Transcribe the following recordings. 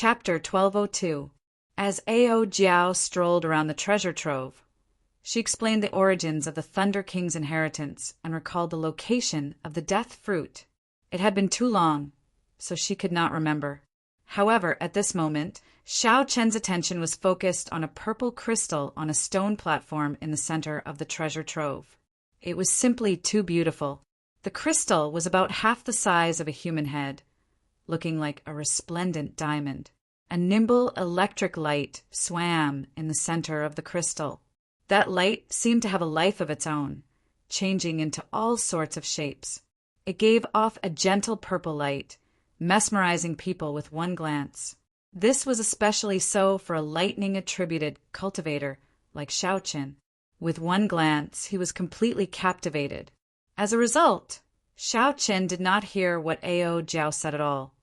Chapter 1202. As Ao Jiao strolled around the treasure trove, she explained the origins of the Thunder King's inheritance and recalled the location of the death fruit. It had been too long, so she could not remember. However, at this moment, Xiao Chen's attention was focused on a purple crystal on a stone platform in the center of the treasure trove. It was simply too beautiful. The crystal was about half the size of a human head, looking like a resplendent diamond. A nimble electric light swam in the center of the crystal. That light seemed to have a life of its own, changing into all sorts of shapes. It gave off a gentle purple light, mesmerizing people with one glance. This was especially so for a lightning-attributed cultivator like Xiao Chen. With one glance, he was completely captivated. As a result, Xiao Chen did not hear what Ao Jiao said at all,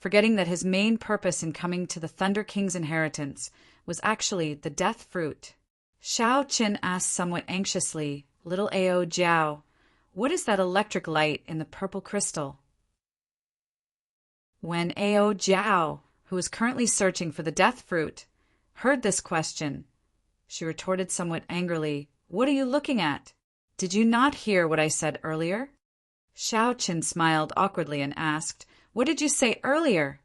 forgetting that his main purpose in coming to the Thunder King's inheritance was actually the death fruit. Xiao Chen asked somewhat anxiously, "Little Ao Jiao, what is that electric light in the purple crystal?" When Ao Jiao, who was currently searching for the death fruit, heard this question, she retorted somewhat angrily, "What are you looking at? Did you not hear what I said earlier?" Xiao Chen smiled awkwardly and asked, "What did you say earlier?"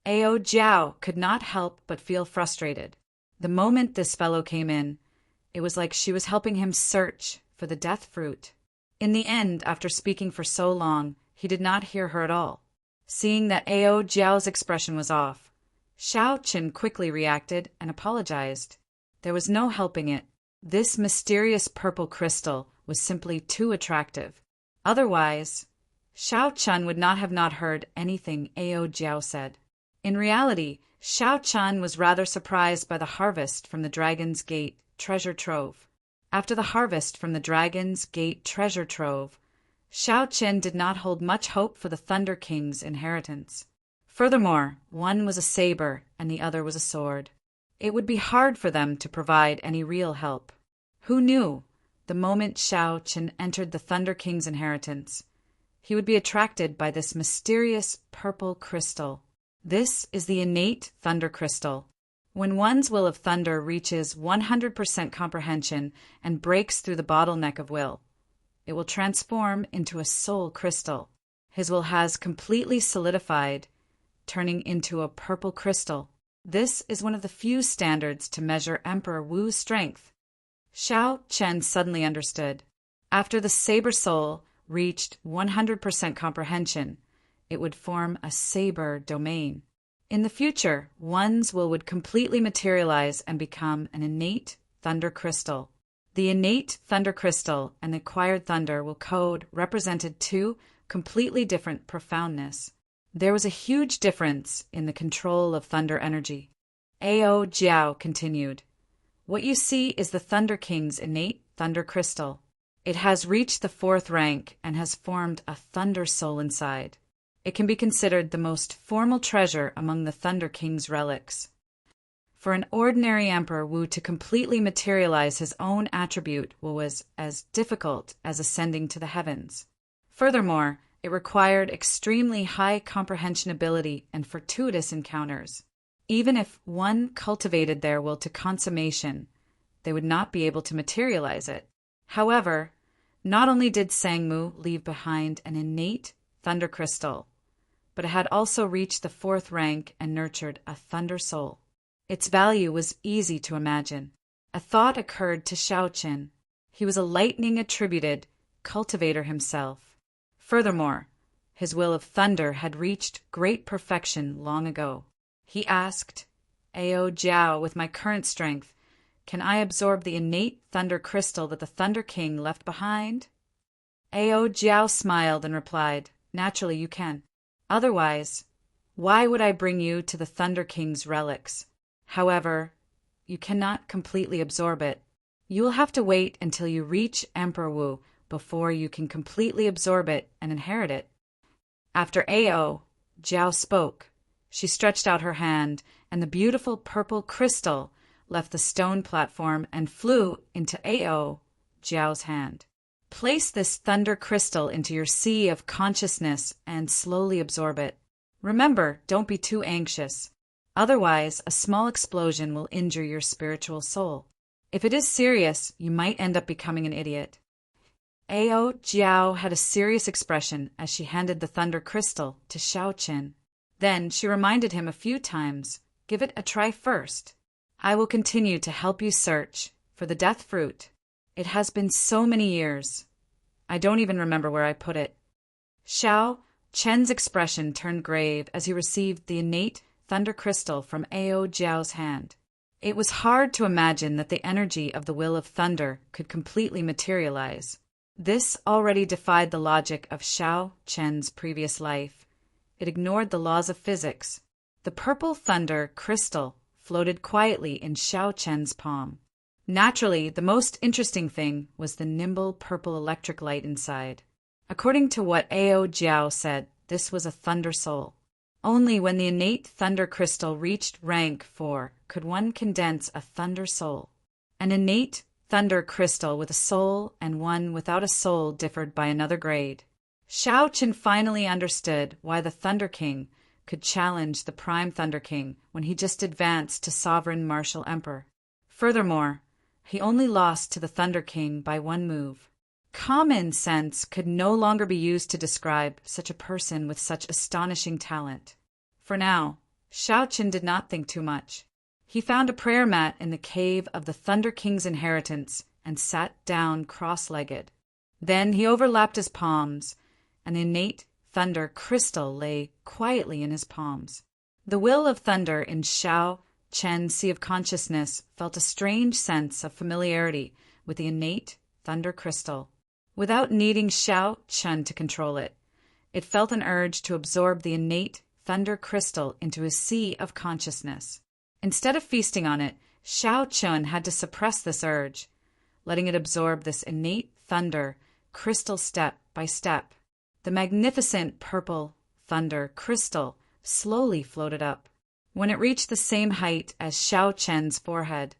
Ao Jiao could not help but feel frustrated. The moment this fellow came in, it was like she was helping him search for the death fruit. In the end, after speaking for so long, he did not hear her at all. Seeing that Ao Jiao's expression was off, Xiao Chen quickly reacted and apologized. There was no helping it. This mysterious purple crystal was simply too attractive. Otherwise, Xiao Chen would not have not heard anything Ao Jiao said. In reality, Xiao Chen was rather surprised by the harvest from the Dragon's Gate treasure trove. After the harvest from the Dragon's Gate treasure trove, Xiao Chen did not hold much hope for the Thunder King's inheritance. Furthermore, one was a saber and the other was a sword. It would be hard for them to provide any real help. Who knew, the moment Xiao Chen entered the Thunder King's inheritance, he would be attracted by this mysterious purple crystal. This is the innate thunder crystal. When one's will of thunder reaches 100% comprehension and breaks through the bottleneck of will, it will transform into a soul crystal. His will has completely solidified, turning into a purple crystal. This is one of the few standards to measure Emperor Wu's strength. Xiao Chen suddenly understood. After the saber soul reached 100% comprehension, it would form a saber domain. In the future, one's will would completely materialize and become an innate thunder crystal. The innate thunder crystal and the acquired thunder will code represented two completely different profoundness. There was a huge difference in the control of thunder energy. Ao Jiao continued, "What you see is the Thunder King's innate thunder crystal. It has reached the 4th rank and has formed a thunder soul inside. It can be considered the most formal treasure among the Thunder King's relics. For an ordinary Emperor Wu to completely materialize his own attribute was as difficult as ascending to the heavens. Furthermore, it required extremely high comprehension ability and fortuitous encounters. Even if one cultivated their will to consummation, they would not be able to materialize it. However, not only did Sangmu leave behind an innate thunder crystal, but it had also reached the 4th rank and nurtured a thunder soul. Its value was easy to imagine. A thought occurred to Xiao Chen. He was a lightning-attributed cultivator himself. Furthermore, his will of thunder had reached great perfection long ago. He asked, "Ao Jiao, with my current strength, can I absorb the innate thunder crystal that the Thunder King left behind?" Ao Jiao smiled and replied, "Naturally you can. Otherwise, why would I bring you to the Thunder King's relics? However, you cannot completely absorb it. You will have to wait until you reach Emperor Wu before you can completely absorb it and inherit it." After Ao Jiao spoke, she stretched out her hand, and the beautiful purple crystal left the stone platform and flew into Ao Jiao's hand. Place this thunder crystal into your sea of consciousness and slowly absorb it. Remember, don't be too anxious. Otherwise, a small explosion will injure your spiritual soul. If it is serious, you might end up becoming an idiot. Ao Jiao had a serious expression as she handed the thunder crystal to Xiao Qin. Then she reminded him a few times, "Give it a try first. I will continue to help you search for the death fruit. It has been so many years. I don't even remember where I put it." Xiao Chen's expression turned grave as he received the innate thunder crystal from Ao Jiao's hand. It was hard to imagine that the energy of the will of thunder could completely materialize. This already defied the logic of Xiao Chen's previous life. It ignored the laws of physics. The purple thunder crystal floated quietly in Xiao Chen's palm. Naturally, the most interesting thing was the nimble purple electric light inside. According to what Ao Jiao said, this was a thunder soul. Only when the innate thunder crystal reached rank 4 could one condense a thunder soul. An innate thunder crystal with a soul and one without a soul differed by another grade. Xiao Qin finally understood why the Thunder King could challenge the Prime Thunder King when he just advanced to Sovereign Martial Emperor. Furthermore, he only lost to the Thunder King by one move. Common sense could no longer be used to describe such a person with such astonishing talent. For now, Xiao Qin did not think too much. He found a prayer mat in the cave of the Thunder King's inheritance and sat down cross-legged. Then he overlapped his palms, and the innate thunder crystal lay quietly in his palms. The will of thunder in Xiao Chen's sea of consciousness felt a strange sense of familiarity with the innate thunder crystal. Without needing Xiao Chen to control it, it felt an urge to absorb the innate thunder crystal into his sea of consciousness. Instead of feasting on it, Xiao Chen had to suppress this urge, letting it absorb this innate thunder crystal step by step. The magnificent purple thunder crystal slowly floated up. When it reached the same height as Xiao Chen's forehead,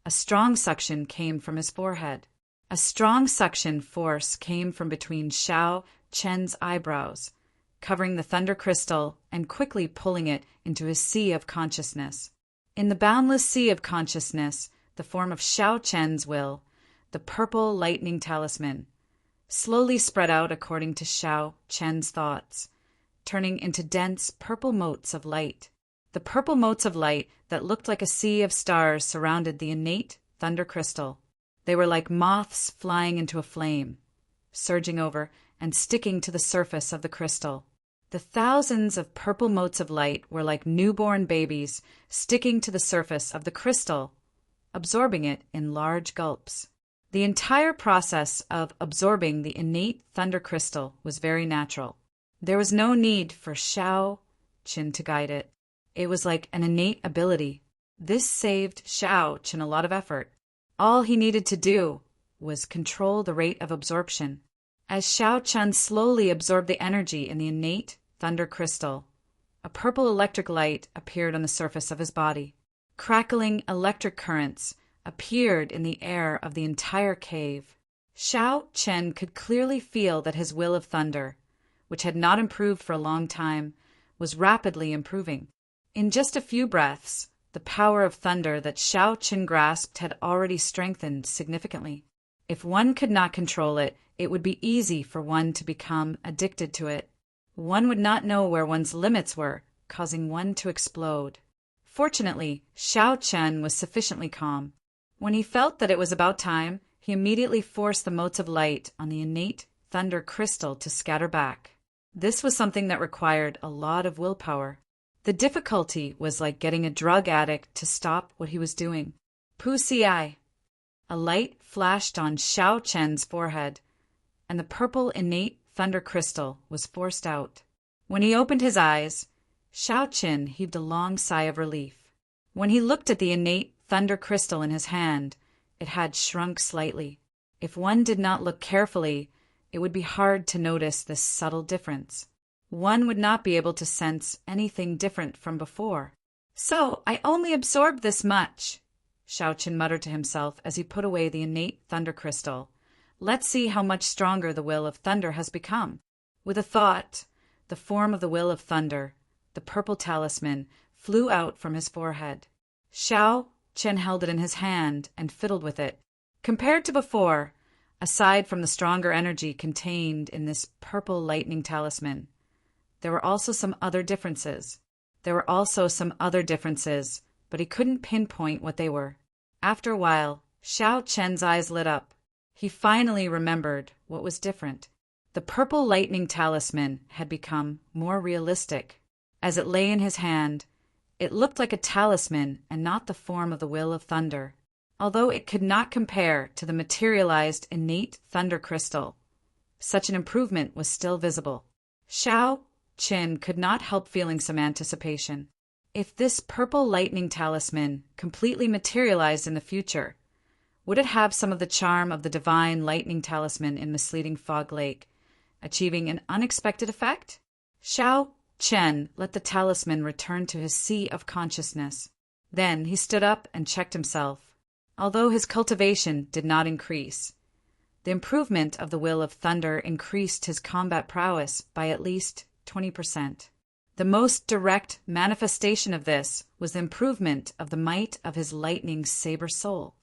a strong suction came from his forehead. A strong suction force came from between Xiao Chen's eyebrows, covering the thunder crystal and quickly pulling it into his sea of consciousness. In the boundless sea of consciousness, the form of Xiao Chen's will, the purple lightning talisman, slowly spread out according to Xiao Chen's thoughts, turning into dense purple motes of light. The purple motes of light that looked like a sea of stars surrounded the innate thunder crystal. They were like moths flying into a flame, surging over and sticking to the surface of the crystal. The thousands of purple motes of light were like newborn babies sticking to the surface of the crystal, absorbing it in large gulps. The entire process of absorbing the innate thunder crystal was very natural. There was no need for Xiao Qin to guide it. It was like an innate ability. This saved Xiao Qin a lot of effort. All he needed to do was control the rate of absorption. As Xiao Chen slowly absorbed the energy in the innate thunder crystal, a purple electric light appeared on the surface of his body. Crackling electric currents appeared in the air of the entire cave. Xiao Chen could clearly feel that his will of thunder, which had not improved for a long time, was rapidly improving. In just a few breaths, the power of thunder that Xiao Chen grasped had already strengthened significantly. If one could not control it, it would be easy for one to become addicted to it. One would not know where one's limits were, causing one to explode. Fortunately, Xiao Chen was sufficiently calm. When he felt that it was about time, he immediately forced the motes of light on the innate thunder crystal to scatter back. This was something that required a lot of willpower. The difficulty was like getting a drug addict to stop what he was doing. Pu-ci. A light flashed on Xiao Chen's forehead, and the purple innate thunder crystal was forced out. When he opened his eyes, Xiao Chen heaved a long sigh of relief. When he looked at the innate thunder crystal in his hand, it had shrunk slightly. If one did not look carefully, it would be hard to notice this subtle difference. One would not be able to sense anything different from before. "So, I only absorbed this much," Xiao Chen muttered to himself as he put away the innate thunder crystal. "Let's see how much stronger the will of thunder has become." With a thought, the form of the will of thunder, the purple talisman, flew out from his forehead. Xiao Chen held it in his hand and fiddled with it. Compared to before, aside from the stronger energy contained in this purple lightning talisman, there were also some other differences. But he couldn't pinpoint what they were. After a while, Xiao Chen's eyes lit up. He finally remembered what was different. The purple lightning talisman had become more realistic. As it lay in his hand, it looked like a talisman and not the form of the will of thunder, although it could not compare to the materialized innate thunder crystal. Such an improvement was still visible. Xiao Chen could not help feeling some anticipation. If this purple lightning talisman completely materialized in the future, would it have some of the charm of the divine lightning talisman in Misleading Fog Lake, achieving an unexpected effect? Xiao Chen let the talisman return to his sea of consciousness. Then he stood up and checked himself. Although his cultivation did not increase, the improvement of the will of thunder increased his combat prowess by at least 20%. The most direct manifestation of this was the improvement of the might of his lightning saber soul.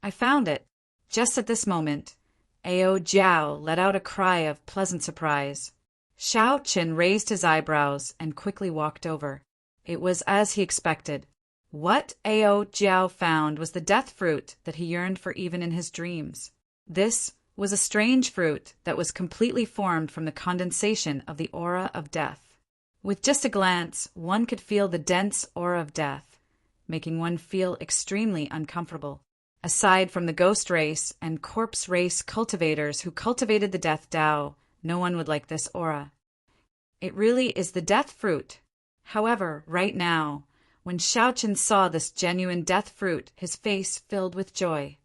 I found it. Just at this moment, Ao Jiao let out a cry of pleasant surprise. Xiao Chen raised his eyebrows and quickly walked over. It was as he expected. What Ao Jiao found was the death fruit that he yearned for even in his dreams. This was a strange fruit that was completely formed from the condensation of the aura of death. With just a glance, one could feel the dense aura of death, making one feel extremely uncomfortable. Aside from the ghost race and corpse race cultivators who cultivated the death Tao, no one would like this aura. It really is the death fruit. However, right now, when Xiao Chen saw this genuine death fruit, his face filled with joy.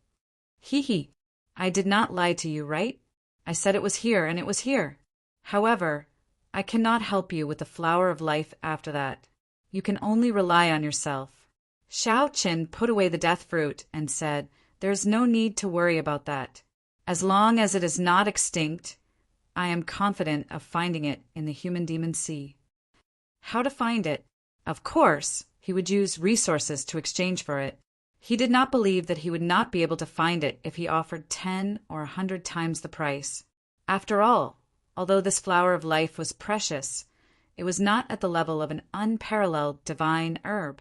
Hee, I did not lie to you, right? I said it was here, and it was here. However, I cannot help you with the flower of life after that. You can only rely on yourself. Xiao Chen put away the death fruit and said, there is no need to worry about that. As long as it is not extinct, I am confident of finding it in the human demon sea. How to find it? Of course, he would use resources to exchange for it. He did not believe that he would not be able to find it if he offered 10 or 100 times the price. After all, although this flower of life was precious, it was not at the level of an unparalleled divine herb.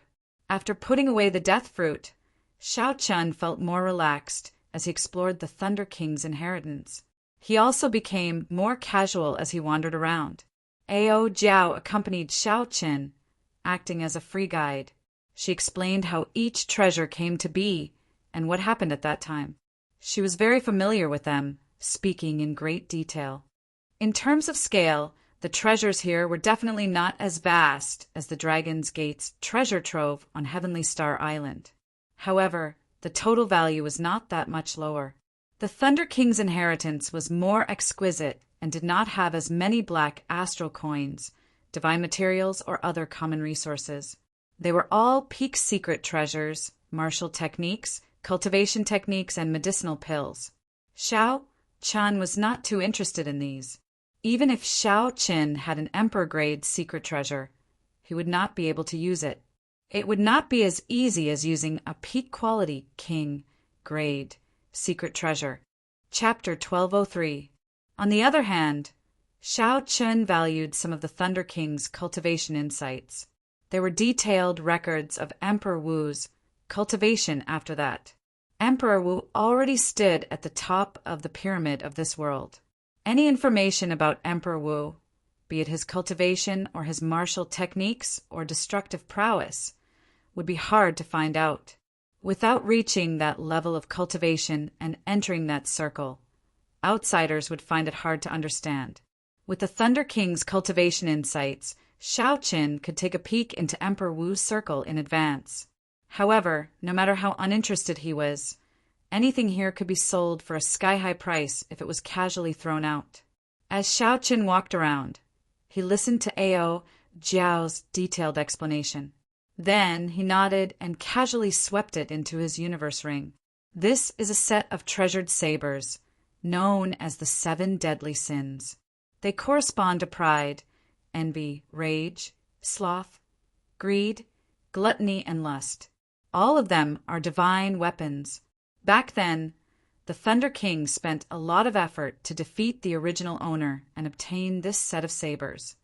After putting away the death fruit, Xiao Chen felt more relaxed as he explored the Thunder King's inheritance. He also became more casual as he wandered around. Ao Jiao accompanied Xiao Chen, acting as a free guide. She explained how each treasure came to be and what happened at that time. She was very familiar with them, speaking in great detail. In terms of scale, the treasures here were definitely not as vast as the Dragon's Gate's treasure trove on Heavenly Star Island. However, the total value was not that much lower. The Thunder King's inheritance was more exquisite and did not have as many black astral coins, divine materials, or other common resources. They were all peak secret treasures, martial techniques, cultivation techniques, and medicinal pills. Xiao Chen was not too interested in these. Even if Xiao Chen had an emperor-grade secret treasure, he would not be able to use it. It would not be as easy as using a peak-quality king-grade secret treasure. Chapter 1203. On the other hand, Xiao Chen valued some of the Thunder King's cultivation insights. There were detailed records of Emperor Wu's cultivation after that. Emperor Wu already stood at the top of the pyramid of this world. Any information about Emperor Wu, be it his cultivation or his martial techniques or destructive prowess, would be hard to find out. Without reaching that level of cultivation and entering that circle, outsiders would find it hard to understand. With the Thunder King's cultivation insights, Xiao Chen could take a peek into Emperor Wu's circle in advance. However, no matter how uninterested he was, anything here could be sold for a sky-high price if it was casually thrown out. As Xiao Chen walked around, he listened to Ao Jiao's detailed explanation. Then he nodded and casually swept it into his universe ring. This is a set of treasured sabers, known as the 7 deadly sins. They correspond to pride, envy, rage, sloth, greed, gluttony, and lust. All of them are divine weapons. Back then, the Thunder King spent a lot of effort to defeat the original owner and obtain this set of sabers.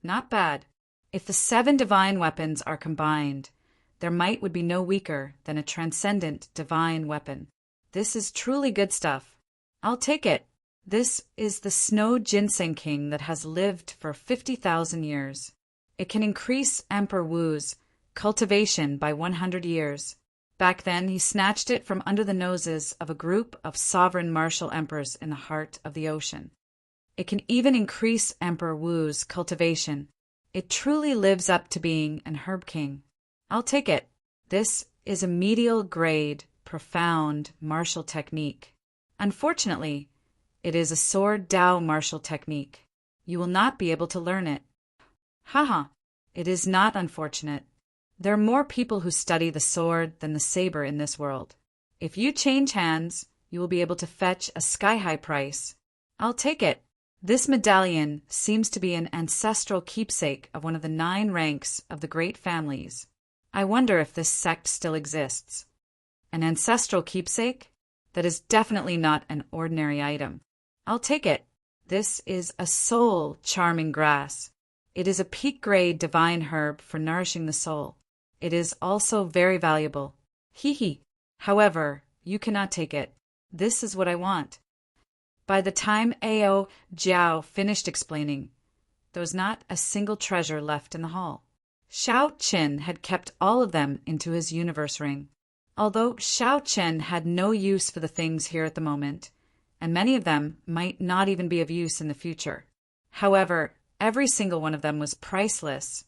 Not bad. If the 7 divine weapons are combined, their might would be no weaker than a transcendent divine weapon. This is truly good stuff. I'll take it. This is the Snow Ginseng King that has lived for 50,000 years. It can increase Emperor Wu's cultivation by 100 years. Back then, he snatched it from under the noses of a group of sovereign martial emperors in the heart of the ocean. It can even increase Emperor Wu's cultivation. It truly lives up to being an herb king. I'll take it. This is a medial grade, profound martial technique. Unfortunately, it is a sword Dao martial technique. You will not be able to learn it. Haha, it is not unfortunate. There are more people who study the sword than the saber in this world. If you change hands, you will be able to fetch a sky-high price. I'll take it. This medallion seems to be an ancestral keepsake of one of the 9 ranks of the great families. I wonder if this sect still exists. An ancestral keepsake? That is definitely not an ordinary item. I'll take it. This is a soul-charming grass. It is a peak-grade divine herb for nourishing the soul. It is also very valuable. Hee. However, you cannot take it. This is what I want. By the time Ao Jiao finished explaining, there was not a single treasure left in the hall. Shao Qin had kept all of them into his universe ring. Although Shao Qin had no use for the things here at the moment, and many of them might not even be of use in the future. However, every single one of them was priceless,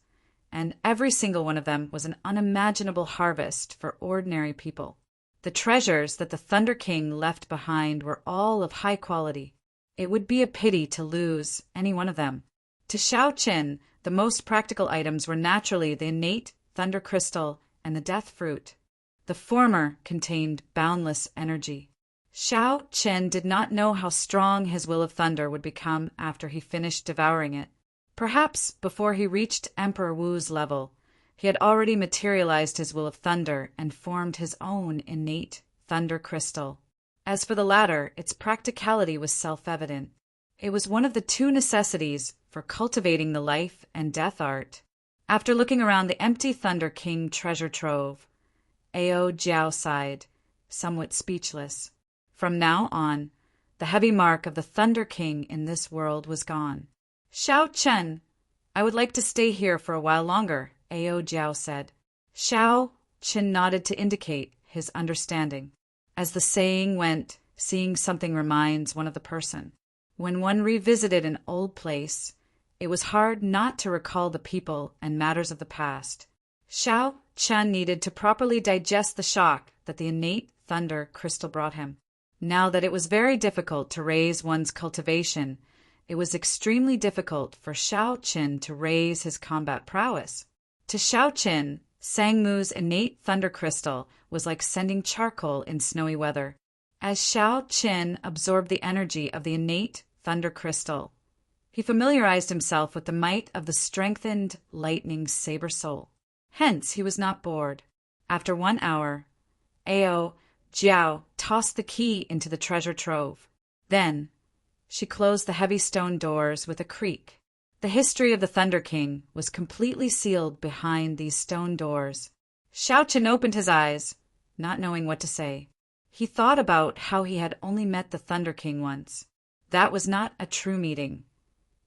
and every single one of them was an unimaginable harvest for ordinary people. The treasures that the Thunder King left behind were all of high quality. It would be a pity to lose any one of them. To Shao Qin, the most practical items were naturally the innate Thunder Crystal and the Death Fruit. The former contained boundless energy. Shao Qin did not know how strong his will of thunder would become after he finished devouring it. Perhaps before he reached Emperor Wu's level, he had already materialized his will of thunder and formed his own innate thunder crystal. As for the latter, its practicality was self-evident. It was one of the 2 necessities for cultivating the life and death art. After looking around the empty Thunder King treasure trove, Ao Jiao sighed, somewhat speechless. From now on, the heavy mark of the Thunder King in this world was gone. Shao Chen, I would like to stay here for a while longer, Ao Jiao said. Shao Chen nodded to indicate his understanding. As the saying went, seeing something reminds one of the person. When one revisited an old place, it was hard not to recall the people and matters of the past. Shao Chen needed to properly digest the shock that the innate thunder crystal brought him. Now that it was very difficult to raise one's cultivation, it was extremely difficult for Shao Qin to raise his combat prowess. To Shao Qin, Sangmu's innate thunder crystal was like sending charcoal in snowy weather. As Shao Qin absorbed the energy of the innate thunder crystal, he familiarized himself with the might of the strengthened lightning saber soul. Hence, he was not bored. After 1 hour, Ao Jiao tossed the key into the treasure trove. Then, she closed the heavy stone doors with a creak. The history of the Thunder King was completely sealed behind these stone doors. Shao Qin opened his eyes, not knowing what to say. He thought about how he had only met the Thunder King once. That was not a true meeting,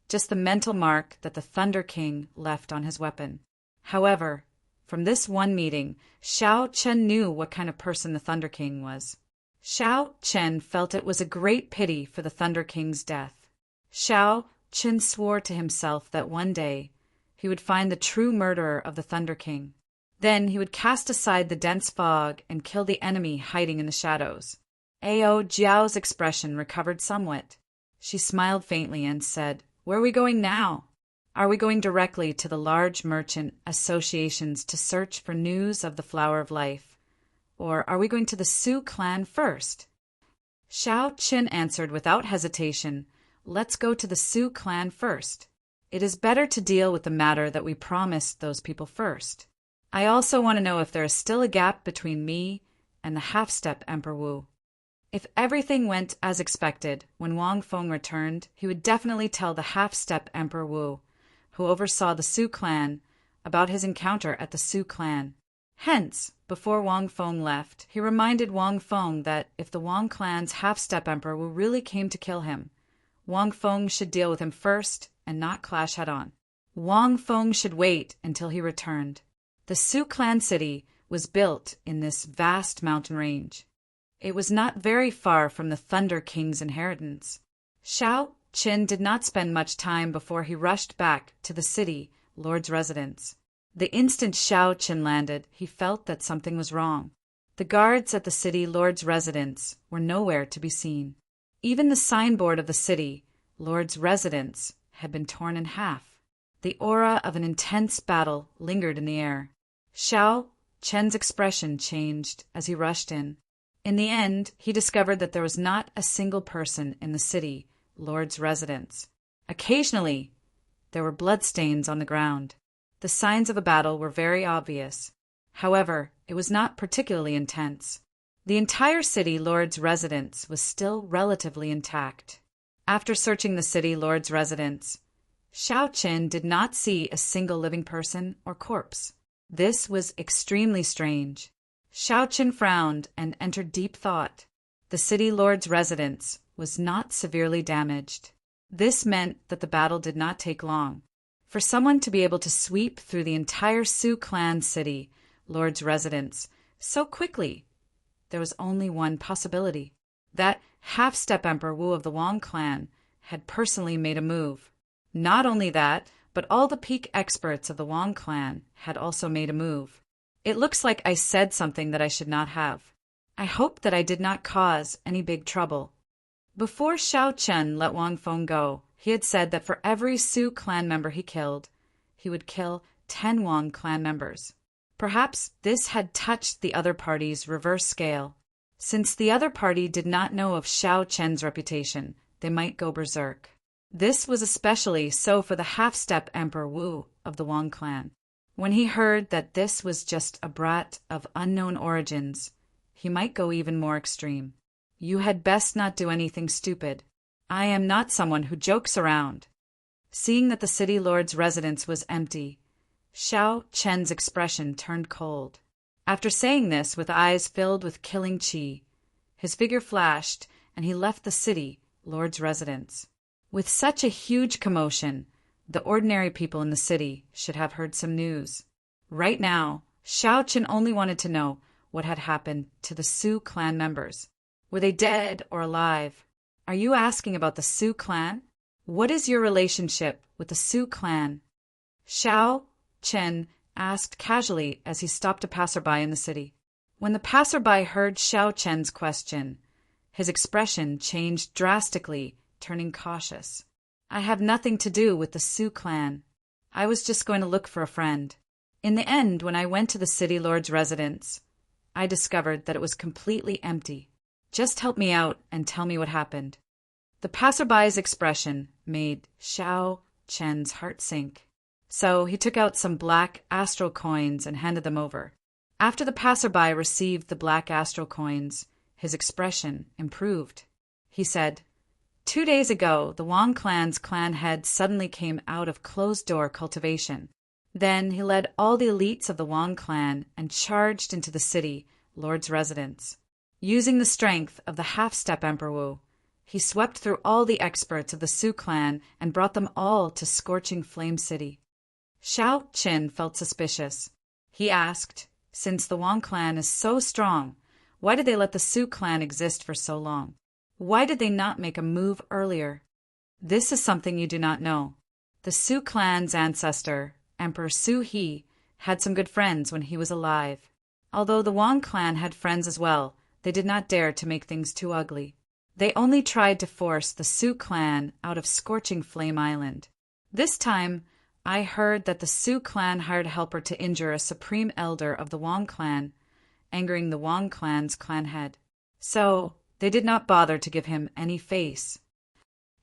just the mental mark that the Thunder King left on his weapon. However, from this one meeting, Shao Qin knew what kind of person the Thunder King was. Shao Qin felt it was a great pity for the Thunder King's death. Shao Qin swore to himself that one day he would find the true murderer of the Thunder King. Then he would cast aside the dense fog and kill the enemy hiding in the shadows. Ao Jiao's expression recovered somewhat. She smiled faintly and said, "Where are we going now? Are we going directly to the large merchant associations to search for news of the Flower of Life? Or are we going to the Sioux clan first?" Shao Qin answered without hesitation, "Let's go to the Sioux clan first. It is better to deal with the matter that we promised those people first." I also want to know if there is still a gap between me and the half-step Emperor Wu. If everything went as expected, when Wang Feng returned, he would definitely tell the half-step Emperor Wu, who oversaw the Su clan, about his encounter at the Su clan. Hence, before Wang Feng left, he reminded Wang Feng that if the Wang clan's half-step Emperor Wu really came to kill him, Wang Feng should deal with him first and not clash head-on. Wang Feng should wait until he returned. The Su clan city was built in this vast mountain range. It was not very far from the Thunder King's inheritance. Shao Qin did not spend much time before he rushed back to the city lord's residence. The instant Shao Qin landed, he felt that something was wrong. The guards at the city lord's residence were nowhere to be seen. Even the signboard of the city lord's residence had been torn in half. The aura of an intense battle lingered in the air. Shao Qin's expression changed as he rushed in. In the end, he discovered that there was not a single person in the city lord's residence. Occasionally, there were bloodstains on the ground. The signs of a battle were very obvious. However, it was not particularly intense. The entire city lord's residence was still relatively intact. After searching the city lord's residence, Shao Qin did not see a single living person or corpse. This was extremely strange. Shao Qin frowned and entered deep thought. The city lord's residence was not severely damaged. This meant that the battle did not take long. For someone to be able to sweep through the entire Su clan city lord's residence so quickly, there was only one possibility. That half-step Emperor Wu of the Wang clan had personally made a move. Not only that, but all the peak experts of the Wang clan had also made a move. It looks like I said something that I should not have. I hope that I did not cause any big trouble. Before Shao Qin let Wang Feng go, he had said that for every Su clan member he killed, he would kill 10 Wang clan members. Perhaps this had touched the other party's reverse scale. Since the other party did not know of Shao Qin's reputation, they might go berserk. This was especially so for the half-step Emperor Wu of the Wang clan. When he heard that this was just a brat of unknown origins, he might go even more extreme. You had best not do anything stupid. I am not someone who jokes around. Seeing that the city lord's residence was empty, Shao Qin's expression turned cold. After saying this with eyes filled with killing qi, his figure flashed and he left the city lord's residence. With such a huge commotion, the ordinary people in the city should have heard some news. Right now, Shao Qin only wanted to know what had happened to the Su clan members. Were they dead or alive? Are you asking about the Su clan? What is your relationship with the Su clan? Shao Qin asked casually as he stopped a passerby in the city. When the passerby heard Shao Qin's question, his expression changed drastically, turning cautious. I have nothing to do with the Su clan. I was just going to look for a friend. In the end, when I went to the city lord's residence, I discovered that it was completely empty. Just help me out and tell me what happened. The passerby's expression made Shao Qin's heart sink. So he took out some black astral coins and handed them over. After the passerby received the black astral coins, his expression improved. He said, 2 days ago, the Wang clan's clan head suddenly came out of closed-door cultivation. Then he led all the elites of the Wang clan and charged into the city lord's residence. Using the strength of the half-step Emperor Wu, he swept through all the experts of the Su clan and brought them all to Scorching Flame City. Shao Qin felt suspicious. He asked, since the Wang clan is so strong, why did they let the Su clan exist for so long? Why did they not make a move earlier? This is something you do not know. The Su clan's ancestor, Emperor Su He, had some good friends when he was alive. Although the Wang clan had friends as well, they did not dare to make things too ugly. They only tried to force the Su clan out of Scorching Flame Island. This time, I heard that the Su clan hired a helper to injure a supreme elder of the Wang clan, angering the Wang clan's clan head. So, they did not bother to give him any face.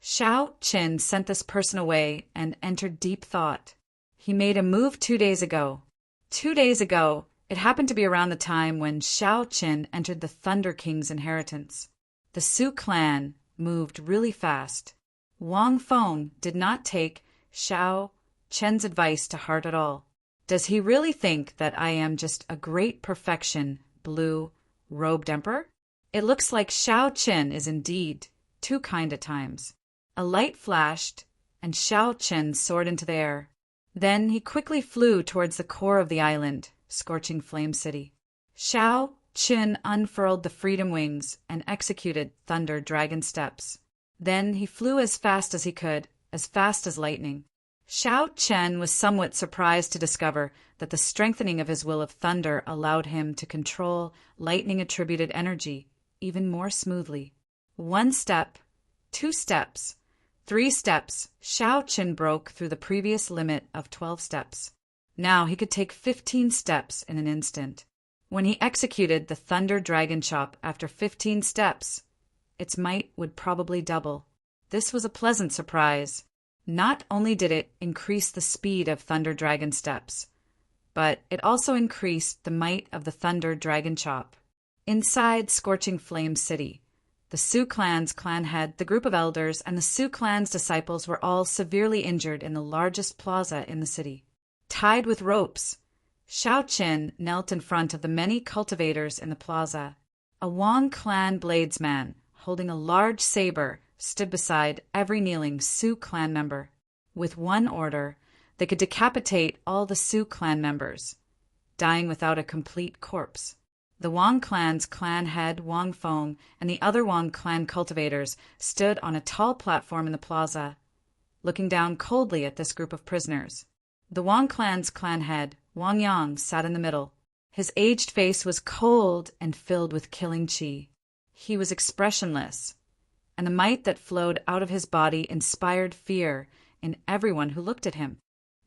Shao Qin sent this person away and entered deep thought. He made a move 2 days ago. 2 days ago, it happened to be around the time when Shao Qin entered the Thunder King's inheritance. The Su clan moved really fast. Wang Feng did not take Shao Qin's advice to heart at all. Does he really think that I am just a great perfection, blue-robed emperor? It looks like Shao Qin is indeed too kind at times. A light flashed, and Shao Qin soared into the air. Then he quickly flew towards the core of the island, Scorching Flame City. Shao Qin unfurled the freedom wings and executed Thunder Dragon Steps. Then he flew as fast as he could, as fast as lightning. Shao Qin was somewhat surprised to discover that the strengthening of his will of thunder allowed him to control lightning-attributed energy even more smoothly. 1 step, 2 steps, 3 steps, Shao Qin broke through the previous limit of 12 steps. Now he could take 15 steps in an instant. When he executed the Thunder Dragon Chop after 15 steps, its might would probably double. This was a pleasant surprise. Not only did it increase the speed of Thunder Dragon Steps, but it also increased the might of the Thunder Dragon Chop. Inside Scorching Flame City, the Su clan's clan head, the group of elders, and the Su clan's disciples were all severely injured in the largest plaza in the city. Tied with ropes, Shao Qin knelt in front of the many cultivators in the plaza. A Wang clan bladesman, holding a large saber, stood beside every kneeling Su clan member. With one order, they could decapitate all the Su clan members, dying without a complete corpse. The Wang clan's clan head, Wang Feng, and the other Wang clan cultivators stood on a tall platform in the plaza, looking down coldly at this group of prisoners. The Wang clan's clan head, Wang Yang, sat in the middle. His aged face was cold and filled with killing qi. He was expressionless, and the might that flowed out of his body inspired fear in everyone who looked at him.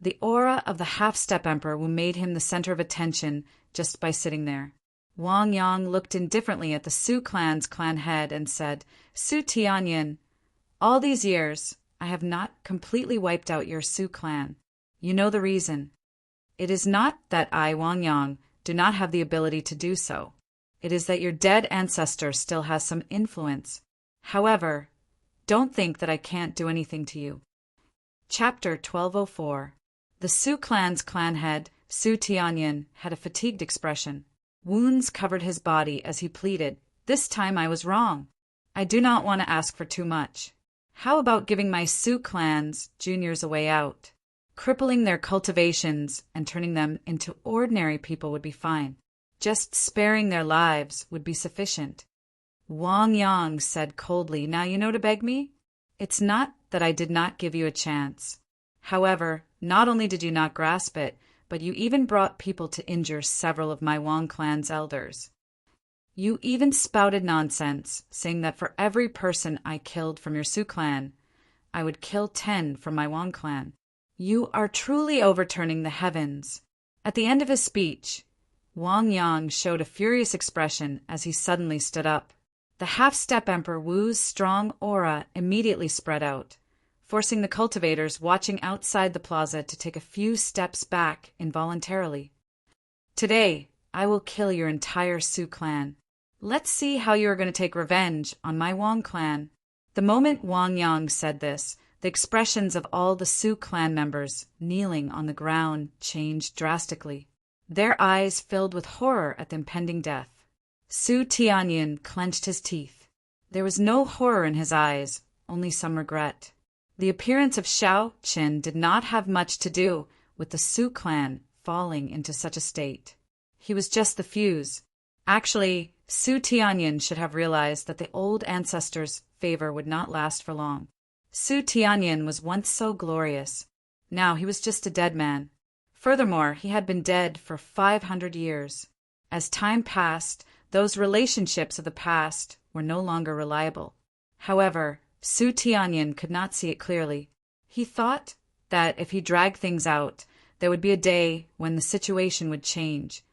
The aura of the half-step emperor made him the center of attention just by sitting there. Wang Yang looked indifferently at the Su clan's clan head and said, "Su Tianyin, all these years I have not completely wiped out your Su clan. You know the reason. It is not that I, Wang Yang, do not have the ability to do so. It is that your dead ancestor still has some influence. However, don't think that I can't do anything to you." Chapter 1204. The Su clan's clan head, Su Tianyin, had a fatigued expression. Wounds covered his body as he pleaded, "This time I was wrong. I do not want to ask for too much. How about giving my Su clan's juniors a way out? Crippling their cultivations and turning them into ordinary people would be fine. Just sparing their lives would be sufficient." Wang Yang said coldly, "Now you know to beg me? It's not that I did not give you a chance. However, not only did you not grasp it, but you even brought people to injure several of my Wang clan's elders. You even spouted nonsense, saying that for every person I killed from your Su clan, I would kill 10 from my Wang clan. You are truly overturning the heavens." At the end of his speech, Wang Yang showed a furious expression as he suddenly stood up. The half-step Emperor Wu's strong aura immediately spread out, forcing the cultivators watching outside the plaza to take a few steps back involuntarily. "Today, I will kill your entire Su clan. Let's see how you are going to take revenge on my Wang clan." The moment Wang Yang said this, the expressions of all the Su clan members kneeling on the ground changed drastically. Their eyes filled with horror at the impending death. Su Tianyin clenched his teeth. There was no horror in his eyes, only some regret. The appearance of Shao Qin did not have much to do with the Su clan falling into such a state. He was just the fuse. Actually, Su Tianyin should have realized that the old ancestors' favor would not last for long. Su Tianyin was once so glorious. Now he was just a dead man. Furthermore, he had been dead for 500 years. As time passed, those relationships of the past were no longer reliable. However, Su Tianyin could not see it clearly. He thought that if he dragged things out, there would be a day when the situation would change,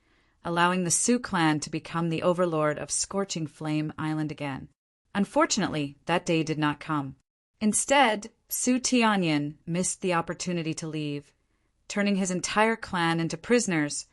allowing the Su clan to become the overlord of Scorching Flame Island again. Unfortunately, that day did not come. Instead, Su Tianyin missed the opportunity to leave, turning his entire clan into prisoners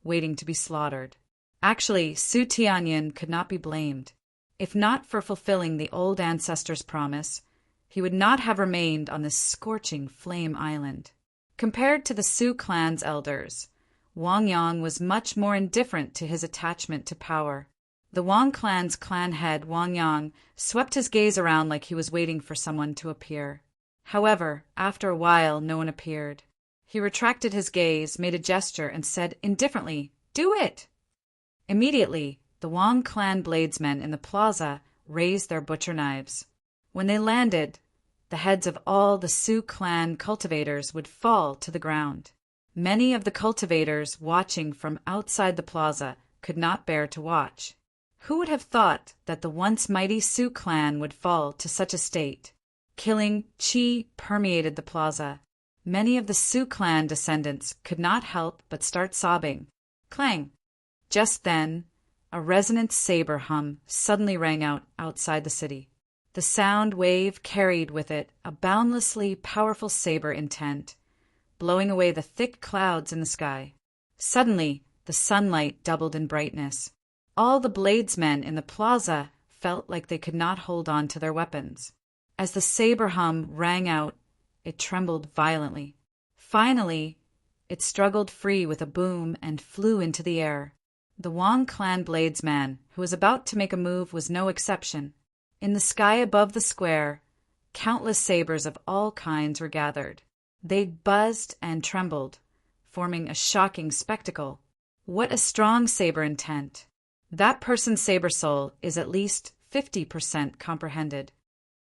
waiting to be slaughtered. Actually, Su Tianyin could not be blamed. If not for fulfilling the old ancestor's promise, he would not have remained on this scorching flame island. Compared to the Su clan's elders, Wang Yang was much more indifferent to his attachment to power. The Wang clan's clan head, Wang Yang, swept his gaze around like he was waiting for someone to appear. However, after a while, no one appeared. He retracted his gaze, made a gesture, and said indifferently, "Do it!" Immediately, the Wang clan bladesmen in the plaza raised their butcher knives. When they landed, the heads of all the Su clan cultivators would fall to the ground. Many of the cultivators watching from outside the plaza could not bear to watch. Who would have thought that the once mighty Su clan would fall to such a state? Killing qi permeated the plaza. Many of the Su clan descendants could not help but start sobbing. Clang! Just then, a resonant saber hum suddenly rang out outside the city. The sound wave carried with it a boundlessly powerful saber intent, blowing away the thick clouds in the sky. Suddenly, the sunlight doubled in brightness. All the bladesmen in the plaza felt like they could not hold on to their weapons. As the saber hum rang out, it trembled violently. Finally, it struggled free with a boom and flew into the air. The Wang clan bladesman, who was about to make a move, was no exception. In the sky above the square, countless sabers of all kinds were gathered. They buzzed and trembled, forming a shocking spectacle. What a strong saber intent! That person's saber soul is at least 50% comprehended.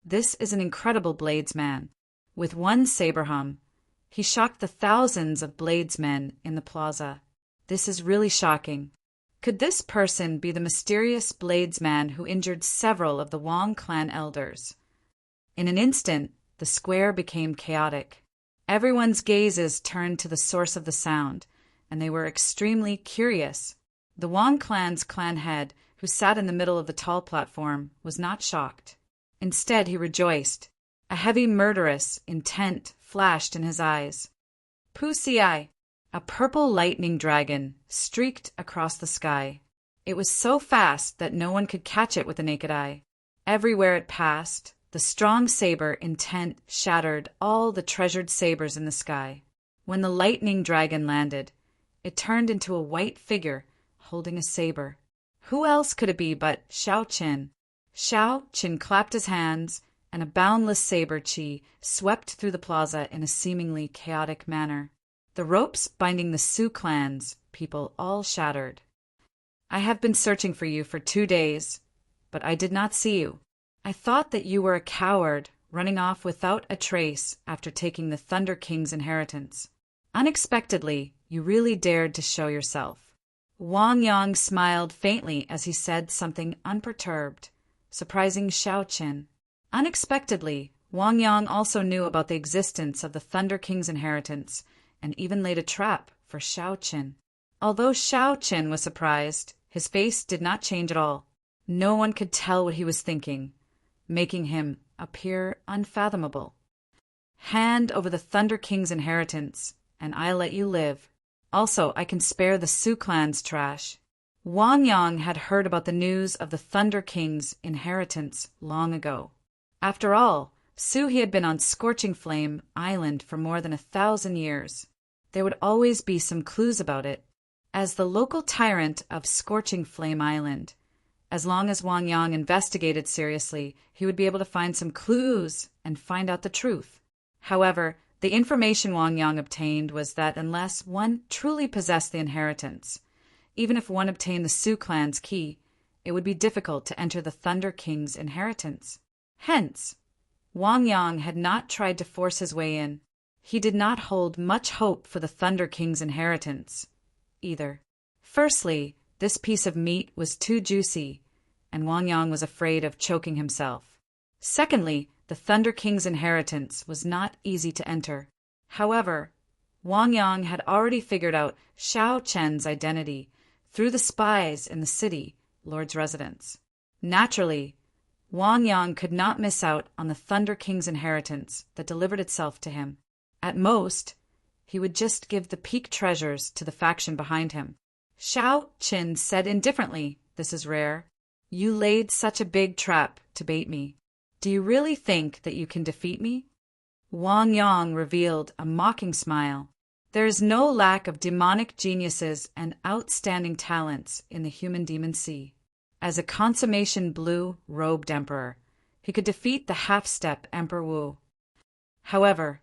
This is an incredible bladesman. With one saber hum, he shocked the thousands of bladesmen in the plaza. This is really shocking. Could this person be the mysterious bladesman who injured several of the Wang clan elders? In an instant, the square became chaotic. Everyone's gazes turned to the source of the sound, and they were extremely curious. The Wang clan's clan head, who sat in the middle of the tall platform, was not shocked. Instead, he rejoiced. A heavy murderous intent flashed in his eyes. Pusi! A purple lightning dragon streaked across the sky. It was so fast that no one could catch it with the naked eye. Everywhere it passed, the strong saber intent shattered all the treasured sabers in the sky. When the lightning dragon landed, it turned into a white figure holding a saber. Who else could it be but Xiao Qin? Xiao Qin clapped his hands, and a boundless saber qi swept through the plaza in a seemingly chaotic manner. The ropes binding the Su clan's people all shattered. I have been searching for you for 2 days, but I did not see you. I thought that you were a coward, running off without a trace after taking the Thunder King's inheritance. Unexpectedly, you really dared to show yourself. Wang Yang smiled faintly as he said something unperturbed, surprising Xiao Qin. Unexpectedly, Wang Yang also knew about the existence of the Thunder King's inheritance, and even laid a trap for Xiao Qin. Although Xiao Qin was surprised, his face did not change at all. No one could tell what he was thinking, making him appear unfathomable. Hand over the Thunder King's inheritance, and I'll let you live. Also, I can spare the Su clan's trash. Wang Yang had heard about the news of the Thunder King's inheritance long ago. After all, Su he had been on Scorching Flame Island for more than 1,000 years. There would always be some clues about it. As the local tyrant of Scorching Flame Island, as long as Wang Yang investigated seriously, he would be able to find some clues and find out the truth. However, the information Wang Yang obtained was that unless one truly possessed the inheritance, even if one obtained the Su clan's key, it would be difficult to enter the Thunder King's inheritance. Hence, Wang Yang had not tried to force his way in. He did not hold much hope for the Thunder King's inheritance, either. Firstly, this piece of meat was too juicy, and Wang Yang was afraid of choking himself. Secondly, the Thunder King's inheritance was not easy to enter. However, Wang Yang had already figured out Xiao Qin's identity through the spies in the city lord's residence. Naturally, Wang Yang could not miss out on the Thunder King's inheritance that delivered itself to him. At most, he would just give the peak treasures to the faction behind him. Xiao Qin said indifferently, "This is rare. You laid such a big trap to bait me. Do you really think that you can defeat me?" Wang Yang revealed a mocking smile. There is no lack of demonic geniuses and outstanding talents in the human demon sea. As a consummation blue-robed emperor, he could defeat the half-step Emperor Wu. However,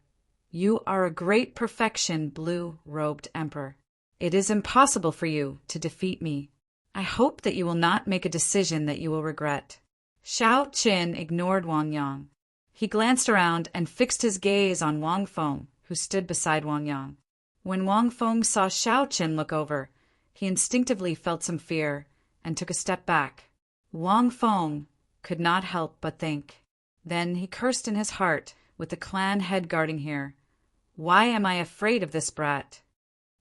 you are a great perfection blue-robed emperor. It is impossible for you to defeat me. I hope that you will not make a decision that you will regret. Xiao Qin ignored Wang Yang. He glanced around and fixed his gaze on Wang Feng, who stood beside Wang Yang. When Wang Feng saw Xiao Qin look over, he instinctively felt some fear and took a step back. Wang Feng could not help but think. Then he cursed in his heart, with the clan head guarding here. Why am I afraid of this brat?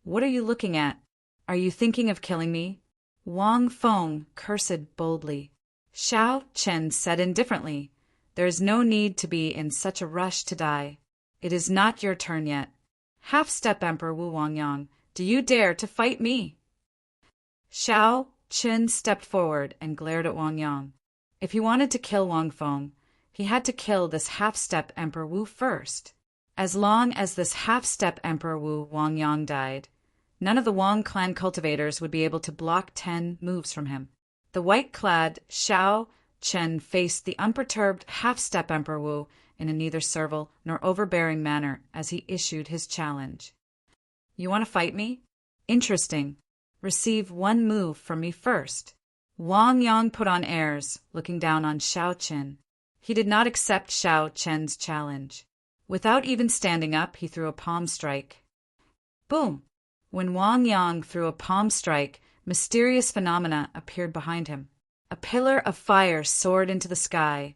What are you looking at? Are you thinking of killing me? Wang Feng cursed boldly. Xiao Qin said indifferently, "There is no need to be in such a rush to die. It is not your turn yet. Half-step Emperor Wu Wang Yang, do you dare to fight me?" Xiao Qin stepped forward and glared at Wang Yang. If he wanted to kill Wang Feng, he had to kill this half-step Emperor Wu first. As long as this half-step Emperor Wu Wang Yang died, none of the Wang clan cultivators would be able to block 10 moves from him. The white-clad Xiao Qin faced the unperturbed half-step Emperor Wu in a neither servile nor overbearing manner as he issued his challenge. "You want to fight me? Interesting. Receive 1 move from me first." Wang Yang put on airs, looking down on Xiao Qin. He did not accept Xiao Qin's challenge. Without even standing up, he threw a palm strike. Boom! When Wang Yang threw a palm strike, mysterious phenomena appeared behind him. A pillar of fire soared into the sky,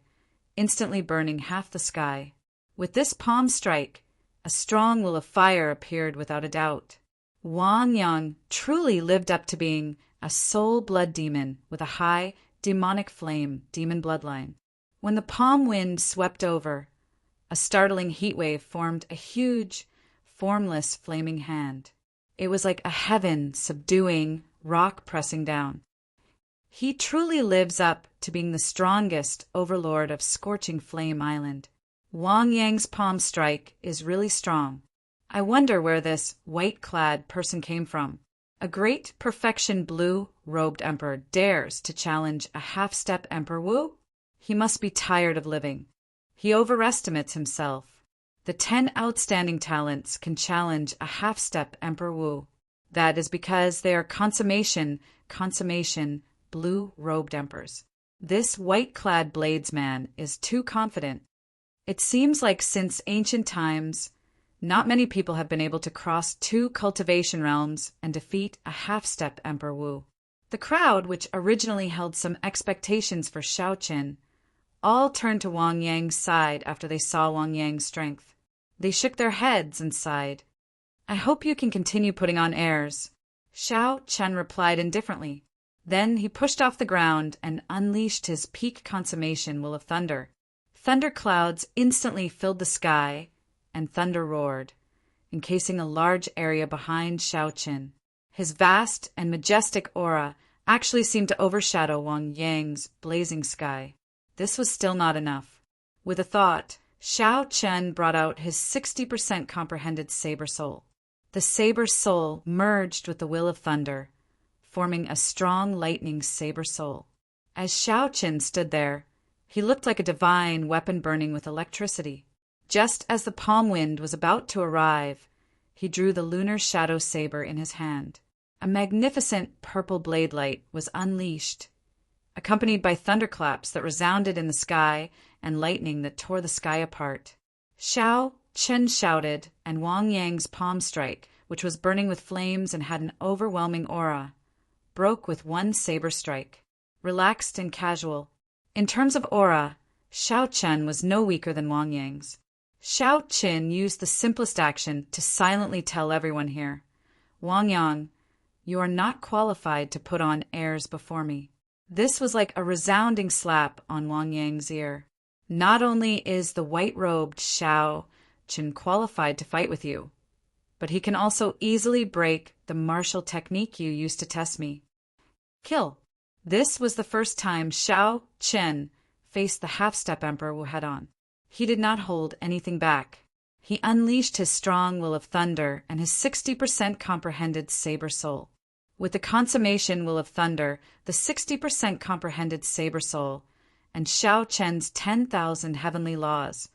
instantly burning half the sky. With this palm strike, a strong will of fire appeared without a doubt. Wang Yang truly lived up to being a soul blood demon with a high, demonic flame demon bloodline. When the palm wind swept over, a startling heat wave formed a huge, formless, flaming hand. It was like a heaven subduing, rock pressing down. He truly lives up to being the strongest overlord of Scorching Flame Island. Wang Yang's palm strike is really strong. I wonder where this white-clad person came from. A great perfection blue-robed emperor dares to challenge a half-step Emperor Wu? He must be tired of living. He overestimates himself. The 10 outstanding talents can challenge a half-step Emperor Wu. That is because they are consummation, blue-robed emperors. This white-clad bladesman is too confident. It seems like since ancient times, not many people have been able to cross 2 cultivation realms and defeat a half-step Emperor Wu. The crowd, which originally held some expectations for Xiao Qin, all turned to Wang Yang's side after they saw Wang Yang's strength. They shook their heads and sighed. "I hope you can continue putting on airs." Xiao Qin replied indifferently. Then he pushed off the ground and unleashed his peak consummation will of thunder. Thunder clouds instantly filled the sky, and thunder roared, encasing a large area behind Xiao Qin. His vast and majestic aura actually seemed to overshadow Wang Yang's blazing sky. This was still not enough. With a thought, Xiao Qin brought out his 60% comprehended saber soul. The saber soul merged with the will of thunder, forming a strong lightning saber soul. As Xiao Qin stood there, he looked like a divine weapon burning with electricity. Just as the palm wind was about to arrive, he drew the lunar shadow saber in his hand. A magnificent purple blade light was unleashed, accompanied by thunderclaps that resounded in the sky and lightning that tore the sky apart. Xiao Qin shouted, and Wang Yang's palm strike, which was burning with flames and had an overwhelming aura, broke with 1 saber strike. Relaxed and casual. In terms of aura, Xiao Qin was no weaker than Wang Yang's. Xiao Qin used the simplest action to silently tell everyone here, "Wang Yang, you are not qualified to put on airs before me." This was like a resounding slap on Wang Yang's ear. Not only is the white-robed Xiao Qin qualified to fight with you, but he can also easily break the martial technique you used to test me. Kill. This was the first time Xiao Chen faced the half-step emperor head-on. He did not hold anything back. He unleashed his strong will of thunder and his 60% comprehended saber soul. With the consummation will of thunder, the 60% comprehended saber soul, and Xiao Chen's 10,000 heavenly laws,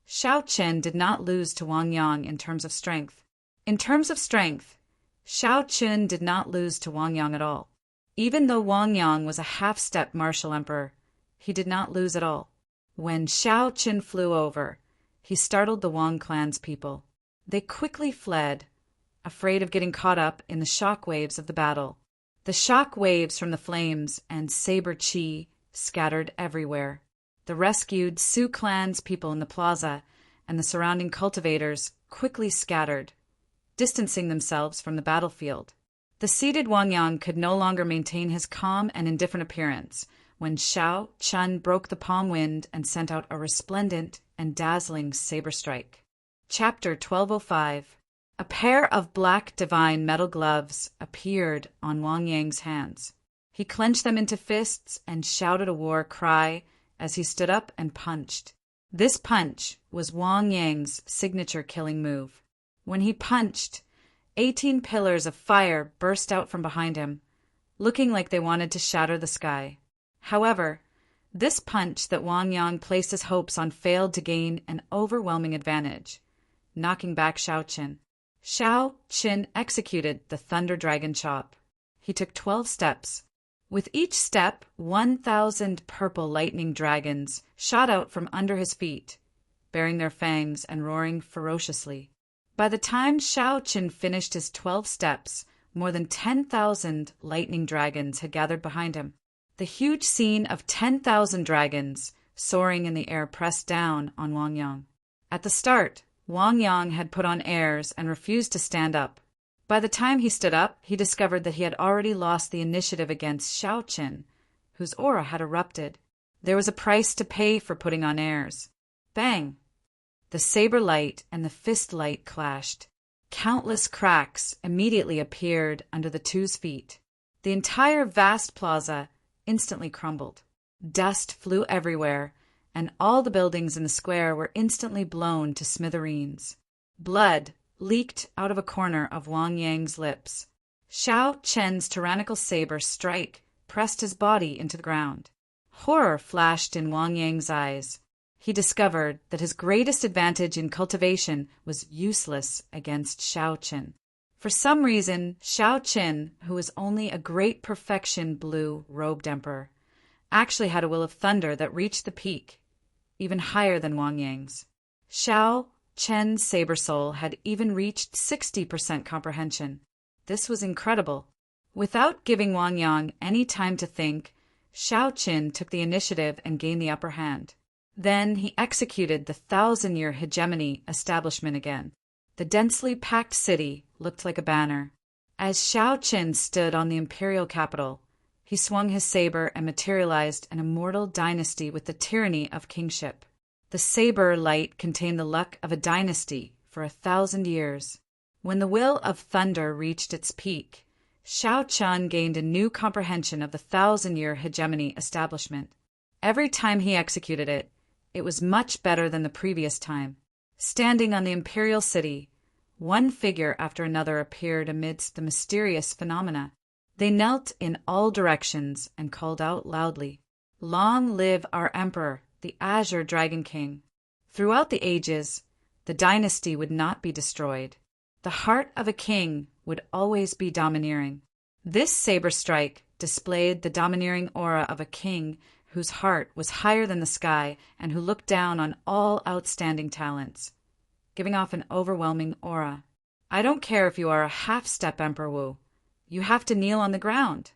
Xiao Chen did not lose to Wang Yang in terms of strength. In terms of strength, Xiao Chen did not lose to Wang Yang at all. Even though Wang Yang was a half-step martial emperor, he did not lose at all. When Xiao Chen flew over, he startled the Wang clan's people. They quickly fled, afraid of getting caught up in the shock waves of the battle. The shock waves from the flames and saber chi scattered everywhere. The rescued Su clan's people in the plaza and the surrounding cultivators quickly scattered, distancing themselves from the battlefield. The seated Wang Yang could no longer maintain his calm and indifferent appearance when Xiao Chen broke the palm wind and sent out a resplendent and dazzling saber strike. Chapter 1205. A pair of black divine metal gloves appeared on Wang Yang's hands. He clenched them into fists and shouted a war cry as he stood up and punched. This punch was Wang Yang's signature killing move. When he punched, 18 pillars of fire burst out from behind him, looking like they wanted to shatter the sky. However, this punch that Wang Yang placed his hopes on failed to gain an overwhelming advantage, knocking back Xiao Chen. Xiao Chen executed the Thunder Dragon Chop. He took 12 steps. With each step, 1,000 purple lightning dragons shot out from under his feet, baring their fangs and roaring ferociously. By the time Xiao Chen finished his 12 steps, more than 10,000 lightning dragons had gathered behind him. The huge scene of 10,000 dragons soaring in the air pressed down on Wang Yang. At the start, Wang Yang had put on airs and refused to stand up. By the time he stood up, he discovered that he had already lost the initiative against Xiao Chen, whose aura had erupted. There was a price to pay for putting on airs. Bang! The saber light and the fist light clashed. Countless cracks immediately appeared under the two's feet. The entire vast plaza instantly crumbled. Dust flew everywhere, and all the buildings in the square were instantly blown to smithereens. Blood leaked out of a corner of Wang Yang's lips. Xiao Chen's tyrannical saber strike pressed his body into the ground. Horror flashed in Wang Yang's eyes. He discovered that his greatest advantage in cultivation was useless against Xiao Chen. For some reason, Xiao Chen, who was only a great perfection blue-robed emperor, actually had a will of thunder that reached the peak, even higher than Wang Yang's. Xiao Chen's saber soul had even reached 60% comprehension. This was incredible. Without giving Wang Yang any time to think, Xiao Chen took the initiative and gained the upper hand. Then he executed the 1,000-year hegemony establishment again. The densely packed city looked like a banner. As Xiao Chen stood on the imperial capital, he swung his saber and materialized an immortal dynasty with the tyranny of kingship. The saber light contained the luck of a dynasty for 1,000 years. When the will of thunder reached its peak, Xiao Chen gained a new comprehension of the 1,000-year hegemony establishment. Every time he executed it, it was much better than the previous time. Standing on the imperial city, one figure after another appeared amidst the mysterious phenomena. They knelt in all directions and called out loudly, "Long live our emperor, the Azure Dragon King." Throughout the ages, the dynasty would not be destroyed. The heart of a king would always be domineering. This saber strike displayed the domineering aura of a king whose heart was higher than the sky and who looked down on all outstanding talents, giving off an overwhelming aura. I don't care if you are a half-step Emperor Wu. You have to kneel on the ground.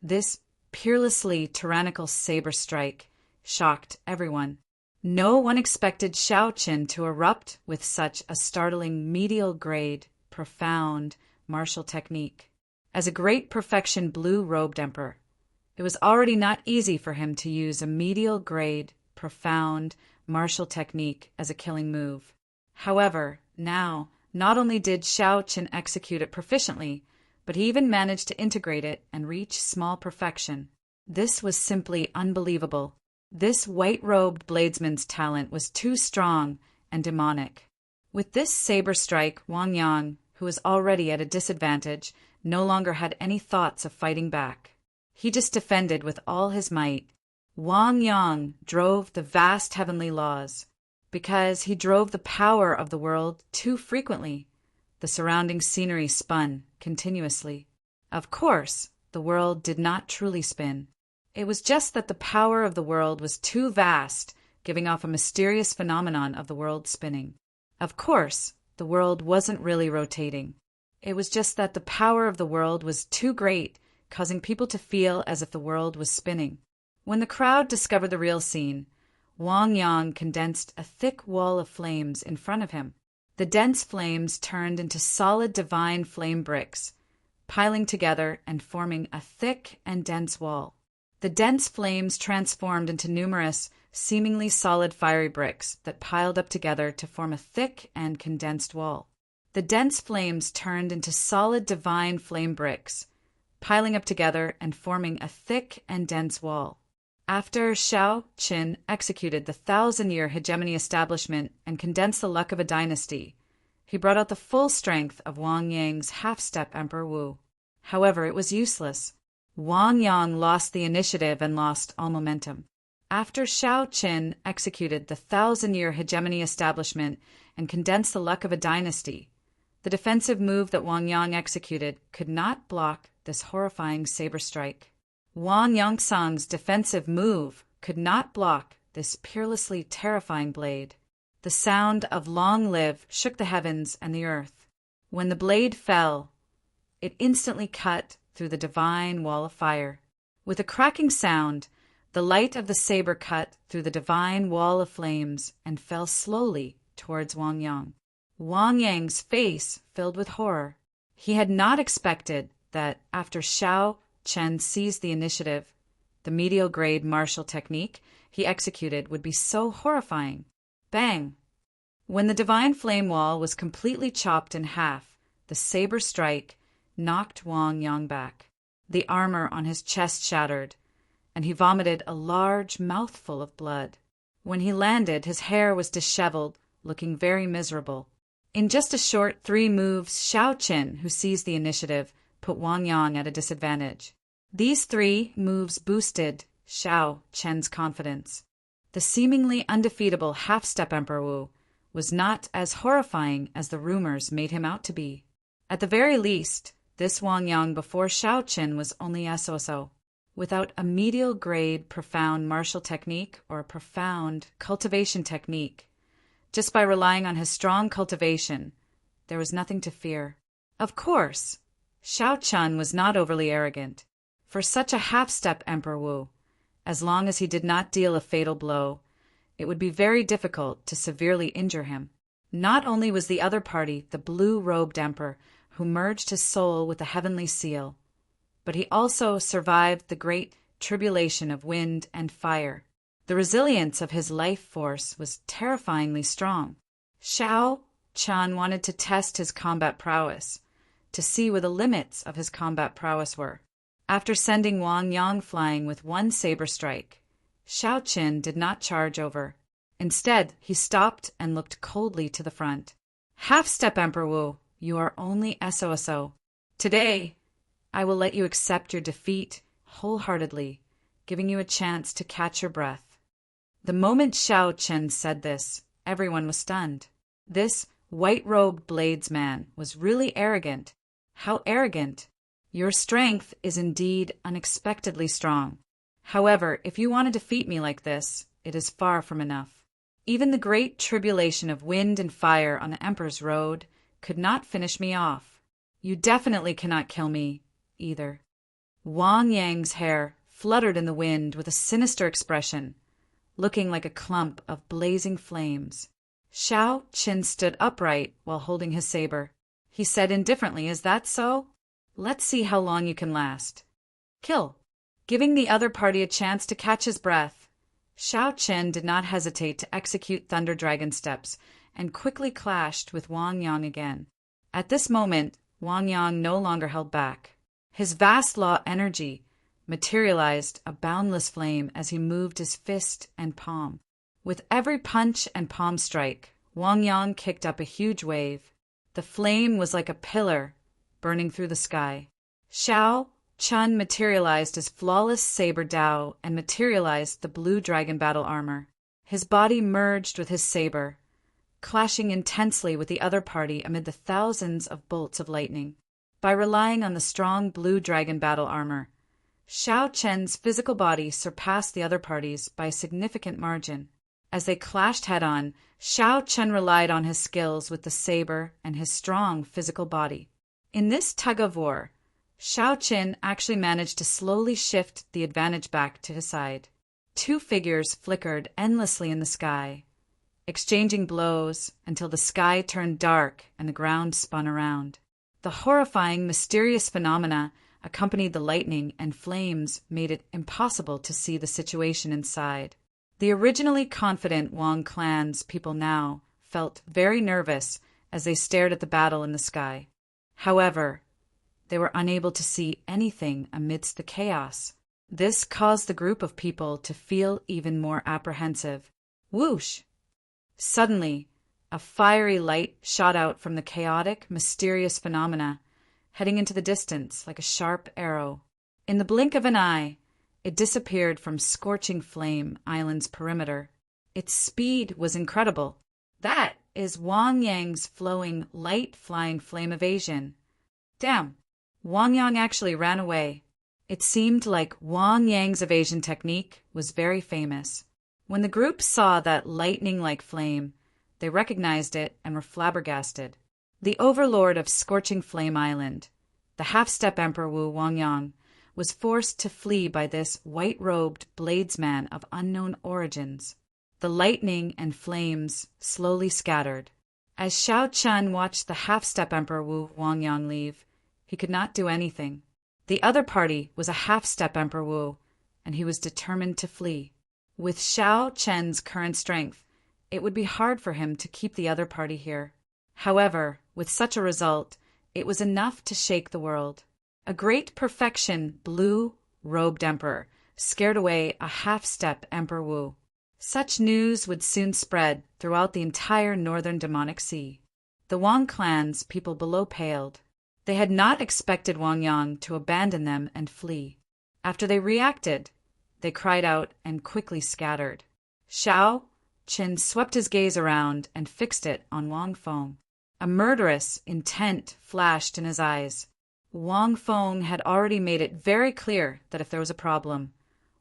This peerlessly tyrannical saber strike shocked everyone. No one expected Xiao Chen to erupt with such a startling medial-grade, profound martial technique. As a great perfection blue-robed emperor, it was already not easy for him to use a medial-grade, profound martial technique as a killing move. However, now, not only did Xiao Chen execute it proficiently, but he even managed to integrate it and reach small perfection. This was simply unbelievable. This white-robed bladesman's talent was too strong and demonic. With this saber strike, Wang Yang, who was already at a disadvantage, no longer had any thoughts of fighting back. He just defended with all his might. Wang Yang drove the vast heavenly laws. Because he drove the power of the world too frequently, the surrounding scenery spun continuously. Of course, the world did not truly spin. It was just that the power of the world was too vast, giving off a mysterious phenomenon of the world spinning. Of course, the world wasn't really rotating. It was just that the power of the world was too great, causing people to feel as if the world was spinning. When the crowd discovered the real scene, Wang Yang condensed a thick wall of flames in front of him. The dense flames turned into solid divine flame bricks, piling together and forming a thick and dense wall. The dense flames transformed into numerous, seemingly solid fiery bricks that piled up together to form a thick and condensed wall. The dense flames turned into solid divine flame bricks, piling up together and forming a thick and dense wall. After Shao Qin executed the 1,000-year hegemony establishment and condensed the luck of a dynasty, he brought out the full strength of Wang Yang's half-step Emperor Wu. However, it was useless. Wang Yang lost the initiative and lost all momentum. After Shao Qin executed the 1,000-year hegemony establishment and condensed the luck of a dynasty, the defensive move that Wang Yang executed could not block this horrifying saber strike. Wang Yangsang's defensive move could not block this peerlessly terrifying blade. The sound of "Long live" shook the heavens and the earth. When the blade fell, it instantly cut through the divine wall of fire. With a cracking sound, the light of the saber cut through the divine wall of flames and fell slowly towards Wang Yang. Wang Yang's face filled with horror. He had not expected that after Shao Chen seized the initiative, the medial-grade martial technique he executed would be so horrifying. Bang! When the divine flame wall was completely chopped in half, the saber strike knocked Wang Yang back. The armor on his chest shattered, and he vomited a large mouthful of blood. When he landed, his hair was disheveled, looking very miserable. In just a short 3 moves, Shao Qin, who seized the initiative, put Wang Yang at a disadvantage. These 3 moves boosted Shao Chen's confidence. The seemingly undefeatable half-step Emperor Wu was not as horrifying as the rumors made him out to be. At the very least, this Wang Yang before Shao Qin was only so-so. Without a medial-grade profound martial technique or profound cultivation technique, just by relying on his strong cultivation, there was nothing to fear. Of course, Shao Chun was not overly arrogant. For such a half-step Emperor Wu, as long as he did not deal a fatal blow, it would be very difficult to severely injure him. Not only was the other party the blue-robed emperor who merged his soul with the heavenly seal, but he also survived the great tribulation of wind and fire. The resilience of his life force was terrifyingly strong. Shao Chun wanted to test his combat prowess, to see where the limits of his combat prowess were. After sending Wang Yang flying with 1 saber strike, Shao Qin did not charge over. Instead, he stopped and looked coldly to the front. Half-step Emperor Wu, you are only so-so. Today, I will let you accept your defeat wholeheartedly, giving you a chance to catch your breath. The moment Shao Qin said this, everyone was stunned. This white-robed bladesman was really arrogant. How arrogant! Your strength is indeed unexpectedly strong. However, if you want to defeat me like this, it is far from enough. Even the great tribulation of wind and fire on the Emperor's road could not finish me off. You definitely cannot kill me, either. Wang Yang's hair fluttered in the wind with a sinister expression, looking like a clump of blazing flames. Shao Qin stood upright while holding his saber. He said indifferently, "Is that so? Let's see how long you can last." Kill. Giving the other party a chance to catch his breath, Shao Qin did not hesitate to execute Thunder Dragon steps and quickly clashed with Wang Yang again. At this moment, Wang Yang no longer held back. His vast law energy materialized a boundless flame as he moved his fist and palm. With every punch and palm strike, Wang Yang kicked up a huge wave. The flame was like a pillar burning through the sky. Xiao Chun materialized his flawless saber Dao and materialized the blue dragon battle armor. His body merged with his saber, clashing intensely with the other party amid the thousands of bolts of lightning. By relying on the strong blue dragon battle armor, Xiao Chen's physical body surpassed the other party's by a significant margin. As they clashed head-on, Xiao Chen relied on his skills with the saber and his strong physical body. In this tug-of-war, Xiao Chen actually managed to slowly shift the advantage back to his side. Two figures flickered endlessly in the sky, exchanging blows until the sky turned dark and the ground spun around. The horrifying, mysterious phenomena accompanied the lightning, and flames made it impossible to see the situation inside. The originally confident Wang clan's people now felt very nervous as they stared at the battle in the sky. However, they were unable to see anything amidst the chaos. This caused the group of people to feel even more apprehensive. Whoosh! Suddenly, a fiery light shot out from the chaotic, mysterious phenomena, heading into the distance like a sharp arrow. In the blink of an eye, it disappeared from Scorching Flame Island's perimeter. Its speed was incredible. That is Wang Yang's flowing, light-flying flame evasion. Damn! Wang Yang actually ran away. It seemed like Wang Yang's evasion technique was very famous. When the group saw that lightning-like flame, they recognized it and were flabbergasted. The overlord of Scorching Flame Island, the half-step Emperor Wu Wangyang, was forced to flee by this white-robed bladesman of unknown origins. The lightning and flames slowly scattered. As Xiao Chun watched the half-step Emperor Wu Wangyang leave, he could not do anything. The other party was a half-step Emperor Wu, and he was determined to flee. With Xiao Chen's current strength, it would be hard for him to keep the other party here. However, with such a result, it was enough to shake the world. A great perfection blue-robed emperor scared away a half-step Emperor Wu. Such news would soon spread throughout the entire northern demonic sea. The Wang clan's people below paled. They had not expected Wang Yang to abandon them and flee. After they reacted, they cried out and quickly scattered. Xiao Qin swept his gaze around and fixed it on Wang Feng. A murderous intent flashed in his eyes. Wang Feng had already made it very clear that if there was a problem,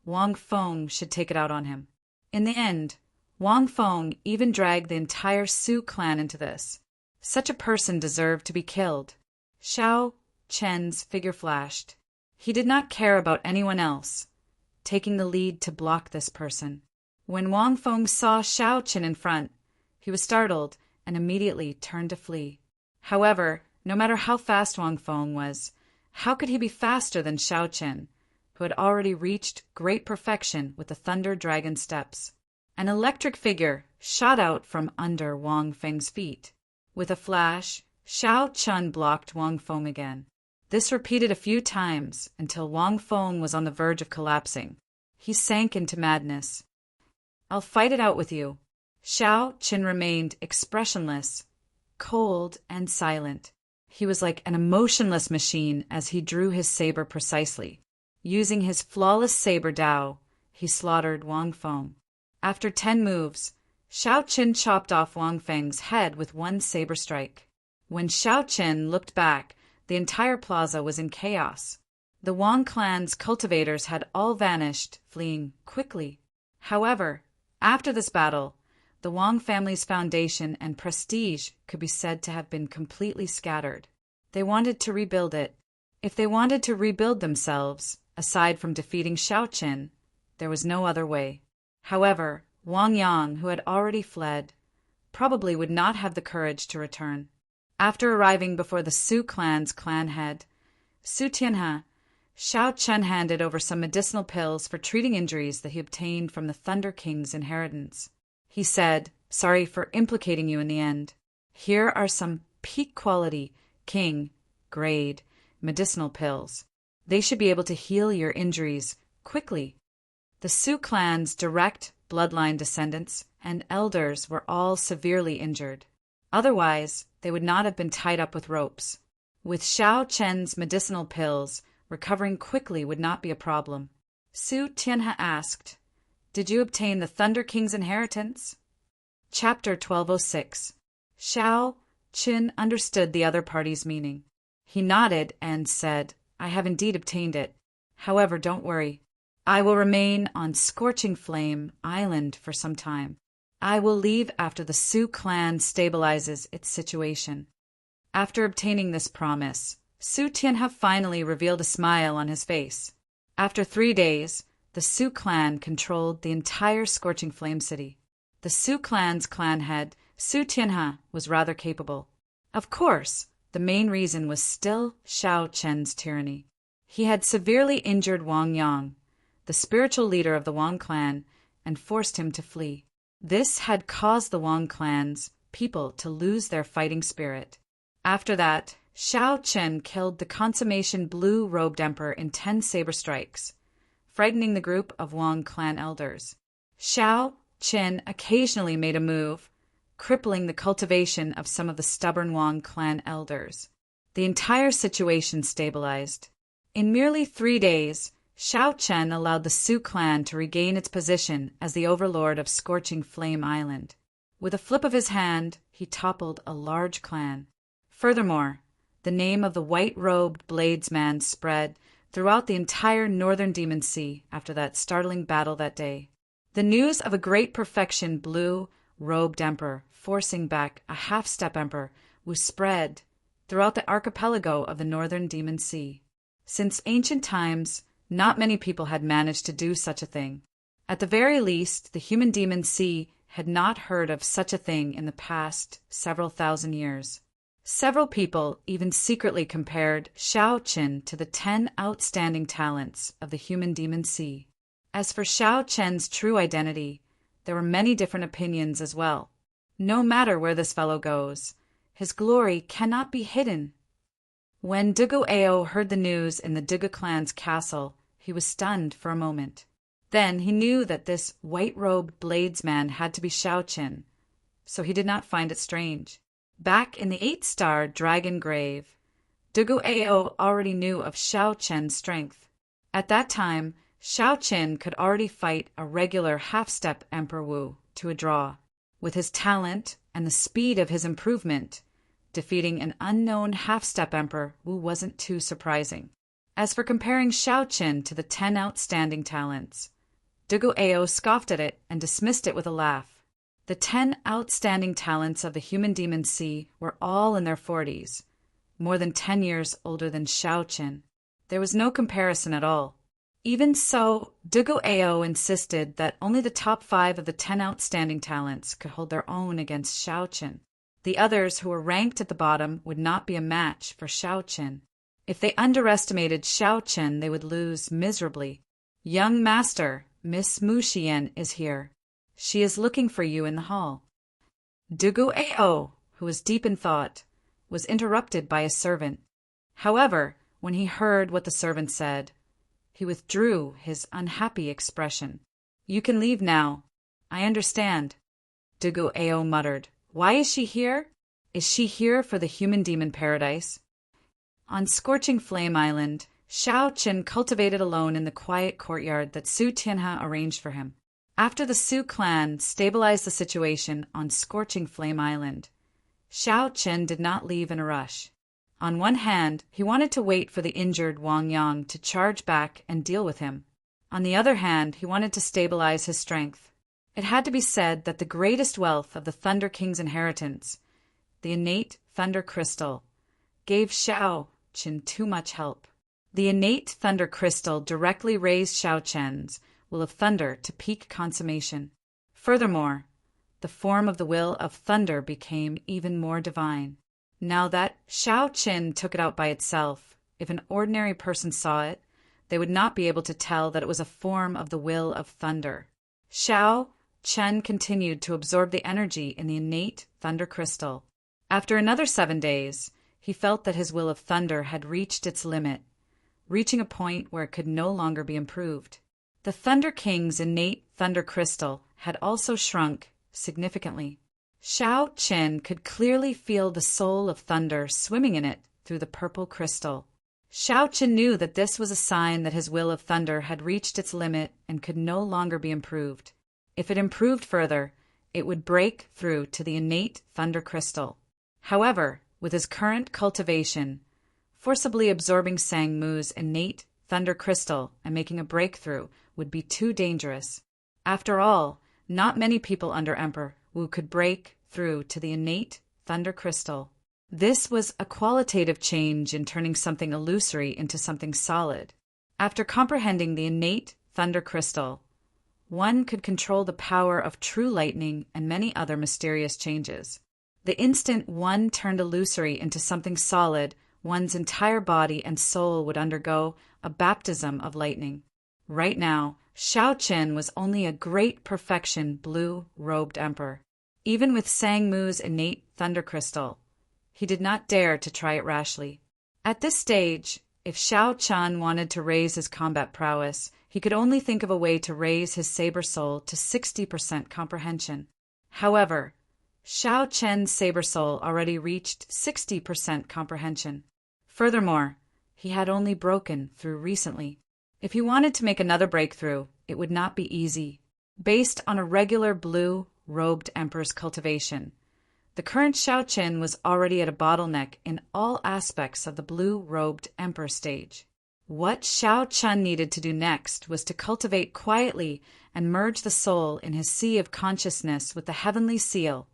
Wang Feng should take it out on him. In the end, Wang Feng even dragged the entire Su clan into this. Such a person deserved to be killed. Xiao Chen's figure flashed. He did not care about anyone else, taking the lead to block this person. When Wang Feng saw Xiao Chen in front, he was startled and immediately turned to flee. However, no matter how fast Wang Feng was, how could he be faster than Xiao Chen, who had already reached great perfection with the Thunder Dragon steps? An electric figure shot out from under Wang Feng's feet. With a flash, Xiao Chun blocked Wang Feng again. This repeated a few times until Wang Feng was on the verge of collapsing. He sank into madness. "I'll fight it out with you." Xiao Qin remained expressionless, cold and silent. He was like an emotionless machine as he drew his saber precisely. Using his flawless saber Dao, he slaughtered Wang Feng. After 10 moves, Xiao Qin chopped off Wang Feng's head with one saber strike. When Xiao Qin looked back, the entire plaza was in chaos. The Wang clan's cultivators had all vanished, fleeing quickly. However, after this battle, the Wang family's foundation and prestige could be said to have been completely scattered. They wanted to rebuild it. If they wanted to rebuild themselves, aside from defeating Xiao Qin, there was no other way. However, Wang Yang, who had already fled, probably would not have the courage to return. After arriving before the Su clan's clan head, Su Tianhe, Xiao Chen handed over some medicinal pills for treating injuries that he obtained from the Thunder King's inheritance. He said, "Sorry for implicating you in the end. Here are some peak quality King grade medicinal pills. They should be able to heal your injuries quickly. The Sioux clan's direct bloodline descendants and elders were all severely injured. Otherwise, they would not have been tied up with ropes. With Xiao Chen's medicinal pills, recovering quickly would not be a problem. Su Tianhe asked, "Did you obtain the Thunder King's inheritance?" Chapter 1206. Xiao Qin understood the other party's meaning. He nodded and said, "I have indeed obtained it. However, don't worry. I will remain on Scorching Flame Island for some time. I will leave after the Sioux clan stabilizes its situation." After obtaining this promise, Su Tianhe finally revealed a smile on his face. After 3 days, the Sioux clan controlled the entire Scorching Flame City. The Sioux clan's clan head, Su Tianhe, was rather capable. Of course, the main reason was still Xiao Chen's tyranny. He had severely injured Wang Yang, the spiritual leader of the Wang clan, and forced him to flee. This had caused the Wang clan's people to lose their fighting spirit. After that, Xiao Chen killed the consummation blue-robed emperor in 10 saber strikes, frightening the group of Wang clan elders. Xiao Chen occasionally made a move, crippling the cultivation of some of the stubborn Wang clan elders. The entire situation stabilized. In merely 3 days, Xiao Chen allowed the Sioux clan to regain its position as the overlord of Scorching Flame Island. With a flip of his hand, he toppled a large clan. Furthermore, the name of the white-robed bladesman spread throughout the entire northern Demon Sea after that startling battle that day. The news of a great perfection blue-robed emperor forcing back a half-step emperor was spread throughout the archipelago of the northern Demon Sea. Since ancient times, not many people had managed to do such a thing. At the very least, the human Demon Sea had not heard of such a thing in the past several thousand years. Several people even secretly compared Xiao Qin to the 10 outstanding talents of the human Demon Sea. As for Xiao Chen's true identity, there were many different opinions as well. No matter where this fellow goes, his glory cannot be hidden. When Dugu Ao heard the news in the Dugu clan's castle, he was stunned for a moment. Then he knew that this white-robed bladesman had to be Xiao Qin, so he did not find it strange. Back in the 8-star Dragon Grave, Dugu Ao already knew of Xiao Chen's strength. At that time, Xiao Qin could already fight a regular half-step Emperor Wu to a draw. With his talent and the speed of his improvement, defeating an unknown half-step emperor Wu wasn't too surprising. As for comparing Xiao Qin to the 10 outstanding talents, Dugu Ao scoffed at it and dismissed it with a laugh. The 10 outstanding talents of the human Demon Sea were all in their 40s, more than 10 years older than Xiao Qin. There was no comparison at all. Even so, Dugu Ao insisted that only the top 5 of the 10 outstanding talents could hold their own against Xiao Qin. The others who were ranked at the bottom would not be a match for Xiao Qin. If they underestimated Xiao Qin, they would lose miserably. "Young master, Miss Mu Xian is here. She is looking for you in the hall." Dugu Ao, who was deep in thought, was interrupted by a servant. However, when he heard what the servant said, he withdrew his unhappy expression. "You can leave now. I understand," Dugu Ao muttered. "Why is she here? Is she here for the human demon paradise?" On Scorching Flame Island, Xiao Qin cultivated alone in the quiet courtyard that Su Tianhe arranged for him. After the Sioux clan stabilized the situation on Scorching Flame Island, Xiao Qin did not leave in a rush. On one hand, he wanted to wait for the injured Wang Yang to charge back and deal with him. On the other hand, he wanted to stabilize his strength. It had to be said that the greatest wealth of the Thunder King's inheritance, the innate Thunder Crystal, gave Xiao Qin too much help. The innate Thunder Crystal directly raised Xiao Chen's will of thunder to peak consummation. Furthermore, the form of the will of thunder became even more divine. Now that Xiao Qin took it out by itself, if an ordinary person saw it, they would not be able to tell that it was a form of the will of thunder. Xiao Chen continued to absorb the energy in the innate thunder crystal. After another 7 days, He felt that his will of thunder had reached its limit, reaching a point where it could no longer be improved. The Thunder King's innate thunder crystal had also shrunk significantly. Xiao Qian could clearly feel the soul of thunder swimming in it through the purple crystal. Xiao Qian knew that this was a sign that his will of thunder had reached its limit and could no longer be improved. If it improved further, it would break through to the innate thunder crystal. However, with his current cultivation, forcibly absorbing Sang Mu's innate thunder crystal and making a breakthrough would be too dangerous. After all, not many people under Emperor Wu could break through to the innate thunder crystal. This was a qualitative change in turning something illusory into something solid. After comprehending the innate thunder crystal, one could control the power of true lightning and many other mysterious changes. The instant one turned illusory into something solid, one's entire body and soul would undergo a baptism of lightning. Right now, Xiao Qian was only a great perfection blue-robed emperor. Even with Sang Mu's innate thunder crystal, he did not dare to try it rashly. At this stage, if Xiao Qian wanted to raise his combat prowess, he could only think of a way to raise his saber soul to 60% comprehension. However, Xiao Qian's saber soul already reached 60% comprehension. Furthermore, he had only broken through recently. If he wanted to make another breakthrough, it would not be easy. Based on a regular blue-robed emperor's cultivation, the current Xiao Qian was already at a bottleneck in all aspects of the blue-robed emperor stage. What Xiao Qian needed to do next was to cultivate quietly and merge the soul in his sea of consciousness with the heavenly seal,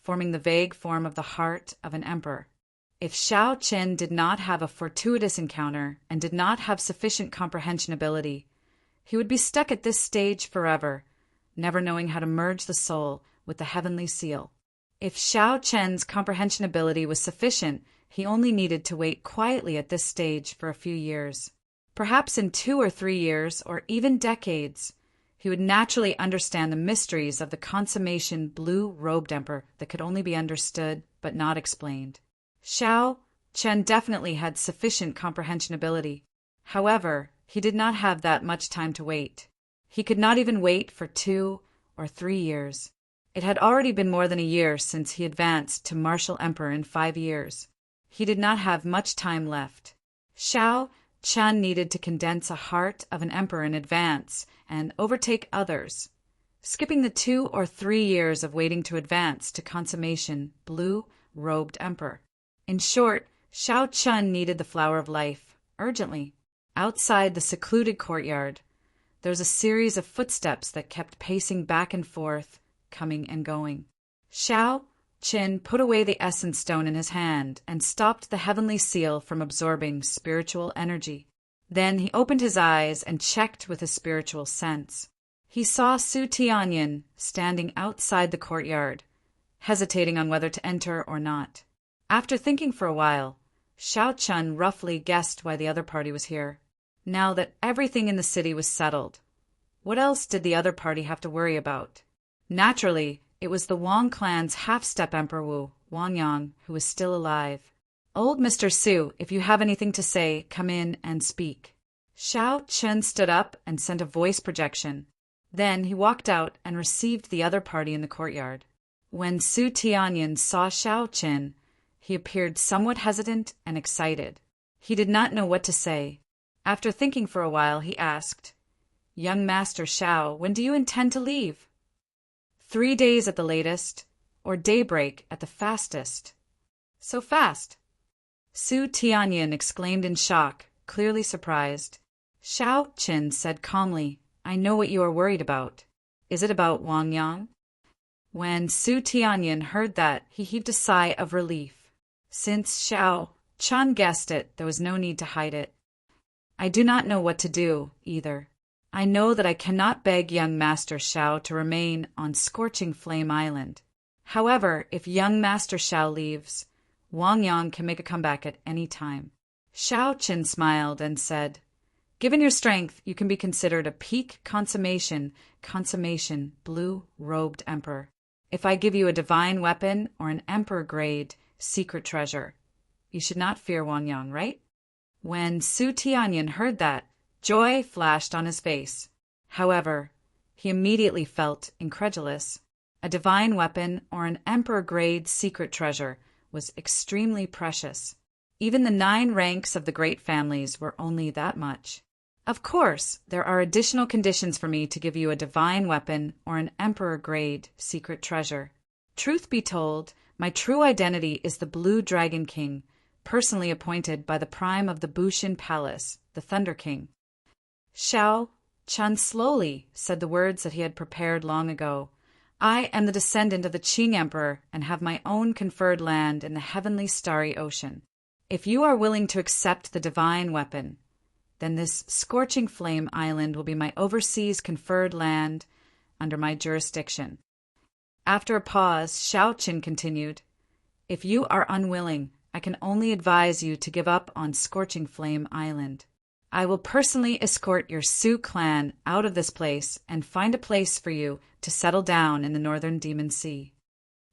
forming the vague form of the heart of an emperor. If Xiao Qian did not have a fortuitous encounter and did not have sufficient comprehension ability, he would be stuck at this stage forever, never knowing how to merge the soul with the heavenly seal. If Xiao Qian's comprehension ability was sufficient, he only needed to wait quietly at this stage for a few years. Perhaps in 2 or 3 years, or even decades, he would naturally understand the mysteries of the consummation blue-robed emperor that could only be understood but not explained. Xiao Qian definitely had sufficient comprehension ability. However, he did not have that much time to wait. He could not even wait for 2 or 3 years. It had already been more than a year since he advanced to martial emperor in 5 years. He did not have much time left. Xiao Qian needed to condense a heart of an emperor in advance and overtake others, skipping the 2 or 3 years of waiting to advance to consummation blue-robed emperor. In short, Xiao Qian needed the flower of life, urgently. Outside the secluded courtyard, there was a series of footsteps that kept pacing back and forth, coming and going. Xiao Qian put away the essence stone in his hand and stopped the heavenly seal from absorbing spiritual energy. Then he opened his eyes and checked with his spiritual sense. He saw Su Tianyin standing outside the courtyard, hesitating on whether to enter or not. After thinking for a while, Xiao Qian roughly guessed why the other party was here. Now that everything in the city was settled, what else did the other party have to worry about? Naturally, it was the Wang clan's half-step Emperor Wu, Wang Yang, who was still alive. "Old Mr. Su, if you have anything to say, come in and speak." Xiao Qian stood up and sent a voice projection. Then he walked out and received the other party in the courtyard. When Su Tianyin saw Xiao Qian, he appeared somewhat hesitant and excited. He did not know what to say. After thinking for a while, he asked, "Young Master Xiao, when do you intend to leave?" 3 days at the latest, or daybreak at the fastest." "So fast?" Su Tianyin exclaimed in shock, clearly surprised. Xiao Qian said calmly, "I know what you are worried about. Is it about Wang Yang?" When Su Tianyin heard that, he heaved a sigh of relief. Since Xiao Qian guessed it, there was no need to hide it. "I do not know what to do, either. I know that I cannot beg young Master Xiao to remain on Scorching Flame Island. However, if young Master Xiao leaves, Wang Yang can make a comeback at any time." Xiao Qian smiled and said, "Given your strength, you can be considered a peak consummation blue-robed emperor. If I give you a divine weapon or an emperor-grade secret treasure, You should not fear Wang Yang, right? When Su Tianyan heard that, joy flashed on his face. However, he immediately felt incredulous. A divine weapon or an emperor-grade secret treasure was extremely precious. Even the 9 ranks of the great families were only that much. Of course, there are additional conditions for me to give you a divine weapon or an emperor-grade secret treasure. Truth be told, my true identity is the Blue Dragon King, personally appointed by the Prime of the Bushin Palace, the Thunder King. Xiao Chun slowly said the words that he had prepared long ago. I am the descendant of the Qing Emperor and have my own conferred land in the heavenly starry ocean. If you are willing to accept the divine weapon, then this scorching flame island will be my overseas conferred land under my jurisdiction. After a pause, Xiao Qin continued, If you are unwilling, I can only advise you to give up on Scorching Flame Island. I will personally escort your Sioux clan out of this place and find a place for you to settle down in the Northern Demon Sea.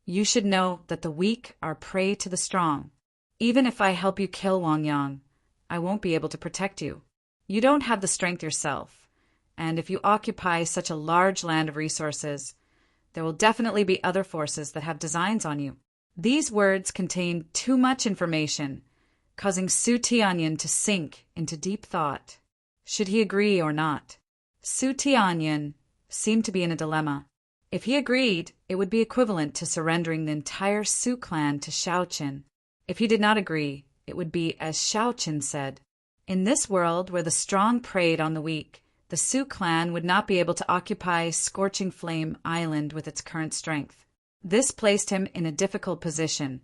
You should know that the weak are prey to the strong. Even if I help you kill Wang Yang, I won't be able to protect you. You don't have the strength yourself, and if you occupy such a large land of resources, there will definitely be other forces that have designs on you. These words contain too much information, causing Su Tianyan to sink into deep thought. Should he agree or not? Su Tianyan seemed to be in a dilemma. If he agreed, it would be equivalent to surrendering the entire Su clan to Xiao Qin. If he did not agree, it would be as Xiao Qin said. In this world where the strong preyed on the weak, the Su clan would not be able to occupy Scorching Flame Island with its current strength. This placed him in a difficult position,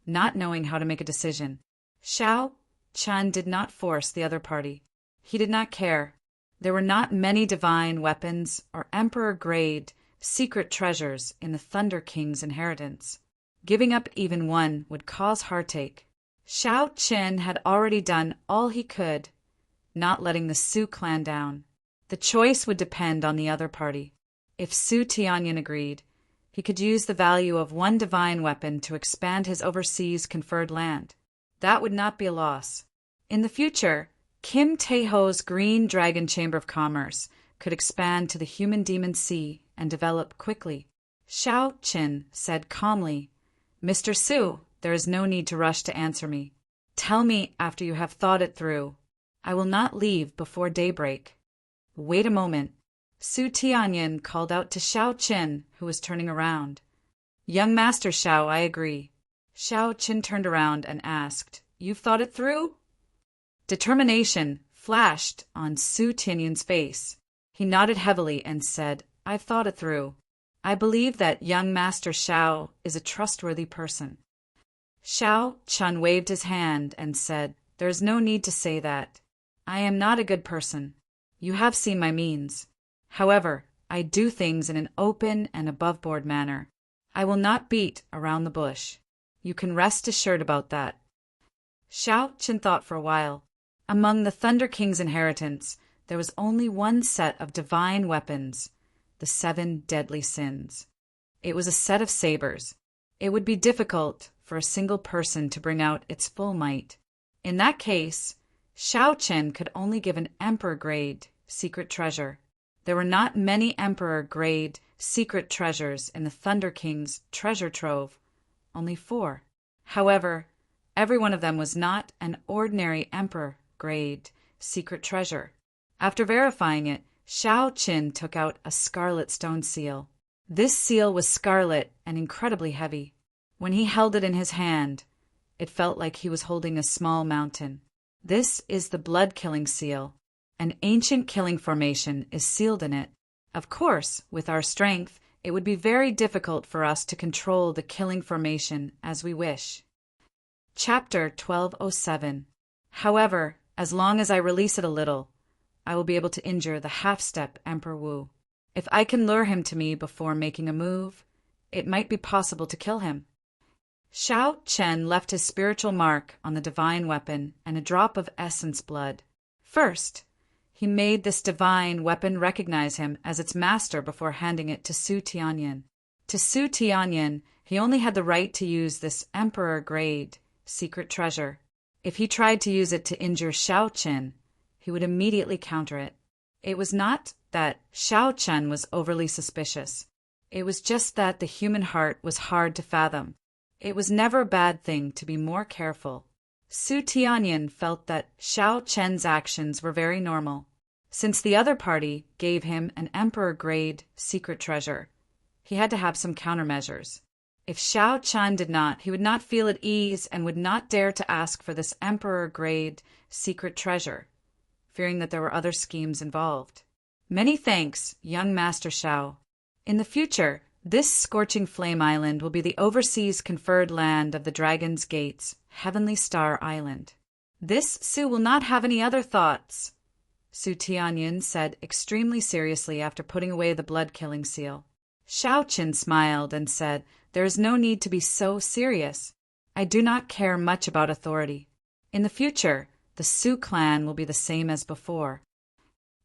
not knowing how to make a decision. Xiao Chun did not force the other party. He did not care. There were not many divine weapons or emperor-grade secret treasures in the Thunder King's inheritance. Giving up even one would cause heartache. Xiao Qin had already done all he could, not letting the Su clan down. The choice would depend on the other party. If Su Tianyan agreed, he could use the value of one divine weapon to expand his overseas conferred land. That would not be a loss. In the future, Kim Taeho's Green Dragon Chamber of Commerce could expand to the Human Demon Sea and develop quickly. Xiao Qin said calmly, Mr. Su, there is no need to rush to answer me. Tell me after you have thought it through. I will not leave before daybreak. Wait a moment. Su Tianyan called out to Xiao Qin, who was turning around. Young Master Xiao, I agree. Xiao Qin turned around and asked, You've thought it through? Determination flashed on Su Tianyan's face. He nodded heavily and said, I've thought it through. I believe that young Master Xiao is a trustworthy person. Xiao Chun waved his hand and said, There is no need to say that. I am not a good person. You have seen my means. However, I do things in an open and above-board manner. I will not beat around the bush. You can rest assured about that. Xiao Qin thought for a while. Among the Thunder King's inheritance, there was only one set of divine weapons, the 7 deadly sins. It was a set of sabers. It would be difficult for a single person to bring out its full might. In that case, Xiao Qin could only give an emperor-grade secret treasure. There were not many emperor-grade secret treasures in the Thunder King's treasure trove, only 4. However, every one of them was not an ordinary emperor-grade secret treasure. After verifying it, Xiao Qin took out a scarlet stone seal. This seal was scarlet and incredibly heavy. When he held it in his hand, it felt like he was holding a small mountain. This is the blood-killing seal. An ancient killing formation is sealed in it. Of course, with our strength, it would be very difficult for us to control the killing formation as we wish. Chapter 1207. However, as long as I release it a little, I will be able to injure the half-step Emperor Wu. If I can lure him to me before making a move, it might be possible to kill him. Xiao Chen left his spiritual mark on the divine weapon and a drop of essence blood. First, he made this divine weapon recognize him as its master before handing it to Su Tianyan. To Su Tianyan, he only had the right to use this emperor-grade secret treasure. If he tried to use it to injure Xiao Qin, he would immediately counter it. It was not that Xiao Chen was overly suspicious. It was just that the human heart was hard to fathom. It was never a bad thing to be more careful. Su Tianyin felt that Xiao Chen's actions were very normal. Since the other party gave him an emperor-grade secret treasure, he had to have some countermeasures. If Xiao Chen did not, he would not feel at ease and would not dare to ask for this emperor-grade secret treasure, fearing that there were other schemes involved. Many thanks, young Master Xiao. In the future, this scorching flame island will be the overseas conferred land of the Dragon's Gates, Heavenly Star Island. This Su will not have any other thoughts, Su Tianyin said extremely seriously after putting away the blood-killing seal. Xiao Qin smiled and said, "There is no need to be so serious. I do not care much about authority. In the future, the Su clan will be the same as before."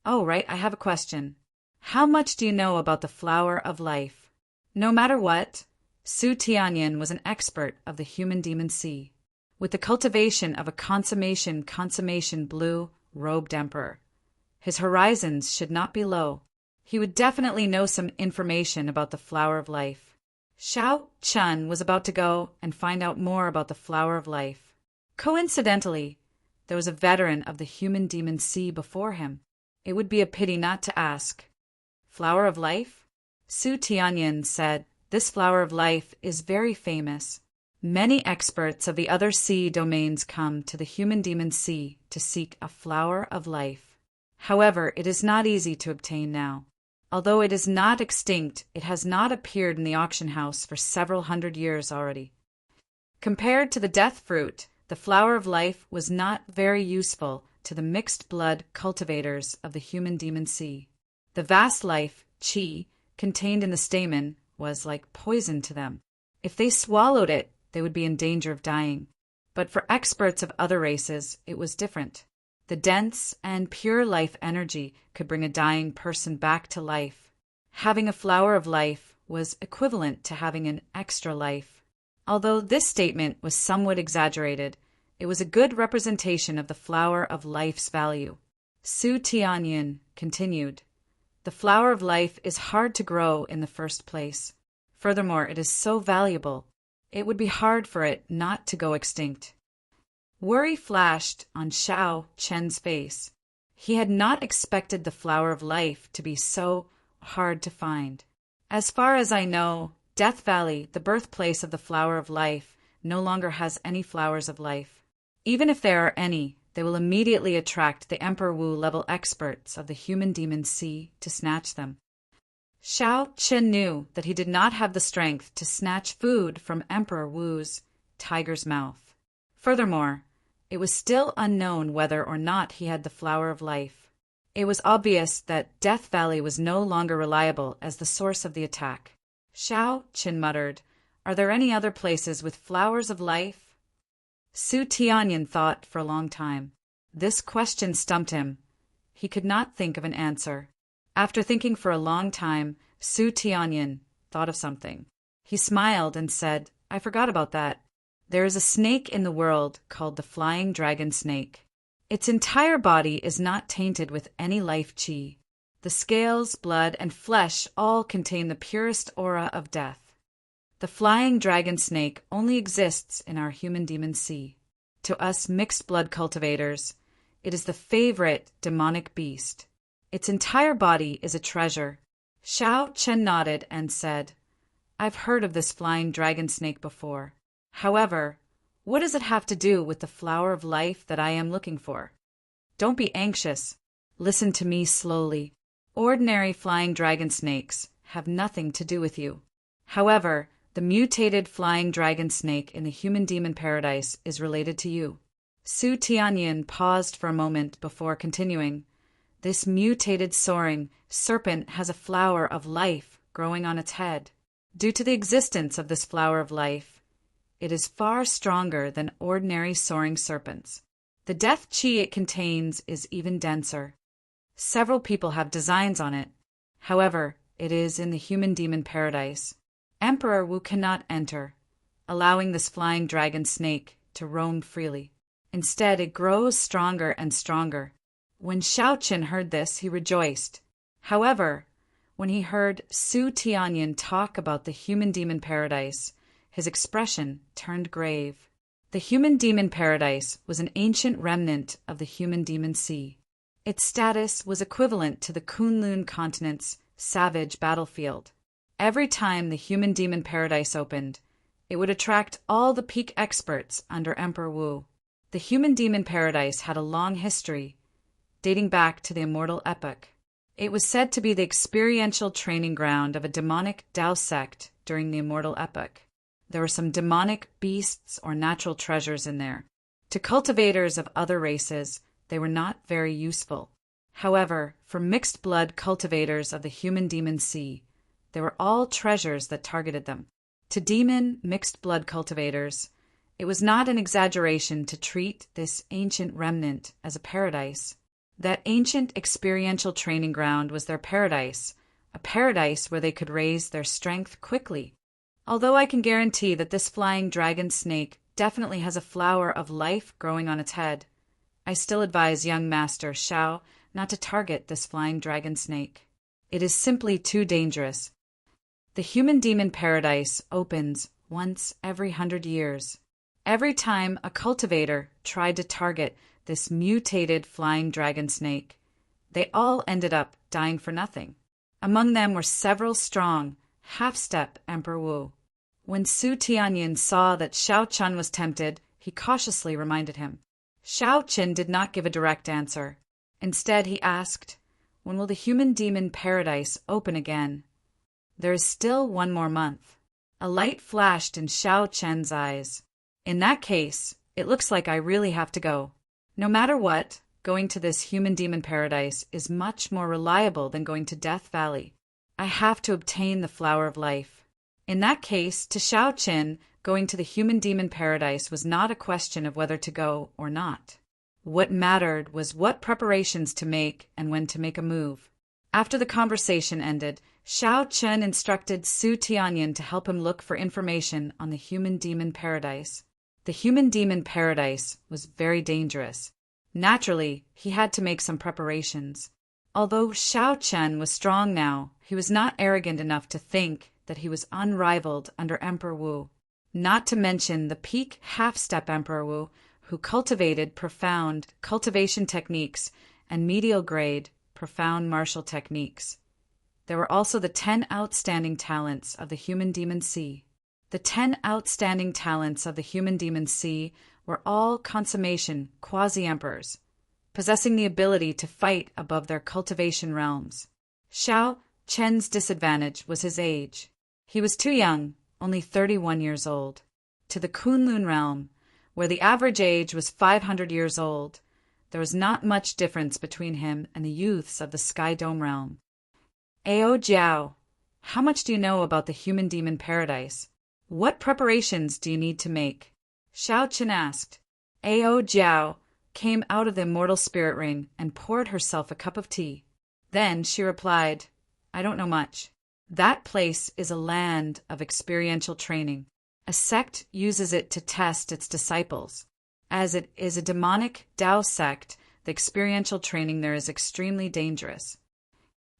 "Oh, right, I have a question. How much do you know about the flower of life?" No matter what, Su Tianyin was an expert of the human demon sea, with the cultivation of a consummation blue-robed emperor. His horizons should not be low. He would definitely know some information about the flower of life. Xiao Chen was about to go and find out more about the flower of life. Coincidentally, there was a veteran of the human demon sea before him. It would be a pity not to ask. Flower of life? Su Tianyin said, "This flower of life is very famous. Many experts of the other sea domains come to the human demon sea to seek a flower of life. However, it is not easy to obtain now. Although it is not extinct, it has not appeared in the auction house for several hundred years already." Compared to the death fruit, the flower of life was not very useful to the mixed blood cultivators of the human demon sea. The vast life, qi, contained in the stamen was like poison to them. If they swallowed it, they would be in danger of dying. But for experts of other races, it was different. The dense and pure life energy could bring a dying person back to life. Having a flower of life was equivalent to having an extra life. Although this statement was somewhat exaggerated, it was a good representation of the flower of life's value. Su Tianyin continued, "The flower of life is hard to grow in the first place. Furthermore, it is so valuable. It would be hard for it not to go extinct." Worry flashed on Xiao Chen's face. He had not expected the flower of life to be so hard to find. "As far as I know, Death Valley, the birthplace of the flower of life, no longer has any flowers of life. Even if there are any, they will immediately attract the Emperor Wu-level experts of the human demon sea to snatch them." Xiao Chen knew that he did not have the strength to snatch food from Emperor Wu's tiger's mouth. Furthermore, it was still unknown whether or not he had the flower of life. It was obvious that Death Valley was no longer reliable as the source of the attack. Xiao Chen muttered, "Are there any other places with flowers of life?" Su Tianyin thought for a long time. This question stumped him. He could not think of an answer. After thinking for a long time, Su Tianyin thought of something. He smiled and said, "I forgot about that. There is a snake in the world called the flying dragon snake. Its entire body is not tainted with any life qi. The scales, blood, and flesh all contain the purest aura of death. The flying dragon snake only exists in our human demon sea. To us mixed blood cultivators, it is the favorite demonic beast. Its entire body is a treasure." Xiao Chen nodded and said, "I've heard of this flying dragon snake before. However, what does it have to do with the flower of life that I am looking for? Don't be anxious. Listen to me slowly. Ordinary flying dragon snakes have nothing to do with you. However, the mutated flying dragon snake in the human demon paradise is related to you." Su Tianyin paused for a moment before continuing. "This mutated soaring serpent has a flower of life growing on its head. Due to the existence of this flower of life, it is far stronger than ordinary soaring serpents. The death qi it contains is even denser. Several people have designs on it. However, it is in the human demon paradise. Emperor Wu cannot enter, allowing this flying dragon snake to roam freely. Instead, it grows stronger and stronger. When Xiao Qin heard this, he rejoiced. However, when he heard Su Tianyin talk about the human-demon paradise, his expression turned grave. The human-demon paradise was an ancient remnant of the human-demon sea. Its status was equivalent to the Kunlun continent's savage battlefield. Every time the human-demon paradise opened, it would attract all the peak experts under Emperor Wu. The human-demon paradise had a long history, dating back to the Immortal epoch. It was said to be the experiential training ground of a demonic Tao sect during the Immortal epoch. There were some demonic beasts or natural treasures in there. To cultivators of other races, they were not very useful. However, for mixed-blood cultivators of the human-demon sea, they were all treasures that targeted them. To demon mixed-blood cultivators, it was not an exaggeration to treat this ancient remnant as a paradise. That ancient experiential training ground was their paradise, a paradise where they could raise their strength quickly. Although I can guarantee that this flying dragon snake definitely has a flower of life growing on its head, I still advise young Master Xiao not to target this flying dragon snake. It is simply too dangerous. The human-demon paradise opens once every 100 years. Every time a cultivator tried to target this mutated flying dragon snake, they all ended up dying for nothing. Among them were several strong, half-step Emperor Wu. When Su Tianyin saw that Xiao Qin was tempted, he cautiously reminded him. Xiao Qin did not give a direct answer. Instead, he asked, "When will the human-demon paradise open again?" "There is still 1 more month." A light flashed in Xiao Qin's eyes. "In that case, it looks like I really have to go. No matter what, going to this human-demon paradise is much more reliable than going to Death Valley. I have to obtain the Flower of Life." In that case, to Xiao Qin, going to the human-demon paradise was not a question of whether to go or not. What mattered was what preparations to make and when to make a move. After the conversation ended, Xiao Qin instructed Su Tianyin to help him look for information on the human-demon paradise. The human-demon paradise was very dangerous. Naturally, he had to make some preparations. Although Xiao Qin was strong now, he was not arrogant enough to think that he was unrivaled under Emperor Wu, not to mention the peak half-step Emperor Wu, who cultivated profound cultivation techniques and medial-grade profound martial techniques. There were also the 10 outstanding talents of the human-demon sea. The 10 outstanding talents of the human-demon sea were all consummation quasi-emperors, possessing the ability to fight above their cultivation realms. Xiao Qin's disadvantage was his age. He was too young, only 31 years old. To the Kunlun realm, where the average age was 500 years old, there was not much difference between him and the youths of the Sky Dome realm. "Ao Jiao, how much do you know about the human-demon paradise? What preparations do you need to make?" Xiao Qin asked. Ao Jiao came out of the immortal spirit ring and poured herself a cup of tea. Then she replied, "I don't know much. That place is a land of experiential training. A sect uses it to test its disciples. As it is a demonic Tao sect, the experiential training there is extremely dangerous."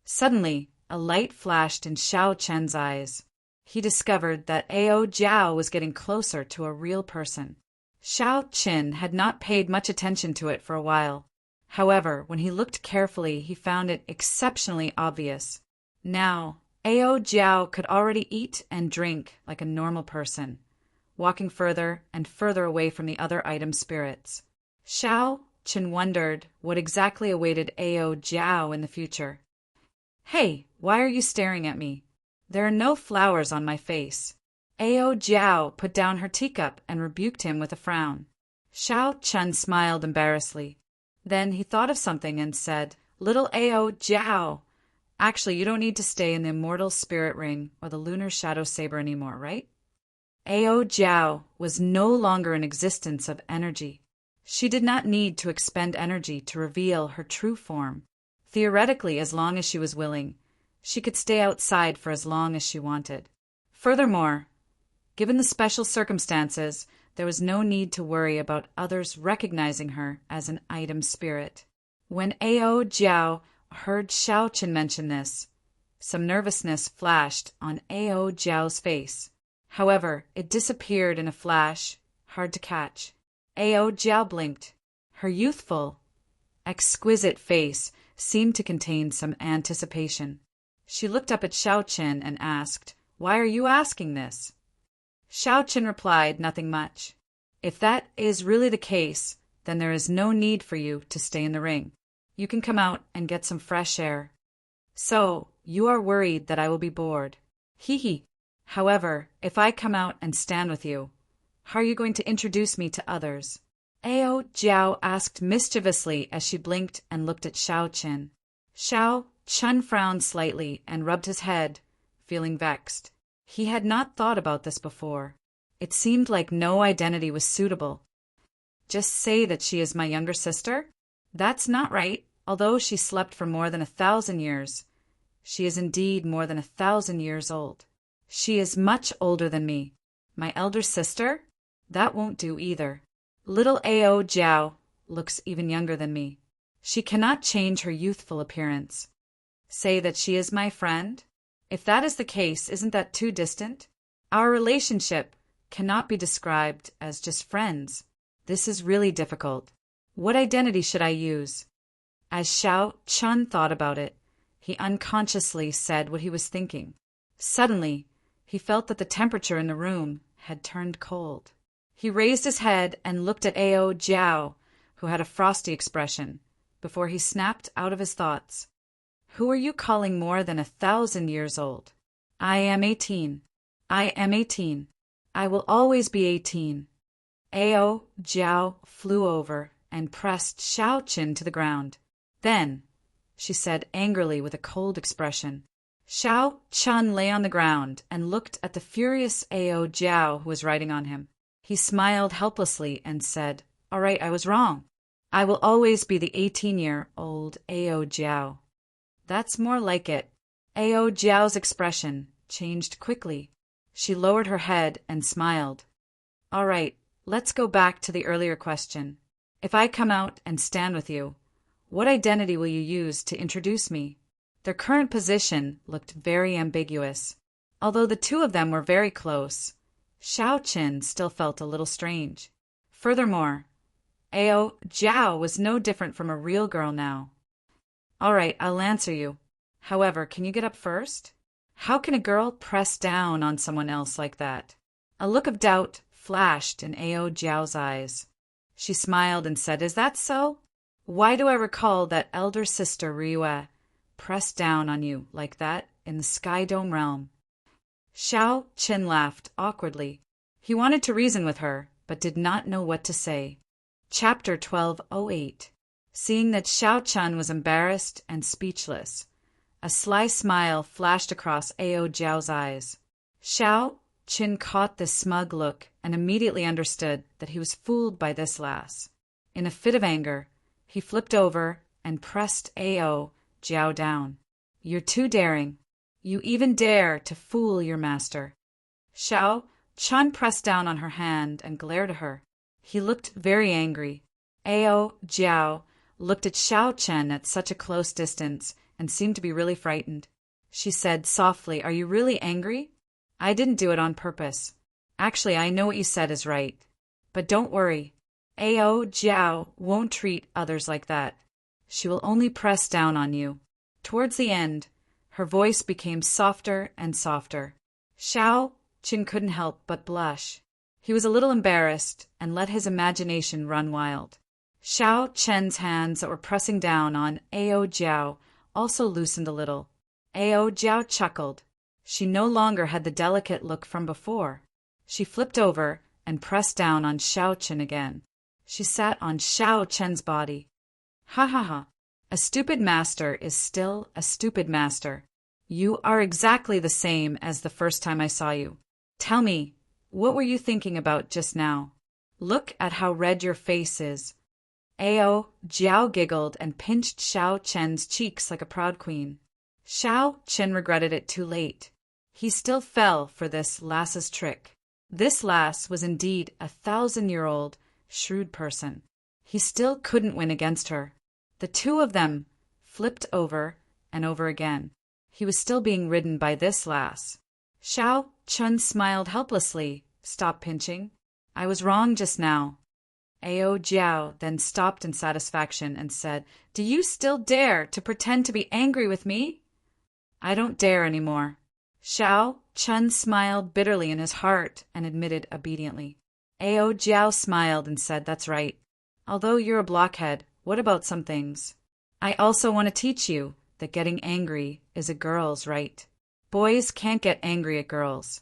Suddenly, a light flashed in Xiao Qin's eyes. He discovered that Ao Jiao was getting closer to a real person. Xiao Qin had not paid much attention to it for a while. However, when he looked carefully, he found it exceptionally obvious. Now, Ao Jiao could already eat and drink like a normal person, walking further and further away from the other item spirits. Xiao Qin wondered what exactly awaited Ao Jiao in the future. "Hey, why are you staring at me? There are no flowers on my face." Ao Jiao put down her teacup and rebuked him with a frown. Xiao Qin smiled embarrassedly. Then he thought of something and said, "Little Ao Jiao, actually you don't need to stay in the immortal spirit ring or the lunar shadow saber anymore, right?" Ao Jiao was no longer an existence of energy. She did not need to expend energy to reveal her true form. Theoretically, as long as she was willing, she could stay outside for as long as she wanted. Furthermore, Given the special circumstances, there was no need to worry about others recognizing her as an item spirit. When Ao Jiao heard Xiao Qin mention this, some nervousness flashed on Ao Jiao's face. However, it disappeared in a flash, hard to catch. Ao Jiao blinked. Her youthful, exquisite face seemed to contain some anticipation. She looked up at Xiao Qin and asked, "Why are you asking this?" Xiao Qin replied, "Nothing much. If that is really the case, then there is no need for you to stay in the ring. You can come out and get some fresh air. So, you are worried that I will be bored. Hee hee. However, if I come out and stand with you, how are you going to introduce me to others?" Ao Jiao asked mischievously as she blinked and looked at Xiao Qin. Xiao Qin frowned slightly and rubbed his head, feeling vexed. He had not thought about this before. It seemed like no identity was suitable. Just say that she is my younger sister? That's not right, although she slept for more than 1,000 years. She is indeed more than 1,000 years old. She is much older than me. My elder sister? That won't do either. Little Ao Jiao looks even younger than me. She cannot change her youthful appearance. Say that she is my friend? If that is the case, isn't that too distant? Our relationship cannot be described as just friends. This is really difficult. What identity should I use? As Xiao Qin thought about it, he unconsciously said what he was thinking. Suddenly, he felt that the temperature in the room had turned cold. He raised his head and looked at Ao Jiao, who had a frosty expression, before he snapped out of his thoughts. Who are you calling more than 1,000 years old? I am 18. I am 18. I will always be 18. Ao Jiao flew over and pressed Xiao Qin to the ground. Then, she said angrily with a cold expression. Xiao Qin lay on the ground and looked at the furious Ao Jiao who was riding on him. He smiled helplessly and said, "All right, I was wrong. I will always be the 18-year-old Ao Jiao." That's more like it. Ao Jiao's expression changed quickly. She lowered her head and smiled. All right, let's go back to the earlier question. If I come out and stand with you, what identity will you use to introduce me? Their current position looked very ambiguous. Although the two of them were very close, Xiao Qin still felt a little strange. Furthermore, Ao Jiao was no different from a real girl now. All right, I'll answer you. However, can you get up first? How can a girl press down on someone else like that? A look of doubt flashed in Ao Jiao's eyes. She smiled and said, "Is that so? Why do I recall that elder sister Ryue pressed down on you like that in the Sky Dome realm?" Xiao Qin laughed awkwardly. He wanted to reason with her, but did not know what to say. Chapter 1208. Seeing that Xiao Qin was embarrassed and speechless, a sly smile flashed across Ao Jiao's eyes. Xiao Qin caught this smug look and immediately understood that he was fooled by this lass. In a fit of anger, he flipped over and pressed Ao Jiao down. "You're too daring. You even dare to fool your master." Xiao Qin pressed down on her hand and glared at her. He looked very angry. Ao Jiao looked at Xiao Qin at such a close distance and seemed to be really frightened. She said softly, "Are you really angry? I didn't do it on purpose. Actually, I know what you said is right. But don't worry. Ao Jiao won't treat others like that. She will only press down on you." Towards the end, her voice became softer and softer. Xiao Qin couldn't help but blush. He was a little embarrassed and let his imagination run wild. Xiao Qin's hands that were pressing down on Ao Jiao also loosened a little. Ao Jiao chuckled. She no longer had the delicate look from before. She flipped over and pressed down on Xiao Qin again. She sat on Xiao Qin's body. "Ha ha ha. A stupid master is still a stupid master. You are exactly the same as the first time I saw you. Tell me, what were you thinking about just now? Look at how red your face is." Ao Jiao giggled and pinched Xiao Qin's cheeks like a proud queen. Xiao Qin regretted it too late. He still fell for this lass's trick. This lass was indeed a 1,000-year-old, shrewd person. He still couldn't win against her. The two of them flipped over and over again. He was still being ridden by this lass. Xiao Chun smiled helplessly. Stop pinching. I was wrong just now. Ao Jiao then stopped in satisfaction and said, Do you still dare to pretend to be angry with me? I don't dare anymore. Xiao Chun smiled bitterly in his heart and admitted obediently. Ao Jiao smiled and said, That's right. Although you're a blockhead, what about some things? I also want to teach you that getting angry is a girl's right. Boys can't get angry at girls.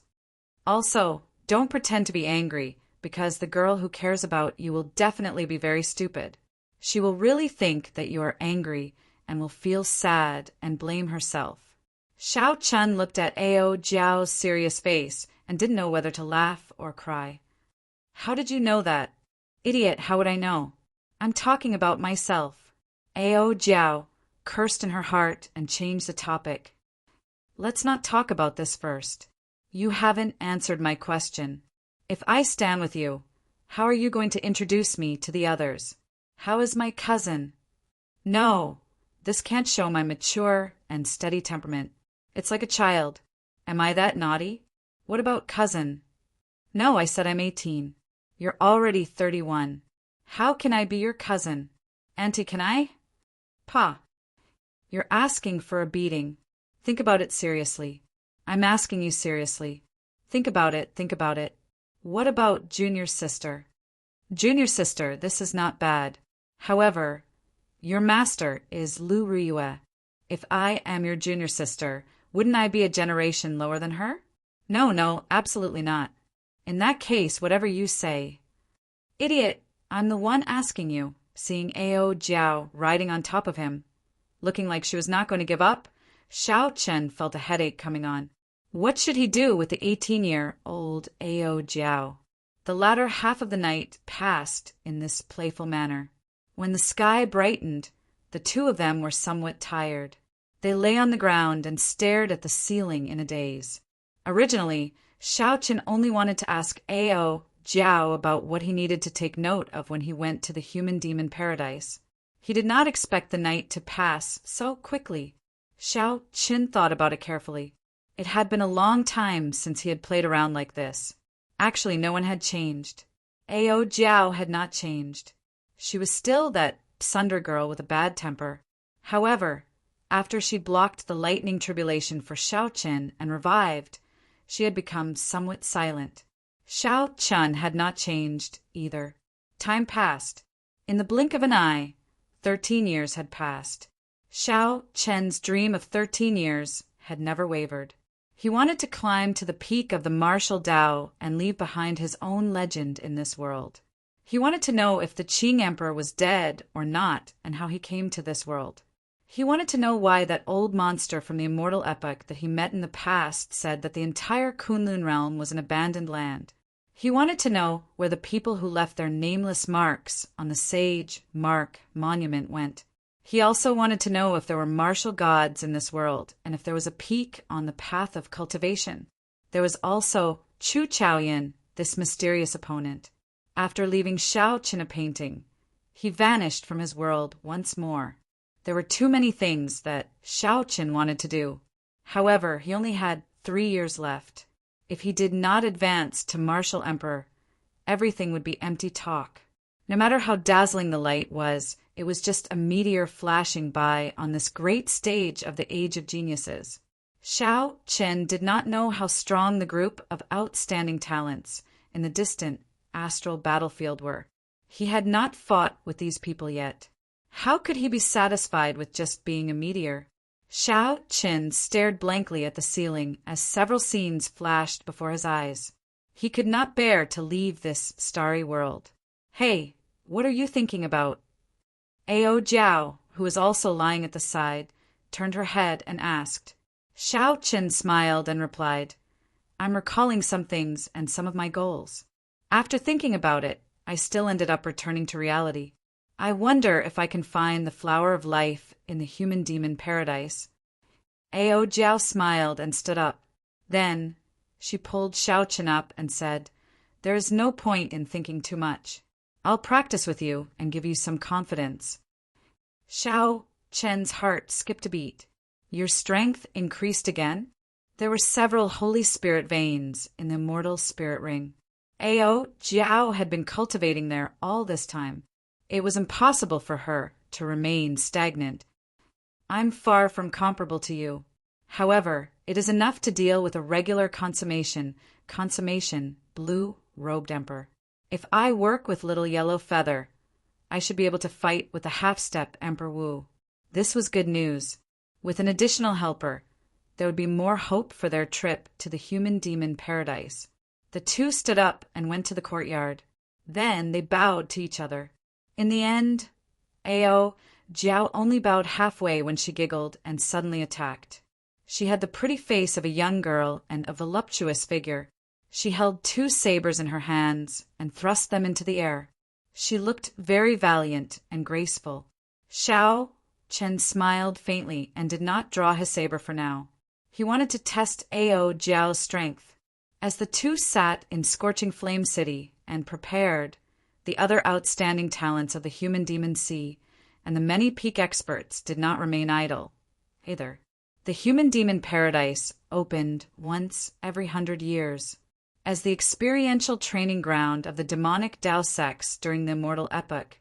Also, don't pretend to be angry, because the girl who cares about you will definitely be very stupid. She will really think that you are angry and will feel sad and blame herself. Xiao Chun looked at Ao Jiao's serious face and didn't know whether to laugh or cry. How did you know that? Idiot, how would I know? I'm talking about myself. Ao Jiao cursed in her heart and changed the topic. Let's not talk about this first. You haven't answered my question. If I stand with you, how are you going to introduce me to the others? How is my cousin? No, this can't show my mature and steady temperament. It's like a child. Am I that naughty? What about cousin? No, I said I'm 18. You're already 31. How can I be your cousin? Auntie, can I? Pa. You're asking for a beating. Think about it seriously. I'm asking you seriously. Think about it, think about it. What about junior sister? Junior sister, this is not bad. However, your master is Lu Riyue. If I am your junior sister, wouldn't I be a generation lower than her? No, absolutely not. In that case, whatever you say. Idiot, I'm the one asking you, seeing Ao Jiao riding on top of him. Looking like she was not going to give up, Xiao Chen felt a headache coming on. What should he do with the 18-year-old Ao Jiao? The latter half of the night passed in this playful manner. When the sky brightened, the two of them were somewhat tired. They lay on the ground and stared at the ceiling in a daze. Originally, Xiao Chen only wanted to ask Ao Jiao about what he needed to take note of when he went to the human-demon paradise. He did not expect the night to pass so quickly. Xiao Chen thought about it carefully. It had been a long time since he had played around like this. Actually, no one had changed. Ao Jiao had not changed. She was still that Sunder girl with a bad temper. However, after she blocked the lightning tribulation for Xiao Chen and revived, she had become somewhat silent. Xiao Chun had not changed either. Time passed. In the blink of an eye, 13 years had passed. Xiao Chen's dream of 13 years had never wavered. He wanted to climb to the peak of the martial Tao and leave behind his own legend in this world. He wanted to know if the Qing Emperor was dead or not and how he came to this world. He wanted to know why that old monster from the Immortal epoch that he met in the past said that the entire Kunlun realm was an abandoned land. He wanted to know where the people who left their nameless marks on the Sage Mark Monument went. He also wanted to know if there were martial gods in this world and if there was a peak on the path of cultivation. There was also Chu Chaoyan, this mysterious opponent. After leaving Xiao Chen a painting, he vanished from his world once more. There were too many things that Xiao Chen wanted to do. However, he only had 3 years left. If he did not advance to Martial Emperor, everything would be empty talk. No matter how dazzling the light was, it was just a meteor flashing by on this great stage of the Age of Geniuses. Xiao Chen did not know how strong the group of outstanding talents in the distant astral battlefield were. He had not fought with these people yet. How could he be satisfied with just being a meteor? Xiao Chen stared blankly at the ceiling as several scenes flashed before his eyes. He could not bear to leave this starry world. Hey, what are you thinking about? Ao Jiao, who was also lying at the side, turned her head and asked. Xiao Chen smiled and replied, I'm recalling some things and some of my goals. After thinking about it, I still ended up returning to reality. I wonder if I can find the flower of life in the human-demon paradise. Ao Jiao smiled and stood up. Then she pulled Xiao Chen up and said, There is no point in thinking too much. I'll practice with you and give you some confidence. Xiao Chen's heart skipped a beat. Your strength increased again? There were several Holy Spirit veins in the Immortal Spirit Ring. Ao Jiao had been cultivating there all this time. It was impossible for her to remain stagnant. I'm far from comparable to you. However, it is enough to deal with a regular consummation, blue-robed emperor. If I work with little yellow feather, I should be able to fight with the half-step Emperor Wu. This was good news. With an additional helper, there would be more hope for their trip to the human-demon paradise. The two stood up and went to the courtyard. Then they bowed to each other. In the end, Ao Jiao only bowed halfway when she giggled and suddenly attacked. She had the pretty face of a young girl and a voluptuous figure. She held 2 sabers in her hands and thrust them into the air. She looked very valiant and graceful. Xiao Chen smiled faintly and did not draw his saber for now. He wanted to test Ao Jiao's strength. As the two sat in Scorching Flame City and prepared, the other outstanding talents of the Human Demon Sea and the many peak experts did not remain idle, either. The Human Demon Paradise opened once every 100 years. As the experiential training ground of the demonic Dao sects during the Immortal Epoch,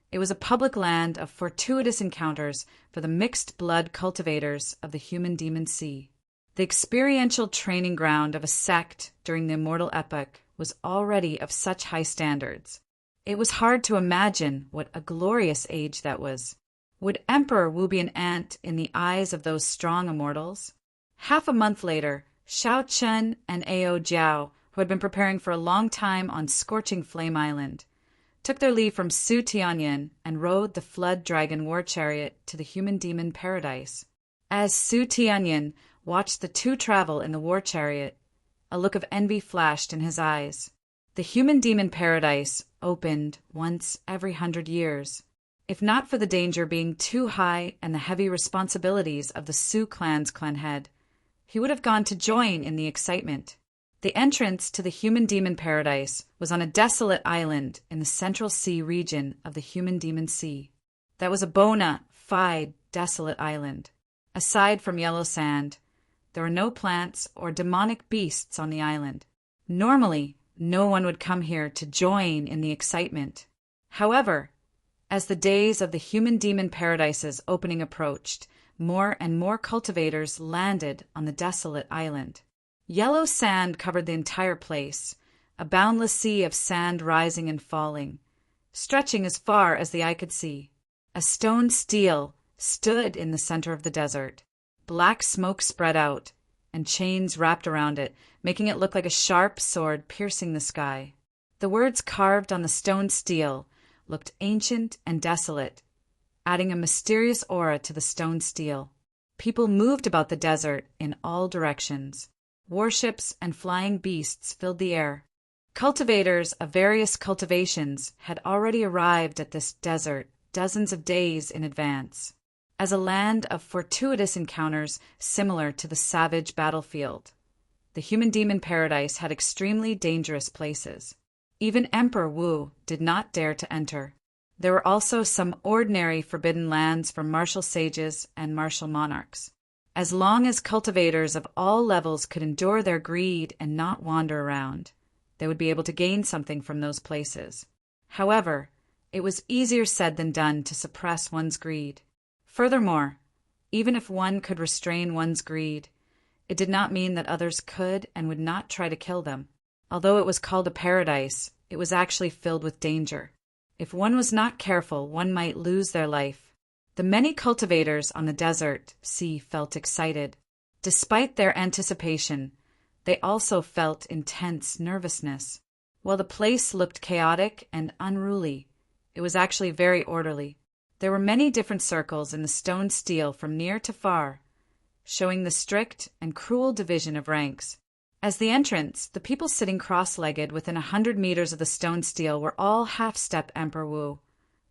it was a public land of fortuitous encounters for the mixed blood cultivators of the Human Demon Sea. The experiential training ground of a sect during the Immortal Epoch was already of such high standards. It was hard to imagine what a glorious age that was. Would Emperor Wu be an ant in the eyes of those strong immortals? Half a month later, Xiao Chen and Ao Jiao, who had been preparing for a long time on Scorching Flame Island, took their leave from Su Tianyin and rode the Flood Dragon war chariot to the Human Demon Paradise. As Su Tianyin watched the two travel in the war chariot, a look of envy flashed in his eyes. The Human Demon Paradise opened once every 100 years. If not for the danger being too high and the heavy responsibilities of the Su clan's clan head, he would have gone to join in the excitement. The entrance to the Human Demon Paradise was on a desolate island in the Central Sea region of the Human Demon Sea. That was a bona fide desolate island. Aside from yellow sand, there were no plants or demonic beasts on the island. Normally, no one would come here to join in the excitement. However, as the days of the Human Demon Paradise's opening approached, more and more cultivators landed on the desolate island. Yellow sand covered the entire place, a boundless sea of sand rising and falling, stretching as far as the eye could see. A stone stele stood in the center of the desert. Black smoke spread out, and chains wrapped around it, making it look like a sharp sword piercing the sky. The words carved on the stone stele looked ancient and desolate, adding a mysterious aura to the stone stele. People moved about the desert in all directions. Warships and flying beasts filled the air. Cultivators of various cultivations had already arrived at this desert dozens of days in advance. As a land of fortuitous encounters similar to the savage battlefield, the Human Demon Paradise had extremely dangerous places. Even Emperor Wu did not dare to enter. There were also some ordinary forbidden lands for martial sages and martial monarchs. As long as cultivators of all levels could endure their greed and not wander around, they would be able to gain something from those places. However, it was easier said than done to suppress one's greed. Furthermore, even if one could restrain one's greed, it did not mean that others could and would not try to kill them. Although it was called a paradise, it was actually filled with danger. If one was not careful, one might lose their life. The many cultivators on the desert sea felt excited. Despite their anticipation, they also felt intense nervousness. While the place looked chaotic and unruly, it was actually very orderly. There were many different circles in the stone stele from near to far, showing the strict and cruel division of ranks. As the entrance, the people sitting cross-legged within 100 meters of the stone stele were all half-step Emperor Wu,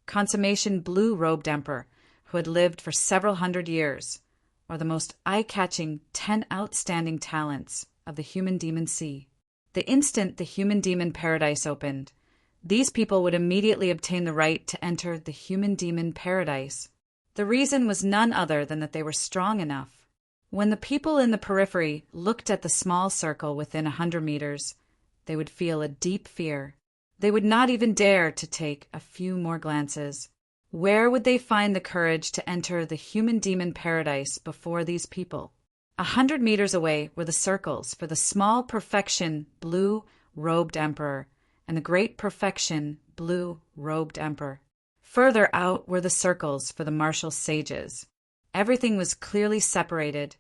consummation blue-robed emperor who had lived for several hundred years, or the most eye-catching 10 outstanding talents of the Human Demon Sea. The instant the human-demon paradise opened, these people would immediately obtain the right to enter the human-demon paradise. The reason was none other than that they were strong enough. When the people in the periphery looked at the small circle within 100 meters, they would feel a deep fear. They would not even dare to take a few more glances. Where would they find the courage to enter the human-demon paradise before these people? 100 meters away were the circles for the small perfection blue-robed emperor and the great perfection blue-robed emperor. Further out were the circles for the martial sages. Everything was clearly separated,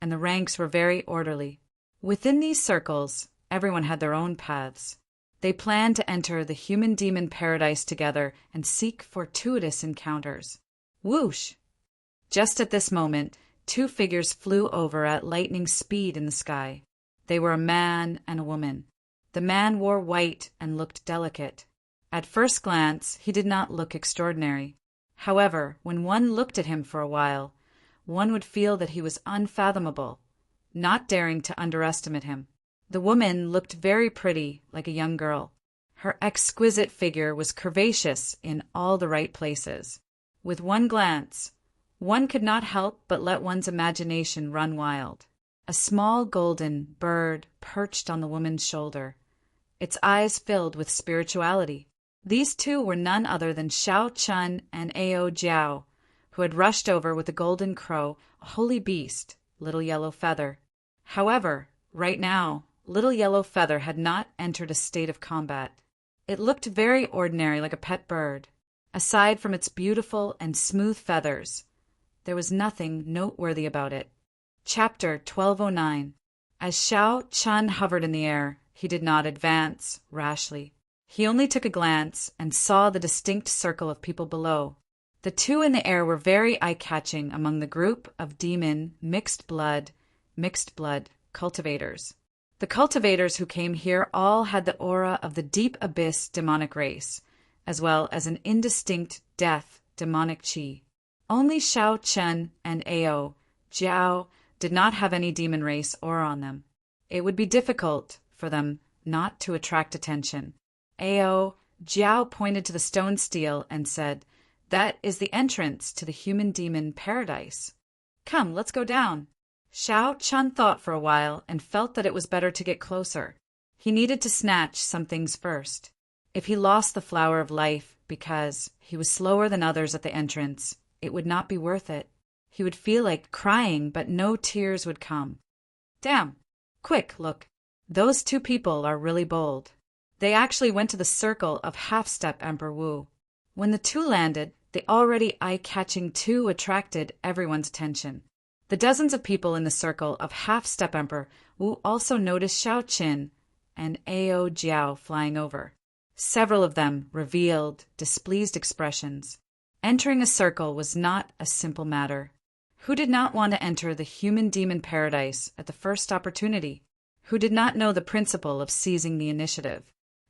and the ranks were very orderly. Within these circles, everyone had their own paths. They planned to enter the human-demon paradise together and seek fortuitous encounters. Whoosh! Just at this moment, 2 figures flew over at lightning speed in the sky. They were a man and a woman. The man wore white and looked delicate. At first glance, he did not look extraordinary. However, when one looked at him for a while, one would feel that he was unfathomable, not daring to underestimate him. The woman looked very pretty, like a young girl. Her exquisite figure was curvaceous in all the right places. With one glance, one could not help but let one's imagination run wild. A small golden bird perched on the woman's shoulder. Its eyes filled with spirituality. These two were none other than Xiao Chun and Ao Jiao, who had rushed over with a golden crow, a holy beast, Little Yellow Feather. However, right now, Little Yellow Feather had not entered a state of combat. It looked very ordinary, like a pet bird. Aside from its beautiful and smooth feathers, there was nothing noteworthy about it. Chapter 1209. As Xiao Chun hovered in the air, he did not advance rashly. He only took a glance and saw the distinct circle of people below. The two in the air were very eye-catching among the group of demon mixed blood cultivators. The cultivators who came here all had the aura of the deep abyss demonic race, as well as an indistinct death demonic chi. Only Xiao Chun and Ao Jiao did not have any demon race aura on them. It would be difficult for them not to attract attention. Ao Jiao pointed to the stone stele and said, "That is the entrance to the human-demon paradise. Come, let's go down." Xiao Chun thought for a while and felt that it was better to get closer. He needed to snatch some things first. If he lost the flower of life because he was slower than others at the entrance, it would not be worth it. He would feel like crying, but no tears would come. Damn! Quick, look. Those 2 people are really bold. They actually went to the circle of half-step Emperor Wu. When the 2 landed, the already eye-catching 2 attracted everyone's attention. The dozens of people in the circle of half-step Emperor Wu also noticed Xiao Qin and Ao Jiao flying over. Several of them revealed displeased expressions. Entering a circle was not a simple matter. Who did not want to enter the human-demon paradise at the first opportunity? Who did not know the principle of seizing the initiative?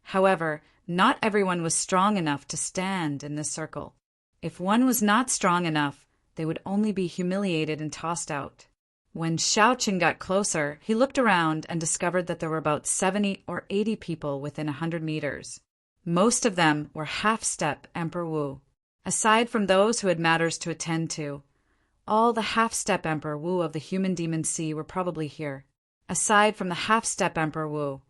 However, not everyone was strong enough to stand in this circle. If one was not strong enough, they would only be humiliated and tossed out. When Xiao Qin got closer, he looked around and discovered that there were about 70 or 80 people within 100 meters. Most of them were half-step Emperor Wu. Aside from those who had matters to attend to, all the half-step Emperor Wu of the human-demon sea were probably here. Aside from the half-step Emperor Wu,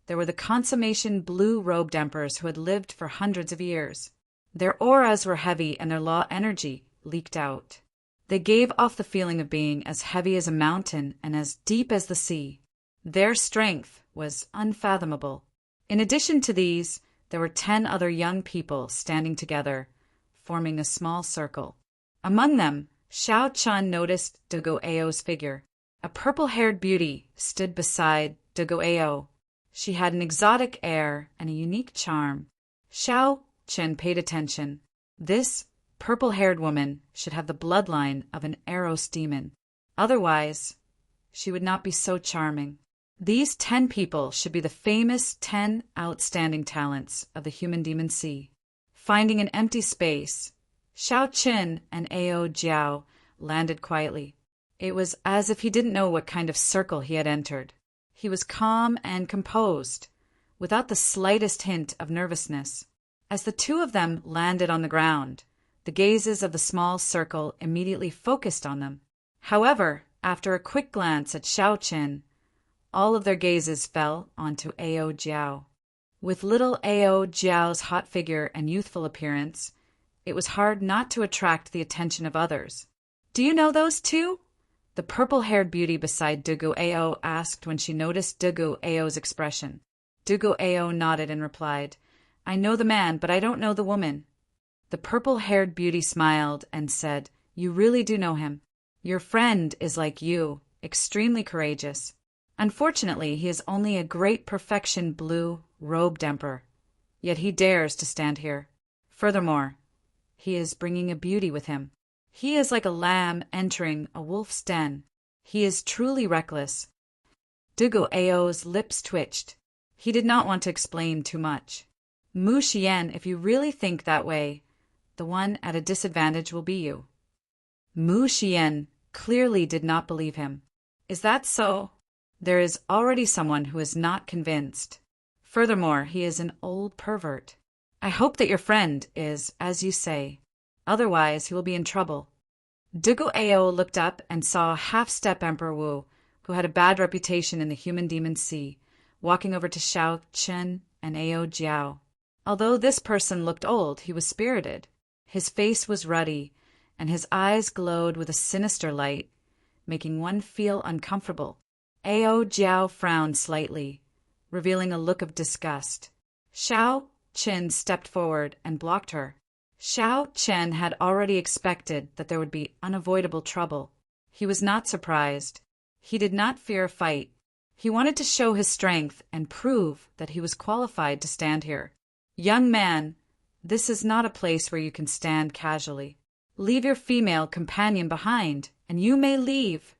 there were the consummation blue-robed emperors who had lived for hundreds of years. Their auras were heavy and their law energy leaked out. They gave off the feeling of being as heavy as a mountain and as deep as the sea. Their strength was unfathomable. In addition to these, there were 10 other young people standing together, forming a small circle. Among them, Xiao Chun noticed Dogo Ao's figure. A purple-haired beauty stood beside Dogo Ao. She had an exotic air and a unique charm. Xiao Chun paid attention. This purple-haired woman should have the bloodline of an Eros demon. Otherwise, she would not be so charming. These 10 people should be the famous 10 outstanding talents of the human-demon sea. Finding an empty space, Xiao Qin and Ao Jiao landed quietly. It was as if he didn't know what kind of circle he had entered. He was calm and composed, without the slightest hint of nervousness. As the two of them landed on the ground, the gazes of the small circle immediately focused on them. However, after a quick glance at Xiao Qin, all of their gazes fell onto Ao Jiao. With little Ao Jiao's hot figure and youthful appearance, it was hard not to attract the attention of others. "Do you know those two?" the purple-haired beauty beside Dugu Ao asked when she noticed Dugu Ao's expression. Dugu Ao nodded and replied, "I know the man, but I don't know the woman." The purple-haired beauty smiled and said, "You really do know him. Your friend is like you, extremely courageous. Unfortunately, he is only a great perfection blue-robed emperor, yet he dares to stand here. Furthermore, he is bringing a beauty with him. He is like a lamb entering a wolf's den. He is truly reckless." Dugu Ao's lips twitched. He did not want to explain too much. "Mu Xian, if you really think that way, the one at a disadvantage will be you." Mu Xian clearly did not believe him. "Is that so? There is already someone who is not convinced. Furthermore, he is an old pervert. I hope that your friend is, as you say. Otherwise, he will be in trouble." Dugu Ao looked up and saw half-step Emperor Wu, who had a bad reputation in the human demon sea, walking over to Xiao Qin and Ao Jiao. Although this person looked old, he was spirited. His face was ruddy, and his eyes glowed with a sinister light, making one feel uncomfortable. Ao Jiao frowned slightly, revealing a look of disgust. Xiao Qin stepped forward and blocked her. Xiao Qin had already expected that there would be unavoidable trouble. He was not surprised. He did not fear a fight. He wanted to show his strength and prove that he was qualified to stand here. "Young man, this is not a place where you can stand casually. Leave your female companion behind, and you may leave,"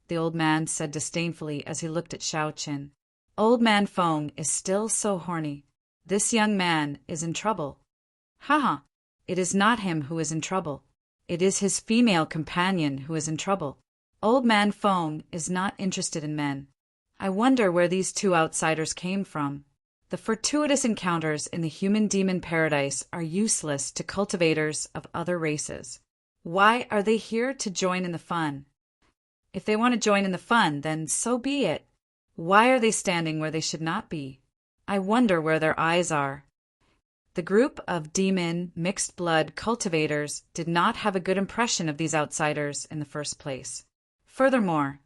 the old man said disdainfully as he looked at Xiao Qin. "Old man Feng is still so horny. This young man is in trouble." "Haha, it is not him who is in trouble. It is his female companion who is in trouble. Old man Feng is not interested in men. I wonder where these two outsiders came from. The fortuitous encounters in the human-demon paradise are useless to cultivators of other races. Why are they here to join in the fun? If they want to join in the fun, then so be it. Why are they standing where they should not be? I wonder where their eyes are." The group of demon, mixed-blood cultivators did not have a good impression of these outsiders in the first place. Furthermore,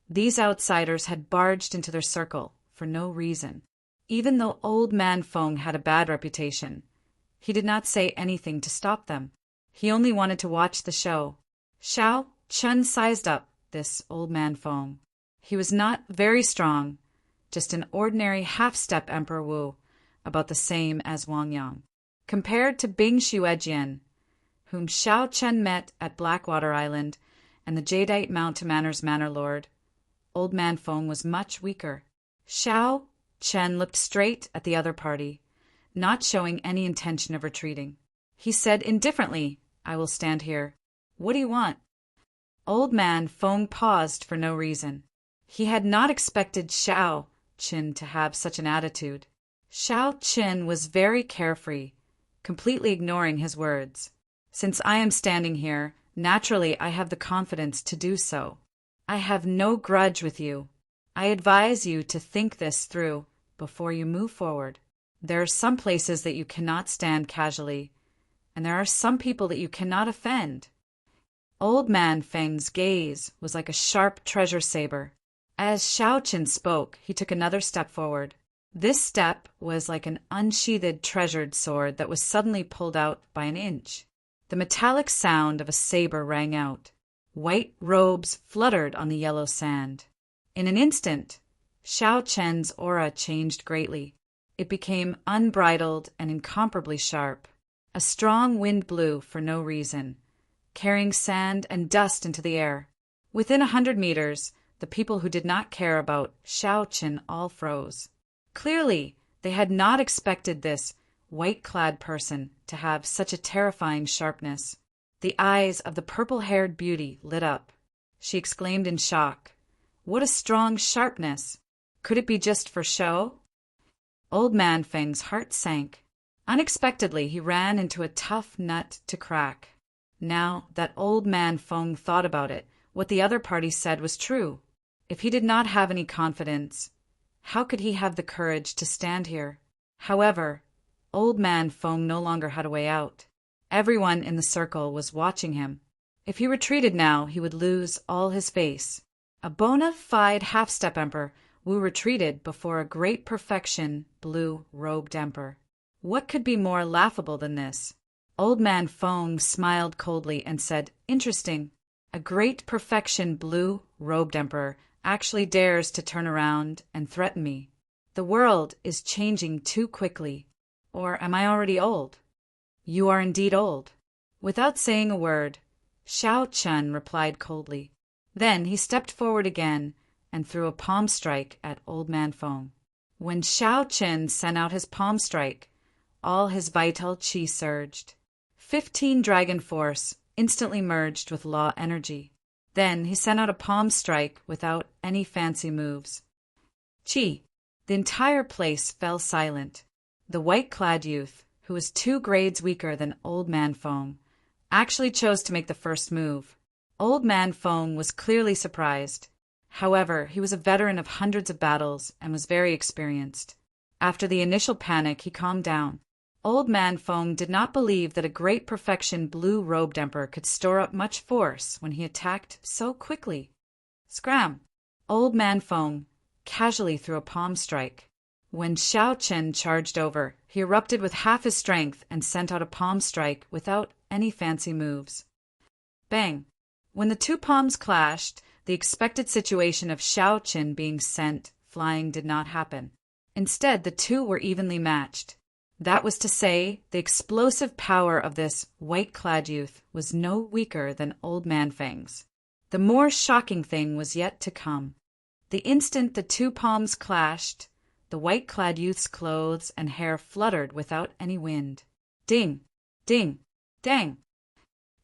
these outsiders had barged into their circle for no reason. Even though old man Feng had a bad reputation, he did not say anything to stop them. He only wanted to watch the show. Xiao Qin sized up this old man Feng. He was not very strong, just an ordinary half-step Emperor Wu, about the same as Wang Yang. Compared to Bing Xuejian, whom Xiao Qin met at Blackwater Island, and the Jadeite Mount Manor's Manor Lord, old man Feng was much weaker. Xiao Qin looked straight at the other party, not showing any intention of retreating. He said indifferently, "I will stand here. What do you want?" Old man Feng paused for no reason. He had not expected Xiao Qin to have such an attitude. Xiao Qin was very carefree, completely ignoring his words. "Since I am standing here, naturally I have the confidence to do so. I have no grudge with you. I advise you to think this through before you move forward. There are some places that you cannot stand casually, and there are some people that you cannot offend." Old man Feng's gaze was like a sharp treasure saber. As Xiao Qin spoke, he took another step forward. This step was like an unsheathed treasured sword that was suddenly pulled out by an inch. The metallic sound of a saber rang out. White robes fluttered on the yellow sand. In an instant, Xiao Qin's aura changed greatly. It became unbridled and incomparably sharp. A strong wind blew for no reason, carrying sand and dust into the air. Within 100 meters, the people who did not care about Xiao Qin all froze. Clearly, they had not expected this white-clad person to have such a terrifying sharpness. The eyes of the purple-haired beauty lit up. She exclaimed in shock, "What a strong sharpness! Could it be just for show? Old Man Feng's heart sank. Unexpectedly, he ran into a tough nut to crack. Now that Old Man Feng thought about it, what the other party said was true. If he did not have any confidence, how could he have the courage to stand here? However, Old Man Feng no longer had a way out. Everyone in the circle was watching him. If he retreated now, he would lose all his face. A bona fide half-step emperor, Wu retreated before a great perfection blue-robed emperor. What could be more laughable than this? Old Man Feng smiled coldly and said, "Interesting. A great perfection blue-robed emperor actually dares to turn around and threaten me. The world is changing too quickly. Or am I already old?" "You are indeed old." Without saying a word, Xiao Chun replied coldly. Then he stepped forward again and threw a palm strike at Old Man Feng. When Xiao Chun sent out his palm strike, all his vital qi surged. 15 dragon force instantly merged with law energy. Then he sent out a palm strike without any fancy moves. Qi. The entire place fell silent. The white-clad youth, who was 2 grades weaker than Old Man Feng, actually chose to make the first move. Old Man Feng was clearly surprised. However, he was a veteran of hundreds of battles and was very experienced. After the initial panic, he calmed down. Old Man Feng did not believe that a great perfection blue-robed emperor could store up much force when he attacked so quickly. Scram! Old Man Feng casually threw a palm strike. When Xiao Chen charged over, he erupted with half his strength and sent out a palm strike without any fancy moves. Bang! When the 2 palms clashed, the expected situation of Xiao Chen being sent flying did not happen. Instead, the 2 were evenly matched. That was to say, the explosive power of this white-clad youth was no weaker than Old Man Feng's. The more shocking thing was yet to come. The instant the 2 palms clashed, the white-clad youth's clothes and hair fluttered without any wind. Ding! Ding! Dang!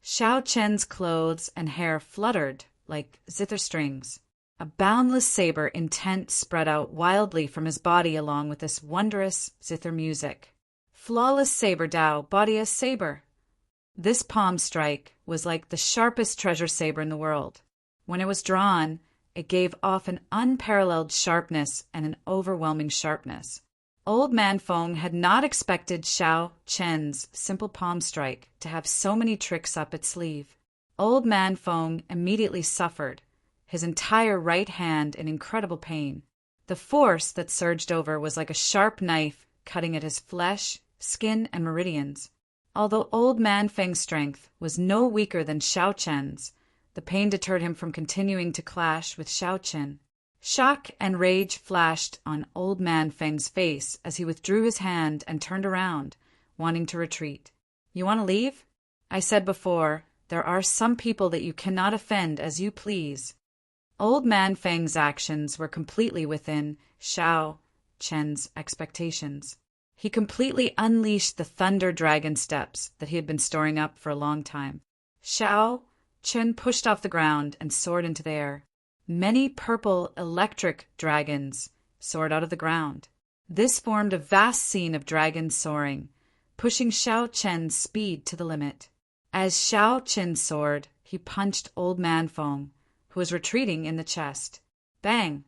Xiao Chen's clothes and hair fluttered like zither strings. A boundless saber intent spread out wildly from his body along with this wondrous zither music. Flawless saber Dao, body as saber. This palm strike was like the sharpest treasure saber in the world. When it was drawn, it gave off an unparalleled sharpness and an overwhelming sharpness. Old Man Feng had not expected Xiao Chen's simple palm strike to have so many tricks up its sleeve. Old Man Feng immediately suffered, his entire right hand in incredible pain. The force that surged over was like a sharp knife cutting at his flesh, skin, and meridians. Although Old Man Feng's strength was no weaker than Xiao Chen's, the pain deterred him from continuing to clash with Xiao Chen. Shock and rage flashed on Old Man Feng's face as he withdrew his hand and turned around, wanting to retreat. "You want to leave? I said before, there are some people that you cannot offend as you please." Old Man Feng's actions were completely within Xiao Chen's expectations. He completely unleashed the thunder dragon steps that he had been storing up for a long time. Xiao Chen pushed off the ground and soared into the air. Many purple electric dragons soared out of the ground. This formed a vast scene of dragons soaring, pushing Xiao Chen's speed to the limit. As Xiao Chen soared, he punched Old Man Feng, who was retreating, in the chest. Bang!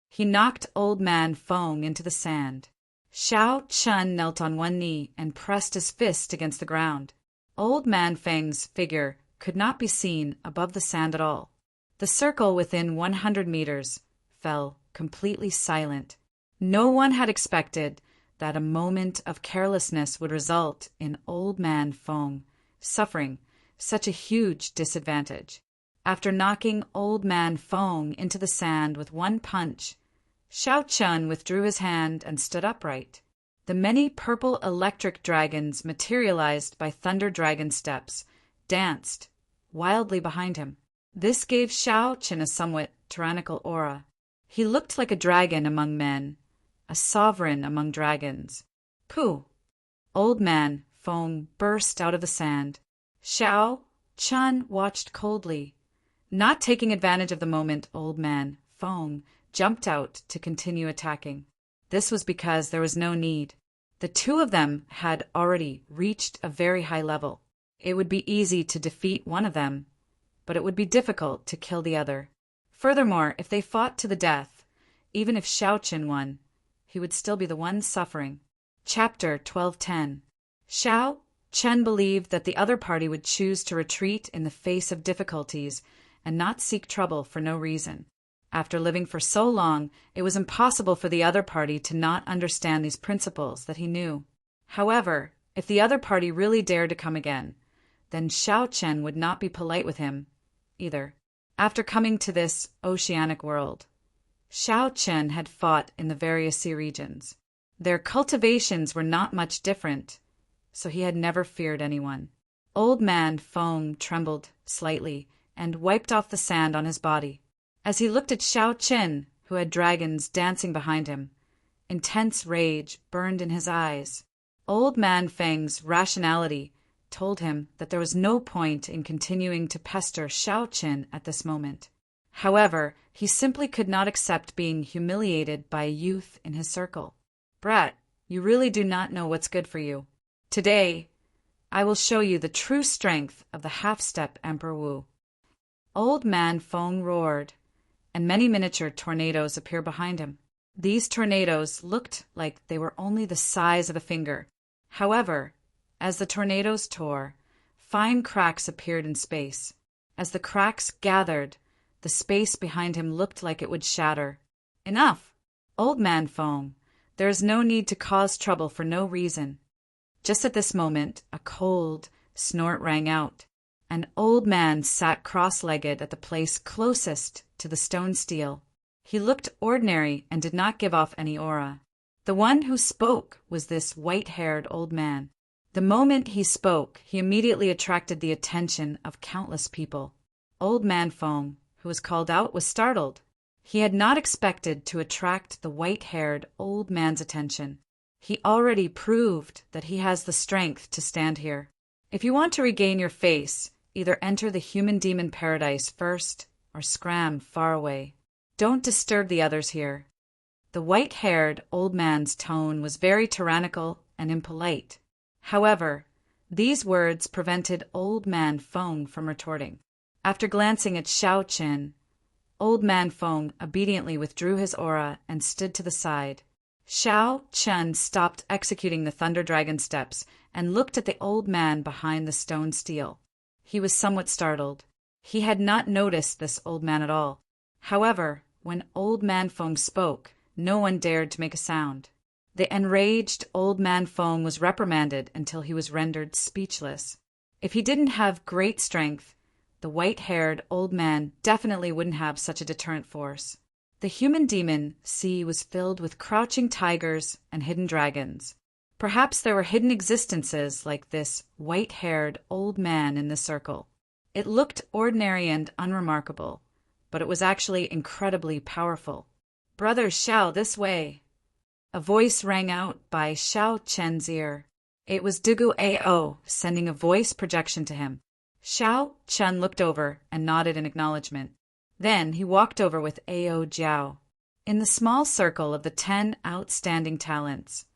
He knocked Old Man Feng into the sand. Xiao Chen knelt on one knee and pressed his fist against the ground. Old Man Feng's figure could not be seen above the sand at all. The circle within 100 meters fell completely silent. No one had expected that a moment of carelessness would result in Old Man Feng suffering such a huge disadvantage. After knocking Old Man Feng into the sand with one punch, Xiao Chen withdrew his hand and stood upright. The many purple electric dragons materialized by thunder dragon steps danced wildly behind him. This gave Xiao Chen a somewhat tyrannical aura. He looked like a dragon among men, a sovereign among dragons. Pooh! Old Man Feng burst out of the sand. Xiao Chen watched coldly. Not taking advantage of the moment, Old Man Feng jumped out to continue attacking. This was because there was no need. The two of them had already reached a very high level. It would be easy to defeat one of them, but it would be difficult to kill the other. Furthermore, if they fought to the death, even if Xiao Chen won, he would still be the one suffering. Chapter 12:10. Xiao Chen believed that the other party would choose to retreat in the face of difficulties and not seek trouble for no reason. After living for so long, it was impossible for the other party to not understand these principles that he knew. However, if the other party really dared to come again, then Xiao Chen would not be polite with him either. After coming to this oceanic world, Xiao Chen had fought in the various sea regions. Their cultivations were not much different, so he had never feared anyone. Old Man Feng trembled slightly and wiped off the sand on his body. As he looked at Xiao Chen, who had dragons dancing behind him, intense rage burned in his eyes. Old Man Feng's rationality told him that there was no point in continuing to pester Xiao Chen at this moment. However, he simply could not accept being humiliated by a youth in his circle. "Brat, you really do not know what's good for you. Today, I will show you the true strength of the half-step Emperor Wu." Old Man Feng roared, and many miniature tornadoes appeared behind him. These tornadoes looked like they were only the size of a finger. However, as the tornadoes tore, fine cracks appeared in space. As the cracks gathered, the space behind him looked like it would shatter. "Enough! Old Man Feng, there is no need to cause trouble for no reason." Just at this moment, a cold snort rang out. An old man sat cross-legged at the place closest to the stone steel. He looked ordinary and did not give off any aura. The one who spoke was this white-haired old man. The moment he spoke, he immediately attracted the attention of countless people. Old Man Feng, who was called out, was startled. He had not expected to attract the white-haired old man's attention. He already proved that he has the strength to stand here. If you want to regain your face, either enter the human-demon paradise first or scram far away. Don't disturb the others here. The white-haired old man's tone was very tyrannical and impolite. However, these words prevented Old Man Feng from retorting. After glancing at Xiao Chen, Old Man Feng obediently withdrew his aura and stood to the side. Xiao Chen stopped executing the Thunder Dragon steps and looked at the old man behind the stone steel. He was somewhat startled. He had not noticed this old man at all. However, when Old Man Feng spoke, no one dared to make a sound. The enraged Old Man Feng was reprimanded until he was rendered speechless. If he didn't have great strength, the white-haired old man definitely wouldn't have such a deterrent force. The human demon sea was filled with crouching tigers and hidden dragons. Perhaps there were hidden existences like this white-haired old man in the circle. It looked ordinary and unremarkable, but it was actually incredibly powerful. "Brother Xiao, this way!" A voice rang out by Xiao Chen's ear. It was Dugu Ao sending a voice projection to him. Xiao Chen looked over and nodded in acknowledgement. Then he walked over with Ao Jiao. In the small circle of the 10 outstanding talents,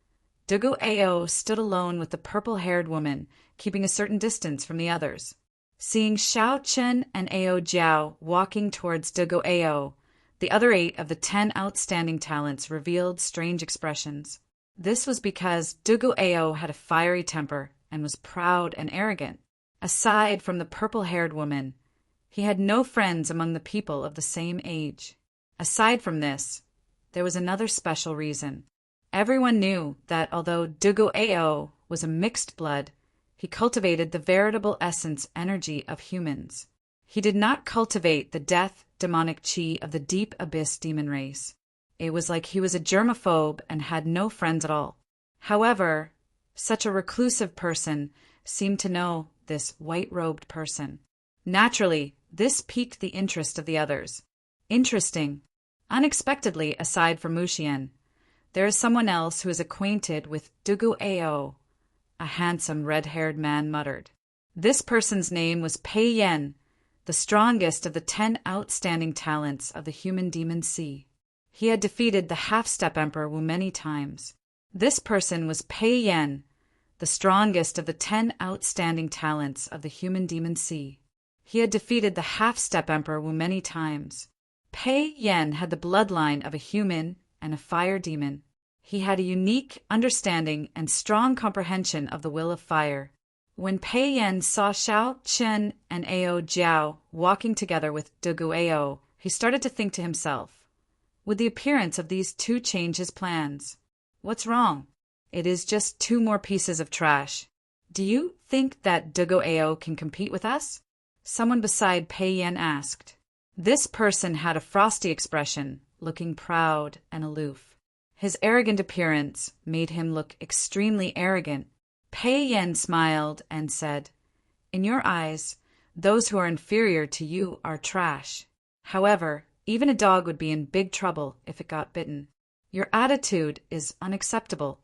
Dugu Ao stood alone with the purple-haired woman, keeping a certain distance from the others. Seeing Xiao Chen and Ao Jiao walking towards Dugu Ao, the other 8 of the 10 outstanding talents revealed strange expressions. This was because Dugu Ao had a fiery temper and was proud and arrogant. Aside from the purple-haired woman, he had no friends among the people of the same age. Aside from this, there was another special reason. Everyone knew that although Dugu Ao was a mixed blood, he cultivated the veritable essence energy of humans. He did not cultivate the death demonic chi of the deep abyss demon race. It was like he was a germaphobe and had no friends at all. However, such a reclusive person seemed to know this white-robed person. Naturally, this piqued the interest of the others. Interesting. Unexpectedly, aside from Muxian, there is someone else who is acquainted with Dugu Ao, a handsome red-haired man muttered. This person's name was Pei Yen, the strongest of the 10 outstanding talents of the human demon sea. He had defeated the half-step Emperor Wu many times. This person was Pei Yan, the strongest of the 10 outstanding talents of the human demon sea. He had defeated the half-step Emperor Wu many times. Pei Yan had the bloodline of a human and a fire demon. He had a unique understanding and strong comprehension of the will of fire. When Pei Yan saw Xiao Chen and Ao Jiao walking together with De Guo, he started to think to himself, would the appearance of these two change his plans? What's wrong? It is just 2 more pieces of trash. Do you think that De Guo can compete with us? Someone beside Pei Yan asked. This person had a frosty expression, looking proud and aloof. His arrogant appearance made him look extremely arrogant. Pei Yan smiled and said, in your eyes, those who are inferior to you are trash. However, even a dog would be in big trouble if it got bitten. Your attitude is unacceptable.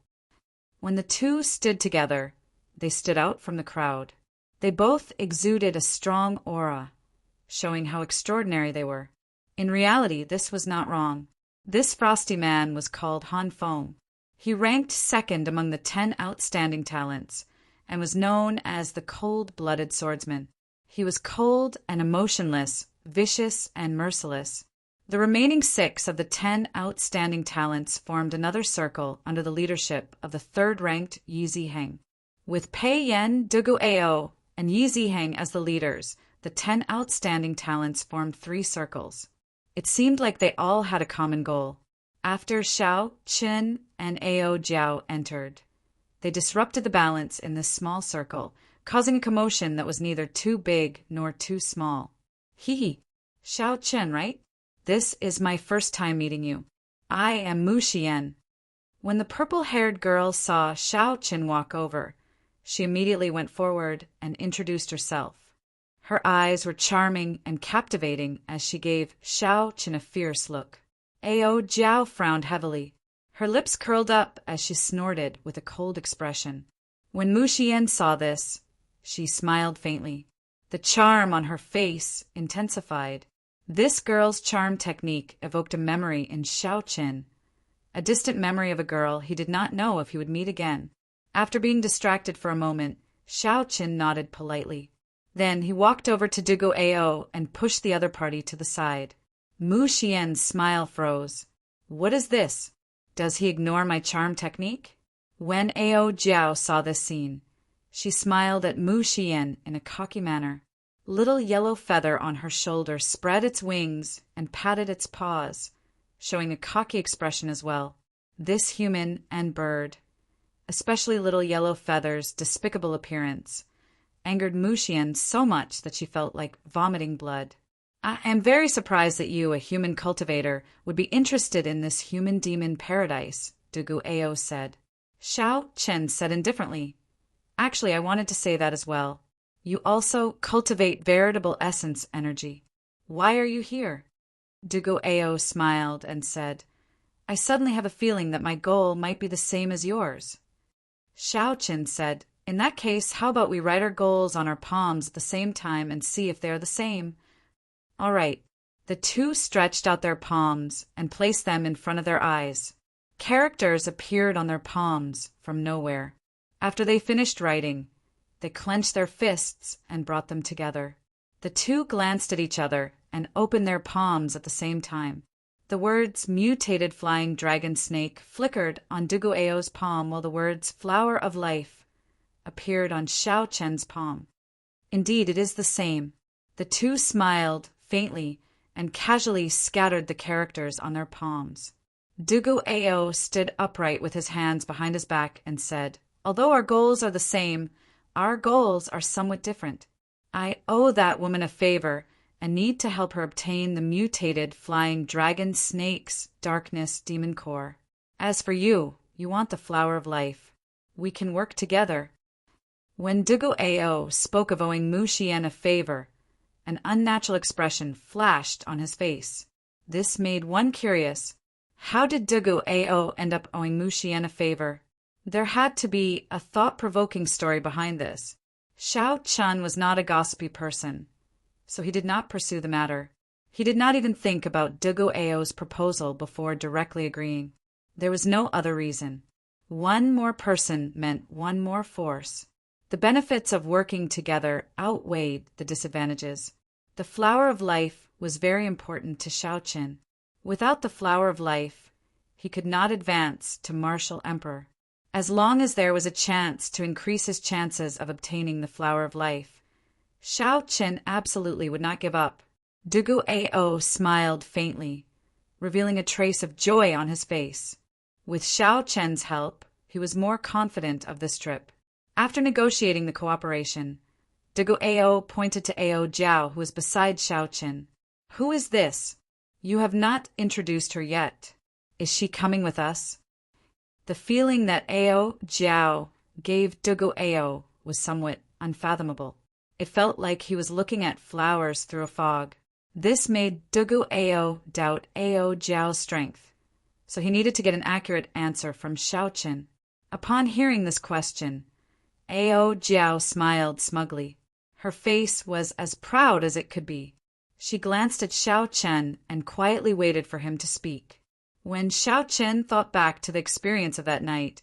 When the two stood together, they stood out from the crowd. They both exuded a strong aura, showing how extraordinary they were. In reality, this was not wrong. This frosty man was called Han Feng. He ranked second among the 10 outstanding talents, and was known as the cold-blooded swordsman. He was cold and emotionless, vicious and merciless. The remaining 6 of the 10 outstanding talents formed another circle under the leadership of the 3rd-ranked Yi Ziheng. With Pei Yan, De Guo, and Yi Ziheng as the leaders, the 10 outstanding talents formed 3 circles. It seemed like they all had a common goal. After Xiao Chen and Ao Jiao entered, they disrupted the balance in this small circle, causing a commotion that was neither too big nor too small. Hee, Xiao Chen, right? This is my first time meeting you. I am Mu Xian. When the purple-haired girl saw Xiao Chen walk over, she immediately went forward and introduced herself. Her eyes were charming and captivating as she gave Xiao Chen a fierce look. Ao Jiao frowned heavily. Her lips curled up as she snorted with a cold expression. When Mu Xian saw this, she smiled faintly. The charm on her face intensified. This girl's charm technique evoked a memory in Xiao Chen, a distant memory of a girl he did not know if he would meet again. After being distracted for a moment, Xiao Chen nodded politely. Then he walked over to De Guo and pushed the other party to the side. Mu Xian's smile froze. What is this? Does he ignore my charm technique? When Ao Jiao saw this scene, she smiled at Mu Xian in a cocky manner. Little yellow feather on her shoulder spread its wings and patted its paws, showing a cocky expression as well. This human and bird, especially little yellow feather's despicable appearance, angered Mu Xian so much that she felt like vomiting blood. I am very surprised that you, a human cultivator, would be interested in this human-demon paradise, De Guo said. Xiao Chen said indifferently. Actually, I wanted to say that as well. You also cultivate veritable essence energy. Why are you here? De Guo smiled and said, I suddenly have a feeling that my goal might be the same as yours. Xiao Chen said, in that case, how about we write our goals on our palms at the same time and see if they're the same? All right. The two stretched out their palms and placed them in front of their eyes. Characters appeared on their palms from nowhere. After they finished writing, they clenched their fists and brought them together. The two glanced at each other and opened their palms at the same time. The words mutated flying dragon snake flickered on De Guo's palm while the words flower of life appeared on Xiao Chen's palm. Indeed, it is the same. The two smiled faintly and casually scattered the characters on their palms. De Guo stood upright with his hands behind his back and said, although our goals are the same, our goals are somewhat different. I owe that woman a favor and need to help her obtain the mutated flying dragon snake's darkness demon core. As for you, you want the flower of life. We can work together. When De Guo spoke of owing Mu Xian a favor, an unnatural expression flashed on his face. This made one curious. How did De Guo end up owing Mu Xian a favor? There had to be a thought-provoking story behind this. Xiao Chen was not a gossipy person, so he did not pursue the matter. He did not even think about Dugu Ao's proposal before directly agreeing. There was no other reason. One more person meant one more force. The benefits of working together outweighed the disadvantages. The flower of life was very important to Xiaoqin. Without the flower of life, he could not advance to martial emperor. As long as there was a chance to increase his chances of obtaining the flower of life, Xiaoqin absolutely would not give up. Dugu Ao smiled faintly, revealing a trace of joy on his face. With Xiaoqin's help, he was more confident of this trip. After negotiating the cooperation, Dugu Ao pointed to Ao Jiao, who was beside Xiaoqin. "Who is this? You have not introduced her yet. Is she coming with us?" The feeling that Ao Jiao gave Dugu Ao was somewhat unfathomable. It felt like he was looking at flowers through a fog. This made Dugu Ao doubt Ao Jiao's strength, so he needed to get an accurate answer from Xiaoqin. Upon hearing this question, Ao Jiao smiled smugly. Her face was as proud as it could be. She glanced at Xiaoqin and quietly waited for him to speak. When Xiaoqin thought back to the experience of that night,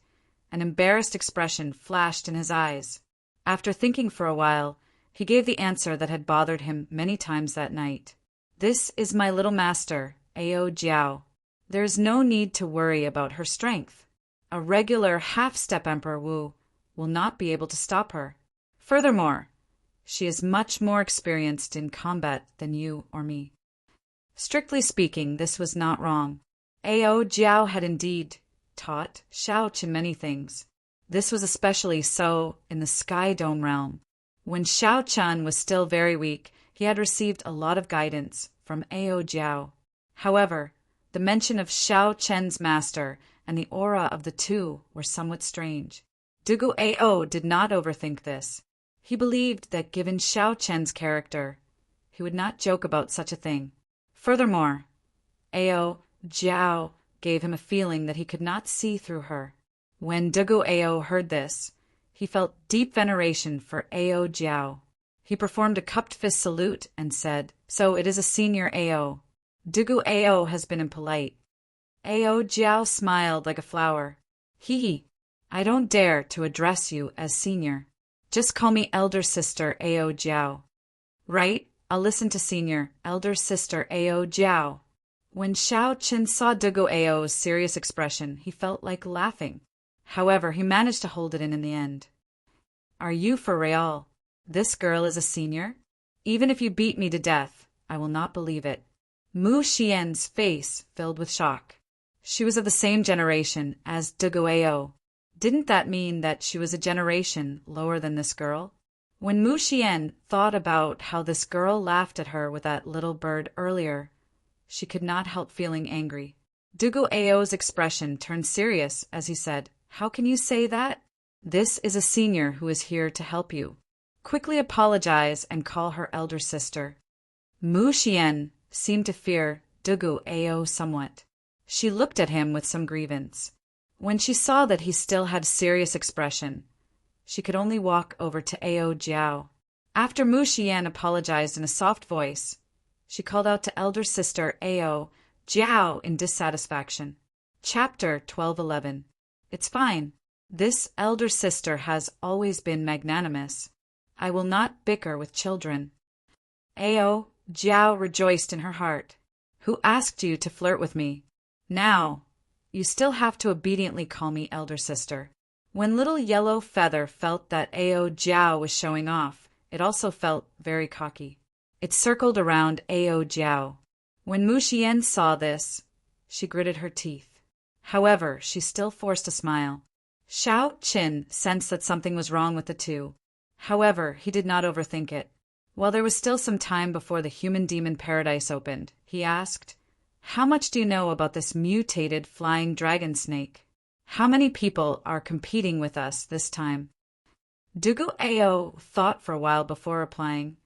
an embarrassed expression flashed in his eyes. After thinking for a while, he gave the answer that had bothered him many times that night. "This is my little master, Ao Jiao. There is no need to worry about her strength. A regular half-step Emperor Wu will not be able to stop her. Furthermore, she is much more experienced in combat than you or me." Strictly speaking, this was not wrong. Ao Jiao had indeed taught Xiaoqin many things. This was especially so in the Sky Dome realm. When Xiaoqin was still very weak, he had received a lot of guidance from Ao Jiao. However, the mention of Xiaoqin's master and the aura of the two were somewhat strange. Dugu Ao did not overthink this. He believed that given Xiaoqin's character, he would not joke about such a thing. Furthermore, Ao Jiao gave him a feeling that he could not see through her. When Dugu Ao heard this, he felt deep veneration for Ao Jiao. He performed a cupped fist salute and said, "So it is a senior Ao. Dugu Ao has been impolite." Ao Jiao smiled like a flower. "Hee, I don't dare to address you as senior. Just call me elder sister Ao Jiao." "Right, I'll listen to senior, elder sister Ao Jiao." When Xiaoqin saw Dugu Ao's serious expression, he felt like laughing. However, he managed to hold it in the end. "Are you for real? This girl is a senior? Even if you beat me to death, I will not believe it." Mu Xian's face filled with shock. She was of the same generation as Dugu Ao. Didn't that mean that she was a generation lower than this girl? When Mu Xian thought about how this girl laughed at her with that little bird earlier, she could not help feeling angry. Dugu Ao's expression turned serious as he said, "How can you say that? This is a senior who is here to help you. Quickly apologize and call her elder sister." Mu Xian seemed to fear Dugu Ao somewhat. She looked at him with some grievance. When she saw that he still had serious expression, she could only walk over to Ao Jiao. After Mu Xian apologized in a soft voice, she called out to elder sister Ao Jiao in dissatisfaction. Chapter 12:11. It's fine. This elder sister has always been magnanimous. I will not bicker with children. Ao Jiao rejoiced in her heart. Who asked you to flirt with me? Now, you still have to obediently call me elder sister. When little yellow feather felt that Ao Jiao was showing off, it also felt very cocky. It circled around Ao Jiao. When Mu Xian saw this, she gritted her teeth. However, she still forced a smile. Xiaoqin sensed that something was wrong with the two. However, he did not overthink it. While there was still some time before the human-demon paradise opened, he asked, "How much do you know about this mutated flying dragon snake? How many people are competing with us this time?" Dugu Ao thought for a while before replying.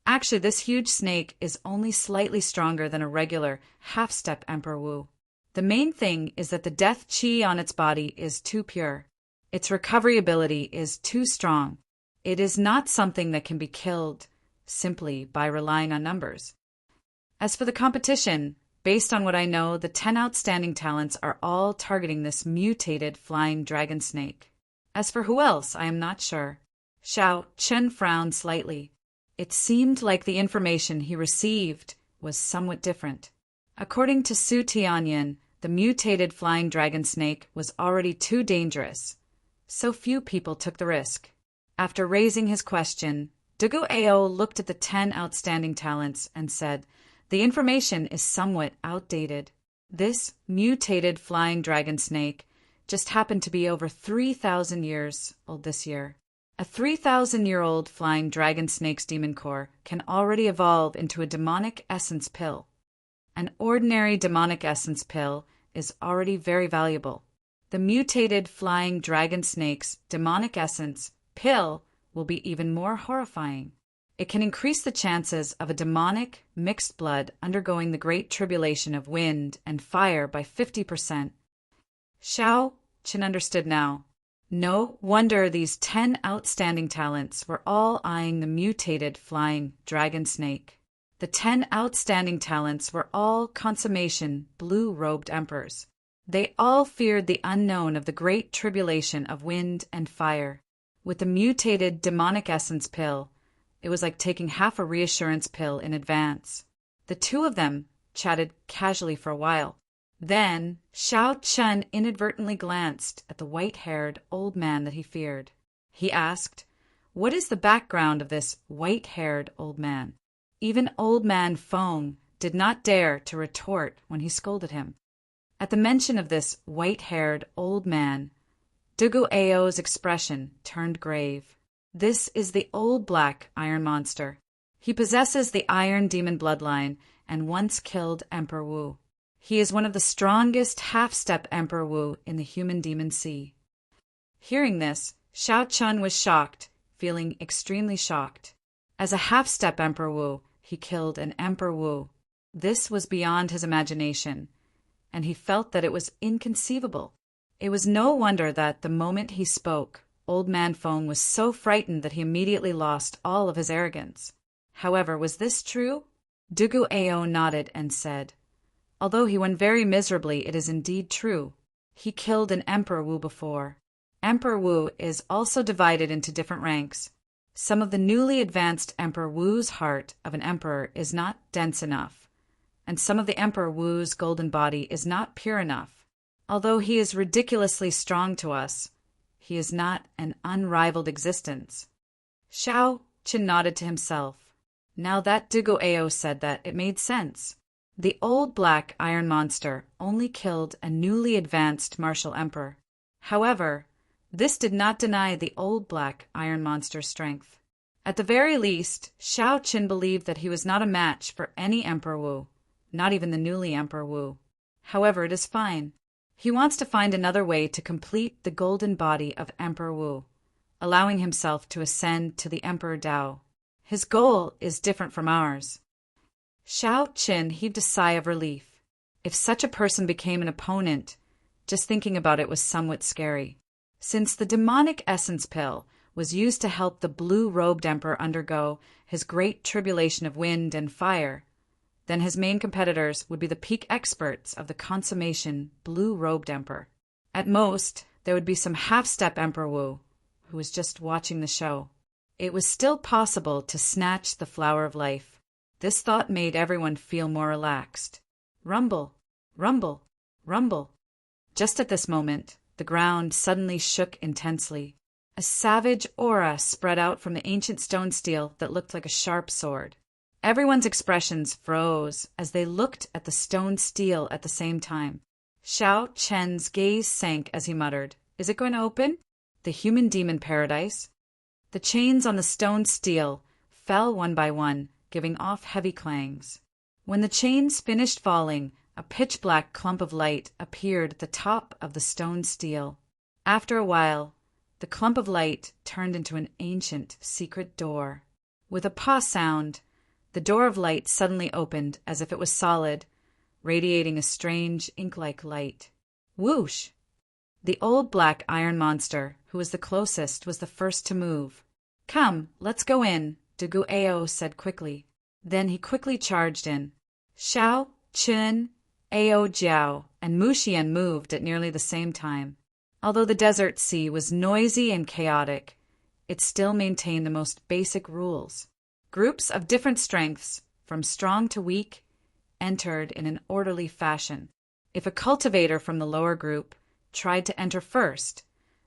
Actually, this huge snake is only slightly stronger than a regular half-step Emperor Wu. The main thing is that the death qi on its body is too pure. Its recovery ability is too strong. It is not something that can be killed simply by relying on numbers. As for the competition, based on what I know, the 10 outstanding talents are all targeting this mutated flying dragon snake. As for who else, I am not sure. Xiao Chen frowned slightly. It seemed like the information he received was somewhat different. According to Su Tianyan, the mutated flying dragon snake was already too dangerous, so few people took the risk. After raising his question, Dugu Ao looked at the 10 outstanding talents and said, "The information is somewhat outdated. This mutated flying dragon snake just happened to be over 3,000 years old this year. A 3,000-year-old flying dragon snake's demon core can already evolve into a demonic essence pill. An ordinary demonic essence pill is already very valuable. The mutated flying dragon snake's demonic essence pill will be even more horrifying. It can increase the chances of a demonic mixed blood undergoing the great tribulation of wind and fire by 50%. Xiao Chen understood now. No wonder these 10 outstanding talents were all eyeing the mutated flying dragon snake. The 10 outstanding talents were all consummation blue-robed emperors. They all feared the unknown of the great tribulation of wind and fire. With the mutated demonic essence pill, it was like taking half a reassurance pill in advance. The two of them chatted casually for a while. Then Xiao Chen inadvertently glanced at the white-haired old man that he feared. He asked, "What is the background of this white-haired old man?" Even old man Feng did not dare to retort when he scolded him. At the mention of this white-haired old man, Dugu Ao's expression turned grave. "This is the old black iron monster. He possesses the iron demon bloodline and once killed Emperor Wu. He is one of the strongest half-step Emperor Wu in the human demon sea." Hearing this, Xiao Chen was shocked, feeling extremely shocked. As a half-step Emperor Wu, he killed an Emperor Wu. This was beyond his imagination, and he felt that it was inconceivable. It was no wonder that the moment he spoke, old man Feng was so frightened that he immediately lost all of his arrogance. However, was this true? Dugu Ao nodded and said, "Although he won very miserably, it is indeed true. He killed an Emperor Wu before. Emperor Wu is also divided into different ranks. Some of the newly advanced Emperor Wu's heart of an emperor is not dense enough, and some of the Emperor Wu's golden body is not pure enough. Although he is ridiculously strong to us, he is not an unrivaled existence." Xiao Chen nodded to himself. Now that Dugu Ao said that, it made sense. The old black iron monster only killed a newly advanced martial emperor. However, this did not deny the old black iron monster's strength. At the very least, Xiao Chen believed that he was not a match for any Emperor Wu, not even the newly Emperor Wu. However, it is fine. He wants to find another way to complete the golden body of Emperor Wu, allowing himself to ascend to the Emperor Dao. His goal is different from ours. Xiao Chen heaved a sigh of relief. If such a person became an opponent, just thinking about it was somewhat scary. Since the demonic essence pill was used to help the blue-robed emperor undergo his great tribulation of wind and fire, then his main competitors would be the peak experts of the consummation blue-robed emperor. At most, there would be some half-step Emperor Wu, who was just watching the show. It was still possible to snatch the flower of life. This thought made everyone feel more relaxed. Rumble, rumble, rumble. Just at this moment, the ground suddenly shook intensely. A savage aura spread out from the ancient stone steel that looked like a sharp sword. Everyone's expressions froze as they looked at the stone steel at the same time. Xiao Chen's gaze sank as he muttered, "Is it going to open? The human demon paradise?" The chains on the stone steel fell one by one, giving off heavy clangs. When the chains finished falling, a pitch-black clump of light appeared at the top of the stone steel. After a while, the clump of light turned into an ancient secret door. With a "pa" sound, the door of light suddenly opened as if it was solid, radiating a strange ink-like light. Whoosh! The old black iron monster, who was the closest, was the first to move. "Come, let's go in," Dugu Ao said quickly. Then he quickly charged in. Xiao, Qin, Ao Jiao, and Muxian moved at nearly the same time. Although the desert sea was noisy and chaotic, it still maintained the most basic rules. Groups of different strengths, from strong to weak, entered in an orderly fashion. If a cultivator from the lower group tried to enter first,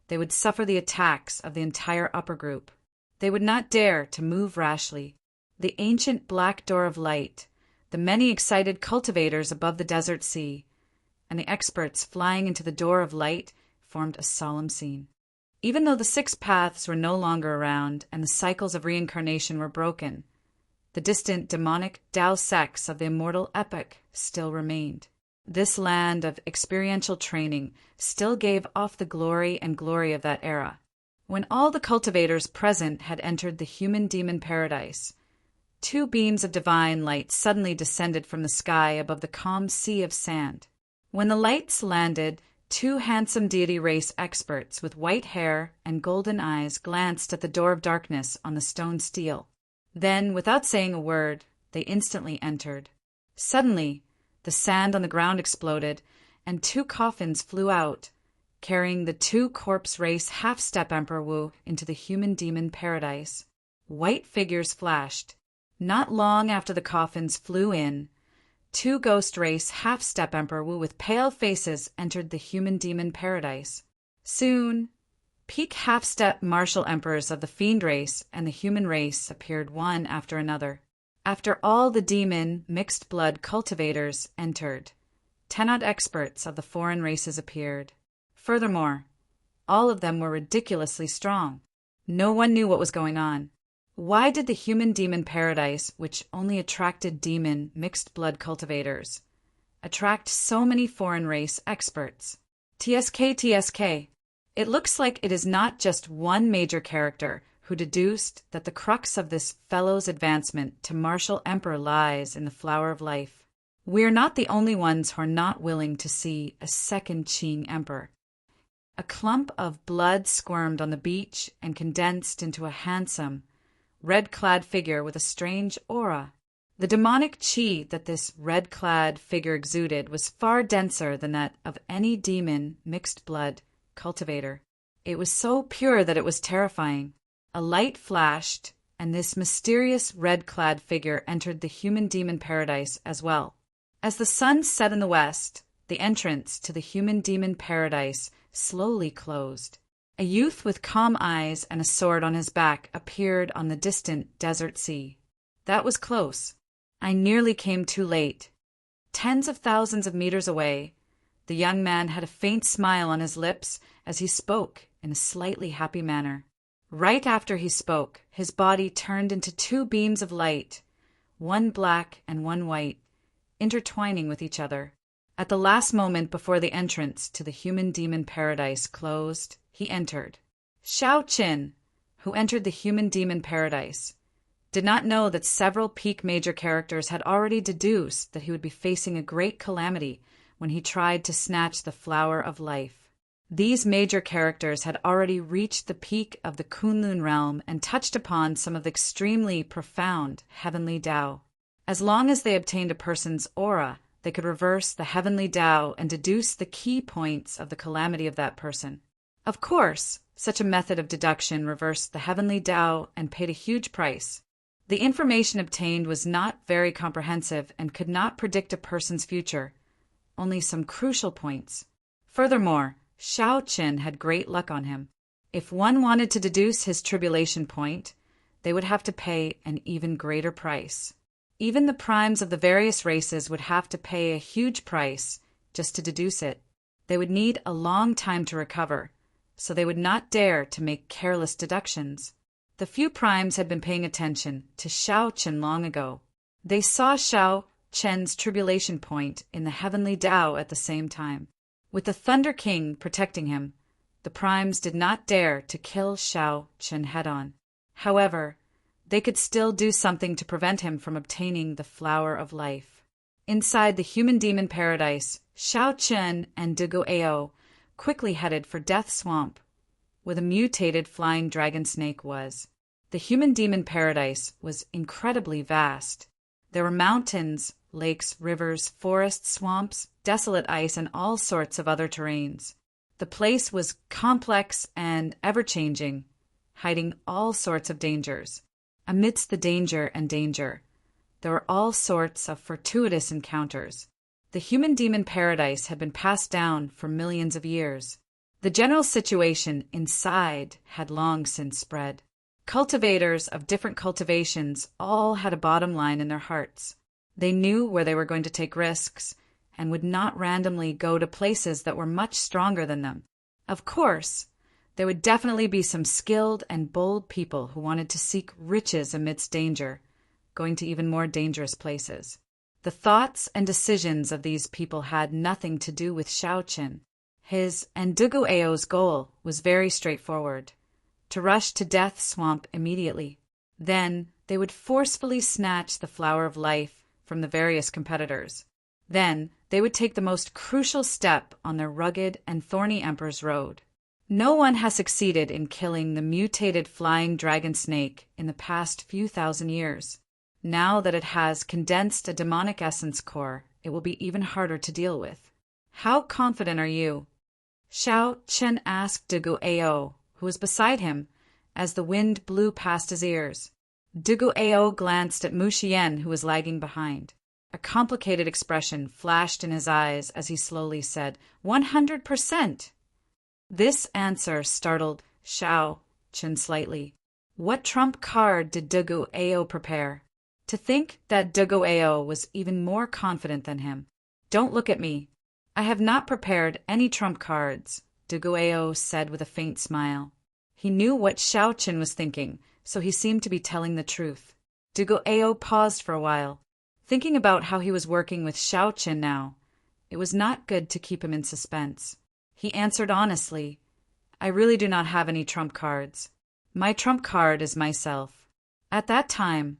they would suffer the attacks of the entire upper group. They would not dare to move rashly. The ancient black door of light, the many excited cultivators above the desert sea, and the experts flying into the door of light formed a solemn scene. Even though the 6 paths were no longer around and the cycles of reincarnation were broken, the distant demonic Tao sects of the Immortal epoch still remained. This land of experiential training still gave off the glory of that era. When all the cultivators present had entered the human-demon paradise, 2 beams of divine light suddenly descended from the sky above the calm sea of sand. When the lights landed, 2 handsome deity race experts with white hair and golden eyes glanced at the door of darkness on the stone steel. Then, without saying a word, they instantly entered. Suddenly, the sand on the ground exploded, and 2 coffins flew out, carrying the 2 corpse race half-step Emperor Wu into the human-demon paradise. White figures flashed. Not long after the coffins flew in, 2 ghost race half-step Emperor Wu with pale faces entered the human-demon paradise. Soon, peak half-step martial emperors of the fiend race and the human race appeared one after another. After all the demon, mixed-blood cultivators entered, 10 odd experts of the foreign races appeared. Furthermore, all of them were ridiculously strong. No one knew what was going on. Why did the human-demon paradise, which only attracted demon, mixed-blood cultivators, attract so many foreign race experts? TSK. It looks like it is not just one major character who deduced that the crux of this fellow's advancement to martial emperor lies in the flower of life. We are not the only ones who are not willing to see a second Qing emperor. A clump of blood squirmed on the beach and condensed into a handsome, red-clad figure with a strange aura. The demonic qi that this red-clad figure exuded was far denser than that of any demon, mixed-blood cultivator. It was so pure that it was terrifying. A light flashed, and this mysterious red-clad figure entered the human-demon paradise as well. As the sun set in the west, the entrance to the human-demon paradise slowly closed. A youth with calm eyes and a sword on his back appeared on the distant desert sea. That was close. I nearly came too late. Tens of thousands of meters away, the young man had a faint smile on his lips as he spoke in a slightly happy manner. Right after he spoke, his body turned into 2 beams of light, one black and one white, intertwining with each other. At the last moment before the entrance to the human-demon paradise closed, he entered. Xiao Qin, who entered the human-demon paradise, did not know that several peak major characters had already deduced that he would be facing a great calamity when he tried to snatch the flower of life. These major characters had already reached the peak of the Kunlun realm and touched upon some of the extremely profound heavenly Tao. As long as they obtained a person's aura, they could reverse the heavenly Tao and deduce the key points of the calamity of that person. Of course, such a method of deduction reversed the heavenly Tao and paid a huge price. The information obtained was not very comprehensive and could not predict a person's future, only some crucial points. Furthermore, Xiao Qin had great luck on him. If one wanted to deduce his tribulation point, they would have to pay an even greater price. Even the primes of the various races would have to pay a huge price just to deduce it. They would need a long time to recover, so they would not dare to make careless deductions. The few primes had been paying attention to Xiao Qin long ago. They saw Xiao Qin's tribulation point in the heavenly Tao at the same time. With the Thunder King protecting him, the primes did not dare to kill Xiao Qin head-on. However, they could still do something to prevent him from obtaining the flower of life. Inside the human-demon paradise, Xiao Qin and Dugu Ao quickly headed for Death Swamp, where the mutated flying dragon snake was. The human-demon paradise was incredibly vast. There were mountains, lakes, rivers, forests, swamps, desolate ice, and all sorts of other terrains. The place was complex and ever-changing, hiding all sorts of dangers. Amidst the danger, there were all sorts of fortuitous encounters. The human-demon paradise had been passed down for millions of years. The general situation inside had long since spread. Cultivators of different cultivations all had a bottom line in their hearts. They knew where they were going to take risks and would not randomly go to places that were much stronger than them. Of course, there would definitely be some skilled and bold people who wanted to seek riches amidst danger, going to even more dangerous places. The thoughts and decisions of these people had nothing to do with Xiaoqin. His and Duguao's goal was very straightforward: to rush to Death Swamp immediately. Then they would forcefully snatch the flower of life from the various competitors. Then they would take the most crucial step on their rugged and thorny Emperor's road. No one has succeeded in killing the mutated flying dragon snake in the past few thousand years. Now that it has condensed a demonic essence core, it will be even harder to deal with. How confident are you? Xiaoqin asked Duguao, who was beside him, as the wind blew past his ears. Duguao glanced at Mu Xian, who was lagging behind. A complicated expression flashed in his eyes as he slowly said, 100%. This answer startled Xiaoqin slightly. What trump card did Duguao prepare? To think that Duguao was even more confident than him. Don't look at me. I have not prepared any trump cards, Duguao said with a faint smile. He knew what Xiaoqin was thinking, so he seemed to be telling the truth. Duguao paused for a while, thinking about how he was working with Xiaoqin now. It was not good to keep him in suspense. He answered honestly, I really do not have any trump cards. My trump card is myself. At that time,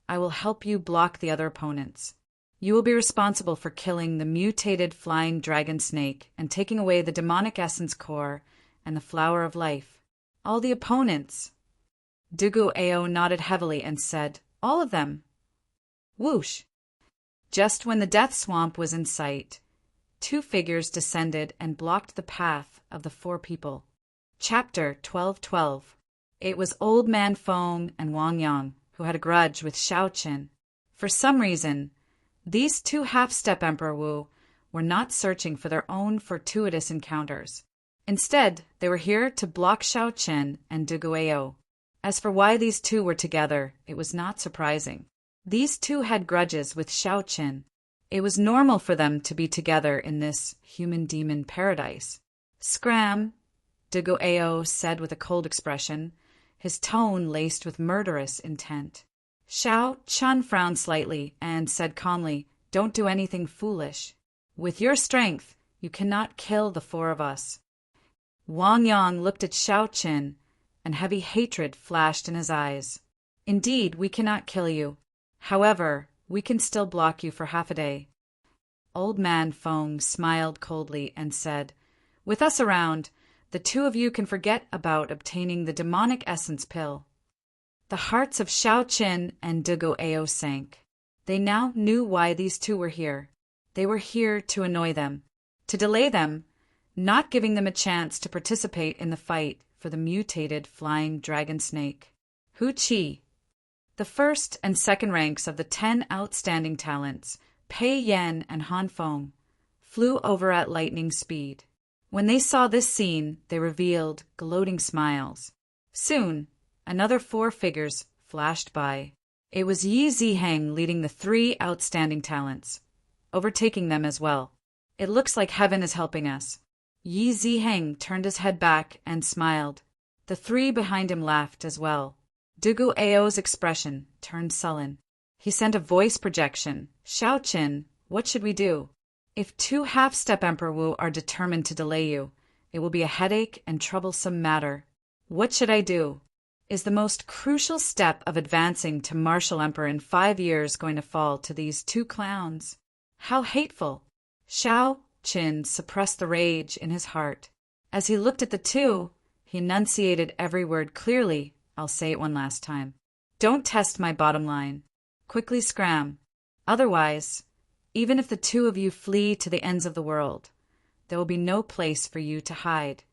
I will help you block the other opponents. You will be responsible for killing the mutated flying dragon snake and taking away the demonic essence core and the flower of life. All the opponents. Duguao nodded heavily and said, all of them. Whoosh! Just when the death swamp was in sight, two figures descended and blocked the path of the four people. Chapter 12:12. It was Old Man Feng and Wang Yang who had a grudge with Xiaoqin. For some reason, these two half-step Emperor Wu were not searching for their own fortuitous encounters. Instead, they were here to block Xiaoqin and Duguao. As for why these two were together, it was not surprising. These two had grudges with Xiaoqin. It was normal for them to be together in this human-demon paradise. Scram, Duguao said with a cold expression, his tone laced with murderous intent. Xiaoqin frowned slightly and said calmly, don't do anything foolish. With your strength, you cannot kill the four of us. Wang Yang looked at Xiaoqin, and heavy hatred flashed in his eyes. Indeed, we cannot kill you. However, we can still block you for half a day. Old Man Feng smiled coldly and said, with us around, the two of you can forget about obtaining the demonic essence pill. The hearts of Xiaoqin and Duguao sank. They now knew why these two were here. They were here to annoy them, to delay them, not giving them a chance to participate in the fight for the mutated flying dragon snake. Hu Qi. The first and second ranks of the 10 outstanding talents, Pei Yan and Han Feng, flew over at lightning speed. When they saw this scene, they revealed gloating smiles. Soon, another 4 figures flashed by. It was Yi Ziheng leading the 3 outstanding talents, overtaking them as well. It looks like heaven is helping us. Yi Ziheng turned his head back and smiled. The 3 behind him laughed as well. Duguao's expression turned sullen. He sent a voice projection. Xiaoqin, what should we do? If 2 half-step Emperor Wu are determined to delay you, it will be a headache and troublesome matter. What should I do? Is the most crucial step of advancing to Martial Emperor in 5 years going to fall to these 2 clowns? How hateful! Xiaoqin suppressed the rage in his heart. As he looked at the 2, he enunciated every word clearly. I'll say it one last time. Don't test my bottom line. Quickly scram. Otherwise, Even if the two of you flee to the ends of the world, there will be no place for you to hide.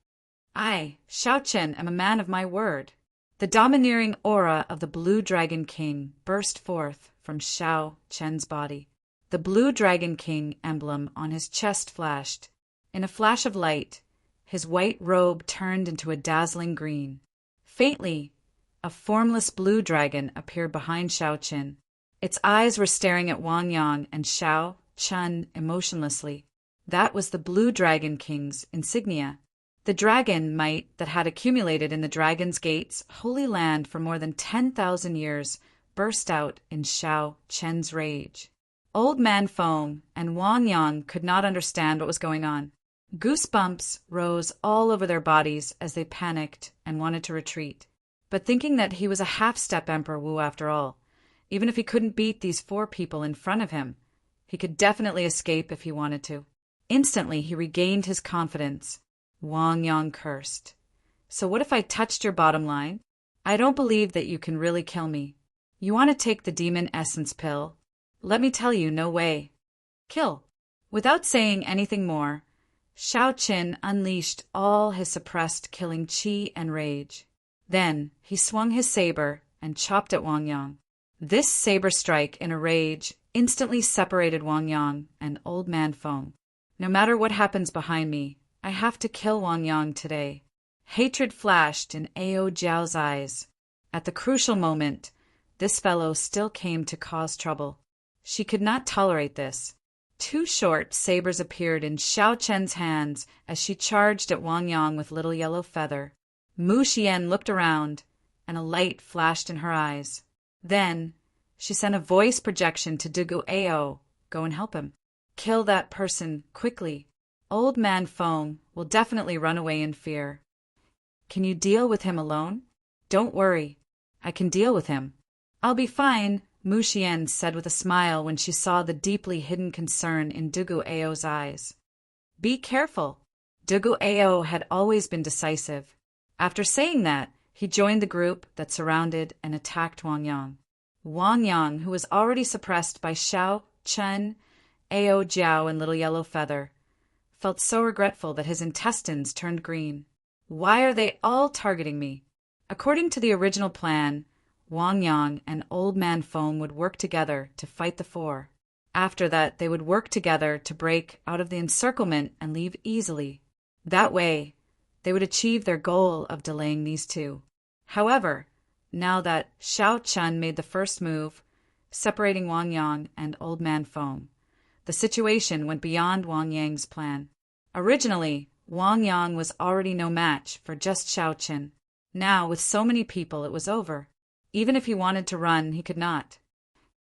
I, Xiaochen, am a man of my word. The domineering aura of the Blue Dragon King burst forth from Xiao Chen's body. The Blue Dragon King emblem on his chest flashed. In a flash of light, his white robe turned into a dazzling green. Faintly, a formless blue dragon appeared behind Xiao Chen. Its eyes were staring at Wang Yang and Xiao Chen emotionlessly. That was the Blue Dragon King's insignia. The dragon might that had accumulated in the Dragon's Gate's holy land for more than 10,000 years burst out in Xiao Chen's rage. Old Man Feng and Wang Yang could not understand what was going on. Goosebumps rose all over their bodies as they panicked and wanted to retreat. But thinking that he was a half-step Emperor Wu after all, even if he couldn't beat these 4 people in front of him, he could definitely escape if he wanted to. Instantly, he regained his confidence. Wang Yang cursed. So what if I touched your bottom line? I don't believe that you can really kill me. You want to take the demon essence pill? Let me tell you, no way. Kill. Without saying anything more, Xiao Qin unleashed all his suppressed killing qi and rage. Then he swung his saber and chopped at Wang Yang. This saber strike in a rage instantly separated Wang Yang and Old Man Feng. No matter what happens behind me, I have to kill Wang Yang today. Hatred flashed in Ao Jiao's eyes. At the crucial moment, this fellow still came to cause trouble. She could not tolerate this. 2 short sabers appeared in Xiao Chen's hands as she charged at Wang Yang with Little Yellow Feather. Mu Xian looked around, and a light flashed in her eyes. Then, she sent a voice projection to Dugu Ao. Go and help him. Kill that person, quickly. Old Man Feng will definitely run away in fear. Can you deal with him alone? Don't worry. I can deal with him. I'll be fine, Mu Xian said with a smile when she saw the deeply hidden concern in Dugu Ao's eyes. Be careful. Dugu Ao had always been decisive. After saying that, he joined the group that surrounded and attacked Wang Yang. Wang Yang, who was already suppressed by Xiao Chen, Ao Jiao, and Little Yellow Feather, felt so regretful that his intestines turned green. Why are they all targeting me? According to the original plan, Wang Yang and Old Man Feng would work together to fight the 4. After that, they would work together to break out of the encirclement and leave easily. That way, they would achieve their goal of delaying these 2. However, now that Xiao Chen made the first move, separating Wang Yang and Old Man Feng, the situation went beyond Wang Yang's plan. Originally, Wang Yang was already no match for just Xiao Chen. Now, with so many people, it was over. Even if he wanted to run, he could not.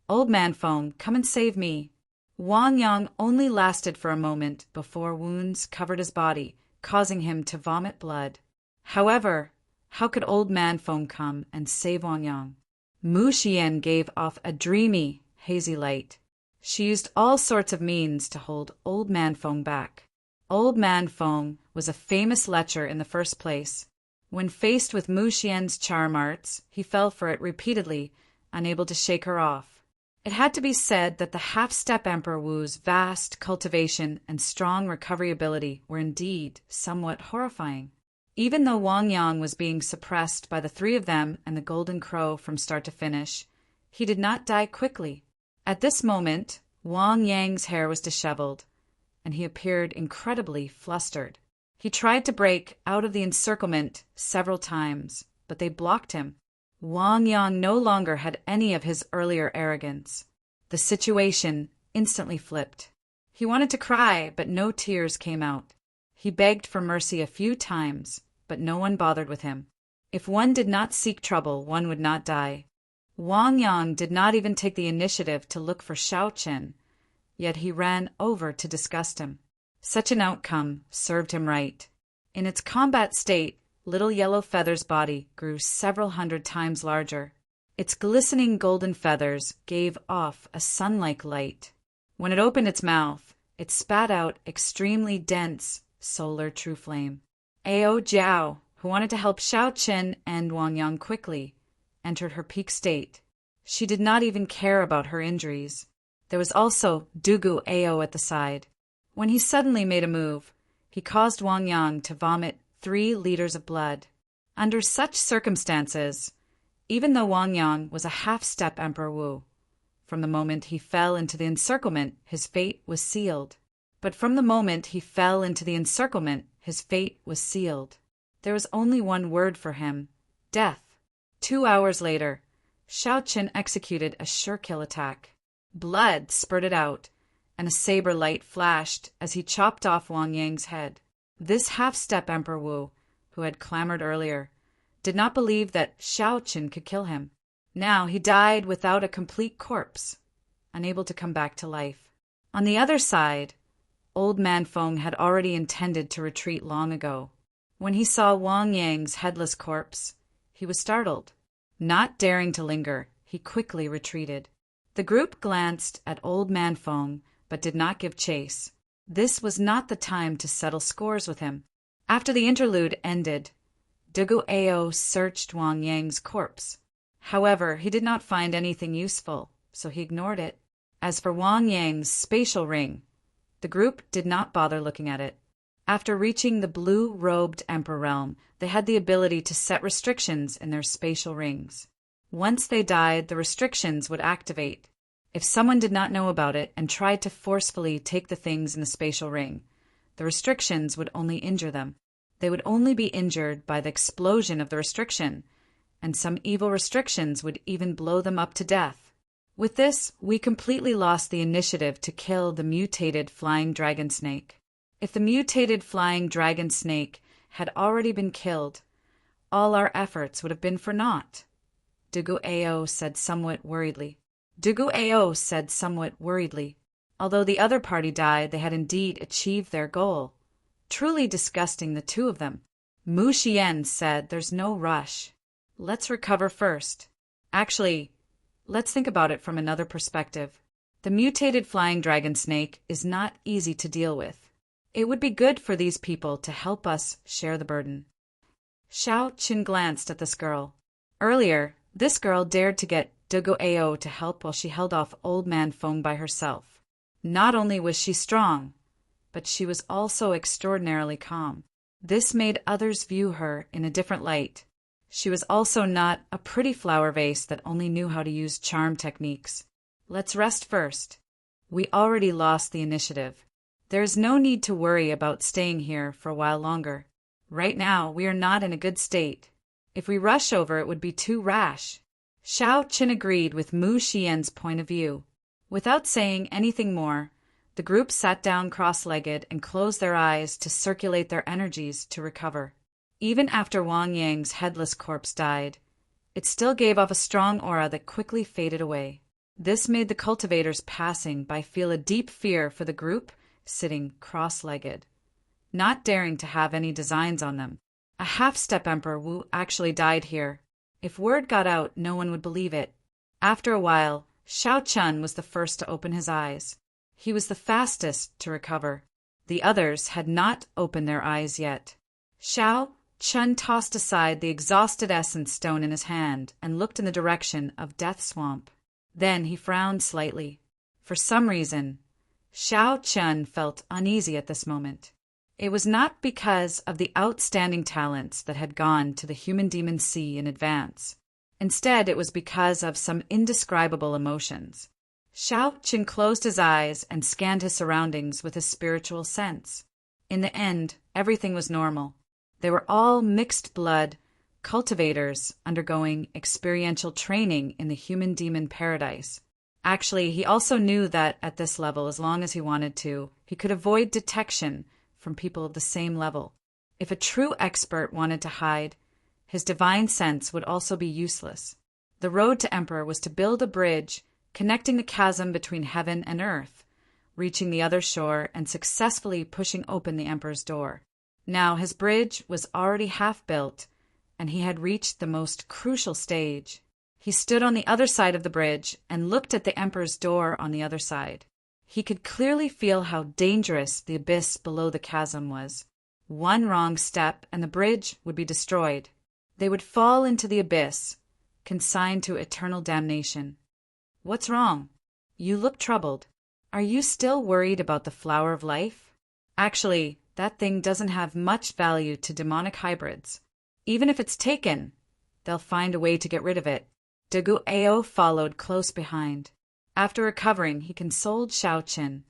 Old Man Feng, come and save me. Wang Yang only lasted for a moment before wounds covered his body, causing him to vomit blood. However, how could Old Man Feng come and save Wang Yang? Mu Xian gave off a dreamy, hazy light. She used all sorts of means to hold Old Man Feng back. Old Man Feng was a famous lecher in the first place. When faced with Mu Xian's charm arts, he fell for it repeatedly, unable to shake her off. It had to be said that the half-step Emperor Wu's vast cultivation and strong recovery ability were indeed somewhat horrifying. Even though Wang Yang was being suppressed by the 3 of them and the Golden Crow from start to finish, he did not die quickly. At this moment, Wang Yang's hair was disheveled, and he appeared incredibly flustered. He tried to break out of the encirclement several times, but they blocked him. Wang Yang no longer had any of his earlier arrogance. The situation instantly flipped. He wanted to cry, but no tears came out. He begged for mercy a few times, but no one bothered with him. If one did not seek trouble, one would not die. Wang Yang did not even take the initiative to look for Xiao Chen, yet he ran over to disgust him. Such an outcome served him right. In its combat state, Little Yellow Feather's body grew several hundred times larger. Its glistening golden feathers gave off a sun-like light. When it opened its mouth, it spat out extremely dense solar true flame. Ao Jiao, who wanted to help Xiao Chen and Wang Yang quickly, entered her peak state. She did not even care about her injuries. There was also Dugu Ao at the side. When he suddenly made a move, he caused Wang Yang to vomit 3 liters of blood. Under such circumstances, even though Wang Yang was a half-step Emperor Wu, from the moment he fell into the encirclement, his fate was sealed. But from the moment he fell into the encirclement, his fate was sealed. There was only one word for him: death. 2 hours later, Shao Qin executed a sure-kill attack. Blood spurted out, and a saber light flashed as he chopped off Wang Yang's head. This half-step Emperor Wu, who had clamored earlier, did not believe that Shao Qin could kill him. Now he died without a complete corpse, unable to come back to life. On the other side, Old Man Feng had already intended to retreat long ago. When he saw Wang Yang's headless corpse, he was startled. Not daring to linger, he quickly retreated. The group glanced at Old Man Feng, but did not give chase. This was not the time to settle scores with him. After the interlude ended, Dugu Ao searched Wang Yang's corpse. However, he did not find anything useful, so he ignored it. As for Wang Yang's spatial ring, the group did not bother looking at it. After reaching the blue-robed Emperor realm, they had the ability to set restrictions in their spatial rings. Once they died, the restrictions would activate. If someone did not know about it and tried to forcefully take the things in the spatial ring, the restrictions would only injure them. They would only be injured by the explosion of the restriction, and some evil restrictions would even blow them up to death. With this, we completely lost the initiative to kill the mutated flying dragon snake. If the mutated flying dragon snake had already been killed, all our efforts would have been for naught. Dugu Ao said somewhat worriedly. Although the other party died, they had indeed achieved their goal. Truly disgusting, the two of them. Mu Xian said, "There's no rush. Let's recover first. Actually, let's think about it from another perspective. The mutated flying dragon snake is not easy to deal with. It would be good for these people to help us share the burden." Shao Qin glanced at this girl. Earlier, this girl dared to get Dugu Ao to help while she held off Old Man Feng by herself. Not only was she strong, but she was also extraordinarily calm. This made others view her in a different light. She was also not a pretty flower vase that only knew how to use charm techniques. Let's rest first. We already lost the initiative. There is no need to worry about staying here for a while longer. Right now, we are not in a good state. If we rush over, it would be too rash. Shao Qin agreed with Mu Xian's point of view. Without saying anything more, the group sat down cross-legged and closed their eyes to circulate their energies to recover. Even after Wang Yang's headless corpse died, it still gave off a strong aura that quickly faded away. This made the cultivators passing by feel a deep fear for the group sitting cross-legged, not daring to have any designs on them. A half-step Emperor Wu actually died here. If word got out, no one would believe it. After a while, Shao Chun was the first to open his eyes. He was the fastest to recover. The others had not opened their eyes yet. Shao Chun tossed aside the exhausted essence stone in his hand and looked in the direction of Death Swamp. Then he frowned slightly. For some reason, Shao Chun felt uneasy at this moment. It was not because of the outstanding talents that had gone to the Human Demon Sea in advance. Instead, it was because of some indescribable emotions. Shao Qin closed his eyes and scanned his surroundings with his spiritual sense. In the end, everything was normal. They were all mixed-blood cultivators undergoing experiential training in the human-demon paradise. Actually, he also knew that at this level, as long as he wanted to, he could avoid detection from people of the same level. If a true expert wanted to hide, his divine sense would also be useless. The road to Emperor was to build a bridge connecting the chasm between heaven and earth, reaching the other shore and successfully pushing open the Emperor's door. Now his bridge was already half built, and he had reached the most crucial stage. He stood on the other side of the bridge and looked at the Emperor's door on the other side. He could clearly feel how dangerous the abyss below the chasm was. One wrong step and the bridge would be destroyed. They would fall into the abyss, consigned to eternal damnation. "What's wrong?" You look troubled. Are you still worried about the flower of life? Actually, that thing doesn't have much value to demonic hybrids. Even if it's taken, they'll find a way to get rid of it. Duguao followed close behind. After recovering, he consoled Xiaoqin.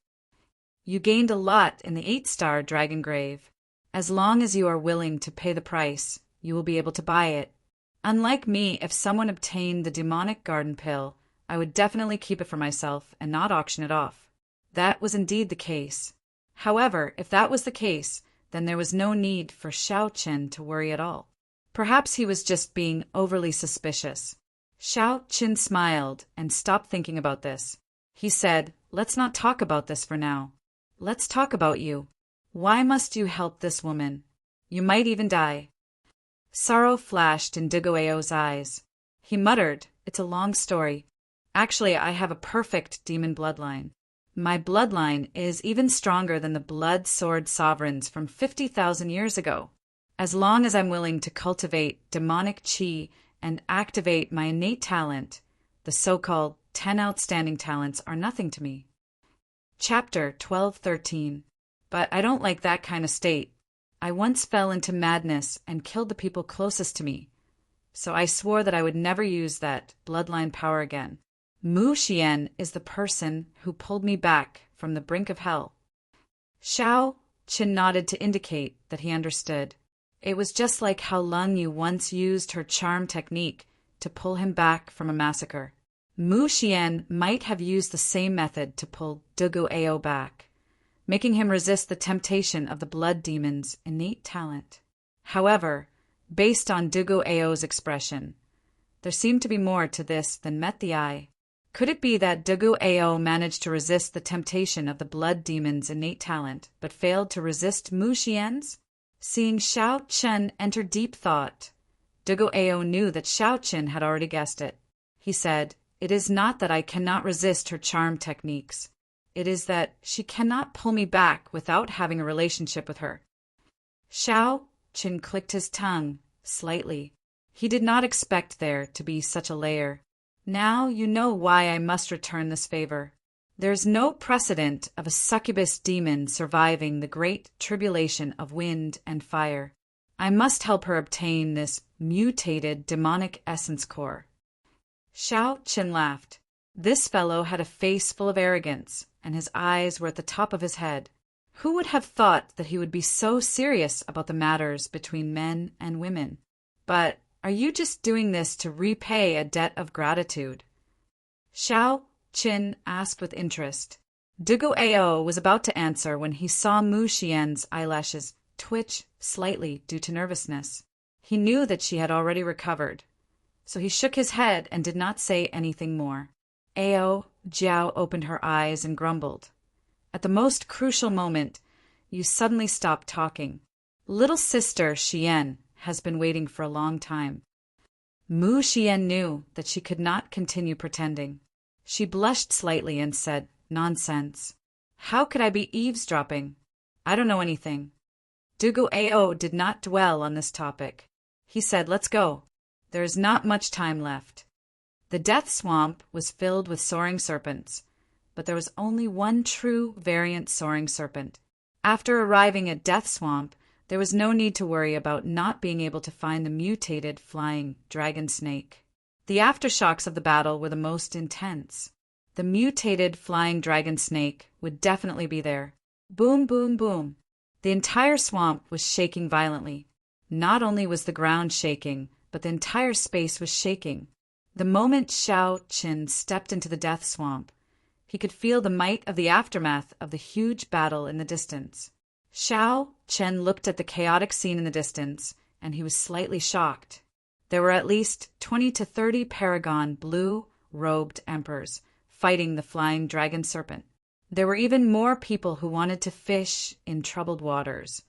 You gained a lot in the 8-star dragon grave. As long as you are willing to pay the price, you will be able to buy it. Unlike me, if someone obtained the demonic garden pill, I would definitely keep it for myself and not auction it off. That was indeed the case. However, if that was the case, then there was no need for Xiaoqin to worry at all. Perhaps he was just being overly suspicious. Xiaoqin smiled and stopped thinking about this. He said, "Let's not talk about this for now. Let's talk about you. Why must you help this woman? You might even die." Sorrow flashed in Duguao's eyes. He muttered, "It's a long story. Actually, I have a perfect demon bloodline. My bloodline is even stronger than the blood sword sovereigns from 50,000 years ago. As long as I'm willing to cultivate demonic chi and activate my innate talent, the so-called 10 outstanding talents are nothing to me." Chapter 12:13. But I don't like that kind of state. I once fell into madness and killed the people closest to me, so I swore that I would never use that bloodline power again. Mu Xian is the person who pulled me back from the brink of hell. Xiaoqin nodded to indicate that he understood. It was just like how Lung Yu once used her charm technique to pull him back from a massacre. Mu Xian might have used the same method to pull Duguao back, making him resist the temptation of the blood demon's innate talent. However, based on Duguao's expression, there seemed to be more to this than met the eye. Could it be that Duguao managed to resist the temptation of the blood demon's innate talent, but failed to resist Mu Xian's? Seeing Xiaoqin enter deep thought, Duguao knew that Xiaoqin had already guessed it. He said, "It is not that I cannot resist her charm techniques. It is that she cannot pull me back without having a relationship with her." Xiaoqin clicked his tongue slightly. He did not expect there to be such a layer. "Now you know why I must return this favor. There is no precedent of a succubus demon surviving the great tribulation of wind and fire. I must help her obtain this mutated demonic essence core." Xiaoqin laughed. This fellow had a face full of arrogance, and his eyes were at the top of his head. Who would have thought that he would be so serious about the matters between men and women? But are you just doing this to repay a debt of gratitude? Xiaoqin asked with interest. Duguao was about to answer when he saw Mu Xian's eyelashes twitch slightly due to nervousness. He knew that she had already recovered, so he shook his head and did not say anything more. Jiao opened her eyes and grumbled. "At the most crucial moment, you suddenly stopped talking. Little sister Xian has been waiting for a long time." Mu Xian knew that she could not continue pretending. She blushed slightly and said, "Nonsense. How could I be eavesdropping? I don't know anything." Duguao did not dwell on this topic. He said, "Let's go. There is not much time left." The death swamp was filled with soaring serpents, but there was only one true variant soaring serpent. After arriving at Death Swamp, there was no need to worry about not being able to find the mutated flying dragon snake. The aftershocks of the battle were the most intense. The mutated flying dragon snake would definitely be there. Boom, boom, boom. The entire swamp was shaking violently. Not only was the ground shaking, but the entire space was shaking. The moment Xiaoqin stepped into the death swamp, he could feel the might of the aftermath of the huge battle in the distance. Xiaoqin looked at the chaotic scene in the distance, and he was slightly shocked. There were at least 20 to 30 paragon blue-robed emperors fighting the flying dragon serpent. There were even more people who wanted to fish in troubled waters,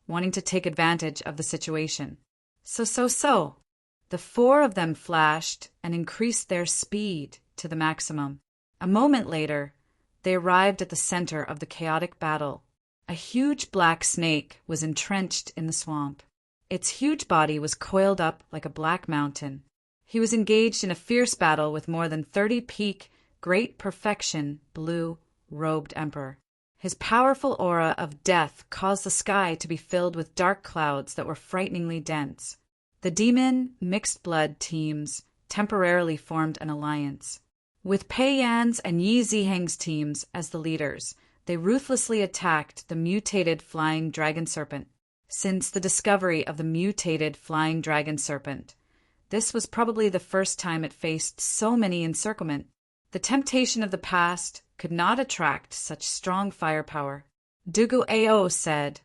wanting to take advantage of the situation. So. The 4 of them flashed and increased their speed to the maximum. A moment later, they arrived at the center of the chaotic battle. A huge black snake was entrenched in the swamp. Its huge body was coiled up like a black mountain. He was engaged in a fierce battle with more than 30 peak great perfection, blue-robed emperor. His powerful aura of death caused the sky to be filled with dark clouds that were frighteningly dense. The demon mixed blood teams temporarily formed an alliance. With Pei Yan's and Yi Ziheng's teams as the leaders, they ruthlessly attacked the mutated flying dragon serpent. Since the discovery of the mutated flying dragon serpent, this was probably the first time it faced so many encirclement. The temptation of the past could not attract such strong firepower. Dugu Ao said,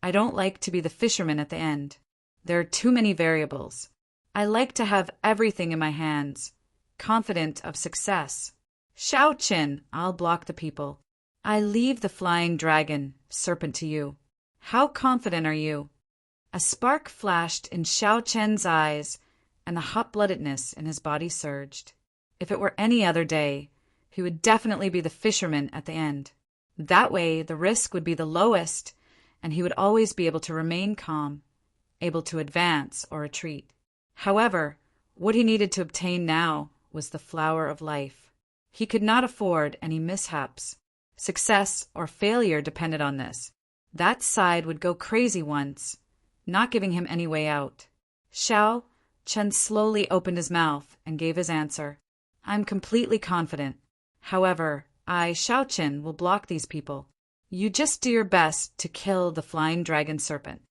"I don't like to be the fisherman at the end. There are too many variables. I like to have everything in my hands, confident of success. Shao Qin, I'll block the people. I leave the flying dragon serpent to you. How confident are you?" A spark flashed in Shao Qian's eyes, and the hot-bloodedness in his body surged. If it were any other day, he would definitely be the fisherman at the end. That way, the risk would be the lowest, and he would always be able to remain calm, able to advance or retreat. However, what he needed to obtain now was the flower of life. He could not afford any mishaps. Success or failure depended on this. That side would go crazy once, not giving him any way out. Shao Chen slowly opened his mouth and gave his answer. "I'm completely confident. However, I, Shao Chen, will block these people. You just do your best to kill the flying dragon serpent.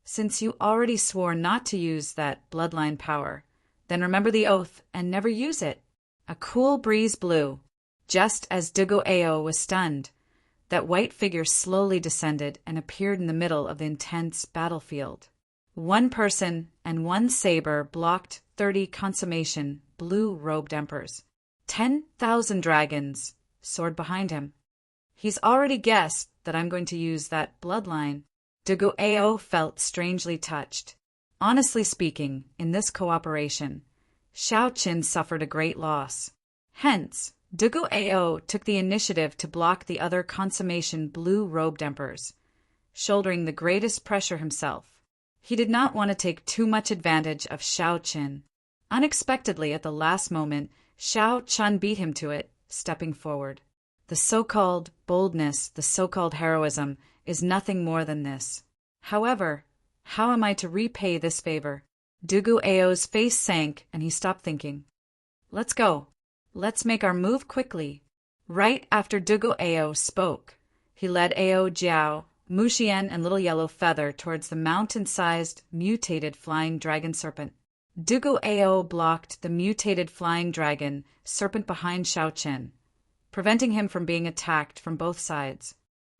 Since you already swore not to use that bloodline power, then remember the oath and never use it." A cool breeze blew. Just as Dugu Ao was stunned, that white figure slowly descended and appeared in the middle of the intense battlefield. One person and one saber blocked 30 consummation blue-robed emperors. 10,000 dragons soared behind him. He's already guessed that I'm going to use that bloodline. Dugu Ao felt strangely touched. Honestly speaking, in this cooperation, Shao Qin suffered a great loss. Hence, Dugu Ao took the initiative to block the other consummation blue-robed emperors, shouldering the greatest pressure himself. He did not want to take too much advantage of Shao Qin. Unexpectedly, at the last moment, Shao Chen beat him to it, stepping forward. The so-called boldness, the so-called heroism, is nothing more than this. However, how am I to repay this favor? Dugu Ao's face sank and he stopped thinking. Let's go. Let's make our move quickly. Right after Dugu Ao spoke, he led Ao Jiao, Muxian, and Little Yellow Feather towards the mountain-sized, mutated flying dragon serpent. Dugu Ao blocked the mutated flying dragon serpent behind Shao Chen, preventing him from being attacked from both sides.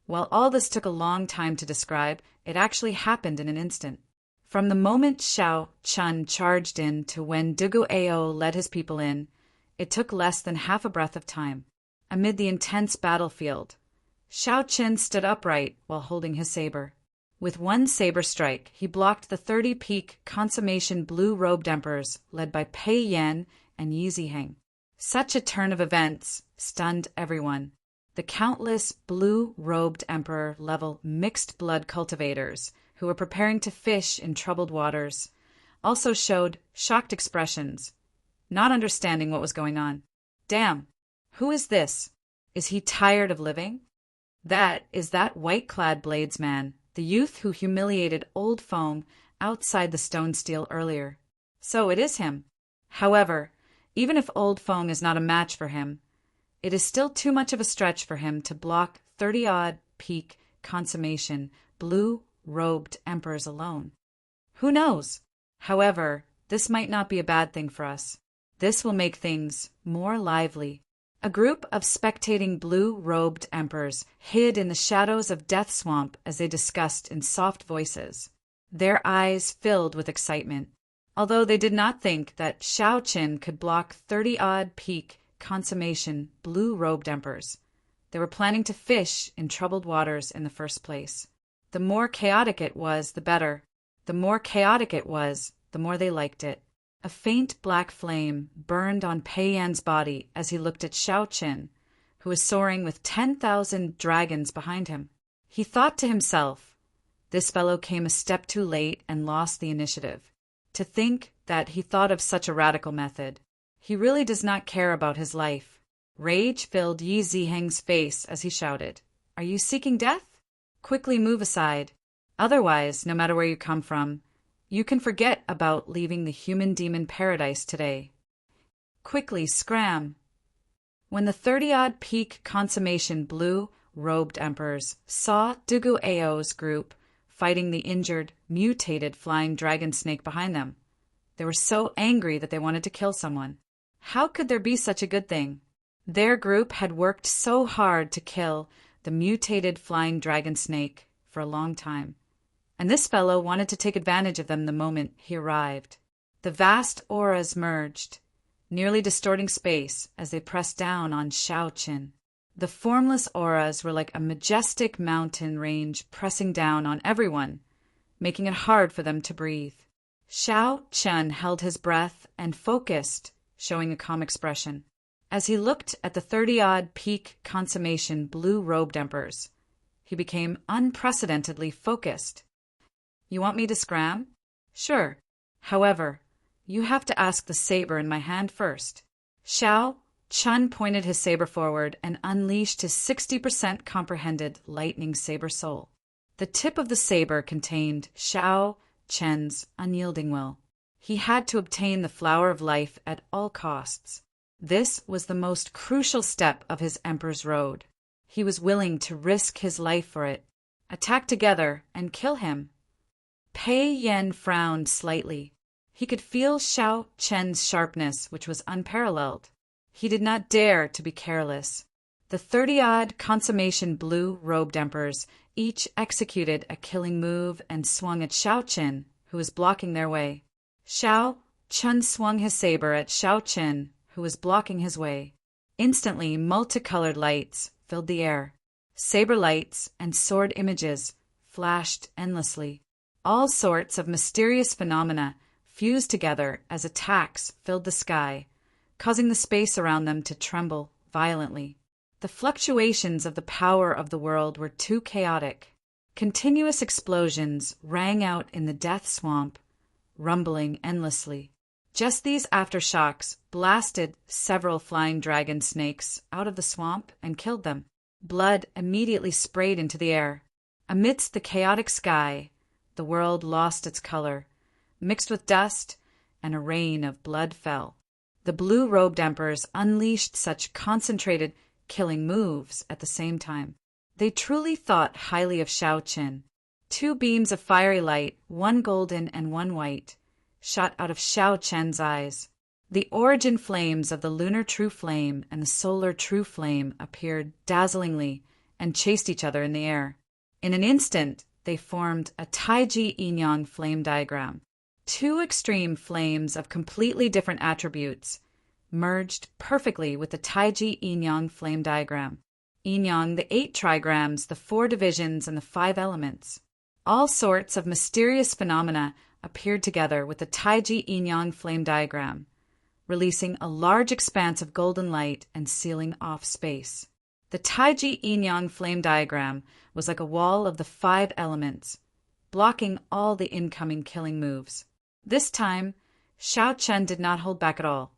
While all this took a long time to describe, it actually happened in an instant. From the moment Shao Chen charged in to when Dugu Ao led his people in, it took less than half a breath of time. Amid the intense battlefield, Shao Chen stood upright while holding his saber. With one saber strike, he blocked the 30-peak consummation blue-robed emperors led by Pei Yan and Yi Ziheng. Such a turn of events stunned everyone. The countless blue-robed emperor-level mixed-blood cultivators who were preparing to fish in troubled waters also showed shocked expressions, not understanding what was going on. Damn, who is this? Is he tired of living? That is that white-clad bladesman, the youth who humiliated Old Feng outside the stone steel earlier. So it is him. However, even if Old Feng is not a match for him, it is still too much of a stretch for him to block 30-odd peak consummation blue-robed emperors alone. Who knows? However, this might not be a bad thing for us. This will make things more lively. A group of spectating blue-robed emperors hid in the shadows of Death Swamp as they discussed in soft voices, their eyes filled with excitement. Although they did not think that Shao Qin could block 30-odd peak consummation blue-robed emperors, they were planning to fish in troubled waters in the first place. The more chaotic it was, the better. The more chaotic it was, the more they liked it. A faint black flame burned on Pei Yan's body as he looked at Shao Qin, who was soaring with 10,000 dragons behind him. He thought to himself, this fellow came a step too late and lost the initiative. To think that he thought of such a radical method. He really does not care about his life. Rage filled Yi Ziheng's face as he shouted, "Are you seeking death? Quickly move aside. Otherwise, no matter where you come from, you can forget about leaving the human-demon paradise today. Quickly scram." When the 30-odd peak consummation blue-robed emperors saw Dugu Ao's group fighting the injured, mutated flying dragon snake behind them, they were so angry that they wanted to kill someone. How could there be such a good thing? Their group had worked so hard to kill the mutated flying dragon snake for a long time, and this fellow wanted to take advantage of them the moment he arrived. The vast auras merged, nearly distorting space as they pressed down on Xiaoqin. The formless auras were like a majestic mountain range pressing down on everyone, making it hard for them to breathe. Xiaoqin held his breath and focused, showing a calm expression. As he looked at the 30-odd peak consummation blue-robed emperors, he became unprecedentedly focused. "You want me to scram?" "Sure. However, you have to ask the saber in my hand first." Xiao Chun pointed his saber forward and unleashed his 60% comprehended lightning saber soul. The tip of the saber contained Xiao Chen's unyielding will. He had to obtain the flower of life at all costs. This was the most crucial step of his emperor's road. He was willing to risk his life for it. Attack together and kill him. Pei Yan frowned slightly. He could feel Xiao Chen's sharpness, which was unparalleled. He did not dare to be careless. The 30-odd consummation blue-robed emperors each executed a killing move and swung at Xiaoqin, who was blocking their way. Xiao Chun swung his saber at Xiaoqin, who was blocking his way. Instantly, multicolored lights filled the air. Saber lights and sword images flashed endlessly. All sorts of mysterious phenomena fused together as attacks filled the sky, causing the space around them to tremble violently. The fluctuations of the power of the world were too chaotic. Continuous explosions rang out in the death swamp, rumbling endlessly. Just these aftershocks blasted several flying dragon snakes out of the swamp and killed them. Blood immediately sprayed into the air. Amidst the chaotic sky, the world lost its color, mixed with dust, and a rain of blood fell. The blue-robed emperors unleashed such concentrated killing moves at the same time. They truly thought highly of Xiaoqin. 2 beams of fiery light, one golden and one white, shot out of Xiaoqian's eyes. The origin flames of the lunar true flame and the solar true flame appeared dazzlingly and chased each other in the air. In an instant, they formed a Taiji yin-yang flame diagram. 2 extreme flames of completely different attributes merged perfectly with the Taiji yin-yang flame diagram. Yin-yang, the 8 trigrams, the 4 divisions, and the 5 elements. All sorts of mysterious phenomena appeared together with the Taiji yin-yang flame diagram, releasing a large expanse of golden light and sealing off space. The Taiji yin-yang flame diagram was like a wall of the 5 elements, blocking all the incoming killing moves. This time, Xiaoqin did not hold back at all,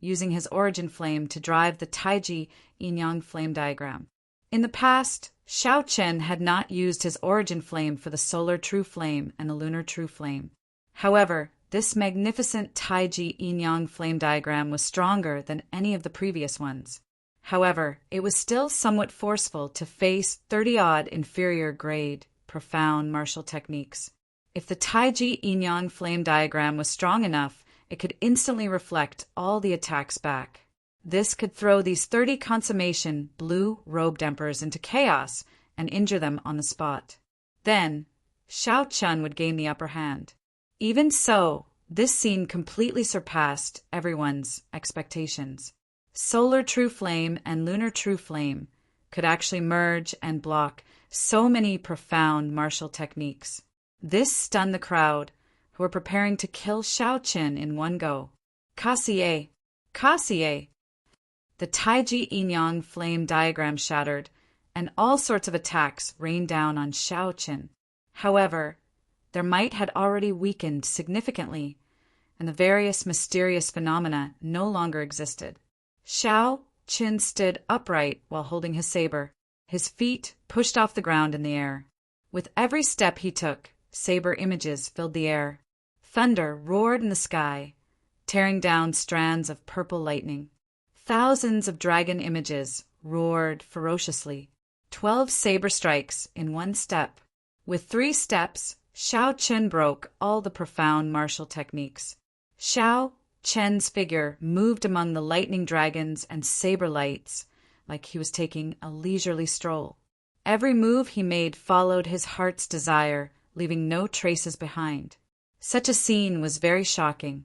using his origin flame to drive the Taiji yin-yang flame diagram. In the past, Xiaoqin had not used his origin flame for the solar true flame and the lunar true flame. However, this magnificent Taiji yin-yang flame diagram was stronger than any of the previous ones. However, it was still somewhat forceful to face 30-odd inferior grade, profound martial techniques. If the Taiji yin-yang flame diagram was strong enough, it could instantly reflect all the attacks back. This could throw these 30 consummation blue-robed emperors into chaos and injure them on the spot. Then, Xiaoqin would gain the upper hand. Even so, this scene completely surpassed everyone's expectations. Solar true flame and lunar true flame could actually merge and block so many profound martial techniques. This stunned the crowd, who were preparing to kill Xiaoqin in one go. Kassier! Kassier! The Taiji yin-yang flame diagram shattered, and all sorts of attacks rained down on Xiaoqin. However, their might had already weakened significantly, and the various mysterious phenomena no longer existed. Xiao Qin stood upright while holding his saber, his feet pushed off the ground in the air. With every step he took, saber images filled the air. Thunder roared in the sky, tearing down strands of purple lightning. Thousands of dragon images roared ferociously. 12 saber strikes in one step. With 3 steps, Xiao Chen broke all the profound martial techniques. Xiao Chen's figure moved among the lightning dragons and saber lights like he was taking a leisurely stroll. Every move he made followed his heart's desire, leaving no traces behind. Such a scene was very shocking.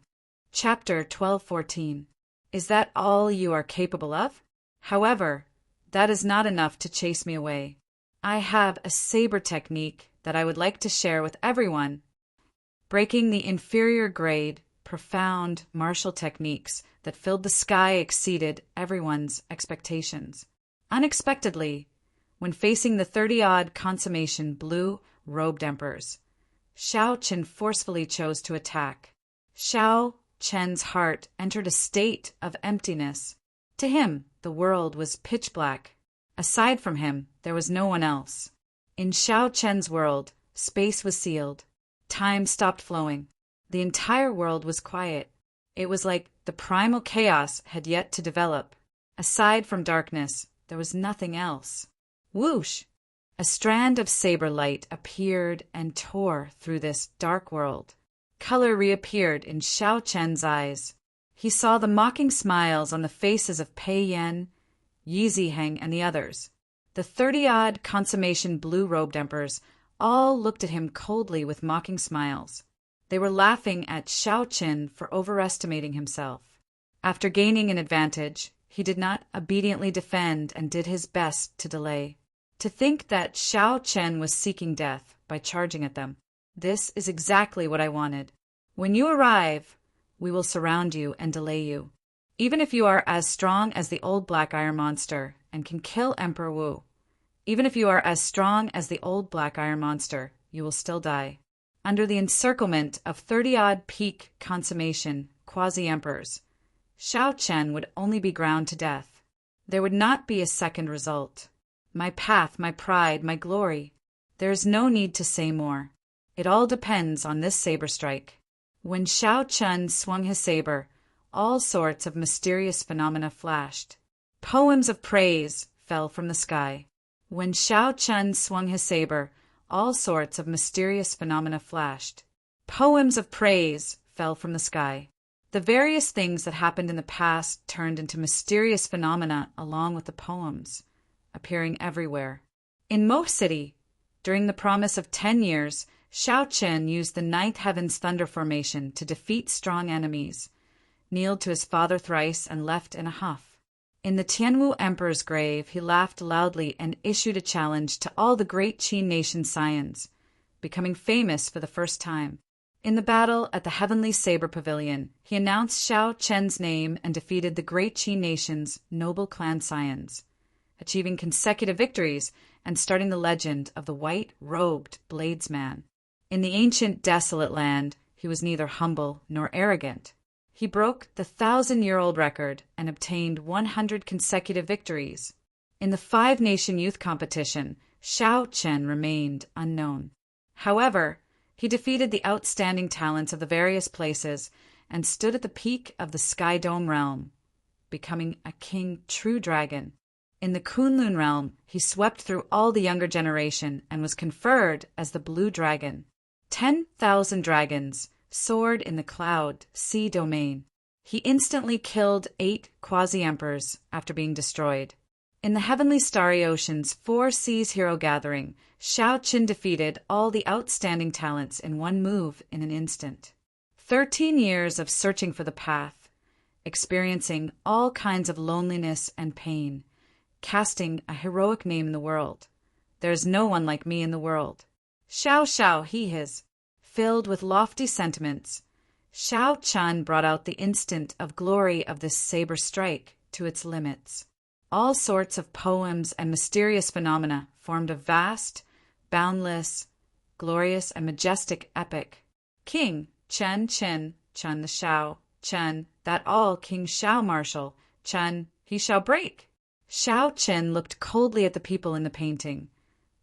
Chapter 12:14. Is that all you are capable of? However, that is not enough to chase me away. I have a saber technique that I would like to share with everyone. Breaking the inferior grade, profound martial techniques that filled the sky exceeded everyone's expectations. Unexpectedly, when facing the 30-odd consummation blue-robed emperors, Xiao Chen forcefully chose to attack. Xiao Chen's heart entered a state of emptiness. To him, the world was pitch black. Aside from him, there was no one else. In Xiao Chen's world, space was sealed. Time stopped flowing. The entire world was quiet. It was like the primal chaos had yet to develop. Aside from darkness, there was nothing else. Whoosh! A strand of saber light appeared and tore through this dark world. Color reappeared in Xiao Chen's eyes. He saw the mocking smiles on the faces of Pei Yan, Yi Ziheng, and the others. The 30-odd consummation blue-robed emperors all looked at him coldly with mocking smiles. They were laughing at Xiao Chen for overestimating himself. After gaining an advantage, he did not obediently defend and did his best to delay. To think that Xiao Chen was seeking death by charging at them. This is exactly what I wanted. When you arrive, we will surround you and delay you. Even if you are as strong as the old black iron monster and can kill Emperor Wu, even if you are as strong as the old black iron monster, you will still die. Under the encirclement of 30-odd peak consummation quasi-emperors, Xiao Chen would only be ground to death. There would not be a second result. My path, my pride, my glory. There is no need to say more. It all depends on this saber strike. When Xiao Chen swung his saber, all sorts of mysterious phenomena flashed. Poems of praise fell from the sky. When Xiao Chen swung his saber, all sorts of mysterious phenomena flashed. Poems of praise fell from the sky. The various things that happened in the past turned into mysterious phenomena along with the poems, appearing everywhere. In Mo City, during the promise of 10 years, Xiao Chen used the ninth heaven's thunder formation to defeat strong enemies, kneeled to his father thrice, and left in a huff. In the Tianwu Emperor's grave, he laughed loudly and issued a challenge to all the great Qin nation scions, becoming famous for the first time. In the battle at the Heavenly Saber Pavilion, he announced Xiao Chen's name and defeated the great Qin nation's noble clan scions, achieving consecutive victories and starting the legend of the white-robed bladesman. In the ancient desolate land, he was neither humble nor arrogant. He broke the 1,000-year-old record and obtained 100 consecutive victories. In the 5-nation youth competition, Xiao Chen remained unknown. However, he defeated the outstanding talents of the various places and stood at the peak of the Sky Dome realm, becoming a king true dragon. In the Kunlun realm, he swept through all the younger generation and was conferred as the Blue Dragon. 10,000 dragons soared in the cloud sea domain. He instantly killed 8 quasi-emperors after being destroyed. In the heavenly starry ocean's 4 seas hero gathering, Xiao Chen defeated all the outstanding talents in one move in an instant. 13 years of searching for the path, experiencing all kinds of loneliness and pain, casting a heroic name in the world. There is no one like me in the world. Xiao Xiao he his. Filled with lofty sentiments, Xiao Chen brought out the instant of glory of this saber strike to its limits. All sorts of poems and mysterious phenomena formed a vast, boundless, glorious, and majestic epic. King Chen Chen, Chen the Xiao, Chen, that all King Xiao marshal, Chen, he shall break. Xiao Chen looked coldly at the people in the painting,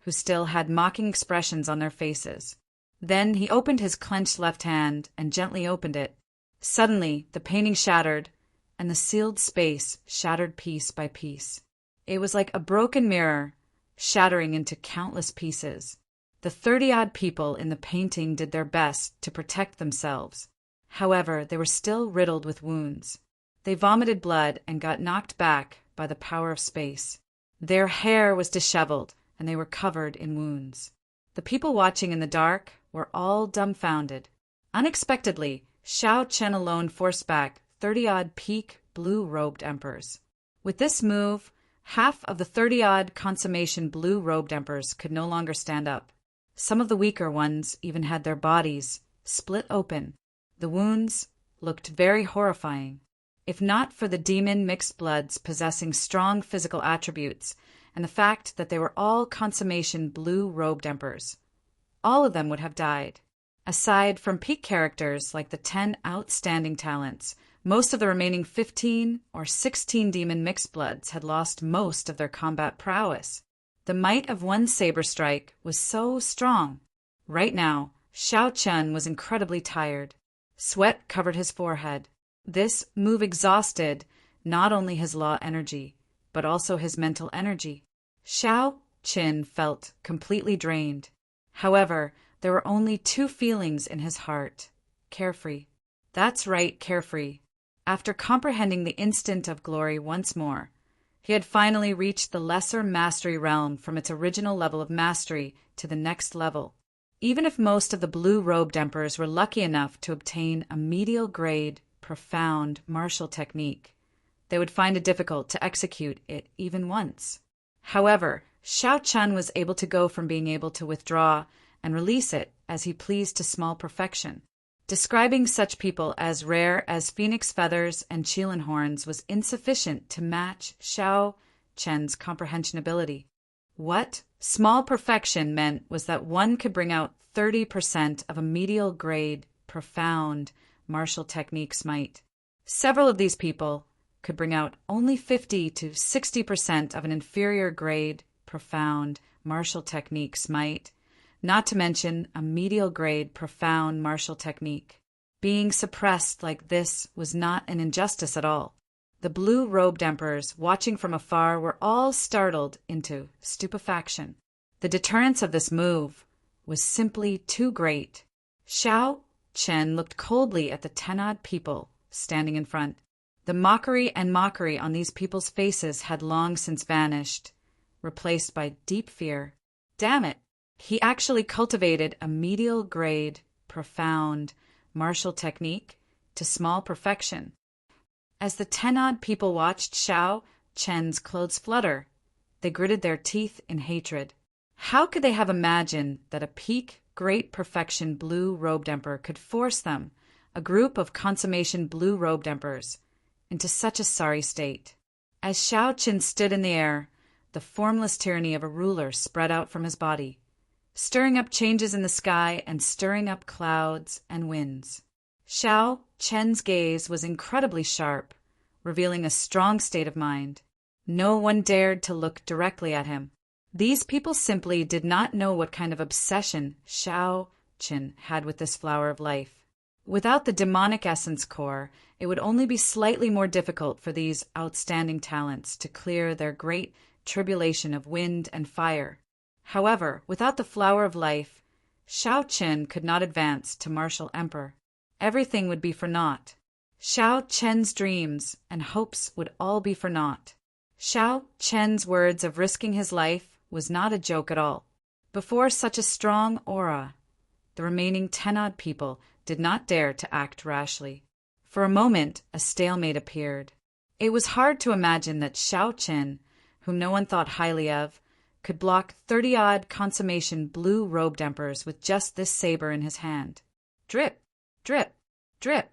who still had mocking expressions on their faces. Then he opened his clenched left hand and gently opened it. Suddenly, the painting shattered, and the sealed space shattered piece by piece. It was like a broken mirror, shattering into countless pieces. The 30-odd people in the painting did their best to protect themselves. However, they were still riddled with wounds. They vomited blood and got knocked back by the power of space. Their hair was disheveled, and they were covered in wounds. The people watching in the dark were all dumbfounded. Unexpectedly, Xiao Chen alone forced back 30-odd peak blue-robed emperors. With this move, half of the 30-odd consummation blue-robed emperors could no longer stand up. Some of the weaker ones even had their bodies split open. The wounds looked very horrifying. If not for the demon mixed bloods possessing strong physical attributes and the fact that they were all consummation blue-robed emperors, all of them would have died. Aside from peak characters like the 10 outstanding talents, most of the remaining 15 or 16 demon mixed bloods had lost most of their combat prowess. The might of one saber strike was so strong. Right now, Xiao Chen was incredibly tired. Sweat covered his forehead. This move exhausted not only his law energy, but also his mental energy. Xiao Chen felt completely drained. However, there were only two feelings in his heart: carefree. That's right, carefree. After comprehending the instant of glory once more, he had finally reached the lesser mastery realm from its original level of mastery to the next level. Even if most of the blue-robed emperors were lucky enough to obtain a medial grade, profound martial technique, they would find it difficult to execute it even once. However, Xiao Chen was able to go from being able to withdraw and release it as he pleased to small perfection. Describing such people as rare as phoenix feathers and Qilin horns was insufficient to match Xiao Chen's comprehension ability. What small perfection meant was that one could bring out 30% of a medial grade, profound martial technique's might. Several of these people could bring out only 50 to 60% of an inferior grade, profound martial technique's might, not to mention a medial grade, profound martial technique. Being suppressed like this was not an injustice at all. The blue-robed emperors, watching from afar, were all startled into stupefaction. The deterrence of this move was simply too great. Xiao Chen looked coldly at the 10-odd people standing in front. The mockery on these people's faces had long since vanished, replaced by deep fear. Damn it! He actually cultivated a medial grade, profound martial technique to small perfection. As the 10-odd people watched Xiao Chen's clothes flutter, they gritted their teeth in hatred. How could they have imagined that a peak, great perfection blue-robed emperor could force them, a group of consummation blue-robed emperors, into such a sorry state? As Xiao Chen stood in the air, the formless tyranny of a ruler spread out from his body, stirring up changes in the sky and stirring up clouds and winds. Xiao Chen's gaze was incredibly sharp, revealing a strong state of mind. No one dared to look directly at him. These people simply did not know what kind of obsession Xiao Chen had with this flower of life. Without the demonic essence core, it would only be slightly more difficult for these outstanding talents to clear their great tribulation of wind and fire. However, without the flower of life, Xiao Chen could not advance to martial emperor. Everything would be for naught. Xiao Chen's dreams and hopes would all be for naught. Xiao Chen's words of risking his life was not a joke at all. Before such a strong aura, the remaining 10-odd people did not dare to act rashly. For a moment, a stalemate appeared. It was hard to imagine that Xiao Chen, whom no one thought highly of, could block 30-odd consummation blue-robed emperors with just this saber in his hand. Drip, drip, drip.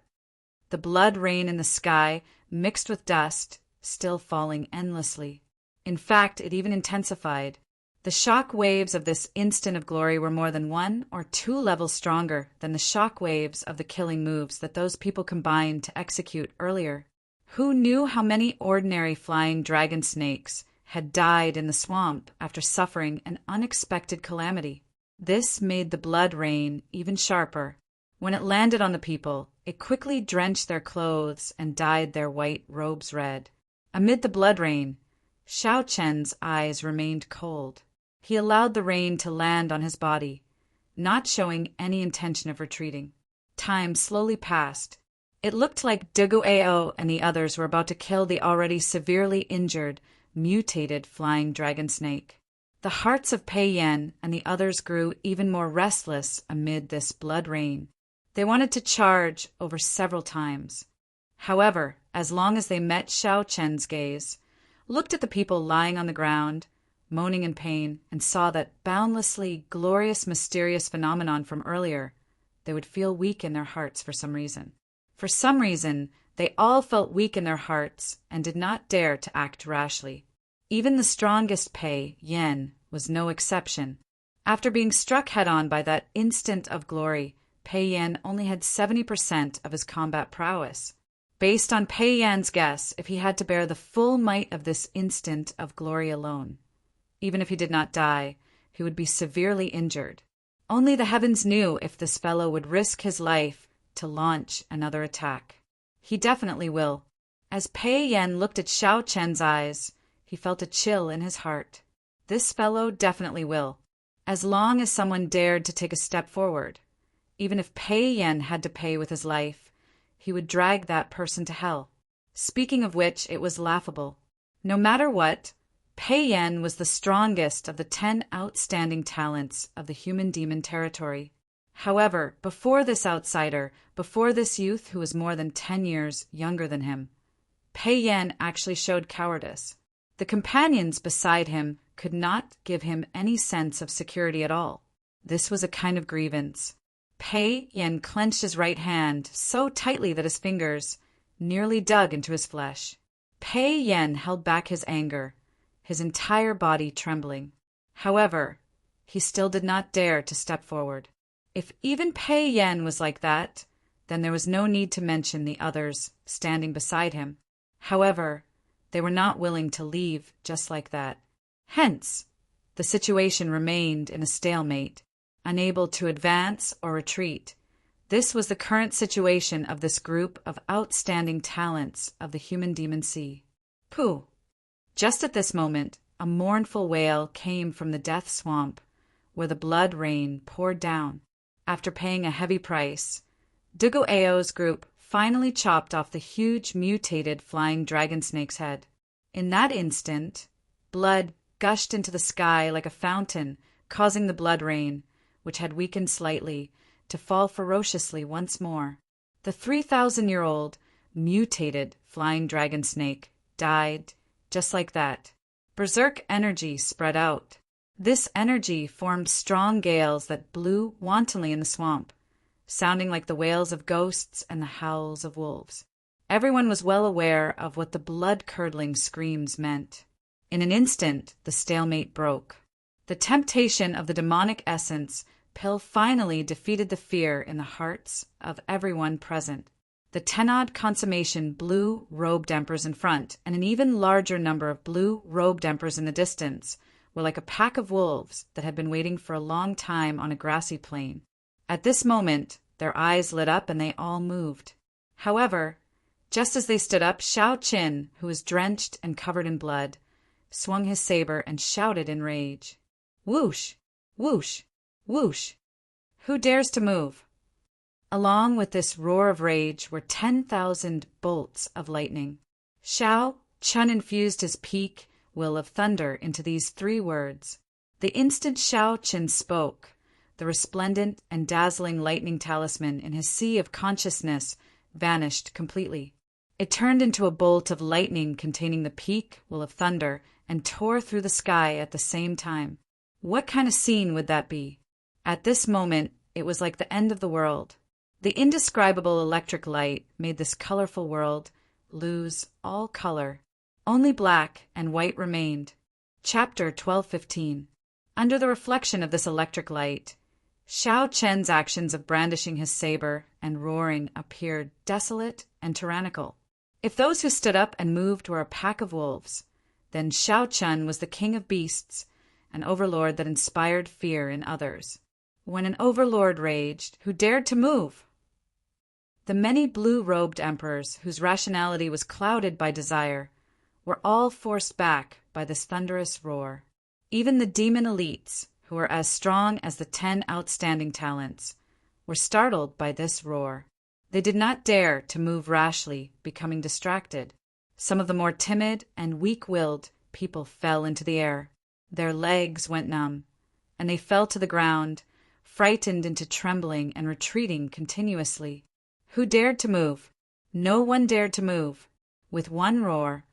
The blood rain in the sky, mixed with dust, still falling endlessly. In fact, it even intensified. The shock waves of this instant of glory were more than 1 or 2 levels stronger than the shock waves of the killing moves that those people combined to execute earlier. Who knew how many ordinary flying dragon snakes had died in the swamp after suffering an unexpected calamity? This made the blood rain even sharper. When it landed on the people, it quickly drenched their clothes and dyed their white robes red. Amid the blood rain, Xiao Chen's eyes remained cold. He allowed the rain to land on his body, not showing any intention of retreating. Time slowly passed. It looked like Duguao and the others were about to kill the already severely injured, mutated flying dragon snake. The hearts of Pei Yan and the others grew even more restless amid this blood rain. They wanted to charge over several times. However, as long as they met Xiao Chen's gaze, looked at the people lying on the ground, moaning in pain, and saw that boundlessly glorious, mysterious phenomenon from earlier, they would feel weak in their hearts for some reason. For some reason, they all felt weak in their hearts and did not dare to act rashly. Even the strongest Pei Yan was no exception. After being struck head-on by that instant of glory, Pei Yan only had 70% of his combat prowess. Based on Pei Yan's guess, if he had to bear the full might of this instant of glory alone, even if he did not die, he would be severely injured. Only the heavens knew if this fellow would risk his life to launch another attack. He definitely will. As Pei Yan looked at Xiao Chen's eyes, he felt a chill in his heart. This fellow definitely will, as long as someone dared to take a step forward. Even if Pei Yan had to pay with his life, he would drag that person to hell. Speaking of which, it was laughable. No matter what, Pei Yan was the strongest of the 10 outstanding talents of the human demon territory. However, before this outsider, before this youth who was more than 10 years younger than him, Pei Yan actually showed cowardice. The companions beside him could not give him any sense of security at all. This was a kind of grievance. Pei Yan clenched his right hand so tightly that his fingers nearly dug into his flesh. Pei Yan held back his anger, his entire body trembling. However, he still did not dare to step forward. If even Pei Yan was like that, then there was no need to mention the others standing beside him. However, they were not willing to leave just like that. Hence, the situation remained in a stalemate, unable to advance or retreat. This was the current situation of this group of outstanding talents of the human demon sea. Pooh! Just at this moment, a mournful wail came from the death swamp, where the blood rain poured down. After paying a heavy price, Duguao's group finally chopped off the huge mutated flying dragon snake's head. In that instant, blood gushed into the sky like a fountain, causing the blood rain, which had weakened slightly, to fall ferociously once more. The 3,000-year-old mutated flying dragon snake died just like that. Berserk energy spread out. This energy formed strong gales that blew wantonly in the swamp, sounding like the wails of ghosts and the howls of wolves. Everyone was well aware of what the blood-curdling screams meant. In an instant, the stalemate broke. The temptation of the demonic essence pill finally defeated the fear in the hearts of everyone present. The 10-odd consummation blue-robed emperors in front and an even larger number of blue-robed emperors in the distance were like a pack of wolves that had been waiting for a long time on a grassy plain. At this moment, their eyes lit up and they all moved. However, just as they stood up, Xiao Qin, who was drenched and covered in blood, swung his saber and shouted in rage. Whoosh! Whoosh! Whoosh! Who dares to move? Along with this roar of rage were 10,000 bolts of lightning. Xiao Chun infused his peak will of thunder into these 3 words. The instant Xiao Qin spoke, the resplendent and dazzling lightning talisman in his sea of consciousness vanished completely. It turned into a bolt of lightning containing the peak will of thunder and tore through the sky at the same time. What kind of scene would that be? At this moment, it was like the end of the world. The indescribable electric light made this colorful world lose all color. Only black and white remained. Chapter 1215. Under the reflection of this electric light, Xiao Chen's actions of brandishing his saber and roaring appeared desolate and tyrannical. If those who stood up and moved were a pack of wolves, then Shao Chun was the king of beasts, an overlord that inspired fear in others. When an overlord raged, who dared to move? The many blue-robed emperors, whose rationality was clouded by desire, were all forced back by this thunderous roar. Even the demon elites, who were as strong as the 10 outstanding talents, were startled by this roar. They did not dare to move rashly, becoming distracted. Some of the more timid and weak-willed people fell into the air. Their legs went numb, and they fell to the ground, frightened into trembling and retreating continuously. Who dared to move? No one dared to move. With one roar,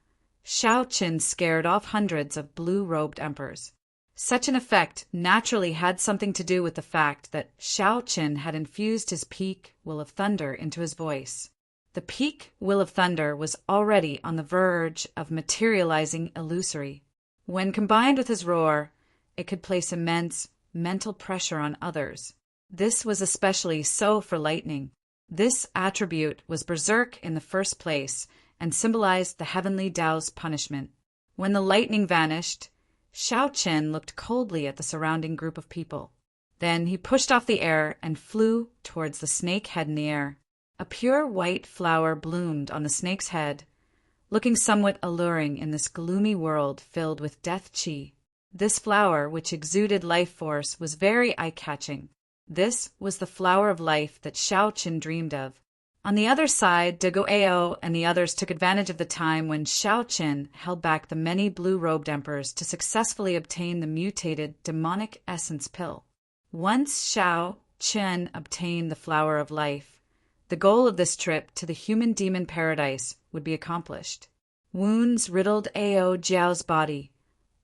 Shao Qin scared off hundreds of blue-robed emperors. Such an effect naturally had something to do with the fact that Shao Qin had infused his peak will of thunder into his voice. The peak will of thunder was already on the verge of materializing illusory. When combined with his roar, it could place immense mental pressure on others. This was especially so for lightning. This attribute was berserk in the first place and symbolized the heavenly Tao's punishment. When the lightning vanished, Shao Qin looked coldly at the surrounding group of people. Then he pushed off the air and flew towards the snake head in the air. A pure white flower bloomed on the snake's head, looking somewhat alluring in this gloomy world filled with death qi. This flower, which exuded life force, was very eye-catching. This was the flower of life that Shao Qin dreamed of. On the other side, De Goao and the others took advantage of the time when Shao Qin held back the many blue-robed emperors to successfully obtain the mutated demonic essence pill. Once Shao Qin obtained the flower of life, the goal of this trip to the human-demon paradise would be accomplished. Wounds riddled Ao Jiao's body,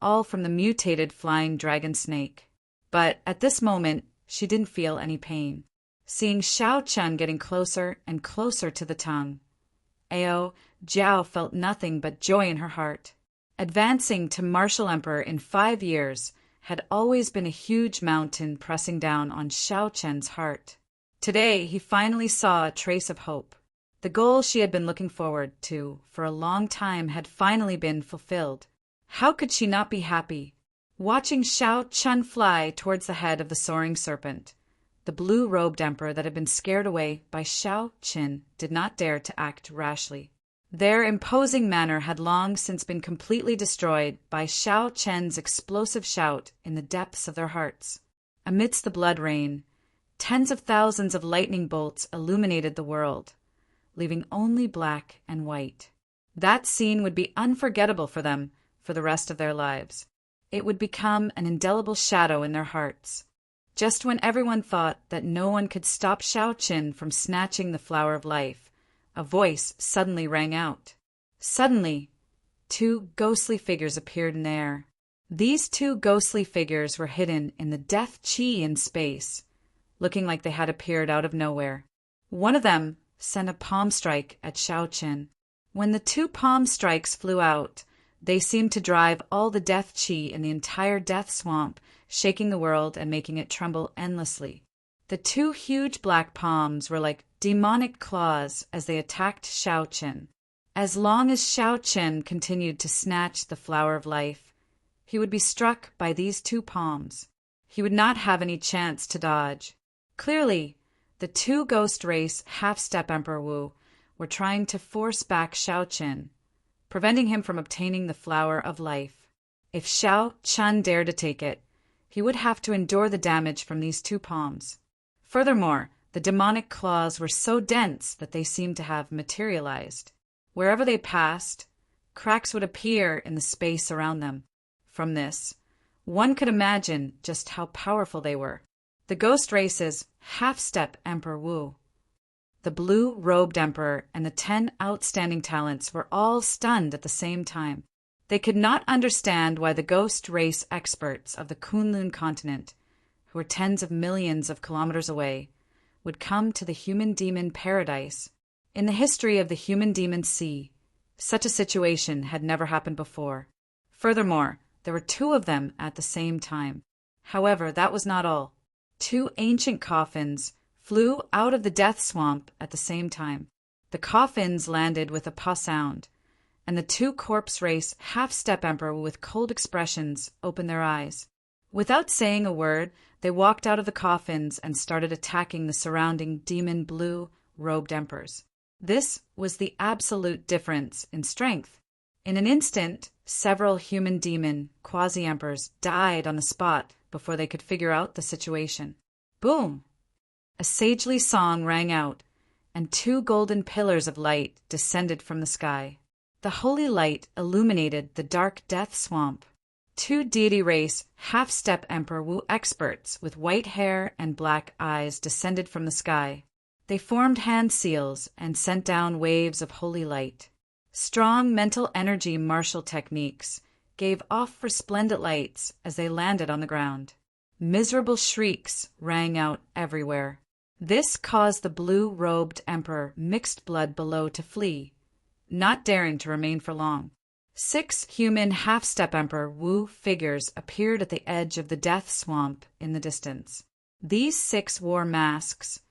all from the mutated flying dragon snake. But at this moment, she didn't feel any pain. Seeing Shao Chun getting closer and closer to the tongue, Ao Jiao felt nothing but joy in her heart. Advancing to martial emperor in 5 years had always been a huge mountain pressing down on Shao Chen's heart. Today, he finally saw a trace of hope. The goal she had been looking forward to for a long time had finally been fulfilled. How could she not be happy? Watching Shao Chun fly towards the head of the soaring serpent, the blue-robed emperor that had been scared away by Shao Qin did not dare to act rashly. Their imposing manner had long since been completely destroyed by Shao Chen's explosive shout in the depths of their hearts. Amidst the blood rain, tens of thousands of lightning bolts illuminated the world, leaving only black and white. That scene would be unforgettable for them for the rest of their lives. It would become an indelible shadow in their hearts. Just when everyone thought that no one could stop Shao Qin from snatching the flower of life, a voice suddenly rang out. Suddenly, 2 ghostly figures appeared in the air. These 2 ghostly figures were hidden in the death qi in space, looking like they had appeared out of nowhere. One of them sent a palm strike at Shao Qin. When the 2 palm strikes flew out, they seemed to drive all the death qi in the entire death swamp, shaking the world and making it tremble endlessly. The 2 huge black palms were like demonic claws as they attacked Shao Qin. As long as Shao Qin continued to snatch the flower of life, he would be struck by these 2 palms. He would not have any chance to dodge. Clearly, the 2 ghost race half-step Emperor Wu were trying to force back Shao Qin, preventing him from obtaining the flower of life. If Shao Chun dared to take it, he would have to endure the damage from these 2 palms. Furthermore, the demonic claws were so dense that they seemed to have materialized. Wherever they passed, cracks would appear in the space around them. From this, one could imagine just how powerful they were. The ghost race's half-step Emperor Wu, the blue-robed emperor, and the 10 outstanding talents were all stunned at the same time. They could not understand why the ghost race experts of the Kunlun continent, who were tens of millions of kilometers away, would come to the human-demon paradise. In the history of the human-demon sea, such a situation had never happened before. Furthermore, there were 2 of them at the same time. However, that was not all. 2 ancient coffins flew out of the death swamp at the same time. The coffins landed with a pa sound, and the two corpse race half-step emperor with cold expressions opened their eyes. Without saying a word, they walked out of the coffins and started attacking the surrounding demon blue-robed emperors. This was the absolute difference in strength. In an instant, several human demon quasi-emperors died on the spot before they could figure out the situation. Boom! A sagely song rang out, and two golden pillars of light descended from the sky. The holy light illuminated the dark death swamp. Two deity race half-step Emperor Wu experts with white hair and black eyes descended from the sky. They formed hand seals and sent down waves of holy light. Strong mental energy martial techniques gave off resplendent lights as they landed on the ground. Miserable shrieks rang out everywhere. This caused the blue-robed Emperor Mixed Blood below to flee, not daring to remain for long. 6 human half-step Emperor Wu figures appeared at the edge of the death swamp in the distance. These 6 wore masks,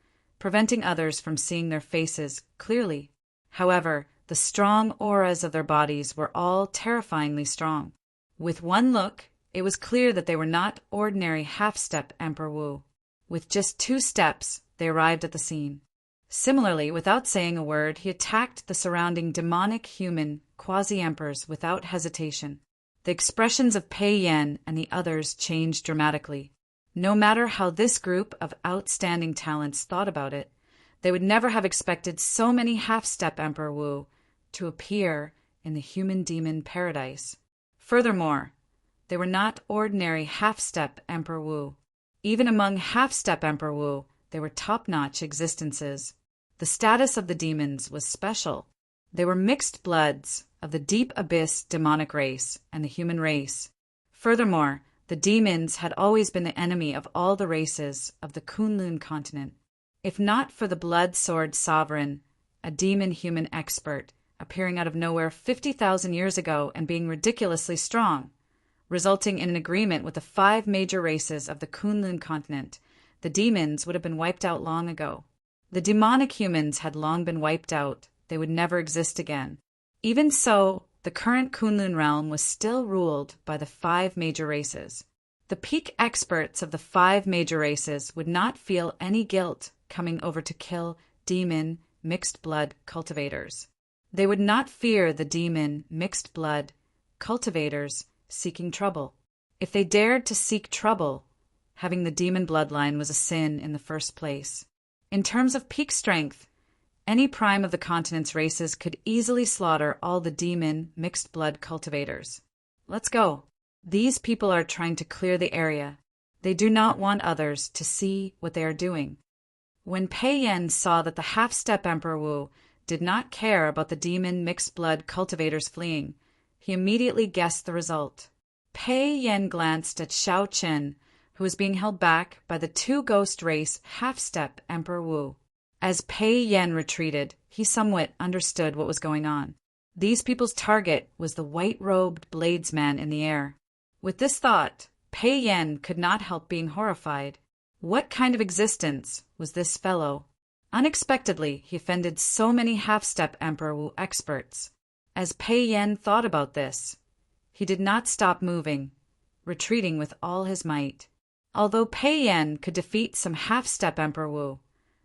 preventing others from seeing their faces clearly. However, the strong auras of their bodies were all terrifyingly strong. With one look, it was clear that they were not ordinary half-step Emperor Wu. With just 2 steps, they arrived at the scene. Similarly, without saying a word, he attacked the surrounding demonic human quasi-emperors without hesitation. The expressions of Pei Yan and the others changed dramatically. No matter how this group of outstanding talents thought about it, they would never have expected so many half-step Emperor Wu to appear in the human-demon paradise. Furthermore, they were not ordinary half-step Emperor Wu. Even among half-step Emperor Wu, they were top-notch existences. The status of the demons was special. They were mixed bloods of the deep abyss demonic race and the human race. Furthermore, the demons had always been the enemy of all the races of the Kunlun continent. If not for the blood-sword sovereign, a demon-human expert, appearing out of nowhere 50,000 years ago and being ridiculously strong, resulting in an agreement with the 5 major races of the Kunlun continent, the demons would have been wiped out long ago. The demonic humans had long been wiped out. They would never exist again. Even so, the current Kunlun realm was still ruled by the 5 major races. The peak experts of the 5 major races would not feel any guilt coming over to kill demon mixed blood cultivators. They would not fear the demon mixed blood cultivators seeking trouble. If they dared to seek trouble, having the demon bloodline was a sin in the first place. In terms of peak strength, any prime of the continent's races could easily slaughter all the demon mixed blood cultivators. Let's go. These people are trying to clear the area. They do not want others to see what they are doing. When Pei Yan saw that the half-step Emperor Wu did not care about the demon mixed blood cultivators fleeing, he immediately guessed the result. Pei Yan glanced at Xiao Chen, who was being held back by the 2 ghost race half-step Emperor Wu. As Pei Yan retreated, he somewhat understood what was going on. These people's target was the white-robed bladesman in the air. With this thought, Pei Yan could not help being horrified. What kind of existence was this fellow? Unexpectedly, he offended so many half-step Emperor Wu experts. As Pei Yan thought about this, he did not stop moving, retreating with all his might. Although Pei Yan could defeat some half-step Emperor Wu,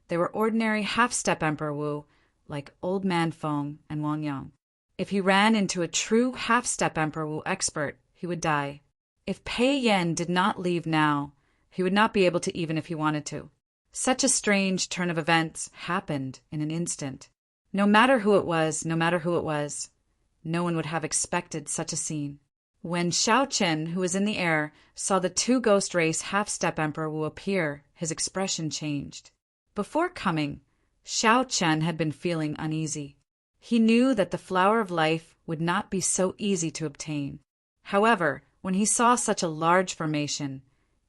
they were ordinary half-step Emperor Wu like Old Man Feng and Wang Yang. If he ran into a true half-step Emperor Wu expert, he would die. If Pei Yan did not leave now, he would not be able to even if he wanted to. Such a strange turn of events happened in an instant. No matter who it was, no one would have expected such a scene. When Xiao Chen, who was in the air, saw the 2 ghost race half-step Emperor Wu appear, his expression changed. Before coming, Xiao Chen had been feeling uneasy. He knew that the flower of life would not be so easy to obtain. However, when he saw such a large formation,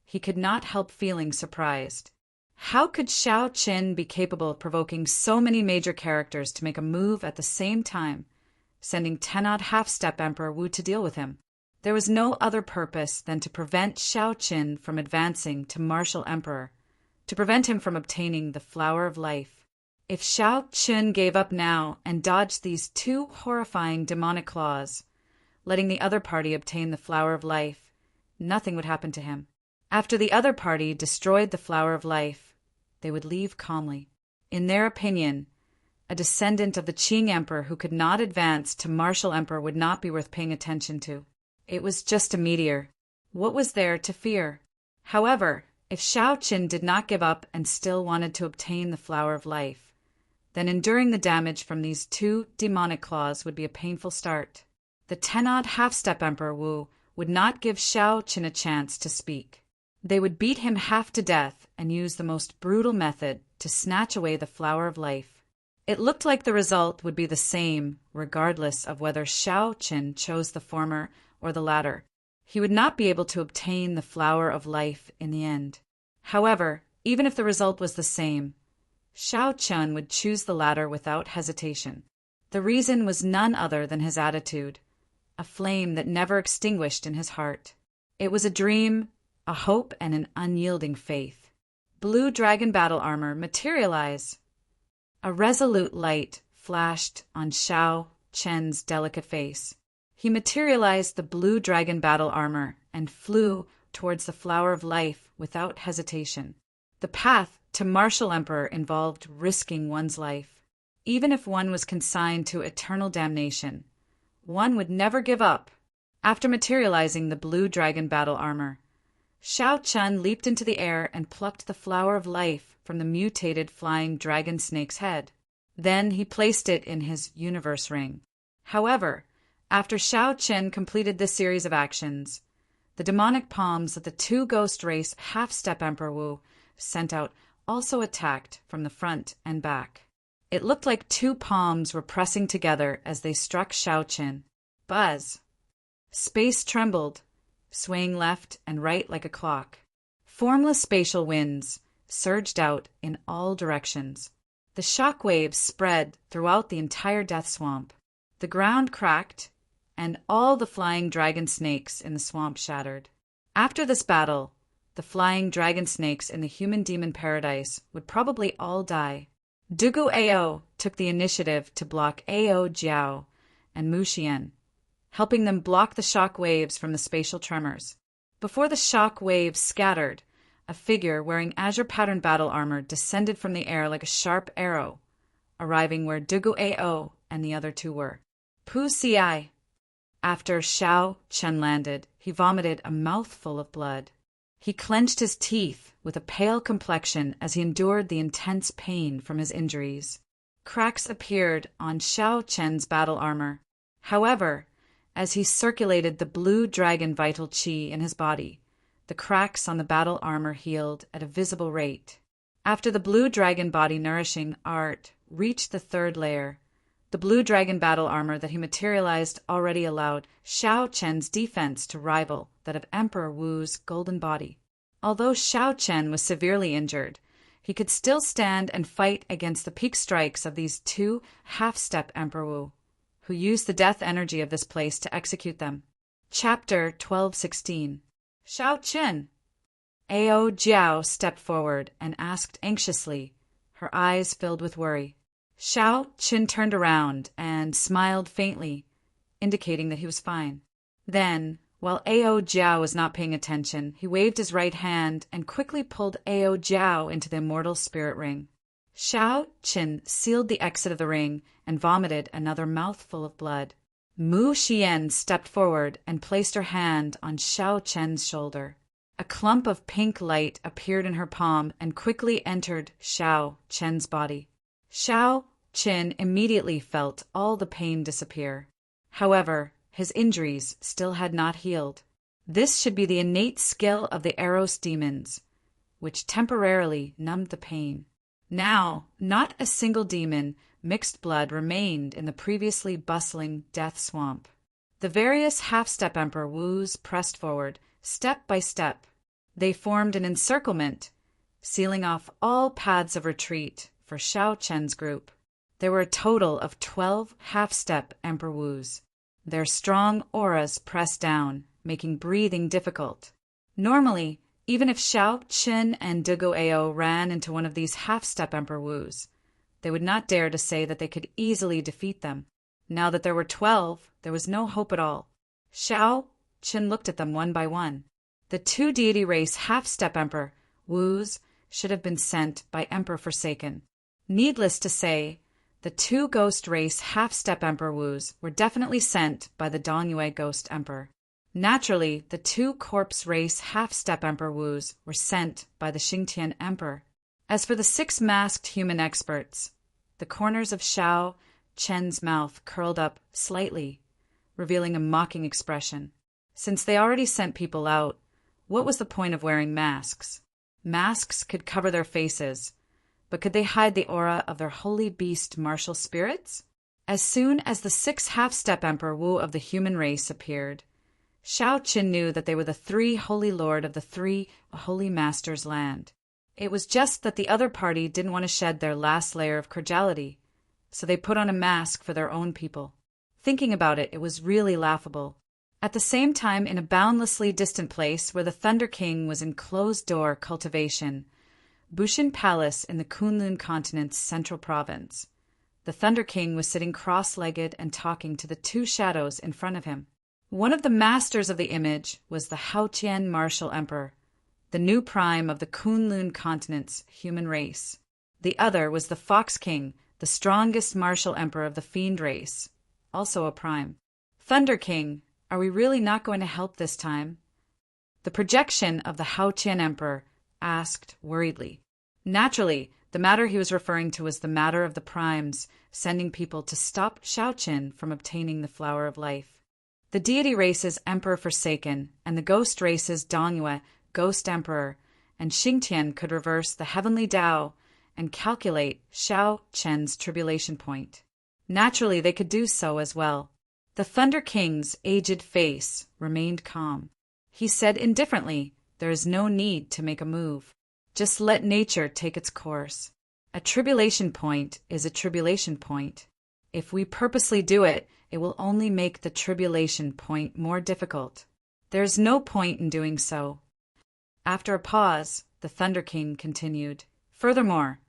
he could not help feeling surprised. How could Xiao Chen be capable of provoking so many major characters to make a move at the same time, sending 10-odd half-step Emperor Wu to deal with him? There was no other purpose than to prevent Xiao Chen from advancing to martial emperor, to prevent him from obtaining the flower of life. If Xiao Qun gave up now and dodged these two horrifying demonic claws, letting the other party obtain the Flower of Life, nothing would happen to him. After the other party destroyed the Flower of Life, they would leave calmly. In their opinion, a descendant of the Qing Emperor who could not advance to martial emperor would not be worth paying attention to. It was just a meteor. What was there to fear? However, if Xiao Qun did not give up and still wanted to obtain the Flower of Life, then enduring the damage from these two demonic claws would be a painful start. The Tenad half-step Emperor Wu would not give Xiao Qun a chance to speak. They would beat him half to death and use the most brutal method to snatch away the Flower of Life. It looked like the result would be the same, regardless of whether Xiao Qun chose the former or the latter. He would not be able to obtain the Flower of Life in the end. However, even if the result was the same, Xiao Qun would choose the latter without hesitation. The reason was none other than his attitude, a flame that never extinguished in his heart. It was a dream, a hope, and an unyielding faith. Blue dragon battle armor materialize. A resolute light flashed on Xiao Qun's delicate face. He materialized the blue dragon battle armor and flew towards the Flower of Life without hesitation. The path to martial emperor involved risking one's life. Even if one was consigned to eternal damnation, one would never give up. After materializing the blue dragon battle armor, Xiao Qun leaped into the air and plucked the Flower of Life from the mutated flying dragon snake's head. Then he placed it in his universe ring. However, after Xiao Qun completed this series of actions, the demonic palms of the two ghost race half-step Emperor Wu sent out also attacked from the front and back. It looked like two palms were pressing together as they struck Xiao Qun. Buzz! Space trembled, swaying left and right like a clock. Formless spatial winds surged out in all directions. The shock waves spread throughout the entire death swamp. The ground cracked, and all the flying dragon snakes in the swamp shattered. After this battle, the flying dragon snakes in the human-demon paradise would probably all die. Dugu Ao took the initiative to block Ao Jiao and Mu Xian, helping them block the shock waves from the spatial tremors. Before the shock waves scattered, a figure wearing azure pattern battle armor descended from the air like a sharp arrow, arriving where Dugu Ao and the other two were. Pu Ci. After Xiao Qun landed, he vomited a mouthful of blood. He clenched his teeth with a pale complexion as he endured the intense pain from his injuries. Cracks appeared on Xiao Qun's battle armor. However, as he circulated the blue dragon vital qi in his body, the cracks on the battle armor healed at a visible rate. After the blue dragon body nourishing art reached the third layer, the blue dragon battle armor that he materialized already allowed Xiao Qun's defense to rival that of Emperor Wu's golden body. Although Xiao Qun was severely injured, he could still stand and fight against the peak strikes of these two half-step Emperor Wu, who used the death energy of this place to execute them. Chapter 12:16. Xiao Qun. Ao Jiao stepped forward and asked anxiously, her eyes filled with worry. Xiao Qun turned around and smiled faintly, indicating that he was fine. Then, while Ao Jiao was not paying attention, he waved his right hand and quickly pulled Ao Jiao into the Immortal Spirit Ring. Xiao Qun sealed the exit of the ring and vomited another mouthful of blood. Mu Xian stepped forward and placed her hand on Xiao Qun's shoulder. A clump of pink light appeared in her palm and quickly entered Xiao Qun's body. Xiao Qun immediately felt all the pain disappear. However, his injuries still had not healed. This should be the innate skill of the Eros demons, which temporarily numbed the pain. Now, not a single demon mixed blood remained in the previously bustling death swamp. The various half-step Emperor Wus pressed forward, step by step. They formed an encirclement, sealing off all paths of retreat for Xiao Qun's group. There were a total of 12 half-step Emperor Wus. Their strong auras pressed down, making breathing difficult. Normally, even if Xiao Qun and Dugu Ao ran into one of these half-step Emperor Wus, They would not dare to say that they could easily defeat them. Now that there were 12, there was no hope at all. Shao Qin looked at them one by one. The two deity race half-step emperor Wu's should have been sent by Emperor Forsaken. Needless to say, the two ghost race half-step emperor Wu's were definitely sent by the Dongyue ghost emperor. Naturally, the two corpse race half-step emperor Wu's were sent by the Xingtian emperor. As for the 6 masked human experts, the corners of Shao Chen's mouth curled up slightly, revealing a mocking expression. Since they already sent people out, what was the point of wearing masks? Masks could cover their faces, but could they hide the aura of their holy beast martial spirits? As soon as the 6 half-step emperor Wu of the human race appeared, Shao Qin knew that they were the 3 holy lord of the 3 holy masters' land. It was just that the other party didn't want to shed their last layer of cordiality, so they put on a mask for their own people. Thinking about it, it was really laughable. At the same time, in a boundlessly distant place where the Thunder King was in closed-door cultivation, Bushin Palace in the Kunlun continent's central province, the Thunder King was sitting cross-legged and talking to the 2 shadows in front of him. One of the masters of the image was the Haotian martial emperor, the new prime of the Kunlun continent's human race. The other was the Fox King, the strongest martial emperor of the fiend race, also a prime. Thunder King, are we really not going to help this time? The projection of the Haotian emperor asked worriedly. Naturally, the matter he was referring to was the matter of the primes sending people to stop Shao Qin from obtaining the flower of life. The deity race's Emperor Forsaken and the ghost race's Dongyue Ghost Emperor and Xingtian could reverse the heavenly Tao and calculate Shao Chen's tribulation point. Naturally, they could do so as well. The Thunder King's aged face remained calm. He said indifferently, "There is no need to make a move. Just let nature take its course. A tribulation point is a tribulation point. If we purposely do it, it will only make the tribulation point more difficult. There is no point in doing so." After a pause, the Thunder King continued, "Furthermore,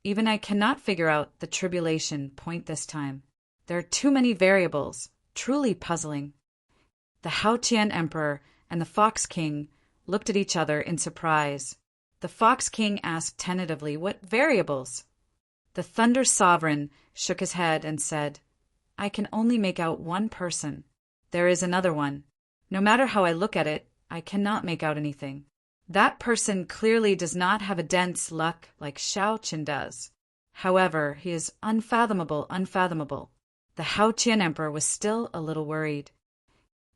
even I cannot figure out the tribulation point this time. There are too many variables, truly puzzling." The Haotian Emperor and the Fox King looked at each other in surprise. The Fox King asked tentatively, "What variables?" The Thunder Sovereign shook his head and said, "I can only make out one person. There is another one. No matter how I look at it, I cannot make out anything. That person clearly does not have a dense luck like Shao Qin does. However, he is unfathomable. The Haotian Emperor was still a little worried.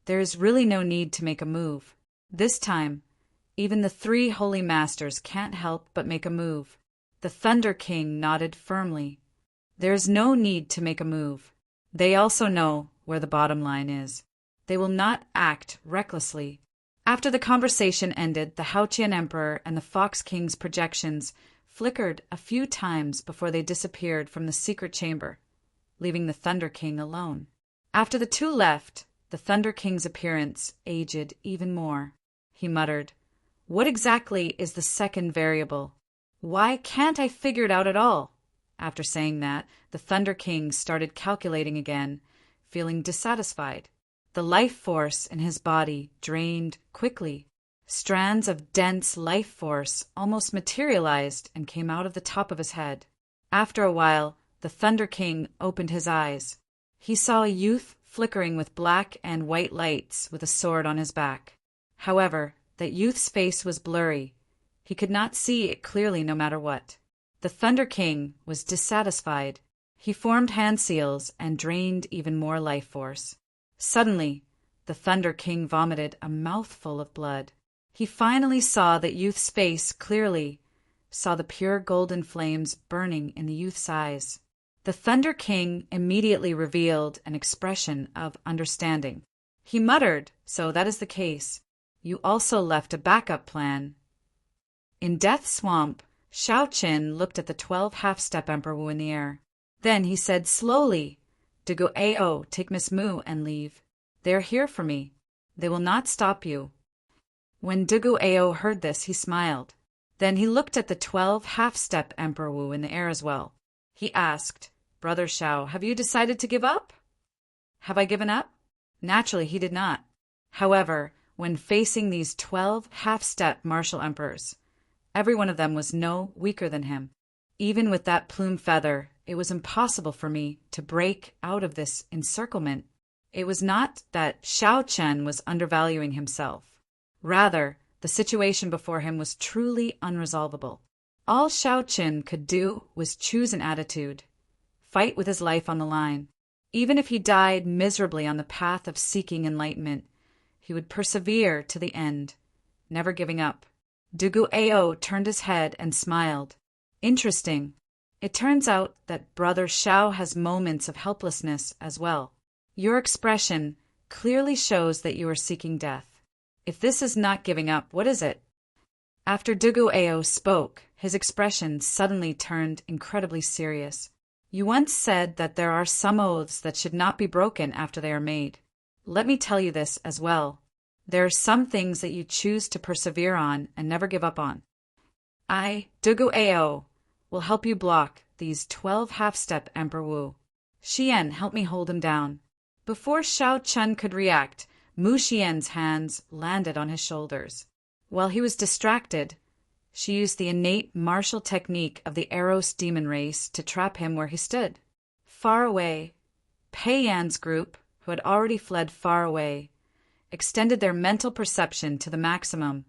There is really no need to make a move. This time, even the 3 holy masters can't help but make a move. The Thunder King nodded firmly. There is no need to make a move. They also know where the bottom line is. They will not act recklessly. After the conversation ended, the Haotian Emperor and the Fox King's projections flickered a few times before they disappeared from the secret chamber, leaving the Thunder King alone. After the 2 left, the Thunder King's appearance aged even more. He muttered, "What exactly is the second variable? Why can't I figure it out at all?" After saying that, the Thunder King started calculating again, feeling dissatisfied. The life force in his body drained quickly. Strands of dense life force almost materialized and came out of the top of his head. After a while, the Thunder King opened his eyes. He saw a youth flickering with black and white lights with a sword on his back. However, that youth's face was blurry. He could not see it clearly no matter what. The Thunder King was dissatisfied. He formed hand seals and drained even more life force. Suddenly, the Thunder King vomited a mouthful of blood. He finally saw that youth's face clearly, saw the pure golden flames burning in the youth's eyes. The Thunder King immediately revealed an expression of understanding. He muttered, "So that is the case. You also left a backup plan." In Death Swamp, Shao Qin looked at the 12 half-step Emperor Wu in the air. Then he said slowly, "Dugu Ao, take Miss Mu and leave. They are here for me. They will not stop you." When Dugu Ao heard this, he smiled. Then he looked at the 12 half-step Emperor Wu in the air as well. He asked, "Brother Shao, have you decided to give up?" Have I given up? Naturally, he did not. However, when facing these 12 half-step martial emperors, every one of them was no weaker than him. Even with that plume feather, it was impossible for me to break out of this encirclement. It was not that Shao Chen was undervaluing himself. Rather, the situation before him was truly unresolvable. All Shao Chen could do was choose an attitude, fight with his life on the line. Even if he died miserably on the path of seeking enlightenment, he would persevere to the end, never giving up. Dugu Ao turned his head and smiled. Interesting. It turns out that Brother Shao has moments of helplessness as well. Your expression clearly shows that you are seeking death. If this is not giving up, what is it? After Dugu Ao spoke, his expression suddenly turned incredibly serious. You once said that there are some oaths that should not be broken after they are made. Let me tell you this as well. There are some things that you choose to persevere on and never give up on. I, Dugu Ao, will help you block these 12 half-step Emperor Wu. Xian, help me hold him down. Before Shao Chen could react, Mu Xian's hands landed on his shoulders. While he was distracted, she used the innate martial technique of the Eros demon race to trap him where he stood. Far away, Pei Yan's group, who had already fled far away, extended their mental perception to the maximum,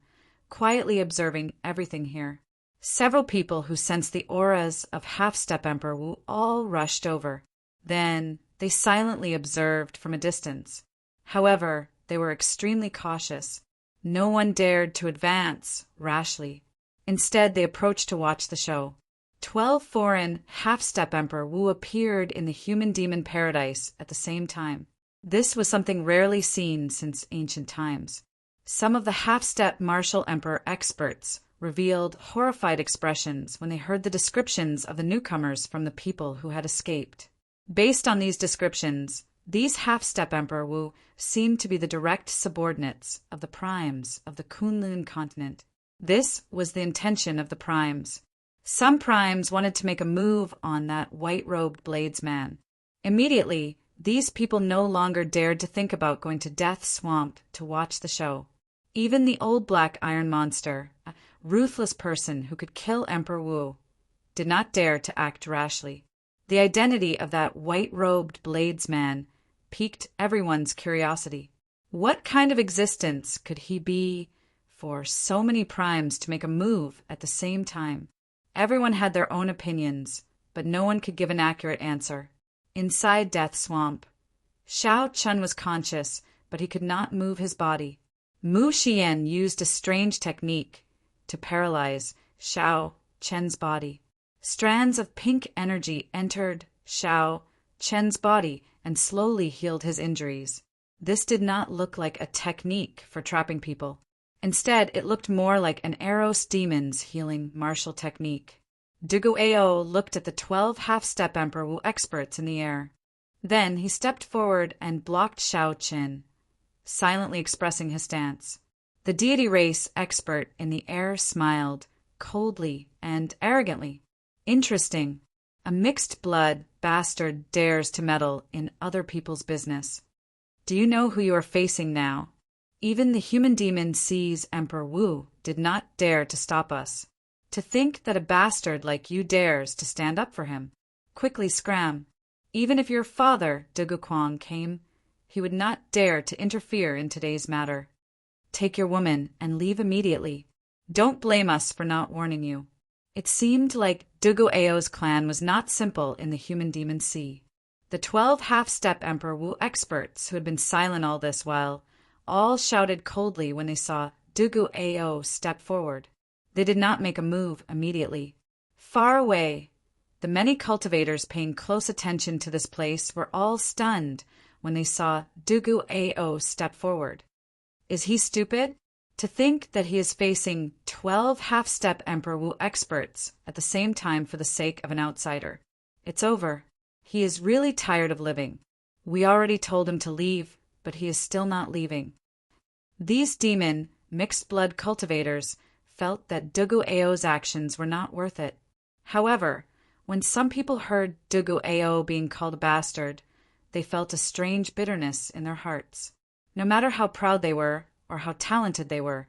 quietly observing everything here. Several people who sensed the auras of half-step Emperor Wu all rushed over. Then they silently observed from a distance. However, they were extremely cautious. No one dared to advance rashly. Instead, they approached to watch the show. 12 foreign half-step Emperor Wu appeared in the human-demon paradise at the same time. This was something rarely seen since ancient times. Some of the half-step martial emperor experts revealed horrified expressions when they heard the descriptions of the newcomers from the people who had escaped. Based on these descriptions, these half-step Emperor Wu seemed to be the direct subordinates of the primes of the Kunlun continent. This was the intention of the primes. Some primes wanted to make a move on that white-robed bladesman. Immediately, these people no longer dared to think about going to Death Swamp to watch the show. Even the old black iron monster, a ruthless person who could kill Emperor Wu, did not dare to act rashly. The identity of that white-robed bladesman piqued everyone's curiosity. What kind of existence could he be for so many primes to make a move at the same time? Everyone had their own opinions, but no one could give an accurate answer. Inside Death Swamp, Shao Chen was conscious, but he could not move his body. Mu Xian used a strange technique to paralyze Shao Chen's body. Strands of pink energy entered Shao Chen's body and slowly healed his injuries. This did not look like a technique for trapping people. Instead, it looked more like an Eros demon's healing martial technique. Dugu Ao looked at the 12 half-step Emperor Wu experts in the air. Then he stepped forward and blocked Shao Chen, silently expressing his stance. The deity race expert in the air smiled, coldly and arrogantly. Interesting. A mixed-blood bastard dares to meddle in other people's business. Do you know who you are facing now? Even the human demon sees Emperor Wu did not dare to stop us. To think that a bastard like you dares to stand up for him. Quickly scram. Even if your father, Dugu Quang, came, he would not dare to interfere in today's matter. Take your woman and leave immediately. Don't blame us for not warning you. It seemed like Dugu Ao's clan was not simple in the human demon sea. The 12 half-step Emperor Wu experts who had been silent all this while all shouted coldly when they saw Dugu Ao step forward. They did not make a move immediately. Far away, the many cultivators paying close attention to this place were all stunned when they saw Dugu Ao step forward. Is he stupid? To think that he is facing 12 half-step Emperor Wu experts at the same time for the sake of an outsider. It's over. He is really tired of living. We already told him to leave, but he is still not leaving. These demon, mixed-blood cultivators felt that Dugu Ao's actions were not worth it. However, When some people heard Dugu Ao being called a bastard, they felt a strange bitterness in their hearts. No matter how proud they were, or how talented they were,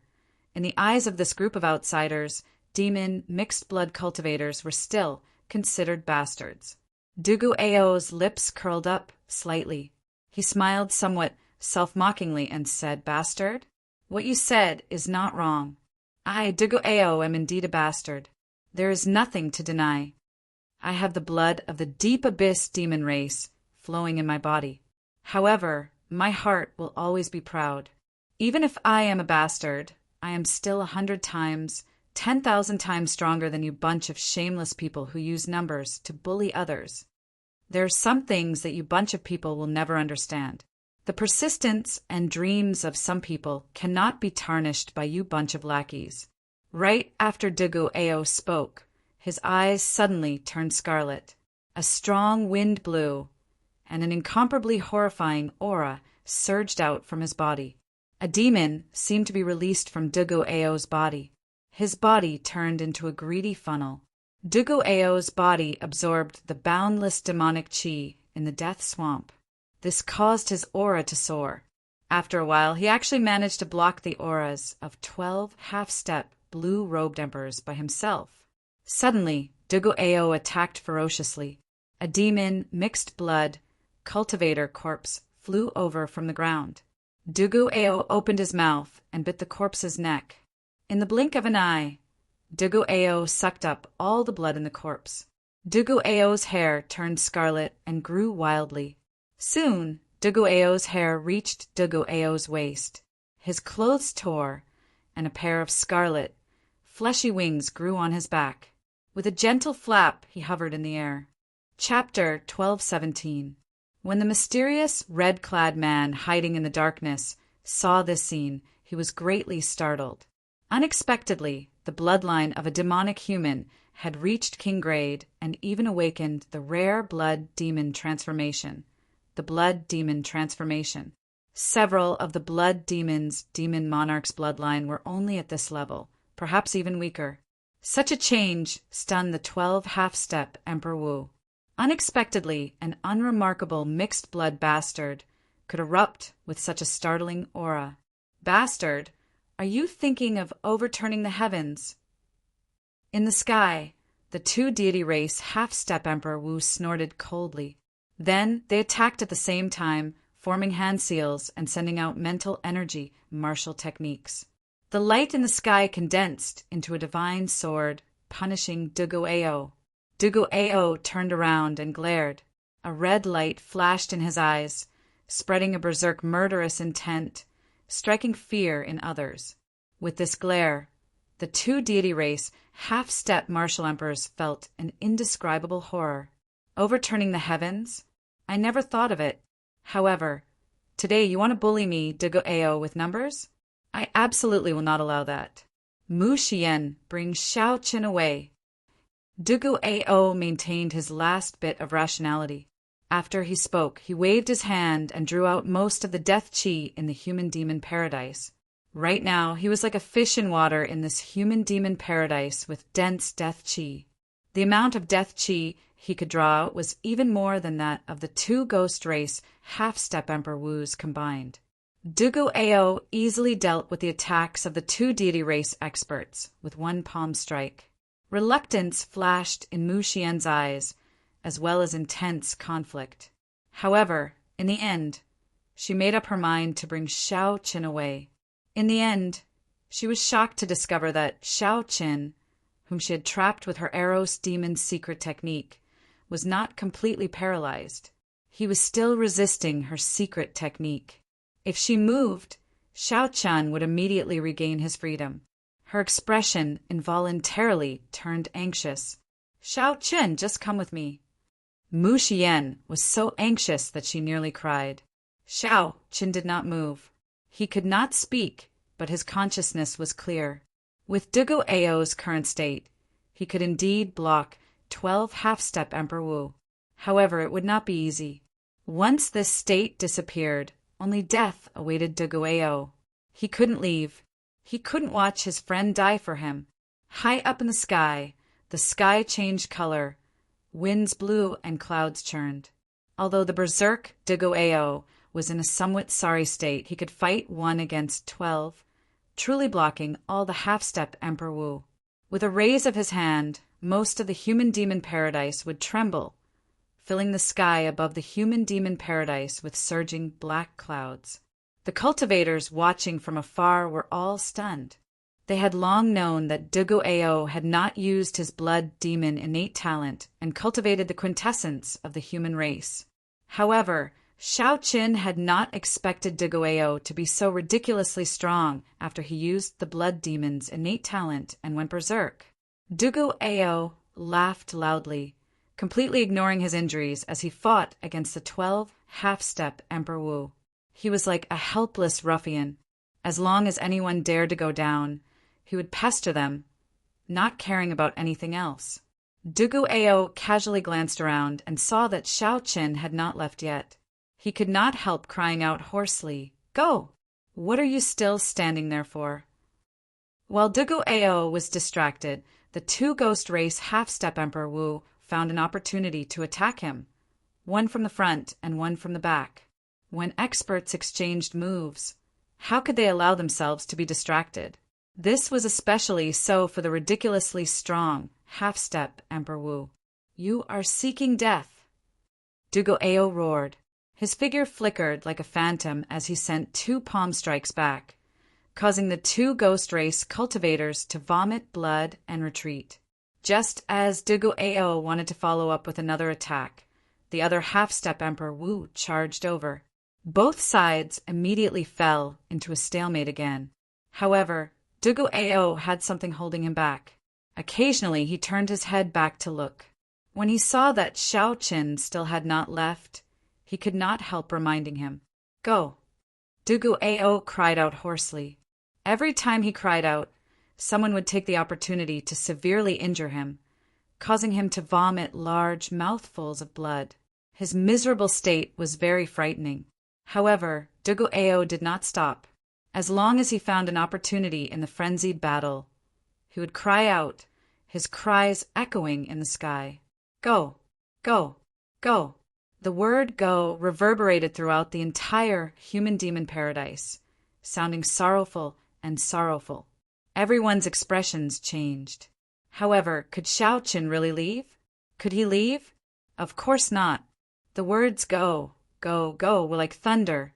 in the eyes of this group of outsiders, demon mixed-blood cultivators were still considered bastards. Dugu Ao's lips curled up slightly. He smiled somewhat self-mockingly and said, "Bastard? What you said is not wrong. I, Dugu Ao, am indeed a bastard. There is nothing to deny. I have the blood of the deep abyss demon race flowing in my body. However, my heart will always be proud. Even if I am a bastard, I am still 100 times, 10,000 times stronger than you bunch of shameless people who use numbers to bully others. There are some things that you bunch of people will never understand. The persistence and dreams of some people cannot be tarnished by you bunch of lackeys." Right after Dugu Ao spoke, his eyes suddenly turned scarlet. A strong wind blew, and an incomparably horrifying aura surged out from his body. A demon seemed to be released from Dugu Ao's body. His body turned into a greedy funnel. Dugu Ao's body absorbed the boundless demonic chi in the death swamp. This caused his aura to soar. After a while, he actually managed to block the auras of 12 half-step blue-robed emperors by himself. Suddenly, Dugu Ao attacked ferociously. A demon, mixed-blood, cultivator corpse flew over from the ground. Dugu Ao opened his mouth and bit the corpse's neck. In the blink of an eye, Dugu Ao sucked up all the blood in the corpse. Dugu Ao's hair turned scarlet and grew wildly. Soon, Dugu Ao's hair reached Dugu Ao's waist. His clothes tore, and a pair of scarlet, fleshy wings grew on his back. With a gentle flap, he hovered in the air. Chapter 12:17. When the mysterious, red-clad man hiding in the darkness saw this scene, he was greatly startled. Unexpectedly, the bloodline of a demonic human had reached King Grade and even awakened the rare blood demon transformation. The blood demon transformation. Several of the blood demon's demon monarch's bloodline were only at this level, perhaps even weaker. Such a change stunned the 12 half-step Emperor Wu. Unexpectedly, an unremarkable mixed-blood bastard could erupt with such a startling aura. "Bastard, are you thinking of overturning the heavens?" In the sky, the two deity race half-step Emperor Wu snorted coldly. Then they attacked at the same time, forming hand seals and sending out mental energy martial techniques. The light in the sky condensed into a divine sword, punishing Dugu Ao. Dugu Ao turned around and glared. A red light flashed in his eyes, spreading a berserk murderous intent, striking fear in others. With this glare, the two deity race half-step martial emperors felt an indescribable horror. Overturning the heavens? I never thought of it. However, today you want to bully me, Dugu Ao, with numbers? I absolutely will not allow that. Mu Xian, bring Xiao Qin away. Dugu Ao maintained his last bit of rationality. After he spoke, he waved his hand and drew out most of the death chi in the human-demon paradise. Right now, he was like a fish in water in this human-demon paradise with dense death chi. The amount of death chi he could draw out was even more than that of the two ghost race half-step Emperor Wus combined. Dugu Ao easily dealt with the attacks of the two deity race experts with one palm strike. Reluctance flashed in Mu Xian's eyes, as well as intense conflict. However, in the end, she made up her mind to bring Xiao Qin away. In the end, she was shocked to discover that Xiao Qin, whom she had trapped with her Eros demon's secret technique, was not completely paralyzed. He was still resisting her secret technique. If she moved, Xiao Qin would immediately regain his freedom. Her expression involuntarily turned anxious. "Xiao Qin, just come with me." Mu Xian was so anxious that she nearly cried. Xiao Qin did not move. He could not speak, but his consciousness was clear. With Dugu Ao's current state, he could indeed block 12 half-step Emperor Wu. However, it would not be easy. Once this state disappeared, only death awaited Dugu Ao. He couldn't leave. He couldn't watch his friend die for him. High up in the sky changed color, Winds blew and clouds churned. Although the berserk Digo was in a somewhat sorry state, he could fight 1 against 12, truly blocking all the half-step Emperor Wu. With a raise of his hand, most of the human-demon paradise would tremble, filling the sky above the human-demon paradise with surging black clouds. The cultivators watching from afar were all stunned. They had long known that Digo had not used his blood demon innate talent and cultivated the quintessence of the human race. However, Shao Qin had not expected Digo to be so ridiculously strong after he used the blood demon's innate talent and went berserk. Digo laughed loudly, completely ignoring his injuries as he fought against the 12 half-step Emperor Wu. He was like a helpless ruffian. As long as anyone dared to go down, he would pester them, not caring about anything else. Digo casually glanced around and saw that Shao Qin had not left yet. He could not help crying out hoarsely, "Go! What are you still standing there for?" While Digo was distracted, the 2 ghost race half-step Emperor Wu found an opportunity to attack him, one from the front and one from the back. When experts exchanged moves, how could they allow themselves to be distracted? This was especially so for the ridiculously strong half-step Emperor Wu. "You are seeking death!" Digo roared. His figure flickered like a phantom as he sent 2 palm strikes back, causing the 2 ghost race cultivators to vomit blood and retreat. Just as Digo wanted to follow up with another attack, the other half-step Emperor Wu charged over. Both sides immediately fell into a stalemate again. However, Digo had something holding him back. Occasionally he turned his head back to look. When he saw that Shao Qin still had not left, he could not help reminding him. "Go!" Digo cried out hoarsely. Every time he cried out, someone would take the opportunity to severely injure him, causing him to vomit large mouthfuls of blood. His miserable state was very frightening. However, Digo did not stop. As long as he found an opportunity in the frenzied battle, he would cry out, his cries echoing in the sky. "Go! Go! Go!" The word "go" reverberated throughout the entire human-demon paradise, sounding sorrowful and sorrowful. Everyone's expressions changed. However, could Shao Qin really leave? Could he leave? Of course not. The words "go, go, go" were like thunder,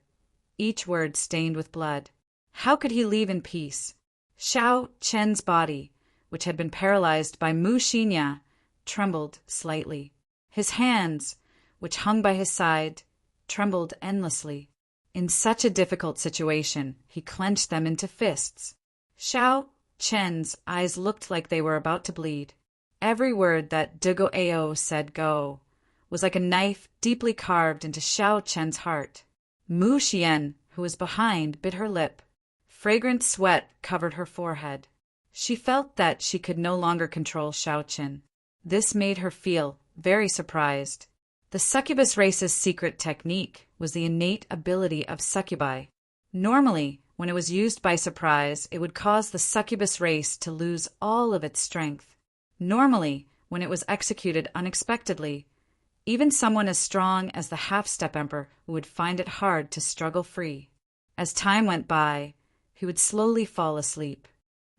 each word stained with blood. How could he leave in peace? Shao Qin's body, which had been paralyzed by Mu Xinya, trembled slightly. His hands, which hung by his side, trembled endlessly. In such a difficult situation, he clenched them into fists. Shao Qin's eyes looked like they were about to bleed. Every word that Digo said "go" was like a knife deeply carved into Shao Qin's heart. Mu Xian, who was behind, bit her lip. Fragrant sweat covered her forehead. She felt that she could no longer control Shao Qin. This made her feel very surprised. The succubus race's secret technique was the innate ability of succubi. Normally, when it was used by surprise, it would cause the succubus race to lose all of its strength. Normally, when it was executed unexpectedly, even someone as strong as the half-step Emperor would find it hard to struggle free. As time went by, he would slowly fall asleep.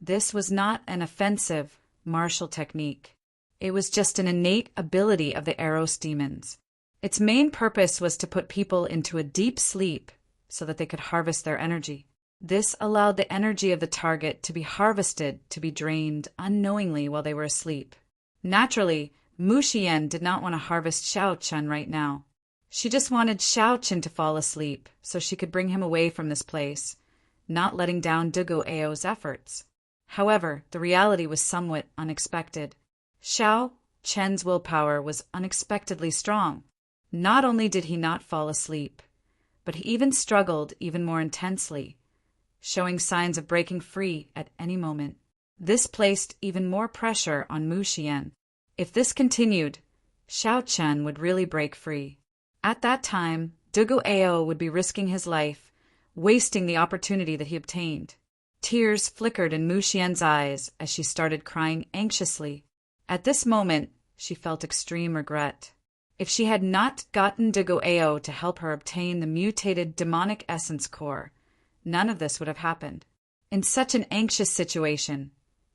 This was not an offensive, martial technique. It was just an innate ability of the Eros demons. Its main purpose was to put people into a deep sleep so that they could harvest their energy. This allowed the energy of the target to be harvested to be drained unknowingly while they were asleep. Naturally, Mu Xian did not want to harvest Shao Qin right now. She just wanted Shao Qin to fall asleep so she could bring him away from this place, not letting down Digo efforts. However, the reality was somewhat unexpected. Shao Qin's willpower was unexpectedly strong. Not only did he not fall asleep, but he even struggled even more intensely, showing signs of breaking free at any moment. This placed even more pressure on Mu Xian. If this continued, Shao Qin would really break free. At that time, Digo would be risking his life, wasting the opportunity that he obtained. Tears flickered in Mu Xian's eyes as she started crying anxiously. At this moment, she felt extreme regret. If she had not gotten Dugo-Ao to help her obtain the mutated demonic essence core, none of this would have happened. In such an anxious situation,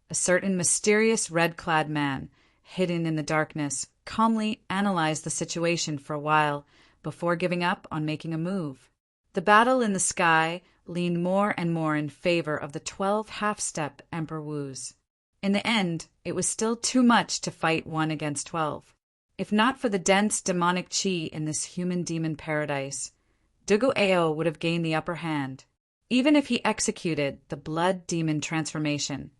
a certain mysterious red-clad man, hidden in the darkness, calmly analyzed the situation for a while before giving up on making a move. The battle in the sky leaned more and more in favor of the 12 half-step Emperor Wu's. In the end, it was still too much to fight 1 against 12. If not for the dense demonic chi in this human-demon paradise, Dugo-Ao would have gained the upper hand. Even if he executed the blood demon transformation,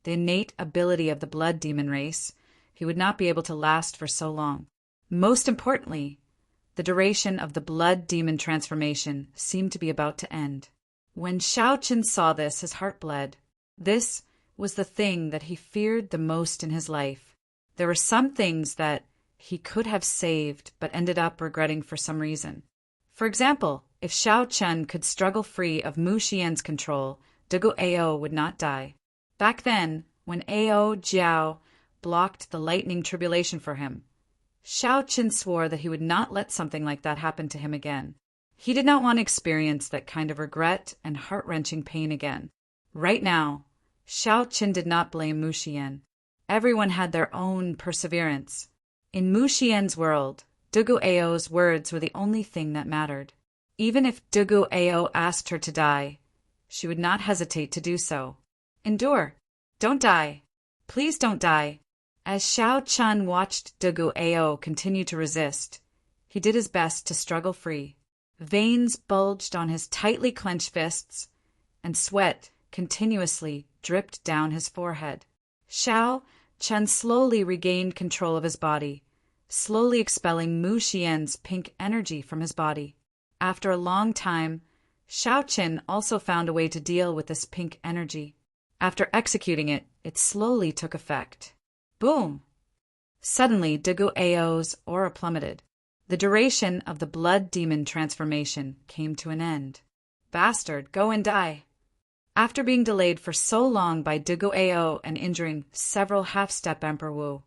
the innate ability of the blood demon race, he would not be able to last for so long. Most importantly, the duration of the blood demon transformation seemed to be about to end. When Xiaoqin saw this, his heart bled. This was the thing that he feared the most in his life. There were some things that he could have saved but ended up regretting for some reason. For example, if Xiaoqin could struggle free of Mu Xian's control, Dugo-Ao would not die. Back then, when Ao Jiao blocked the lightning tribulation for him, Xiaoqin swore that he would not let something like that happen to him again. He did not want to experience that kind of regret and heart-wrenching pain again. Right now, Xiaoqin did not blame Mu Xian. Everyone had their own perseverance. In Mu Xian's world, Dugo-Ao's words were the only thing that mattered. Even if Dugo-Ao asked her to die, she would not hesitate to do so. Endure. Don't die. Please don't die. As Xiaoqin watched Dugo-Ao continue to resist, he did his best to struggle free. Veins bulged on his tightly clenched fists, and sweat continuously dripped down his forehead. Xiaoqin slowly regained control of his body, slowly expelling Mu Xian's pink energy from his body. After a long time, Xiaoqin also found a way to deal with this pink energy. After executing it, it slowly took effect. Boom! Suddenly, Dugo-Ao's aura plummeted. The duration of the blood demon transformation came to an end. Bastard, go and die! After being delayed for so long by Dugo-Ao and injuring several half-step Emperor Wu,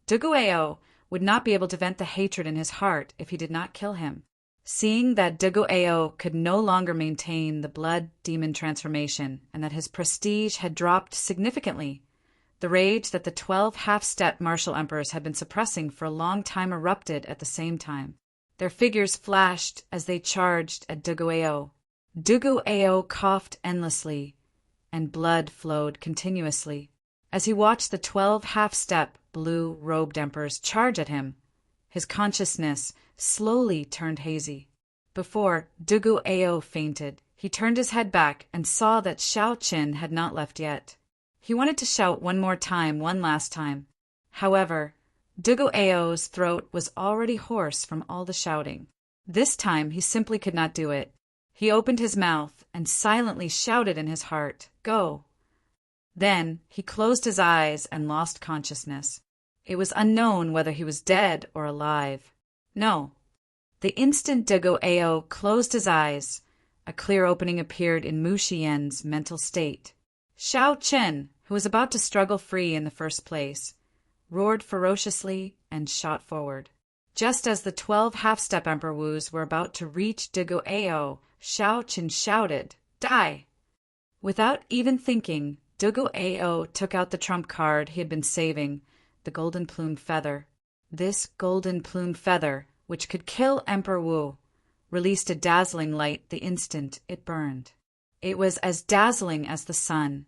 Dugo-Ao would not be able to vent the hatred in his heart if he did not kill him. Seeing that Dugo-Ao could no longer maintain the blood demon transformation and that his prestige had dropped significantly, the rage that the 12 half-step martial emperors had been suppressing for a long time erupted at the same time. Their figures flashed as they charged at Dugo-Ao. Dugo-Ao coughed endlessly, and blood flowed continuously. As he watched the 12 half-step blue-robed emperors charge at him, his consciousness slowly turned hazy. Before Dugo-Ao fainted, he turned his head back and saw that Xiaoqin had not left yet. He wanted to shout one last time. However, Dugo-Ao's throat was already hoarse from all the shouting. This time he simply could not do it. He opened his mouth and silently shouted in his heart, "Go!" Then he closed his eyes and lost consciousness. It was unknown whether he was dead or alive. No. The instant Dugo-Ao closed his eyes, a clear opening appeared in Mu Xian's mental state. Xiaoqin, who was about to struggle free in the first place, roared ferociously and shot forward. Just as the 12 half-step Emperor Wus were about to reach Dugo-Ao, Xiaoqin shouted, "Die!" Without even thinking, Dugo-Ao took out the trump card he had been saving, the golden plume feather. This golden plume feather, which could kill Emperor Wu, released a dazzling light the instant it burned. It was as dazzling as the sun,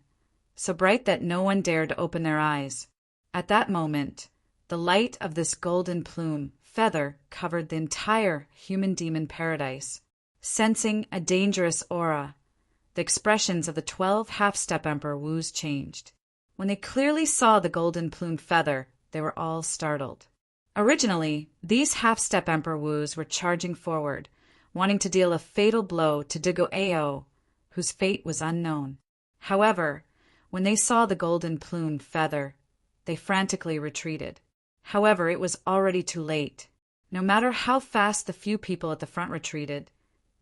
so bright that no one dared to open their eyes. At that moment, the light of this golden plume feather covered the entire human-demon paradise. Sensing a dangerous aura, the expressions of the 12 half-step Emperor Wus changed. When they clearly saw the golden plume feather, they were all startled. Originally, these half-step Emperor Wus were charging forward, wanting to deal a fatal blow to Dugo-Ao, whose fate was unknown. However, when they saw the golden plume feather, they frantically retreated. However, it was already too late. No matter how fast the few people at the front retreated,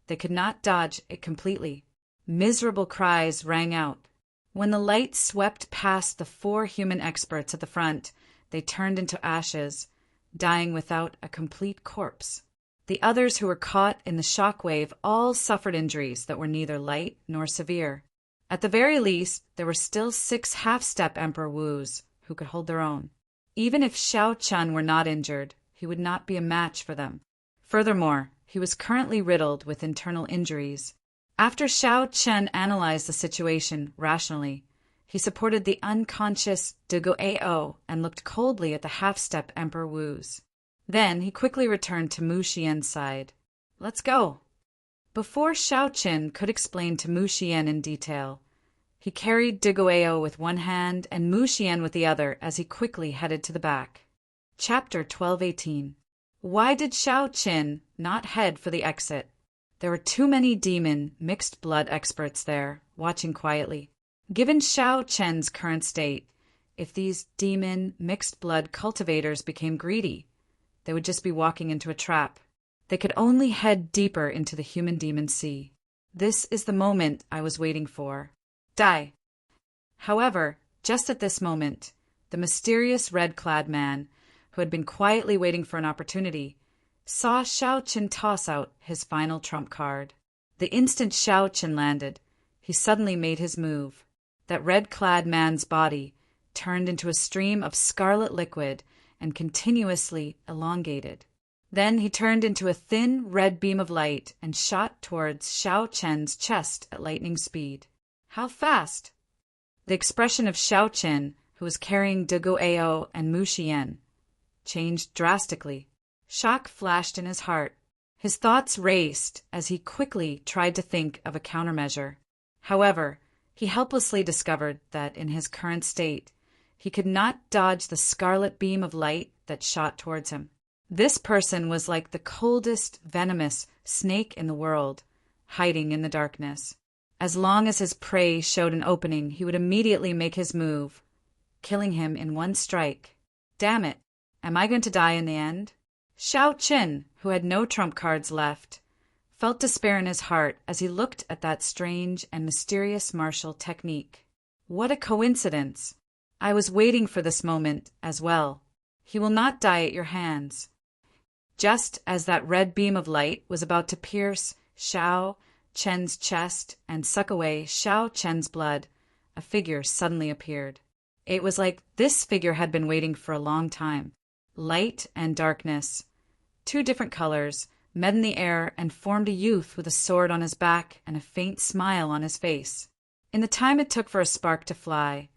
they could not dodge it completely. Miserable cries rang out. When the light swept past the 4 human experts at the front, they turned into ashes, dying without a complete corpse. The others who were caught in the shock wave all suffered injuries that were neither light nor severe. At the very least, there were still 6 half-step Emperor Wus who could hold their own. Even if Xiao Chun were not injured, he would not be a match for them. Furthermore, he was currently riddled with internal injuries. After Xiao Chun analyzed the situation rationally, he supported the unconscious De Guo and looked coldly at the half-step Emperor Wus. Then he quickly returned to Mu Xian's side. "Let's go." Before Xiao Qin could explain to Mu Xian in detail, he carried De Guo with one hand and Mu Xian with the other as he quickly headed to the back. Chapter 1218. Why did Xiao Qin not head for the exit? There were too many demon, mixed blood experts there, watching quietly. Given Xiao Qin's current state, if these demon, mixed blood cultivators became greedy, they would just be walking into a trap. They could only head deeper into the human-demon sea. This is the moment I was waiting for. Die. However, just at this moment, the mysterious red-clad man, who had been quietly waiting for an opportunity, saw Xiao Qin toss out his final trump card. The instant Xiao Qin landed, he suddenly made his move. That red-clad man's body turned into a stream of scarlet liquid and continuously elongated. Then he turned into a thin red beam of light and shot towards Xiao Qin's chest at lightning speed. How fast? The expression of Xiao Qin, who was carrying De Guo and Mu Xian, changed drastically. Shock flashed in his heart. His thoughts raced as he quickly tried to think of a countermeasure. However, he helplessly discovered that in his current state, he could not dodge the scarlet beam of light that shot towards him. This person was like the coldest, venomous snake in the world, hiding in the darkness. As long as his prey showed an opening, he would immediately make his move, killing him in one strike. Damn it, am I going to die in the end? Xiao Qin, who had no trump cards left, felt despair in his heart as he looked at that strange and mysterious martial technique. What a coincidence! I was waiting for this moment as well. He will not die at your hands. Just as that red beam of light was about to pierce Xiao Qin's chest and suck away Xiao Qin's blood, a figure suddenly appeared. It was like this figure had been waiting for a long time. Light and darkness, 2 different colors, met in the air and formed a youth with a sword on his back and a faint smile on his face. In the time it took for a spark to fly,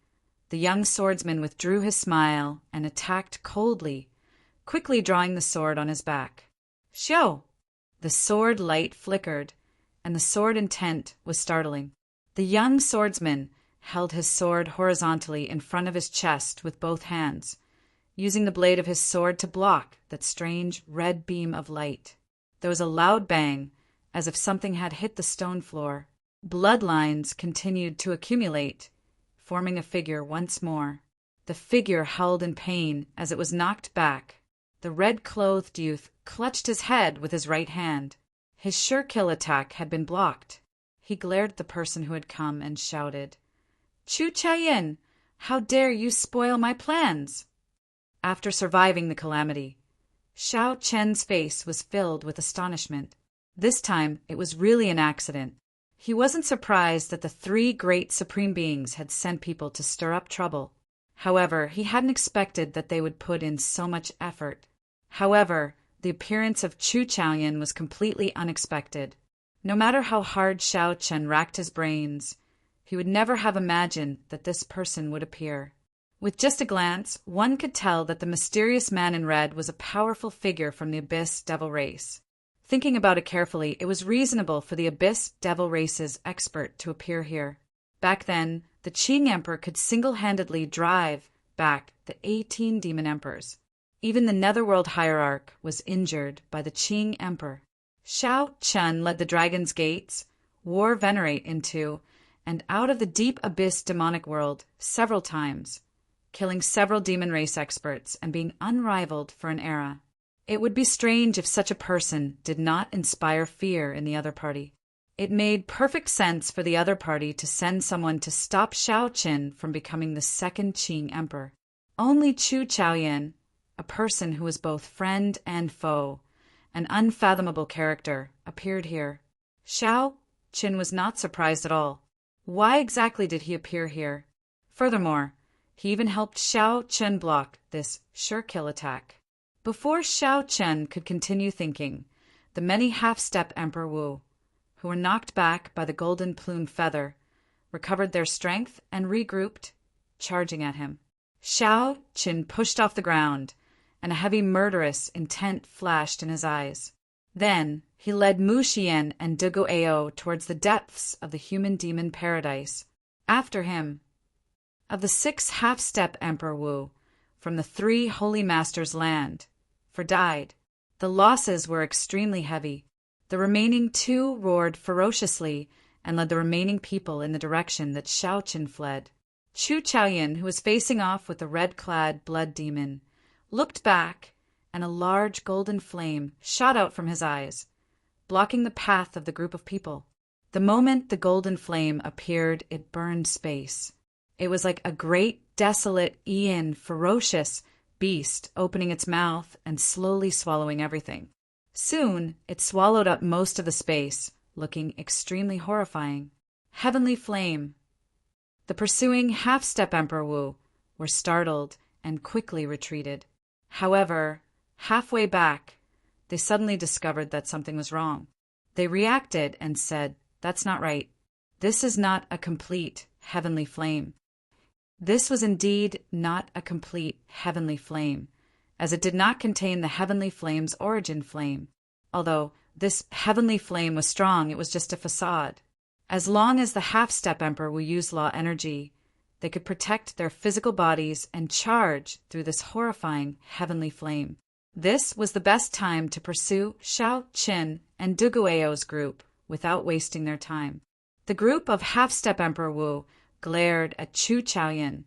the young swordsman withdrew his smile and attacked coldly, quickly drawing the sword on his back. Xiao! The sword light flickered, and the sword intent was startling. The young swordsman held his sword horizontally in front of his chest with both hands, using the blade of his sword to block that strange red beam of light. There was a loud bang, as if something had hit the stone floor. Bloodlines continued to accumulate, forming a figure once more. The figure howled in pain as it was knocked back. The red-clothed youth clutched his head with his right hand. His sure-kill attack had been blocked. He glared at the person who had come and shouted, "Chu Chayin, how dare you spoil my plans?" After surviving the calamity, Xiao Qin's face was filled with astonishment. This time, it was really an accident. He wasn't surprised that the 3 great supreme beings had sent people to stir up trouble. However, he hadn't expected that they would put in so much effort. However, the appearance of Chu Chaoyan was completely unexpected. No matter how hard Xiao Qin racked his brains, he would never have imagined that this person would appear. With just a glance, one could tell that the mysterious man in red was a powerful figure from the Abyss Devil race. Thinking about it carefully, it was reasonable for the Abyss Devil race's expert to appear here. Back then, the Qing Emperor could single-handedly drive back the 18 demon emperors. Even the Netherworld hierarch was injured by the Qing Emperor. Xiao Chun led the Dragon's Gates, wore Venerate into, and out of the deep abyss demonic world several times, killing several demon race experts and being unrivaled for an era. It would be strange if such a person did not inspire fear in the other party. It made perfect sense for the other party to send someone to stop Xiao Qin from becoming the second Qing emperor. Only Chu Chaoyan, a person who was both friend and foe, an unfathomable character, appeared here. Xiao Qin was not surprised at all. Why exactly did he appear here? Furthermore, he even helped Xiao Qin block this sure-kill attack. Before Xiao Qin could continue thinking, the many half-step Emperor Wu, who were knocked back by the golden plume feather, recovered their strength and regrouped, charging at him. Xiao Qin pushed off the ground, and a heavy murderous intent flashed in his eyes. Then he led Mu Xian and De Guo towards the depths of the human-demon paradise. After him, of the 6 half-step Emperor Wu, from the 3 holy masters' land, for died. The losses were extremely heavy. The remaining 2 roared ferociously and led the remaining people in the direction that Xiao Qin fled. Chu Chaoyan, who was facing off with the red-clad blood demon, looked back, and a large golden flame shot out from his eyes, blocking the path of the group of people. The moment the golden flame appeared, it burned space. It was like a great, desolate, ferocious beast opening its mouth and slowly swallowing everything. Soon, it swallowed up most of the space, looking extremely horrifying. Heavenly flame. The pursuing half-step Emperor Wu were startled and quickly retreated. However, halfway back, they suddenly discovered that something was wrong. They reacted and said, "That's not right. This is not a complete heavenly flame." This was indeed not a complete heavenly flame, as it did not contain the heavenly flame's origin flame. Although this heavenly flame was strong, it was just a facade. As long as the half-step Emperor will use law energy, they could protect their physical bodies and charge through this horrifying heavenly flame. This was the best time to pursue Xiao Qin and De Guo's group without wasting their time. The group of half-step Emperor Wu glared at Chu Chaoyan,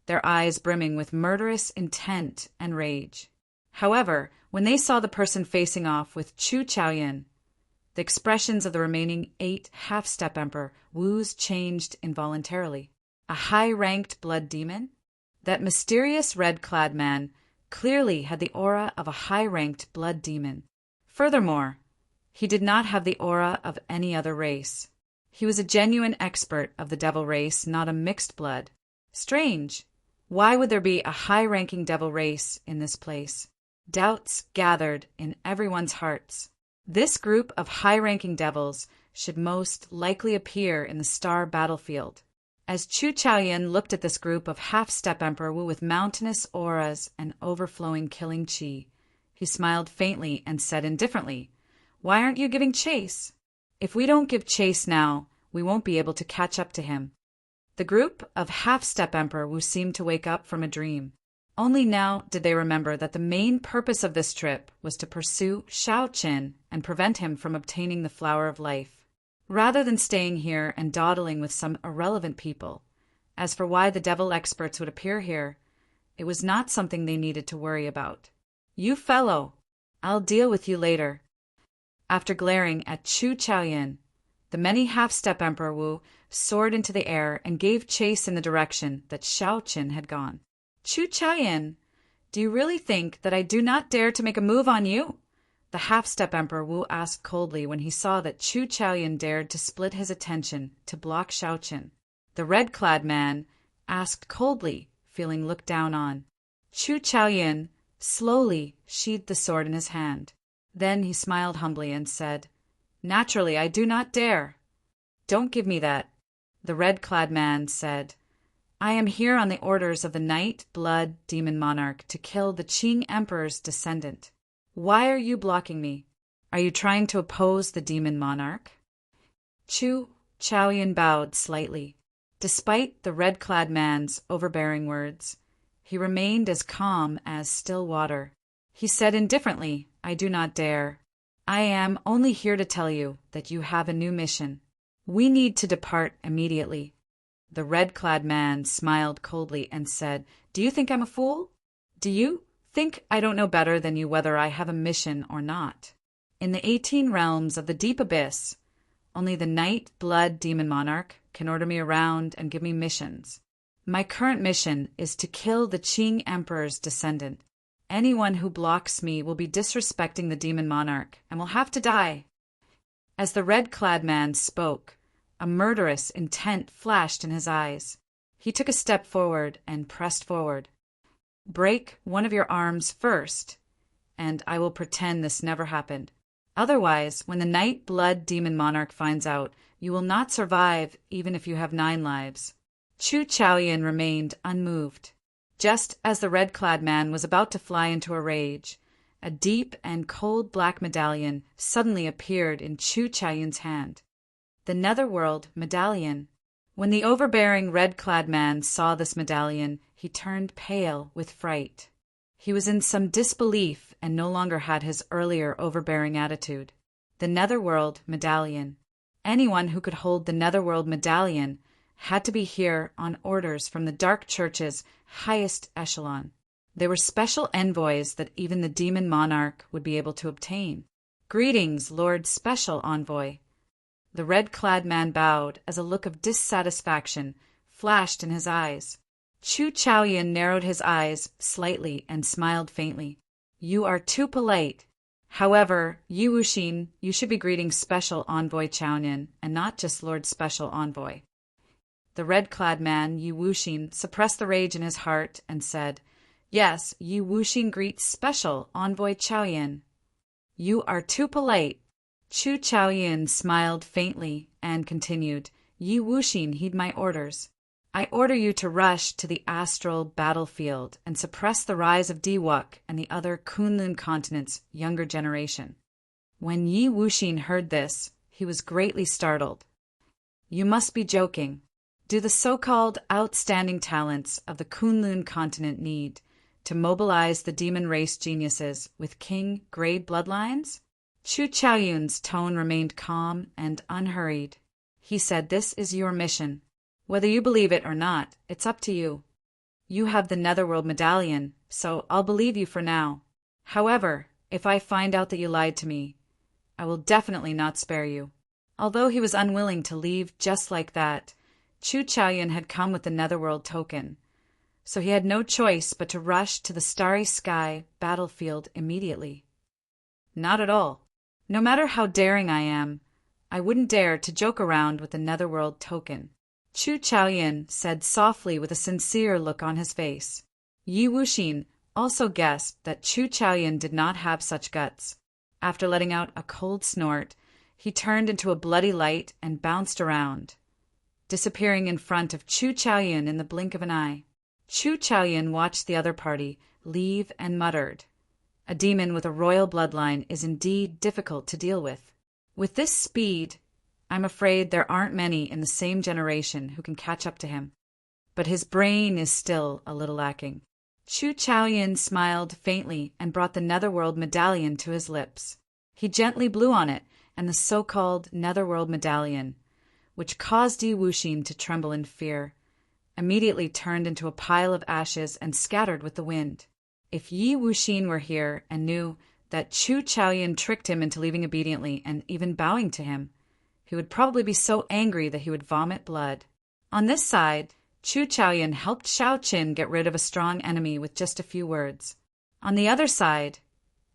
their eyes brimming with murderous intent and rage. However, when they saw the person facing off with Chu Chaoyan, the expressions of the remaining 8 half-step Emperor Wus changed involuntarily. A high-ranked blood demon? That mysterious red-clad man clearly had the aura of a high-ranked blood demon. Furthermore, he did not have the aura of any other race. He was a genuine expert of the devil race, not a mixed blood. Strange. Why would there be a high-ranking devil race in this place? Doubts gathered in everyone's hearts. This group of high-ranking devils should most likely appear in the star battlefield. As Chu Chaoyan looked at this group of half-step Emperor Wu with mountainous auras and overflowing killing chi, he smiled faintly and said indifferently, "Why aren't you giving chase? If we don't give chase now, we won't be able to catch up to him." The group of half-step Emperor Wu seemed to wake up from a dream. Only now did they remember that the main purpose of this trip was to pursue Xiao Qin and prevent him from obtaining the Flower of Life, rather than staying here and dawdling with some irrelevant people. As for why the devil experts would appear here, it was not something they needed to worry about. "You fellow, I'll deal with you later." After glaring at Chu Chaoyan, the many half-step Emperor Wu soared into the air and gave chase in the direction that Xiao Qin had gone. "Chu Chaoyan, do you really think that I do not dare to make a move on you?" The half-step Emperor Wu asked coldly when he saw that Chu Chaoyan dared to split his attention to block Xiao Qin. The red-clad man asked coldly, feeling looked down on. Chu Chaoyan slowly sheathed the sword in his hand. Then he smiled humbly and said, "Naturally, I do not dare." "Don't give me that," the red-clad man said. "I am here on the orders of the Night Blood Demon Monarch to kill the Qing Emperor's descendant. Why are you blocking me? Are you trying to oppose the Demon Monarch?" Chu Chaoyan bowed slightly. Despite the red-clad man's overbearing words, he remained as calm as still water. He said indifferently, "I do not dare. I am only here to tell you that you have a new mission. We need to depart immediately." The red-clad man smiled coldly and said, "Do you think I'm a fool? Do you think I don't know better than you whether I have a mission or not? In the 18 realms of the deep abyss, only the Night Blood Demon Monarch can order me around and give me missions. My current mission is to kill the Qing Emperor's descendant. Anyone who blocks me will be disrespecting the demon monarch and will have to die." As the red-clad man spoke, a murderous intent flashed in his eyes. He took a step forward and pressed forward. "Break one of your arms first, and I will pretend this never happened. Otherwise, when the Night Blood Demon Monarch finds out, you will not survive even if you have 9 lives." Chu Chaoyan remained unmoved. Just as the red-clad man was about to fly into a rage, a deep and cold black medallion suddenly appeared in Chu Chaoyan's hand. The Netherworld Medallion. When the overbearing red-clad man saw this medallion, he turned pale with fright. He was in some disbelief and no longer had his earlier overbearing attitude. The Netherworld Medallion. Anyone who could hold the Netherworld Medallion had to be here on orders from the Dark Church's highest echelon. They were special envoys that even the Demon Monarch would be able to obtain. "Greetings, Lord Special Envoy." The red-clad man bowed as a look of dissatisfaction flashed in his eyes. Chu Chaoyan narrowed his eyes slightly and smiled faintly. "You are too polite. However, Yi Wuxin, you should be greeting Special Envoy Chaoyan and not just Lord Special Envoy." The red-clad man, Yi Wuxin, suppressed the rage in his heart and said, "Yes, Yi Wuxin greets Special Envoy Chaoyan." "You are too polite." Chu Chaoyan smiled faintly and continued, "Yi Wuxin, heed my orders. I order you to rush to the astral battlefield and suppress the rise of Diwuk and the other Kunlun continent's younger generation." When Yi Wuxin heard this, he was greatly startled. "You must be joking. Do the so-called outstanding talents of the Kunlun continent need to mobilize the demon race geniuses with king-grade bloodlines?" Chu Chaoyun's tone remained calm and unhurried. He said, "This is your mission. Whether you believe it or not, it's up to you. You have the Netherworld Medallion, so I'll believe you for now. However, if I find out that you lied to me, I will definitely not spare you." Although he was unwilling to leave just like that, Chu Chaoyan had come with the Netherworld token, so he had no choice but to rush to the starry sky battlefield immediately. "Not at all. No matter how daring I am, I wouldn't dare to joke around with the Netherworld token," Chu Chaoyan said softly with a sincere look on his face. Yi Wuxin also guessed that Chu Chaoyan did not have such guts. After letting out a cold snort, he turned into a bloody light and bounced around, disappearing in front of Chu Chaoyan in the blink of an eye. Chu Chaoyan watched the other party leave and muttered, "A demon with a royal bloodline is indeed difficult to deal with. With this speed, I'm afraid there aren't many in the same generation who can catch up to him. But his brain is still a little lacking." Chu Chaoyan smiled faintly and brought the Netherworld Medallion to his lips. He gently blew on it, and the so-called Netherworld Medallion, which caused Yi Wuxin to tremble in fear, immediately turned into a pile of ashes and scattered with the wind. If Yi Wuxin were here and knew that Chu Chaoyan tricked him into leaving obediently and even bowing to him, he would probably be so angry that he would vomit blood. On this side, Chu Chaoyan helped Shao Qin get rid of a strong enemy with just a few words. On the other side,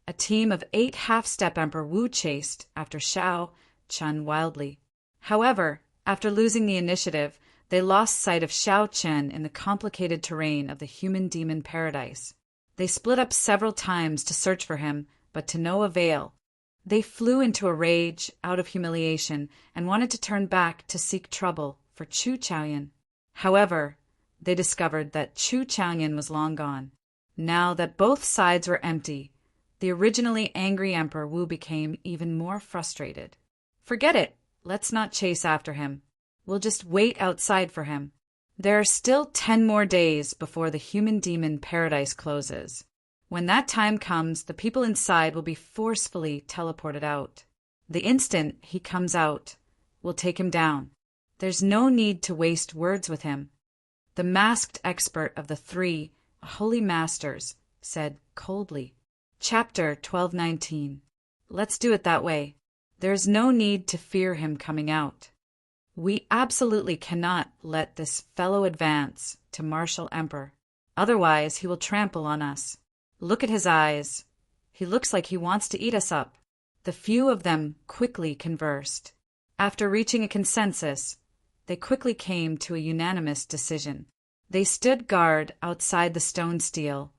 a team of 8 half-step Emperor Wu chased after Shao Chun wildly. However, after losing the initiative, they lost sight of Shao Chen in the complicated terrain of the human-demon paradise. They split up several times to search for him, but to no avail. They flew into a rage out of humiliation and wanted to turn back to seek trouble for Chu Chaoyan. However, they discovered that Chu Chaoyan was long gone. Now that both sides were empty, the originally angry Emperor Wu became even more frustrated. "Forget it. Let's not chase after him. We'll just wait outside for him. There are still 10 more days before the human-demon paradise closes. When that time comes, the people inside will be forcefully teleported out. The instant he comes out, we'll take him down. There's no need to waste words with him." The masked expert of the 3 Holy Masters said coldly. Chapter 1219. Let's do it that way. There is no need to fear him coming out. We absolutely cannot let this fellow advance to martial emperor. Otherwise, he will trample on us. Look at his eyes. He looks like he wants to eat us up. The few of them quickly conversed. After reaching a consensus, they quickly came to a unanimous decision. They stood guard outside the stone stele,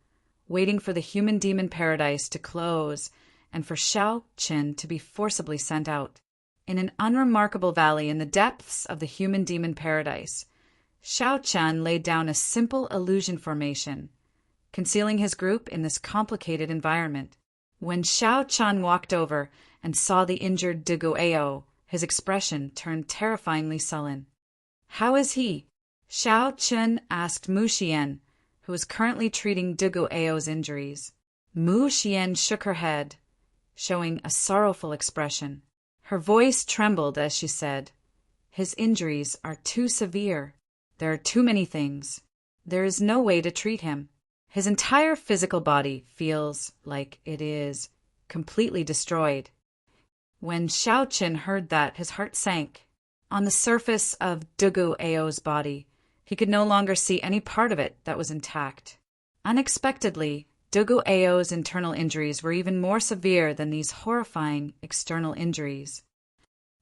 waiting for the human-demon paradise to close and for Xiao Qin to be forcibly sent out. In an unremarkable valley in the depths of the human-demon paradise, Xiao Qian laid down a simple illusion formation, concealing his group in this complicated environment. When Xiao Qian walked over and saw the injured Duguao, his expression turned terrifyingly sullen. "How is he?" Xiao Qian asked Mu Xian, who was currently treating Duguao's injuries. Mu Xian shook her head, showing a sorrowful expression. Her voice trembled as she said, "His injuries are too severe. There are too many things. There is no way to treat him. His entire physical body feels like it is completely destroyed." When Xiao Qin heard that, his heart sank. On the surface of Duguao's body, he could no longer see any part of it that was intact. Unexpectedly, Duguao's internal injuries were even more severe than these horrifying external injuries.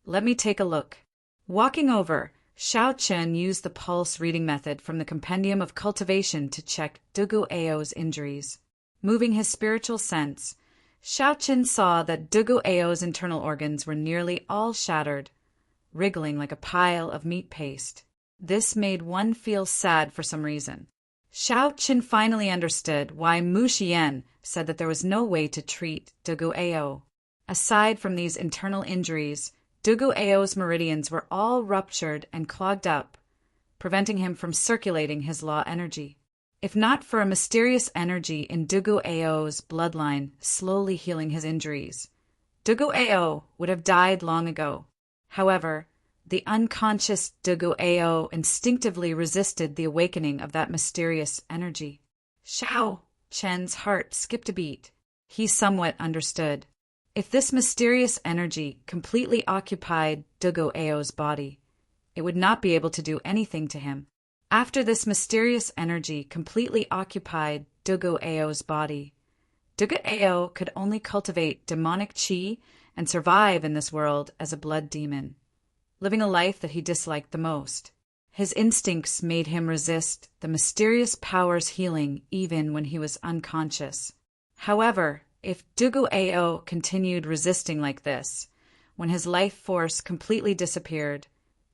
"Let me take a look." Walking over, Xiao Qin used the pulse reading method from the Compendium of Cultivation to check Duguao's injuries. Moving his spiritual sense, Xiao Qin saw that Duguao's internal organs were nearly all shattered, wriggling like a pile of meat paste. This made one feel sad for some reason. Xiao Qin finally understood why Mu Xian said that there was no way to treat Duguao. Aside from these internal injuries, Duguao's meridians were all ruptured and clogged up, preventing him from circulating his law energy. If not for a mysterious energy in Duguao's bloodline slowly healing his injuries, Duguao would have died long ago. However, the unconscious Duguao instinctively resisted the awakening of that mysterious energy. Xiao Chen's heart skipped a beat. He somewhat understood. If this mysterious energy completely occupied Duguao's body, it would not be able to do anything to him. After this mysterious energy completely occupied Duguao's body, Duguao could only cultivate demonic qi and survive in this world as a blood demon, living a life that he disliked the most. His instincts made him resist the mysterious power's healing even when he was unconscious. However, if Duguao continued resisting like this, when his life force completely disappeared,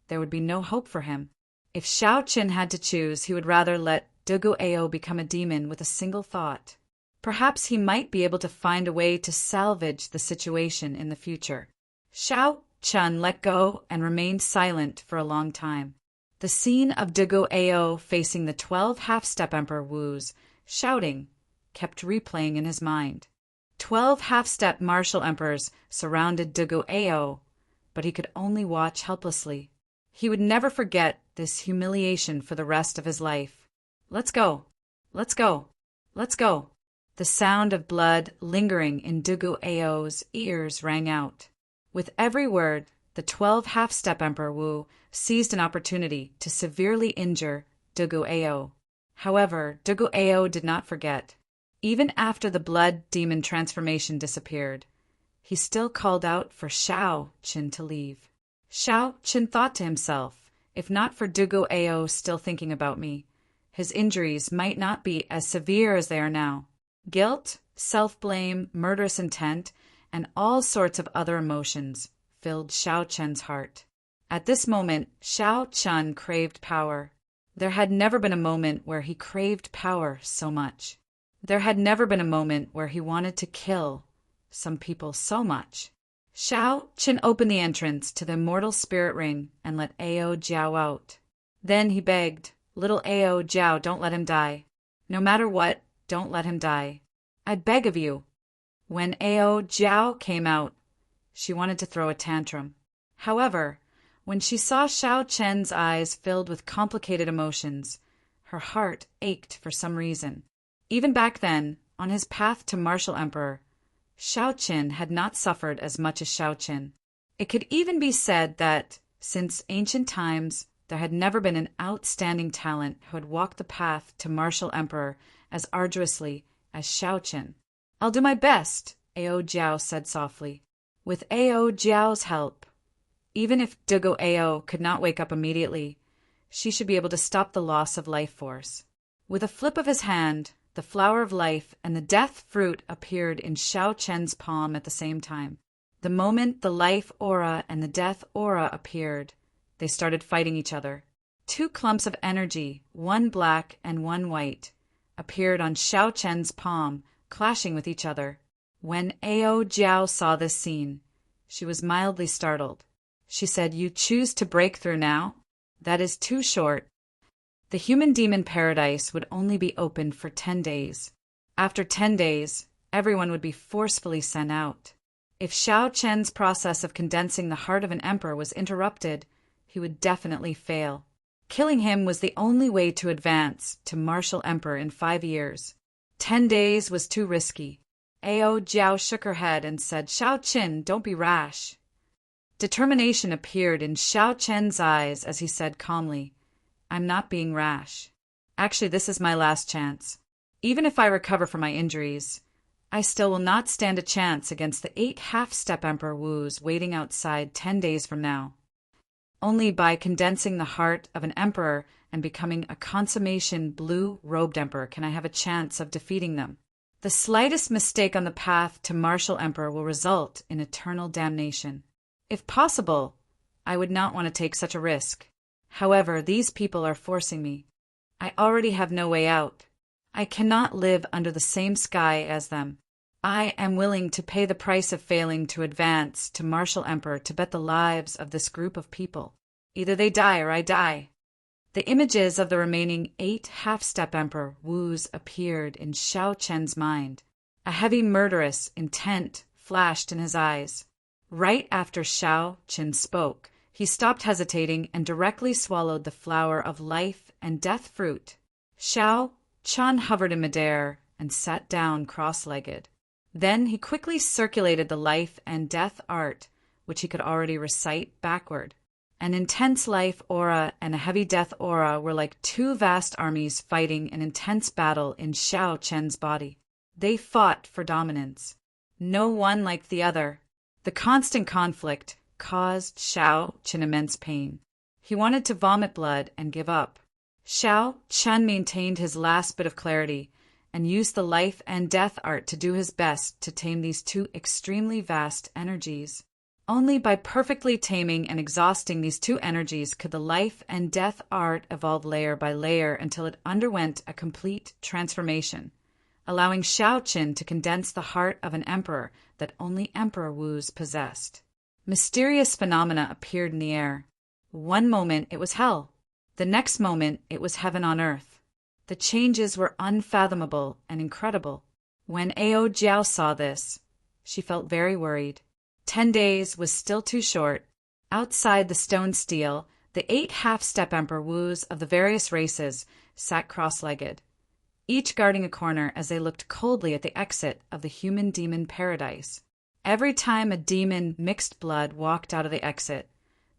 there would be no hope for him. If Xiao Qin had to choose, he would rather let Duguao become a demon with a single thought. Perhaps he might be able to find a way to salvage the situation in the future. Xiao Qin let go and remained silent for a long time. The scene of Duguao facing the 12 half-step emperor Wu's, shouting, kept replaying in his mind. 12 half-step martial emperors surrounded Duguao, but he could only watch helplessly. He would never forget this humiliation for the rest of his life. "Let's go! Let's go! Let's go!" The sound of blood lingering in Duguao's ears rang out. With every word, the 12 half-step emperor Wu seized an opportunity to severely injure Duguao. However, Duguao did not forget. Even after the blood demon transformation disappeared, he still called out for Xiao Qin to leave. Xiao Qin thought to himself, if not for Duguao still thinking about me, his injuries might not be as severe as they are now. Guilt, self-blame, murderous intent, and all sorts of other emotions filled Xiao Qin's heart. At this moment, Xiao Qin craved power. There had never been a moment where he craved power so much. There had never been a moment where he wanted to kill some people so much. Xiao Qin opened the entrance to the Immortal Spirit Ring and let Ao Jiao out. Then he begged, "Little Ao Jiao, don't let him die. No matter what, don't let him die. I beg of you." When Ao Jiao came out, she wanted to throw a tantrum. However, when she saw Xiao Qin's eyes filled with complicated emotions, her heart ached for some reason. Even back then, on his path to martial emperor, Xiao Qin had not suffered as much as Xiao Qin. It could even be said that Since ancient times, there had never been an outstanding talent who had walked the path to martial emperor as arduously as Xiao Qin. "I'll do my best," Ao Jiao said softly. With Ao Jiao's help, even if Dugu Ao could not wake up immediately, she should be able to stop the loss of life force. With a flip of his hand, the flower of life and the death fruit appeared in Xiao Chen's palm at the same time. The moment the life aura and the death aura appeared, they started fighting each other. Two clumps of energy, one black and one white, appeared on Xiao Chen's palm, clashing with each other. When Ao Jiao saw this scene, she was mildly startled. She said, "You choose to break through now? That is too short." The human-demon paradise would only be opened for 10 days. After 10 days, everyone would be forcefully sent out. If Xiao Chen's process of condensing the heart of an emperor was interrupted, he would definitely fail. Killing him was the only way to advance to martial emperor in 5 years. 10 days was too risky. Ao Jiao shook her head and said, "Xiao Qin, don't be rash." Determination appeared in Xiao Chen's eyes as he said calmly, "I'm not being rash. Actually, this is my last chance. Even if I recover from my injuries, I still will not stand a chance against the 8 half-step Emperor Wus waiting outside 10 days from now. Only by condensing the heart of an emperor and becoming a consummation blue-robed emperor can I have a chance of defeating them. The slightest mistake on the path to martial emperor will result in eternal damnation. If possible, I would not want to take such a risk. However, these people are forcing me. I already have no way out. I cannot live under the same sky as them. I am willing to pay the price of failing to advance to martial emperor to bet the lives of this group of people. Either they die or I die." The images of the remaining 8 half-step Emperor Wus appeared in Xiao Chen's mind. A heavy murderous intent flashed in his eyes. Right after Xiao Chen spoke, he stopped hesitating and directly swallowed the flower of life and death fruit. Xiao Chen hovered in midair and sat down cross-legged. Then he quickly circulated the life and death art, which he could already recite backward. An intense life aura and a heavy death aura were like 2 vast armies fighting an intense battle in Xiao Chen's body. They fought for dominance. No one liked the other. The constant conflict caused Xiao Chen immense pain. He wanted to vomit blood and give up. Xiao Chen maintained his last bit of clarity and used the life and death art to do his best to tame these 2 extremely vast energies. Only by perfectly taming and exhausting these 2 energies could the life and death art evolve layer by layer until it underwent a complete transformation, allowing Xiao Qin to condense the heart of an emperor that only Emperor Wus possessed. Mysterious phenomena appeared in the air. One moment it was hell. The next moment it was heaven on earth. The changes were unfathomable and incredible. When Ao Jiao saw this, she felt very worried. 10 days was still too short. Outside the stone stele, the 8 half-step Emperor Wus of the various races sat cross-legged, each guarding a corner as they looked coldly at the exit of the human-demon paradise. Every time a demon mixed blood walked out of the exit,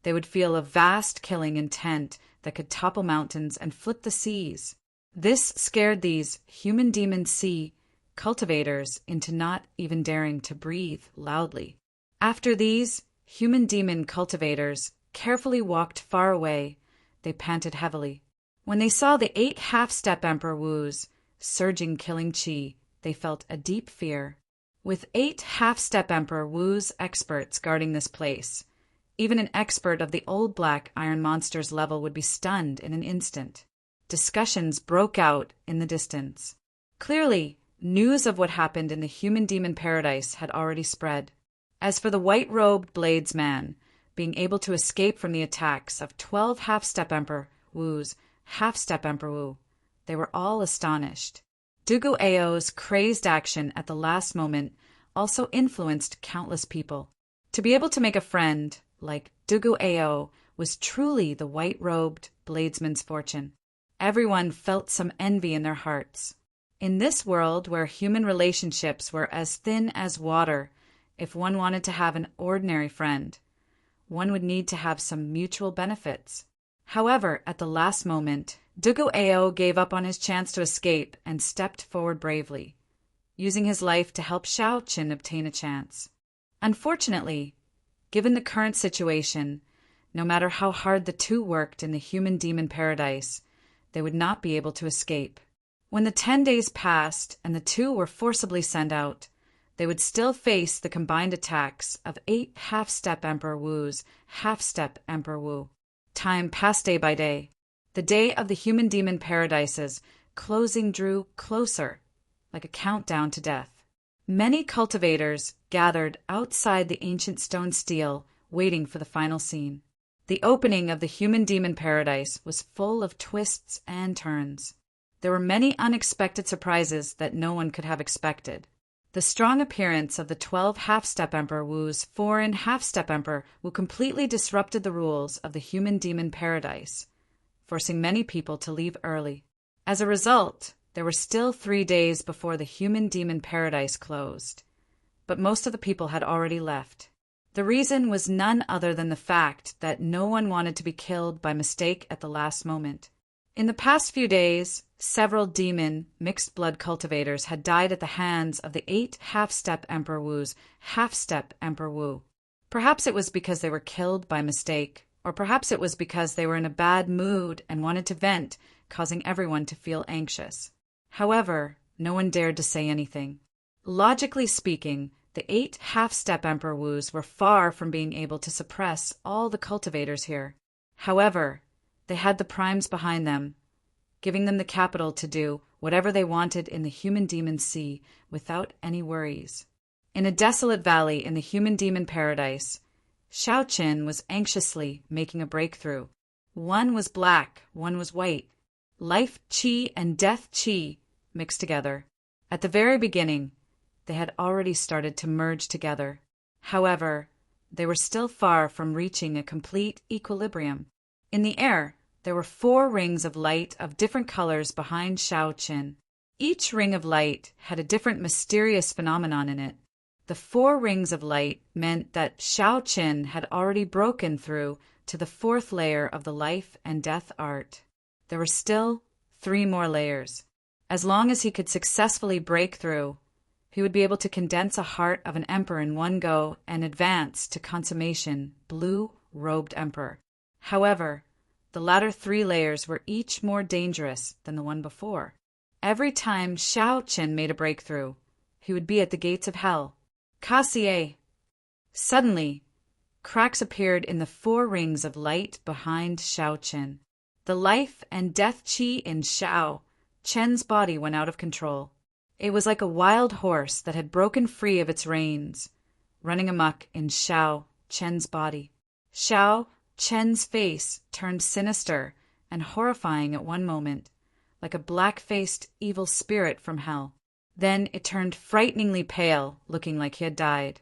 they would feel a vast killing intent that could topple mountains and flip the seas. This scared these human-demon sea cultivators into not even daring to breathe loudly. After these human-demon cultivators carefully walked far away, they panted heavily. When they saw the 8 half-step Emperor Wus surging killing chi, they felt a deep fear. With 8 half-step Emperor Wus experts guarding this place, even an expert of the old black iron monster's level would be stunned in an instant. Discussions broke out in the distance. Clearly, news of what happened in the human-demon paradise had already spread. As for the white-robed bladesman, being able to escape from the attacks of 12 half-step Emperor Wus, half-step Emperor Wu, they were all astonished. Dugu Ao's crazed action at the last moment also influenced countless people. To be able to make a friend like Dugu Ao was truly the white-robed bladesman's fortune. Everyone felt some envy in their hearts. In this world where human relationships were as thin as water, if one wanted to have an ordinary friend, one would need to have some mutual benefits. However, at the last moment, Dugu Ao gave up on his chance to escape and stepped forward bravely, using his life to help Xiao Qin obtain a chance. Unfortunately, given the current situation, no matter how hard the two worked in the human-demon paradise, they would not be able to escape. When the 10 days passed and the two were forcibly sent out, they would still face the combined attacks of 8 half-step Emperor Wu's half-step Emperor Wu. Time passed day by day. The day of the human-demon paradises closing drew closer, like a countdown to death. Many cultivators gathered outside the ancient stone stele, waiting for the final scene. The opening of the human-demon paradise was full of twists and turns. There were many unexpected surprises that no one could have expected. The strong appearance of the 12 half-step Emperor Wu's foreign half-step Emperor Wu completely disrupted the rules of the human-demon paradise, forcing many people to leave early. As a result, there were still 3 days before the human-demon paradise closed, but most of the people had already left. The reason was none other than the fact that no one wanted to be killed by mistake at the last moment. In the past few days, several demon, mixed-blood cultivators had died at the hands of the 8 half-step Emperor Wu's half-step Emperor Wu. Perhaps it was because they were killed by mistake, or perhaps it was because they were in a bad mood and wanted to vent, causing everyone to feel anxious. However, no one dared to say anything. Logically speaking, the 8 half-step Emperor Wus were far from being able to suppress all the cultivators here. However, they had the primes behind them, giving them the capital to do whatever they wanted in the human-demon sea without any worries. In a desolate valley in the human-demon paradise, Xiao Qin was anxiously making a breakthrough. One was black, one was white. Life qi and death qi mixed together. At the very beginning, they had already started to merge together. However, they were still far from reaching a complete equilibrium. In the air, there were 4 rings of light of different colors behind Xiao Qin. Each ring of light had a different mysterious phenomenon in it. The 4 rings of light meant that Xiao Qin had already broken through to the 4th layer of the life and death art. There were still 3 more layers. As long as he could successfully break through, he would be able to condense a heart of an emperor in one go and advance to consummation, blue-robed emperor. However, the latter 3 layers were each more dangerous than the one before. Every time Xiao Qin made a breakthrough, he would be at the gates of hell. Kassier! Suddenly, cracks appeared in the 4 rings of light behind Xiao Qin. The life and death qi in Xiao Qin's body went out of control. It was like a wild horse that had broken free of its reins, running amok in Xiao Qin's body. Xiao Qin's face turned sinister and horrifying at one moment, like a black-faced evil spirit from hell. Then it turned frighteningly pale, looking like he had died.